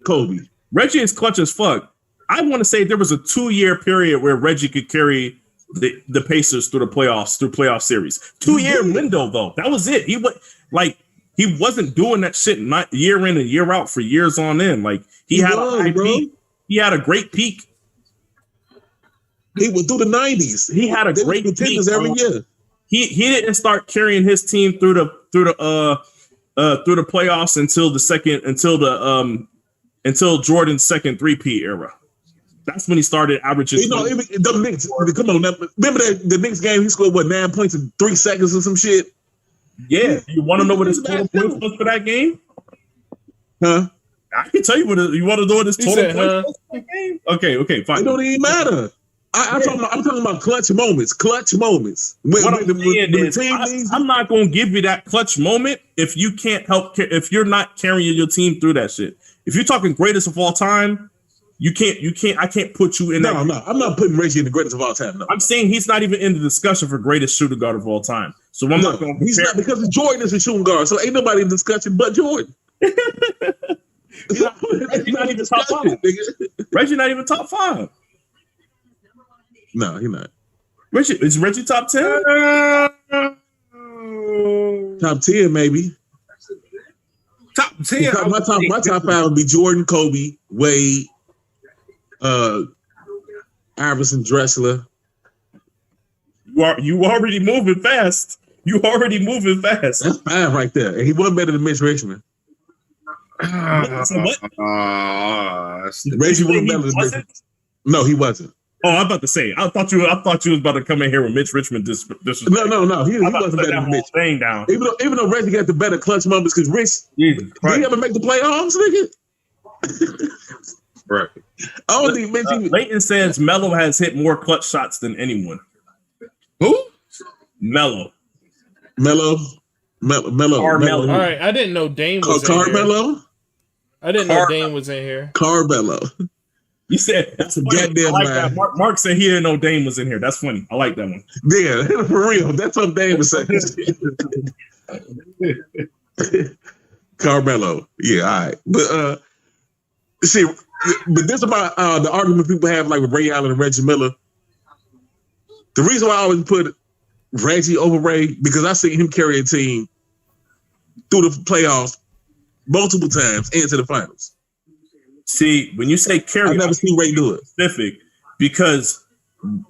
Kobe. Reggie is clutch as fuck. I want to say there was a 2-year period where Reggie could carry the Pacers through the playoffs, through playoff series. 2-year window though. That was it. He wasn't doing that shit not year in and year out for years on end. Like he had a high peak. He had a great peak. He went through the 90s. He had a great peak every year. He didn't start carrying his team through the playoffs until Jordan's second 3P era. That's when he started averaging. The Knicks. Come on, remember the Knicks game? He scored 9 points in 3 seconds or some shit. Yeah, you want to know what his total points was for that game? Huh? I can tell you what you want to know what his total points was for that game. Okay, fine. It don't even matter. I'm talking about clutch moments. Clutch moments. I'm not going to give you that clutch moment if you can't help. If you're not carrying your team through that shit. If you're talking greatest of all time. You can't. I can't put you in that. No. I'm not putting Reggie in the greatest of all time. No. I'm saying he's not even in the discussion for greatest shooting guard of all time. So I'm not going to. He's not because Jordan is a shooting guard. So ain't nobody in discussion but Jordan. Reggie not even top 5. Reggie not even top 5. No, he not. Is Reggie top 10? Top 10, maybe. Top 10. My top 5 would be Jordan, Kobe, Wade, Iverson, Drexler. You already moving fast. That's 5 right there. And he wasn't better than Mitch Richmond. So what? Reggie wasn't better than Mitch. No, he wasn't. Oh, I'm about to say. I thought you was about to come in here with Mitch Richmond. No. He wasn't better than Mitch. Thing down. Even though Reggie got the better clutch moments, because Rich, did he ever make the playoffs, nigga? Right. I don't think Mitch. Leighton says Melo has hit more clutch shots than anyone. Who? Melo. Carmelo. All right, I didn't know Dame was in here. Carmelo. I didn't know Dame was in here. Carmelo. You said that's a goddamn like man. that. Mark said he didn't know Dame was in here. That's funny. I like that one. Yeah, for real. That's what Dame was saying. Carmelo. Yeah, all right. But see, but this about the argument people have like with Ray Allen and Reggie Miller. The reason why I always put Reggie over Ray, because I seen him carry a team through the playoffs multiple times into the finals. See, when you say carry, I've never seen Ray do it. Specific, because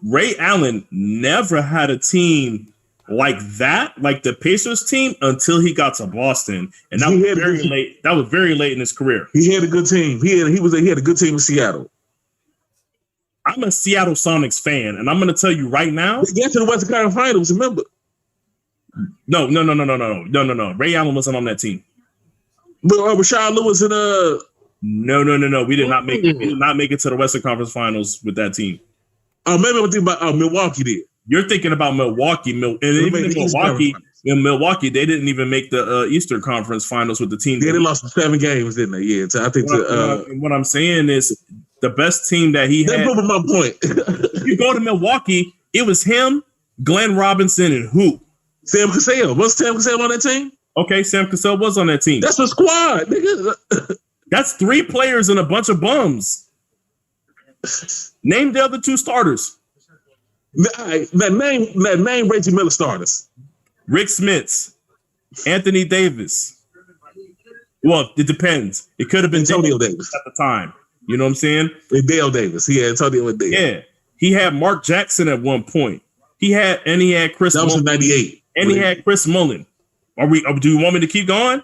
Ray Allen never had a team like that, like the Pacers team, until he got to Boston, and that was very late. That was very late in his career. He had a good team. He had a good team in Seattle. I'm a Seattle Sonics fan, and I'm going to tell you right now. They get to the Western Conference Finals. Remember? No. Ray Allen wasn't on that team. But Rashard Lewis and No. We did not make it. We did not make it to the Western Conference Finals with that team. Maybe I'm thinking about Milwaukee did. You're thinking about Milwaukee, and even in Milwaukee, they didn't even make the Eastern Conference Finals with the team. Yeah, they lost 7 games, didn't they? Yeah, so I think what I'm saying is the best team that he had. That's proving my point. You go to Milwaukee, it was him, Glenn Robinson, and who? Sam Cassell. Was Sam Cassell on that team? Okay, Sam Cassell was on that team. That's a squad, nigga. That's 3 players and a bunch of bums. Name the other 2 starters. That name Reggie Miller starters. Rick Smits, Anthony Davis. Well, it depends. It could have been Antonio Davis at the time. You know what I'm saying? And Dale Davis. He had Antonio Davis. Yeah. He had Mark Jackson at one point. He had Chris That was in Mullin. 98. And he had Chris Mullin. Do you want me to keep going?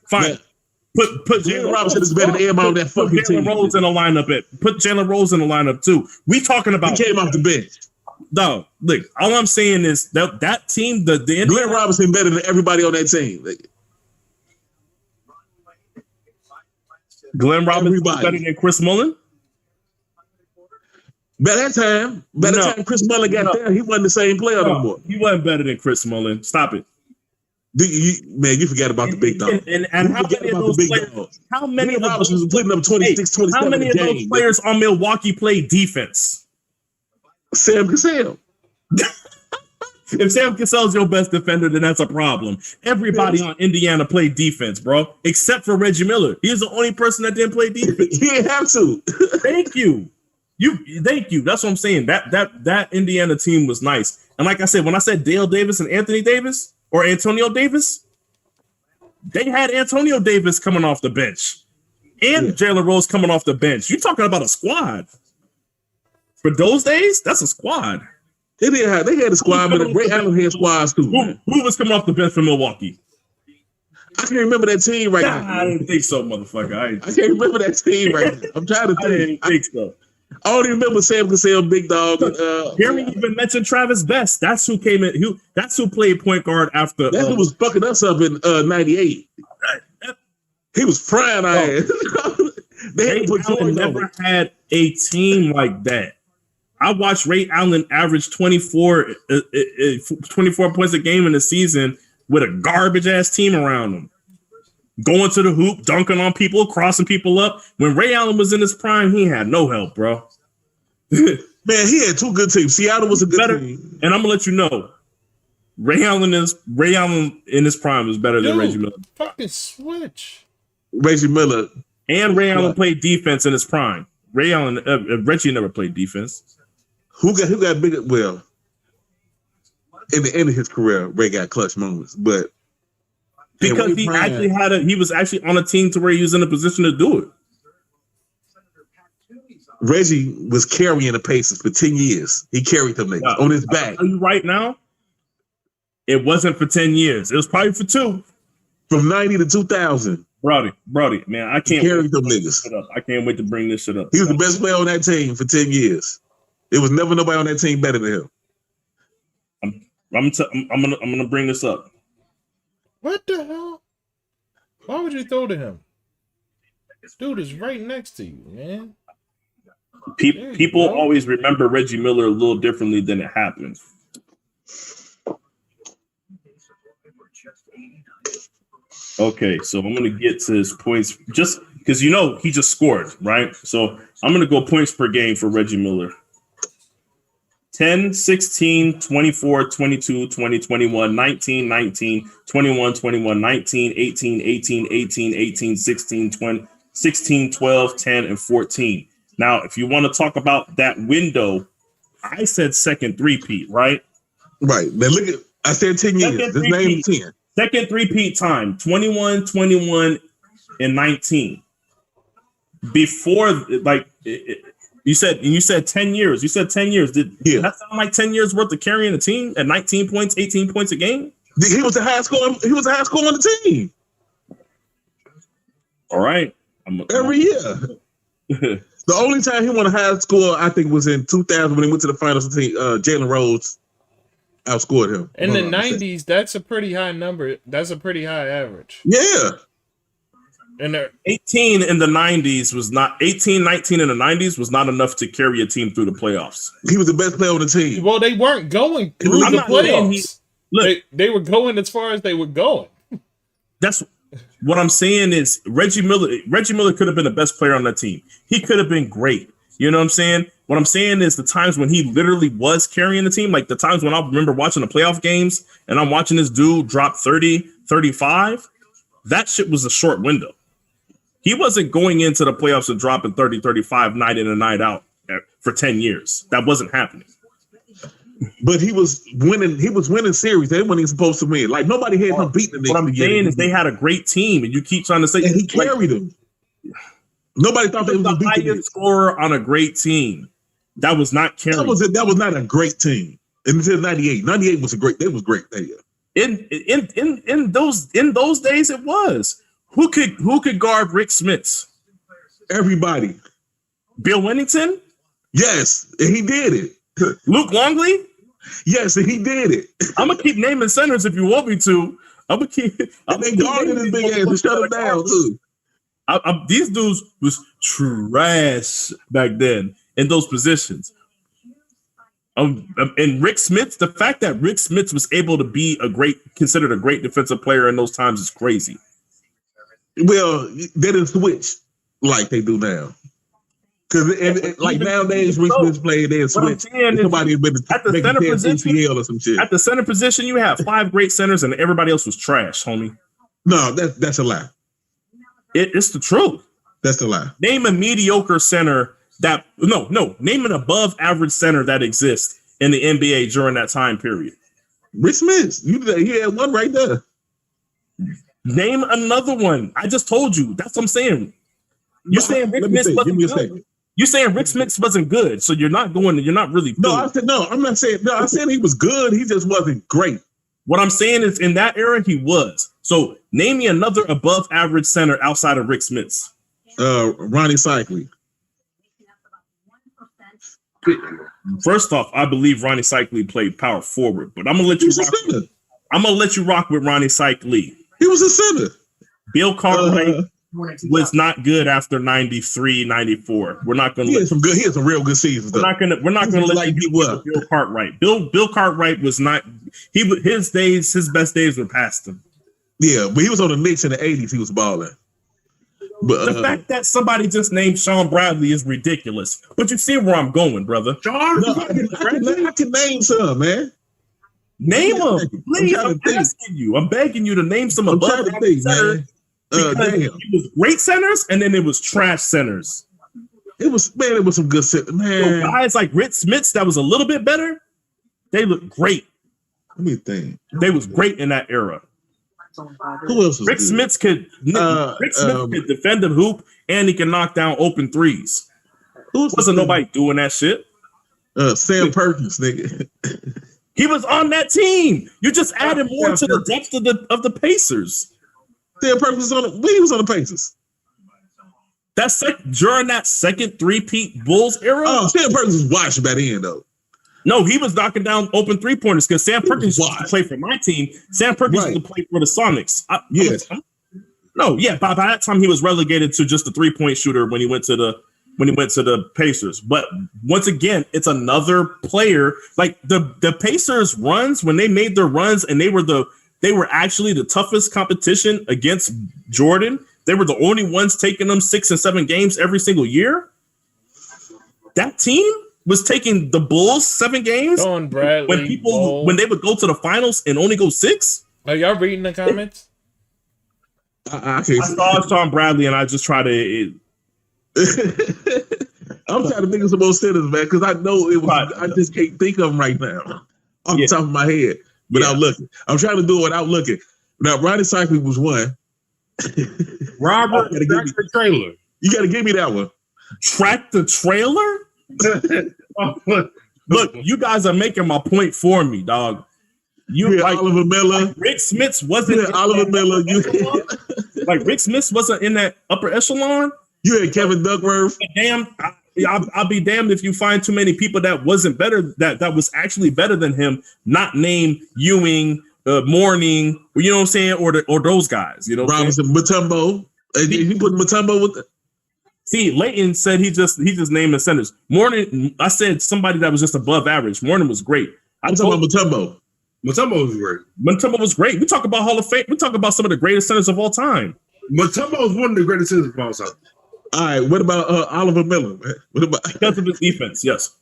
Fine. Yeah. Put Jalen Robinson is better than everybody on that fucking team. Put Jalen Rose in the lineup too. We talking about he came off the bench. No, look, all I'm saying is that team, the Glenn Robinson better than everybody on that team. Glenn Robinson better than Chris Mullin? By that time Chris Mullin got there, he wasn't the same player no more. He wasn't better than Chris Mullin. Stop it. You forgot about the big dog. And how many of those players? How many of those was putting up 26, 27 How many of those players on Milwaukee play defense? Sam Cassell. If Sam Cassell's your best defender, then that's a problem. Everybody on Indiana played defense, bro, except for Reggie Miller. He's the only person that didn't play defense. He didn't have to. Thank you. Thank you. That's what I'm saying. That Indiana team was nice. And like I said, when I said Dale Davis and Anthony Davis or Antonio Davis, they had Antonio Davis coming off the bench and Jalen Rose coming off the bench. You're talking about a squad. For those days, that's a squad. They had a squad, but Ray Allen had squads too. Who was coming off the bench for Milwaukee? I can't remember that team right now. I didn't think so, motherfucker. I can't remember that team right now. I'm trying to think. I didn't think so. I only remember Sam Cassell, Big Dog. Gary even mentioned Travis Best. That's who came in. That's who played point guard after. That's who was fucking us up in '98. He was frying our ass. They never had a team like that. I watched Ray Allen average 24 points a game in the season with a garbage ass team around him. Going to the hoop, dunking on people, crossing people up. When Ray Allen was in his prime, he had no help, bro. Man, he had 2 good teams. Seattle was a good team. And I'm gonna let you know, Ray Allen in his prime is better than Reggie Miller. Fucking switch. Reggie Miller. And Ray Allen played defense in his prime. Ray Allen, Reggie never played defense. Who got bigger? Well, in the end of his career, Ray got clutch moments, but because he was actually on a team to where he was in a position to do it. Reggie was carrying the Pacers for 10 years. He carried them niggas on his back. I'll tell you right now, it wasn't for 10 years. It was probably for 2. From 90 to 2000. Brody, man, I can't carry them niggas. I can't wait to bring this shit up. He was the best player on that team for 10 years. There was never nobody on that team better than him. I'm gonna bring this up. What the hell? Why would you throw to him? This dude is right next to you, man. People always remember Reggie Miller a little differently than it happened. Okay, so I'm going to get to his points just because he just scored, right? So I'm going to go points per game for Reggie Miller. 10, 16, 24, 22, 20, 21, 19, 19, 21, 21, 19, 18, 18, 18, 18, 16, 20, 16, 12, 10, and 14. Now, if you want to talk about that window, I said second three-peat, right? Right. Now look at, I said 10 years. This name is 10. Second three-peat time, 21, 21, and 19. Before, you said 10 years. You said 10 years. Did that sound like 10 years worth of carrying a team at 19 points, 18 points a game? He was a high scorer. He was a high scorer on the team. All right. Every year. The only time he won a high score, I think, was in 2000 when he went to the finals. Jalen Rose outscored him. In the 90s, that's a pretty high number. That's a pretty high average. Yeah. And 18 in the 90s was not 18, 19 in the 90s was not enough to carry a team through the playoffs. He was the best player on the team. Well, they weren't going through the playoffs. They were going as far as they were going. That's what I'm saying is Reggie Miller could have been the best player on that team. He could have been great. You know what I'm saying? What I'm saying is the times when he literally was carrying the team, like the times when I remember watching the playoff games and I'm watching this dude drop 30, 35, that shit was a short window. He wasn't going into the playoffs and dropping 30, 35 night in and night out for 10 years. That wasn't happening. But he was winning. He was winning series. They weren't even supposed to win. Like nobody had him beating the. What I'm saying is they had a great team, and you keep trying to say and he carried them. Nobody thought they was the highest scorer on a great team. That was not carrying. That was not a great team. Until 98. 98 was a great. They was great that year. In those days, it was. Who could guard Rick Smits? Everybody. Bill Wennington? Yes, and he did it. Luke Longley? Yes, and he did it. I'm gonna keep naming centers if you want me to. I'm gonna keep. They guarded his big ass and shut him down too. These dudes was trash back then in those positions. And Rick Smits, the fact that Rick Smits was able to be considered a great defensive player in those times is crazy. Well, they didn't switch like they do now. Because like nowadays, Rick Smits played, they switch. Somebody had been at the center position or some shit. At the center position, you have 5 great centers, and everybody else was trash, homie. No, that's a lie. It's the truth. That's a lie. Name a mediocre center name an above average center that exists in the NBA during that time period. Rick Smits, he had one right there. Name another one. I just told you. That's what I'm saying. You're saying Rick Smits wasn't good. You're saying Rick Smits wasn't good, so you're not really. No, I said no. I'm not saying no. I said he was good. He just wasn't great. What I'm saying is, in that era, he was. So name me another above average center outside of Rick Smits. Ronnie Cycli. First off, I believe Ronnie Cycli played power forward, but I'm gonna let you rock. I'm gonna let you rock with Ronnie Cycli. He was a center. Bill Cartwright was not good after 93, 94. We're not gonna. He had some real good seasons. We're not gonna let you Bill Cartwright. Bill Cartwright was not. His best days were past him. Yeah, but he was on the Knicks in the 80s. He was balling. But the fact that somebody just named Sean Bradley is ridiculous. But you see where I'm going, brother. I can name some, man. Name them, please. I'm asking you. I'm begging you to name some above average centers Because Damn. it was great centers, and then it was trash centers. It was some good centers, man. So guys like Rick Smits that was a little bit better. They looked great. Let me think. They was great in that era. Who else was Rick good? Smits could defend the hoop, and he can knock down open threes. Wasn't nobody doing that shit. Sam Perkins, nigga. He was on that team. You just added more to the depth of the Pacers. Sam Perkins was he was on the Pacers. During that second three-peat Bulls era. Oh, Sam Perkins was washed by the end though. No, he was knocking down open three-pointers because Sam Perkins used to play for my team. Sam Perkins used to play for the Sonics. By that time he was relegated to just a three-point shooter when he went to the Pacers. But once again, it's another player. Like the Pacers runs, when they made their runs and they were actually the toughest competition against Jordan. They were the only ones taking them 6 and 7 games every single year. That team was taking the Bulls 7 games when they would go to the finals and only go 6. Are y'all reading the comments? I saw Tom Bradley and I just try to. I'm trying to think of some more centers, man, because I know it was. I just can't think of them right now off the top of my head without looking. I'm trying to do it without looking. Now, Ronnie Cycling was one. Robert, Tractor Trailer. You got to give me that one. Tractor Trailer? Look, you guys are making my point for me, dog. Oliver Miller. Like Rick Smits wasn't Oliver Miller. Like Rick Smits wasn't in that upper echelon. You had Kevin Duckworth. I'll be damned if you find too many people that wasn't better, that was actually better than him, not named Ewing, Mourning, you know what I'm saying, or those guys, you know. Robinson, Mutombo. He put Mutombo with the. See, Leighton said he just named the centers. Mourning, I said somebody that was just above average. Mourning was great. I'm talking about Mutombo. Mutombo was great. Mutombo was great. We talk about Hall of Fame. We talk about some of the greatest centers of all time. Mutombo was one of the greatest centers of all time. All right, what about Oliver Miller? Man? What about because of his defense? Yes,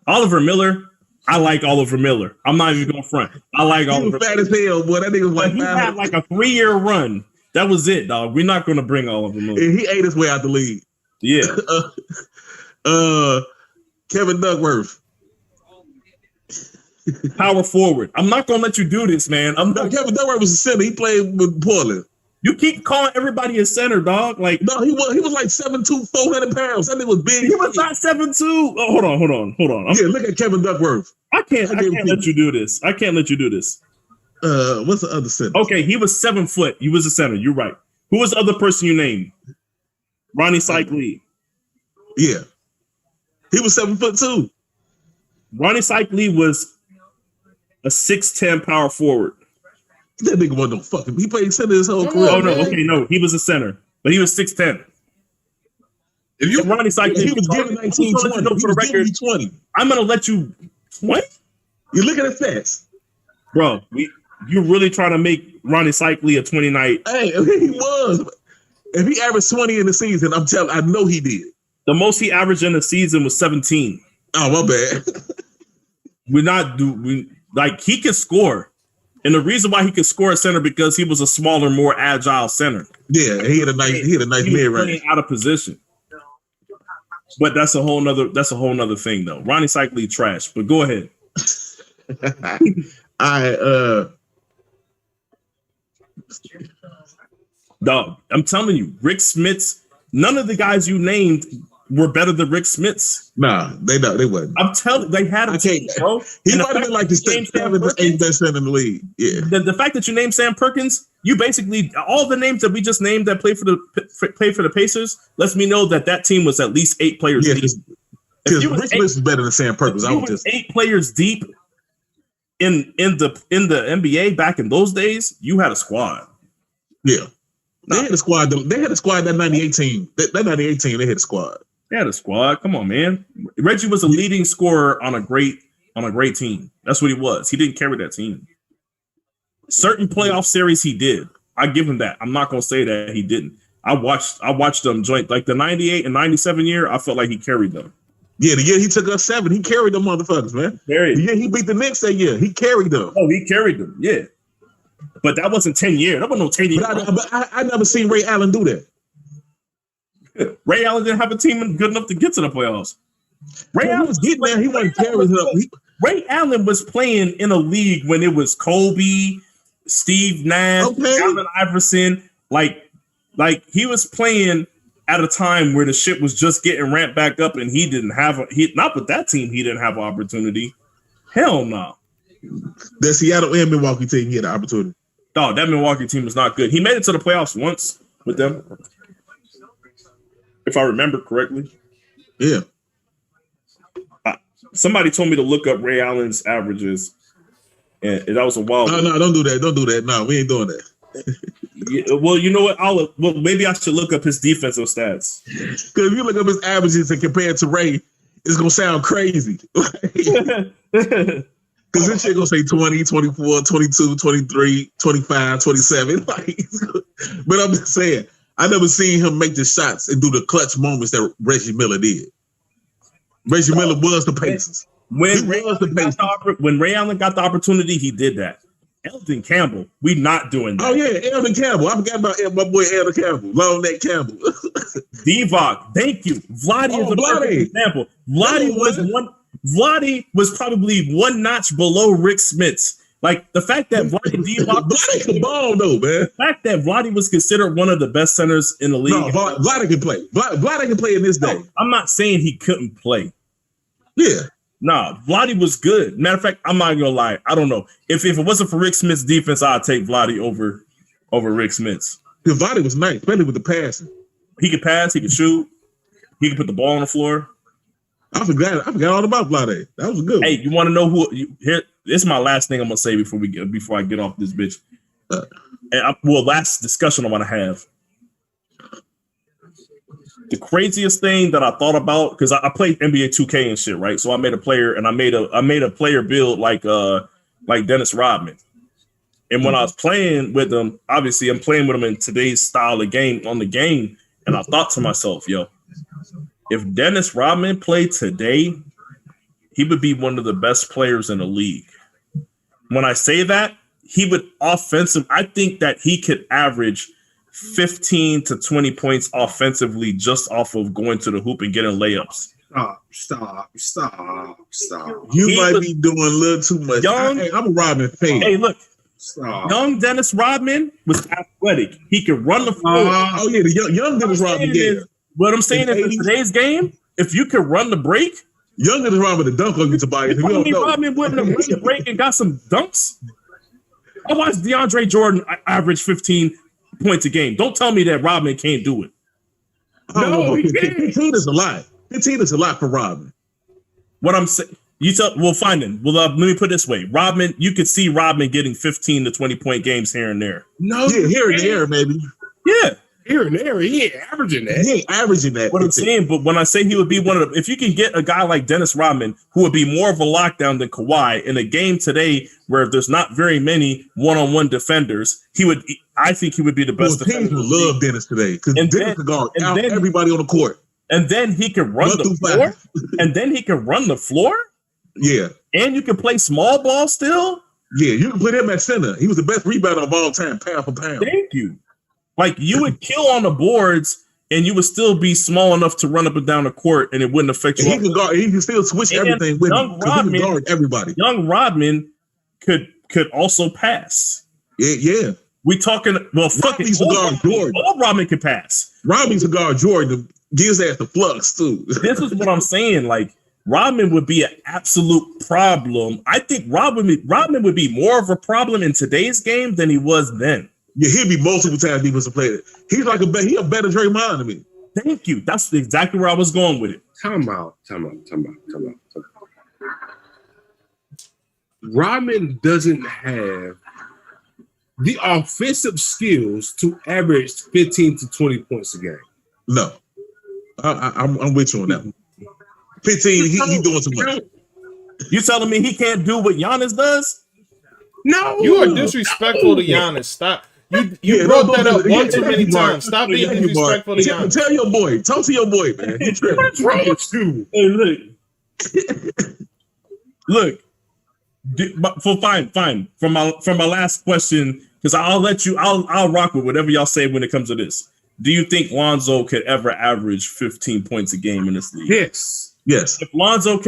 Oliver Miller. I like Oliver Miller. I'm not even going front. I like Oliver. He was fat as hell, boy. That nigga was like. He had like a 3-year run. That was it, dog. We're not going to bring Oliver Miller. And he ate his way out the league. Yeah. Kevin Duckworth. Power forward. I'm not going to let you do this, man. Kevin Duckworth was a center. He played with Portland. You keep calling everybody a center, dog. Like no, he was like 7'2", 400 pounds. That nigga was big. He was not 7'2". Oh, hold on. Look at Kevin Duckworth. I can't let you do this. I can't let you do this. What's the other center? Okay, he was 7 foot. He was a center. You're right. Who was the other person you named? Ronnie Cyclee. Yeah, he was 7 foot too. Ronnie Cyclee was a 6'10" power forward. That nigga wasn't no fucking. He played center his whole career. Oh no, okay, no, he was a center, but he was 6'10". If you Ronnie Cyclee, he was given 19, 20. For the record, 20. I'm gonna let you. What? You look at his stats, bro. You really trying to make Ronnie Cyclee a 20 night? Hey, he was. If he averaged 20 in the season, I know he did. The most he averaged in the season was 17. Oh, my bad. He could score. And the reason why he could score at center because he was a smaller, more agile center. Yeah, he had a nice mid range. Out of position. But that's a whole nother thing though. Ronnie Cyclee trash, but go ahead. Dog, I'm telling you, Rick Smits, none of the guys you named were better than Rick Smits. Nah, they wasn't. I'm telling they had a team, bro. He might have been like the 8th best center in the league. Yeah. The fact that you named Sam Perkins, you basically all the names that we just named that play for the Pacers lets me know that team was at least 8 players deep. Because Rick Smits is better than Sam Perkins. I was just 8 players deep in the NBA back in those days. You had a squad. Yeah. They had a squad. They had a squad that 98 team. That 98 team, they had a squad. They had a squad. Come on, man. Reggie was a leading scorer on a great team. That's what he was. He didn't carry that team. Certain playoff series he did. I give him that. I'm not gonna say that he didn't. I watched them joint like the 98 and 97 year. I felt like he carried them. Yeah, the year he took us 7, he carried them motherfuckers, man. The year he beat the Knicks that year, he carried them. Oh, he carried them. Yeah. But that wasn't 10 years. That wasn't no 10 years. But I never seen Ray Allen do that. Ray Allen didn't have a team good enough to get to the playoffs. Ray Allen was getting there. He wasn't carrying it up. Ray Allen was playing in a league when it was Kobe, Steve Nash, Allen Iverson. Like he was playing at a time where the shit was just getting ramped back up, and he didn't have not with that team. He didn't have an opportunity. Hell no. The Seattle and Milwaukee team, he had an opportunity. Oh, that Milwaukee team was not good. He made it to the playoffs once with them, if I remember correctly. Yeah. Somebody told me to look up Ray Allen's averages, and that was a while. No, don't do that. Don't do that. No, we ain't doing that. Yeah, well, you know what? Maybe I should look up his defensive stats. Because if you look up his averages and compare it to Ray, it's gonna sound crazy. Because this shit gonna say 20, 24, 22, 23, 25, 27. But I'm just saying, I never seen him make the shots and do the clutch moments that Reggie Miller did. Reggie Miller was the Pacers. When Ray Allen got the opportunity, he did that. Elton Campbell, we not doing that. Oh yeah, Elton Campbell. I forgot about my boy Elton Campbell, long neck Campbell. Divock, thank you. Vladdy is a perfect example. Vladdy was probably one notch below Rick Smits. Like the fact that Vladdy can ball though, man. The fact that Vladdy was considered one of the best centers in the league. No, Vladdy can play. Vladdy can play in this day. I'm not saying he couldn't play. Yeah. Nah, Vladdy was good. Matter of fact, I'm not gonna lie. I don't know. If it wasn't for Rick Smith's defense, I'd take Vladdy over Rick Smith's. Because Vladdy was nice, especially with the passing. He could pass, he could shoot, he could put the ball on the floor. I forgot all about Vladdy. That was good. Hey, you want to know who? Here, this is my last thing I'm gonna say before I get off this bitch. Last discussion I want to have. The craziest thing that I thought about, because I played NBA 2K and shit, right? So I made a player, and I made a player build like Dennis Rodman. And when I was playing with him, obviously I'm playing with him in today's style of game on the game, and I thought to myself, yo, if Dennis Rodman played today, he would be one of the best players in the league. When I say that, he would I think that he could average 15 to 20 points offensively just off of going to the hoop and getting layups. Stop. You might be doing a little too much. I'm a Rodman fan. Hey, look. Young Dennis Rodman was athletic. He could run the floor. The young Dennis Rodman did. What I'm saying is in today's game, if you could run the break, young Dennis Rodman to dunk on you, Tobias. Rodman wouldn't have run the break and got some dunks. I watched DeAndre Jordan average 15 points a game. Don't tell me that Rodman can't do it. No, he can't. 15 is a lot. 15 is a lot for Rodman. What I'm saying, we'll find him. Well, let me put it this way: Rodman, you could see Rodman getting 15 to 20 point games here and there. Here and there, maybe. Yeah. Here and there, he ain't averaging that. He ain't averaging that. What I'm saying, but when I say he would be one of the, if you can get a guy like Dennis Rodman, who would be more of a lockdown than Kawhi in a game today where there's not very many one-on-one defenders, I think he would be the best defender. Teams would love Dennis today because Dennis could guard everybody on the court. And then he can run the floor. And then he can run the floor. Yeah. And you can play small ball still. Yeah, you can put him at center. He was the best rebounder of all time, pound for pound. Thank you. Like you would kill on the boards, and you would still be small enough to run up and down the court, and it wouldn't affect you. He can guard. He can still switch everything with him because he can guard everybody. Young Rodman could also pass. Yeah. We talking. Well, fuck it. Old Rodman could pass. Rodman's a guard Jordan. Gives that the flux too. This is what I'm saying. Like Rodman would be an absolute problem. I think Rodman would be more of a problem in today's game than he was then. Yeah, he'd be multiple times defensive player. He's like a better Draymond to me. Thank you. That's exactly where I was going with it. Time out. Rodman doesn't have the offensive skills to average 15 to 20 points a game. No. I'm with you on that one. 15, he doing too much. You telling me he can't do what Giannis does? No. You are disrespectful to Giannis. Stop. You brought that up one too many times. Stop being disrespectful to Giannis. Tell your boy. Talk to your boy, man. What's wrong with you? Hey, look. Fine. From my last question because I'll rock with whatever y'all say when it comes to this. Do you think Lonzo could ever average 15 points a game in this league? Yes. If Lonzo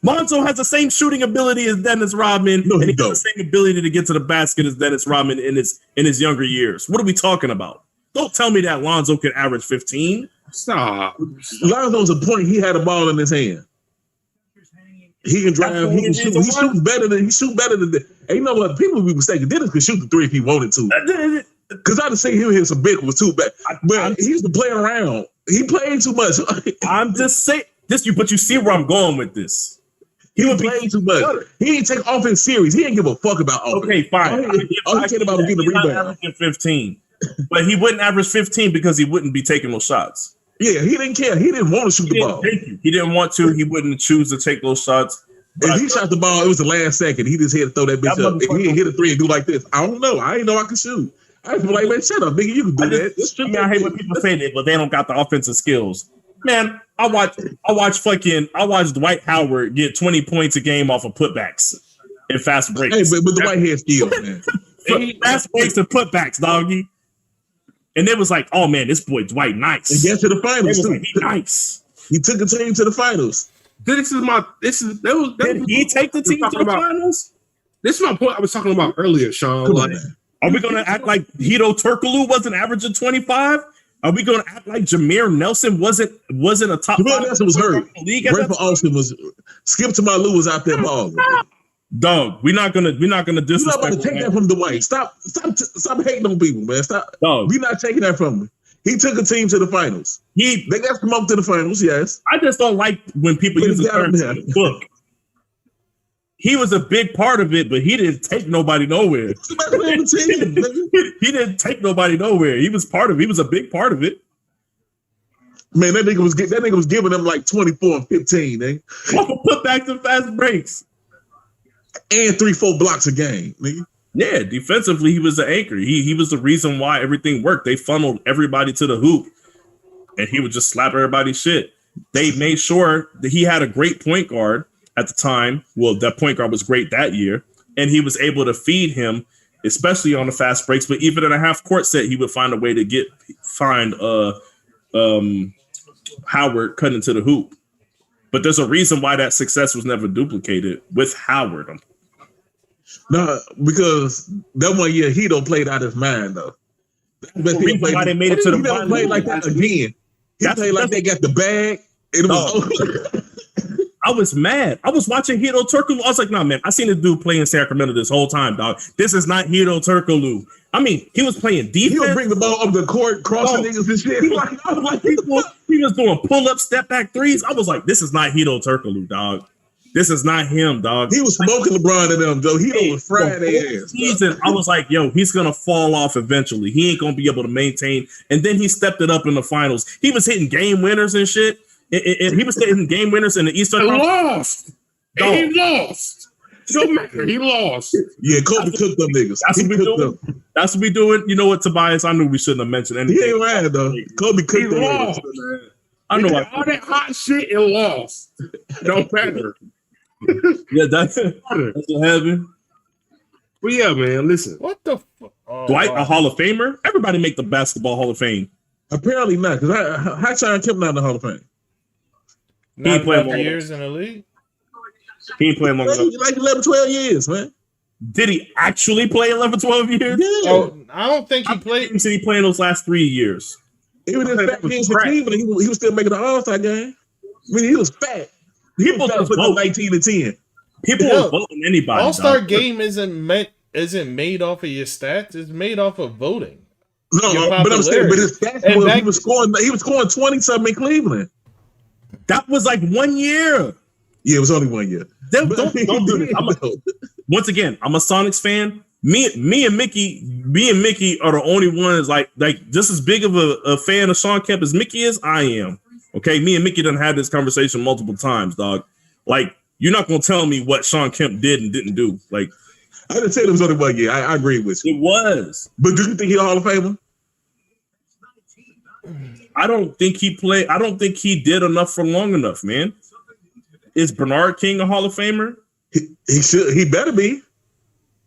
Lonzo has the same shooting ability as Dennis Rodman, and he has the same ability to get to the basket as Dennis Rodman in his younger years. What are we talking about? Don't tell me that Lonzo can average 15. Stop. Lonzo's a point. He had a ball in his hand. He can drive. He can shoot. He shoots better than. And you know what? People be mistaken. Dennis could shoot the three if he wanted to. Because I just say him hit some big was too bad. But he used to play around. He played too much. I'm just saying this. But you see where I'm going with this. He would play too much. He didn't take offense serious. He didn't give a fuck about offense. Okay, fine. All he cared about was getting the rebound. Averaging 15, but he wouldn't average 15 because he wouldn't be taking those shots. Yeah, he didn't care. He didn't want to shoot the ball. He didn't want to. He wouldn't choose to take those shots. If he shot the ball, it was the last second. He just had to throw that bitch up. If he didn't hit a three and do like this, I don't know. I didn't know I could shoot. I was like, man, shut up, nigga. You can do that. I hate when people say that, but they don't got the offensive skills. Man, I watch Dwight Howard get 20 points a game off of putbacks and fast breaks. Hey, but Dwight had skills, man. Fast breaks and putbacks, doggy. And it was like, oh man, this boy Dwight nice. And get to the finals too. Like, he nice. He took the team to the finals. Did he take the team to the finals? This is my point I was talking about earlier, Sean. Are we going to act like Hedo Turkoglu wasn't averaging 25? Are we going to act like Jameer Nelson wasn't a top? Jameer Nelson was hurt. Rafer Alston was. Skip to my Lou was out there balling. Dog, we're not gonna disrespect. You're not about to take that from Dwight. Stop hating on people, man. Stop. Dog. We're not taking that from him. He took a team to the finals. They got to come up to the finals. Yes. I just don't like when people use the term book. He was a big part of it, but he didn't take nobody nowhere. He didn't take nobody nowhere. He was part of it. He was a big part of it. Man, that nigga was giving them like 24 and 15, eh? Put back to fast breaks. And 3-4 blocks a game, nigga. Yeah, defensively, he was the anchor. He was the reason why everything worked. They funneled everybody to the hoop, and he would just slap everybody's shit. They made sure that he had a great point guard at the time. Well, that point guard was great that year, and he was able to feed him, especially on the fast breaks. But even in a half court set, he would find a way to find Howard cutting into the hoop. But there's a reason why that success was never duplicated with Howard. No, because that one year he don't played out his mind though. That's the reason why they made it to the finals. He never played like that again. He played like they got the bag. And it was I was mad. I was watching Hedo Turkoglu. I was like, nah, man, I seen this dude play in Sacramento this whole time, dog. This is not Hedo Turkoglu. I mean, he was playing defense. He would bring the ball up the court, crossing niggas and shit. He was doing pull-up, step-back threes. I was like, this is not Hedo Turkoglu, dog. This is not him, dog. He was smoking LeBron and them, though. He was frying their ass. Season, I was like, yo, he's going to fall off eventually. He ain't going to be able to maintain. And then he stepped it up in the finals. He was hitting game winners and shit. He was hitting game winners in the Eastern Conference. He lost. No matter, he lost. Yeah, Kobe cooked them niggas. That's what we doing. You know what, Tobias? I knew we shouldn't have mentioned anything. He ain't right, though. Kobe cooked them niggas. I know all that hot shit and lost. Don't matter. Yeah, that's what happened. But yeah, man, listen. What the fuck? Dwight, a Hall of Famer? Everybody make the Basketball Hall of Fame. Apparently not, because how Sean Kemp not in the Hall of Fame? Not enough years in the league. He ain't playing long enough. Like 11, 12 years, man. Did he actually play 11, 12 years? Yeah. Oh, I don't think he played. He said he played those last 3 years. Even in fat games for Cleveland, he was still making the All-Star game. I mean, he was fat. People was put 19 and 10. People was voting anybody. All-Star game isn't made off of your stats. It's made off of voting. No, but I'm saying, but his stats he was scoring 20-something in Cleveland. That was like 1 year. Yeah, it was only 1 year. Don't do this. Once again, I'm a Sonics fan. Me and Mickey are the only ones like just as big of a fan of Sean Kemp as Mickey is. I am. Okay, me and Mickey done had this conversation multiple times, dog. Like, you're not gonna tell me what Sean Kemp did and didn't do. Like, I didn't say it was only 1 year. I agree with you. It was. But do you think he's a Hall of Famer? I don't think he played. I don't think he did enough for long enough, man. Is Bernard King a Hall of Famer? He should. He better be.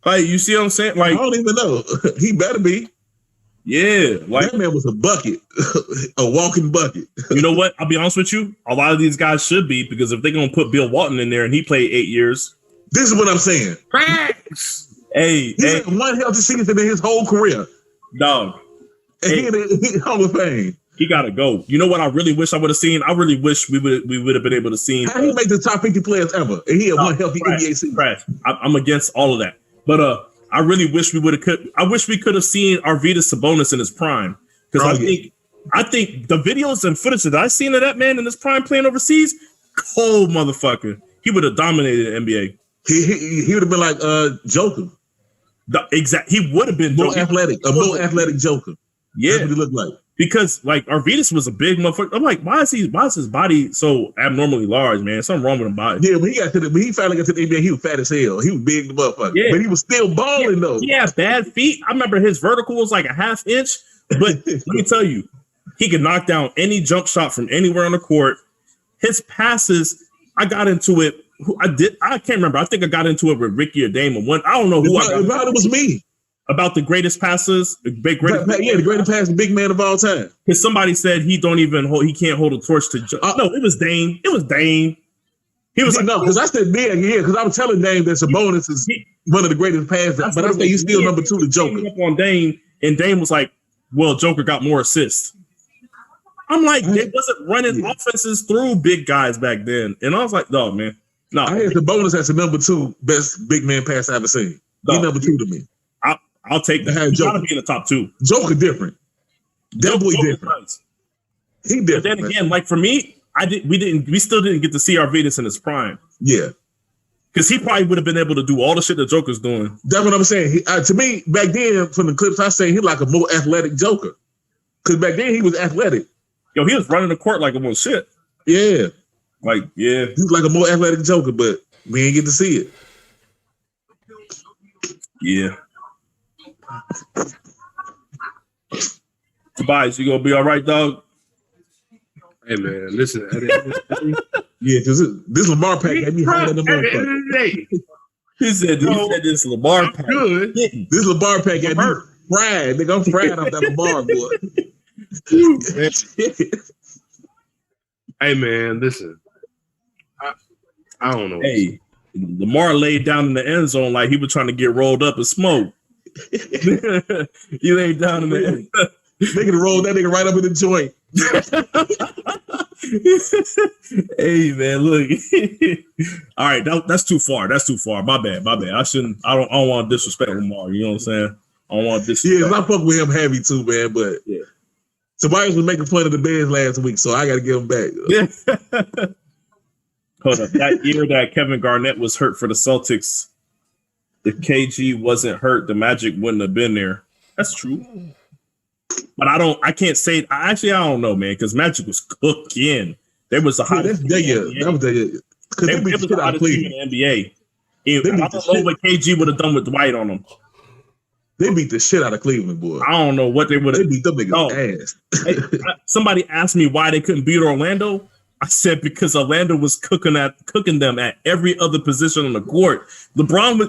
Like, you see what I'm saying? Like, I don't even know. He better be. Yeah, like that man was a bucket, a walking bucket. You know what? I'll be honest with you. A lot of these guys should be, because if they're gonna put Bill Walton in there and he played 8 years, this is what I'm saying. Hey, he had one healthy season in his whole career. Dog, and he Hall of Fame. He gotta go. You know what? I really wish I would have seen. I really wish we would have been able to see. How he made the top 50 players ever, and he had one healthy NBA season. I'm against all of that, but I really wish we would have. I wish we could have seen Arvydas Sabonis in his prime, because I think the videos and footage that I seen of that man in his prime playing overseas, cold motherfucker. He would have dominated the NBA. He would have been like Joker. He would have been more athletic, a more athletic Joker. Yeah, that's what he looked like. Because like Arvydas was a big motherfucker. I'm like, why is his body so abnormally large, man? Something wrong with his body. Yeah, when he finally got to the NBA, he was fat as hell. He was big the motherfucker. Yeah. But he was still balling though. He had bad feet. I remember his vertical was like a half inch. But let me tell you, he could knock down any jump shot from anywhere on the court. His passes, I got into it. I can't remember. I think I got into it with Ricky or Dame. I don't know who it was me. About the greatest passes, the greatest passing big man of all time. Because somebody said he can't hold a torch to. No, it was Dame. It was Dame. He was like, no, because I said because I was telling Dame that Sabonis is one of the greatest passes, but I said he's still number 2 to Joker. Up on Dame, and Dame was like, "Well, Joker got more assists." I'm like, they wasn't running offenses through big guys back then, and I was like, "No, man, no." I had Sabonis as the number 2 best big man pass I've ever seen. He's number 2 to me. I'll take that. He's got to be in the top 2. Joker different. That boy different. He different. But then again, like for me, we still didn't get to see Arvydas in his prime. Yeah. Because he probably would have been able to do all the shit that Joker's doing. That's what I'm saying. To me, back then, from the clips I say, he's like a more athletic Joker. Because back then, he was athletic. Yo, he was running the court like a little shit. Yeah. Like, yeah. He was like a more athletic Joker, but we ain't get to see it. Yeah. Tobias, you gonna be all right, dog? Hey man, listen. Yeah, because this Lamar pack had me higher than the motherfucker. He said this Lamar pack. Good. This Lamar pack had me fried. Nigga, I'm fried off that Lamar, boy. Hey man, listen. I don't know. Hey, Lamar laid down in the end zone like he was trying to get rolled up and smoke. He laid down in the end. Nigga rolled that nigga right up in the joint. Hey man, look. All right, that's too far. That's too far. My bad. I don't want to disrespect Lamar. You know what I'm saying? I don't want to disrespect. Yeah, I fuck with him heavy too, man. But yeah, Tobias was making fun of the Bears last week, so I got to give him back. Yeah. Hold up. That year that Kevin Garnett was hurt for the Celtics, if KG wasn't hurt, the Magic wouldn't have been there. That's true. But I can't say. I don't know, man, because Magic was cooking. There was a hottest. That was the year. Because they beat the shit out of Cleveland. In the NBA. I don't know what KG would have done with Dwight on them. They beat the shit out of Cleveland, boy. I don't know what they would have. They beat them niggas ass. Hey, somebody asked me why they couldn't beat Orlando. I said because Orlando was cooking them at every other position on the court.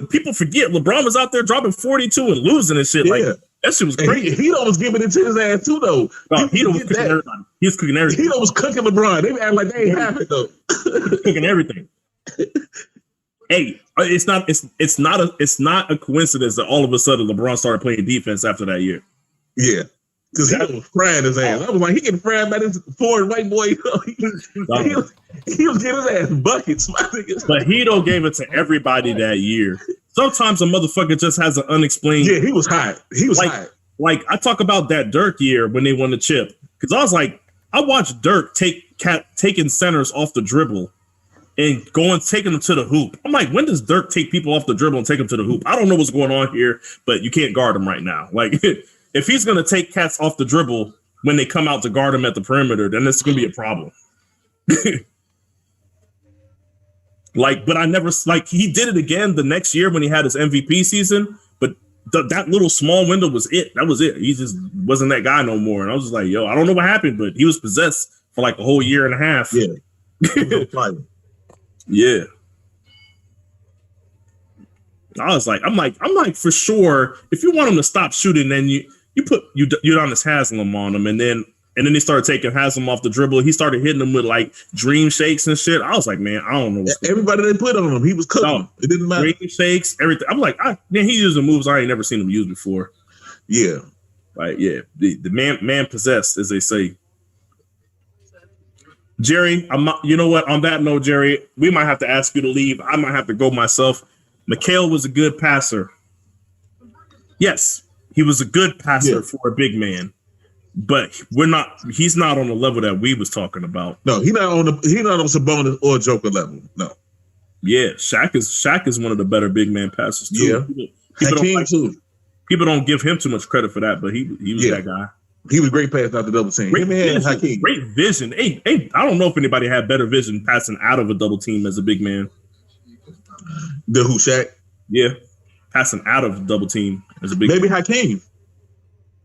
People forget LeBron was out there dropping 42 and losing and shit. Yeah. Like that shit was crazy. Hedo was giving it to his ass too, though. Hedo was cooking everybody. He was cooking everything. Hedo was cooking LeBron. They act like they ain't have it though. Cooking everything. Hey, it's not a coincidence that all of a sudden LeBron started playing defense after that year. Yeah. Because he was frying his ass. I was like, he getting fried by this foreign white boy. He was getting his ass buckets. But Hedo gave it to everybody that year. Sometimes a motherfucker just has an unexplained. Yeah, he was hot. He was hot. Like, I talk about that Dirk year when they won the chip. Because I was like, I watched Dirk taking centers off the dribble and taking them to the hoop. I'm like, when does Dirk take people off the dribble and take them to the hoop? I don't know what's going on here, but you can't guard him right now. Like, if he's going to take cats off the dribble when they come out to guard him at the perimeter, then it's going to be a problem. But I never, he did it again the next year when he had his MVP season, but that little small window was it. That was it. He just wasn't that guy no more. And I was just like, yo, I don't know what happened, but he was possessed for like a whole year and a half. Yeah. Yeah. I'm like for sure. If you want him to stop shooting, then you put Udonis Haslem on him, and then he started taking Haslem off the dribble. He started hitting him with like dream shakes and shit. I was like, man, I don't know. Everybody they put on him, he was cooking. No, it didn't matter. Dream shakes, everything. I'm like, man, he using moves I ain't never seen him use before. Yeah, right. Yeah, the man possessed, as they say. Jerry, you know what? On that note, Jerry, we might have to ask you to leave. I might have to go myself. Mikhail was a good passer. Yes, he was a good passer for a big man, but he's not on the level that we was talking about. No, he's not on Sabonis or Joker level. No. Yeah, Shaq is one of the better big man passers too. Yeah, people don't give him too much credit for that, but he was that guy. He was great passing out the double team. Great vision. Hey, I don't know if anybody had better vision passing out of a double team as a big man. The who, Shaq? Yeah, passing out of a double team as a big maybe man. Hakeem.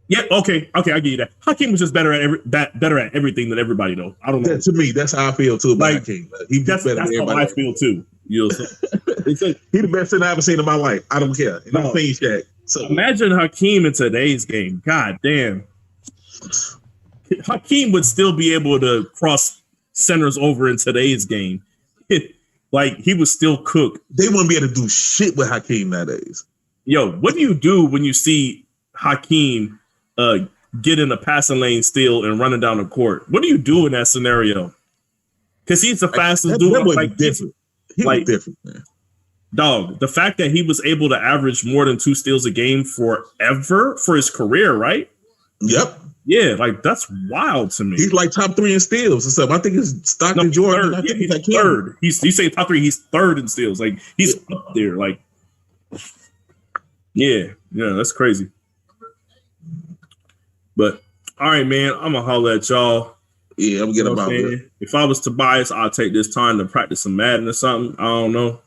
Yeah, okay, I give you that. Hakeem was just better at everything than everybody though. I don't know. To me, that's how I feel too about Hakeem. That's how I feel too. You know, he the best thing I ever seen in my life. I don't care. And I'm saying Shaq. So imagine Hakeem in today's game. God damn. Hakeem would still be able to cross centers over in today's game. Like he would still cook. They wouldn't be able to do shit with Hakeem nowadays. Yo, what do you do when you see Hakeem get in a passing lane still and running down the court? What do you do in that scenario? Because he's the fastest dude. That like different. He was different, man. Dog, the fact that he was able to average more than 2 steals a game forever for his career, right? Yep. Yeah, like that's wild to me. He's like top 3 in steals and stuff. I think it's Stockton Jordan. I think he's like third. You say top 3, he's third in steals. Like he's up there. Like, yeah, that's crazy. But all right, man, I'm gonna holler at y'all. Yeah, I'm getting about it. If I was Tobias, I'll take this time to practice some Madden or something. I don't know.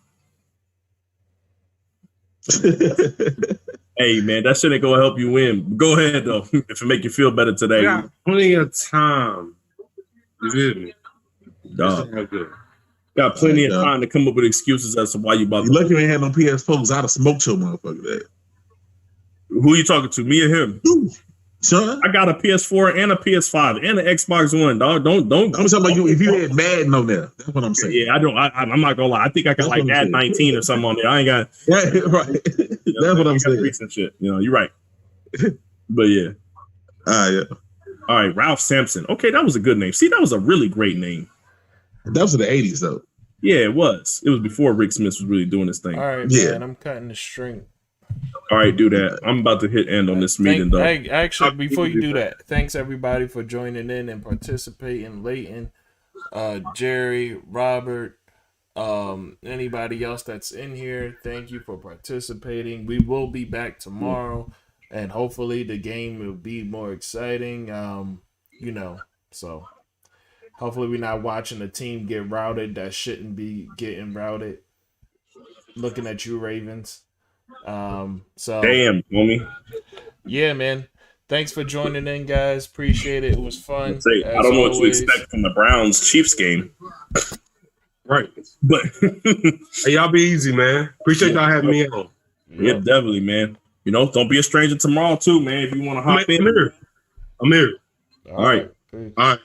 Hey man, that shit ain't gonna help you win. Go ahead though, if it make you feel better today. Got plenty of time. You feel me? Dog. Got plenty of time to come up with excuses as to why you bought. You lucky you ain't had no PS4s. I'd have smoked your motherfucker. That. Who you talking to? Me or him? Son? I got a PS4 and a PS5 and an Xbox One, dog. Don't. I'm talking about you. If you had Madden on there, that's what I'm saying. Yeah, I don't. I'm not gonna lie. I think I got like Madden 19 or something on there. I ain't got. Right. That's what I'm saying. Recent shit. You're right. But yeah. Yeah. All right, Ralph Sampson. Okay, that was a good name. See, that was a really great name. That was in the 80s though. Yeah, it was. It was before Rick Smith was really doing this thing. All right, man. I'm cutting the string. All right, do that. I'm about to hit end on this meeting, though. Actually, before you do that, thanks everybody for joining in and participating. Leighton, Jerry, Robert, anybody else that's in here, thank you for participating. We will be back tomorrow, and hopefully the game will be more exciting. So hopefully we're not watching the team get routed that shouldn't be getting routed. Looking at you, Ravens. So damn, homie. Yeah, man. Thanks for joining in, guys. Appreciate it. It was fun. I don't know what to expect from the Browns Chiefs game. Right. But hey, y'all be easy, man. Appreciate y'all having me on. Yeah, definitely, man. Don't be a stranger tomorrow too, man. If you want to hop in. I'm here. All right. All right.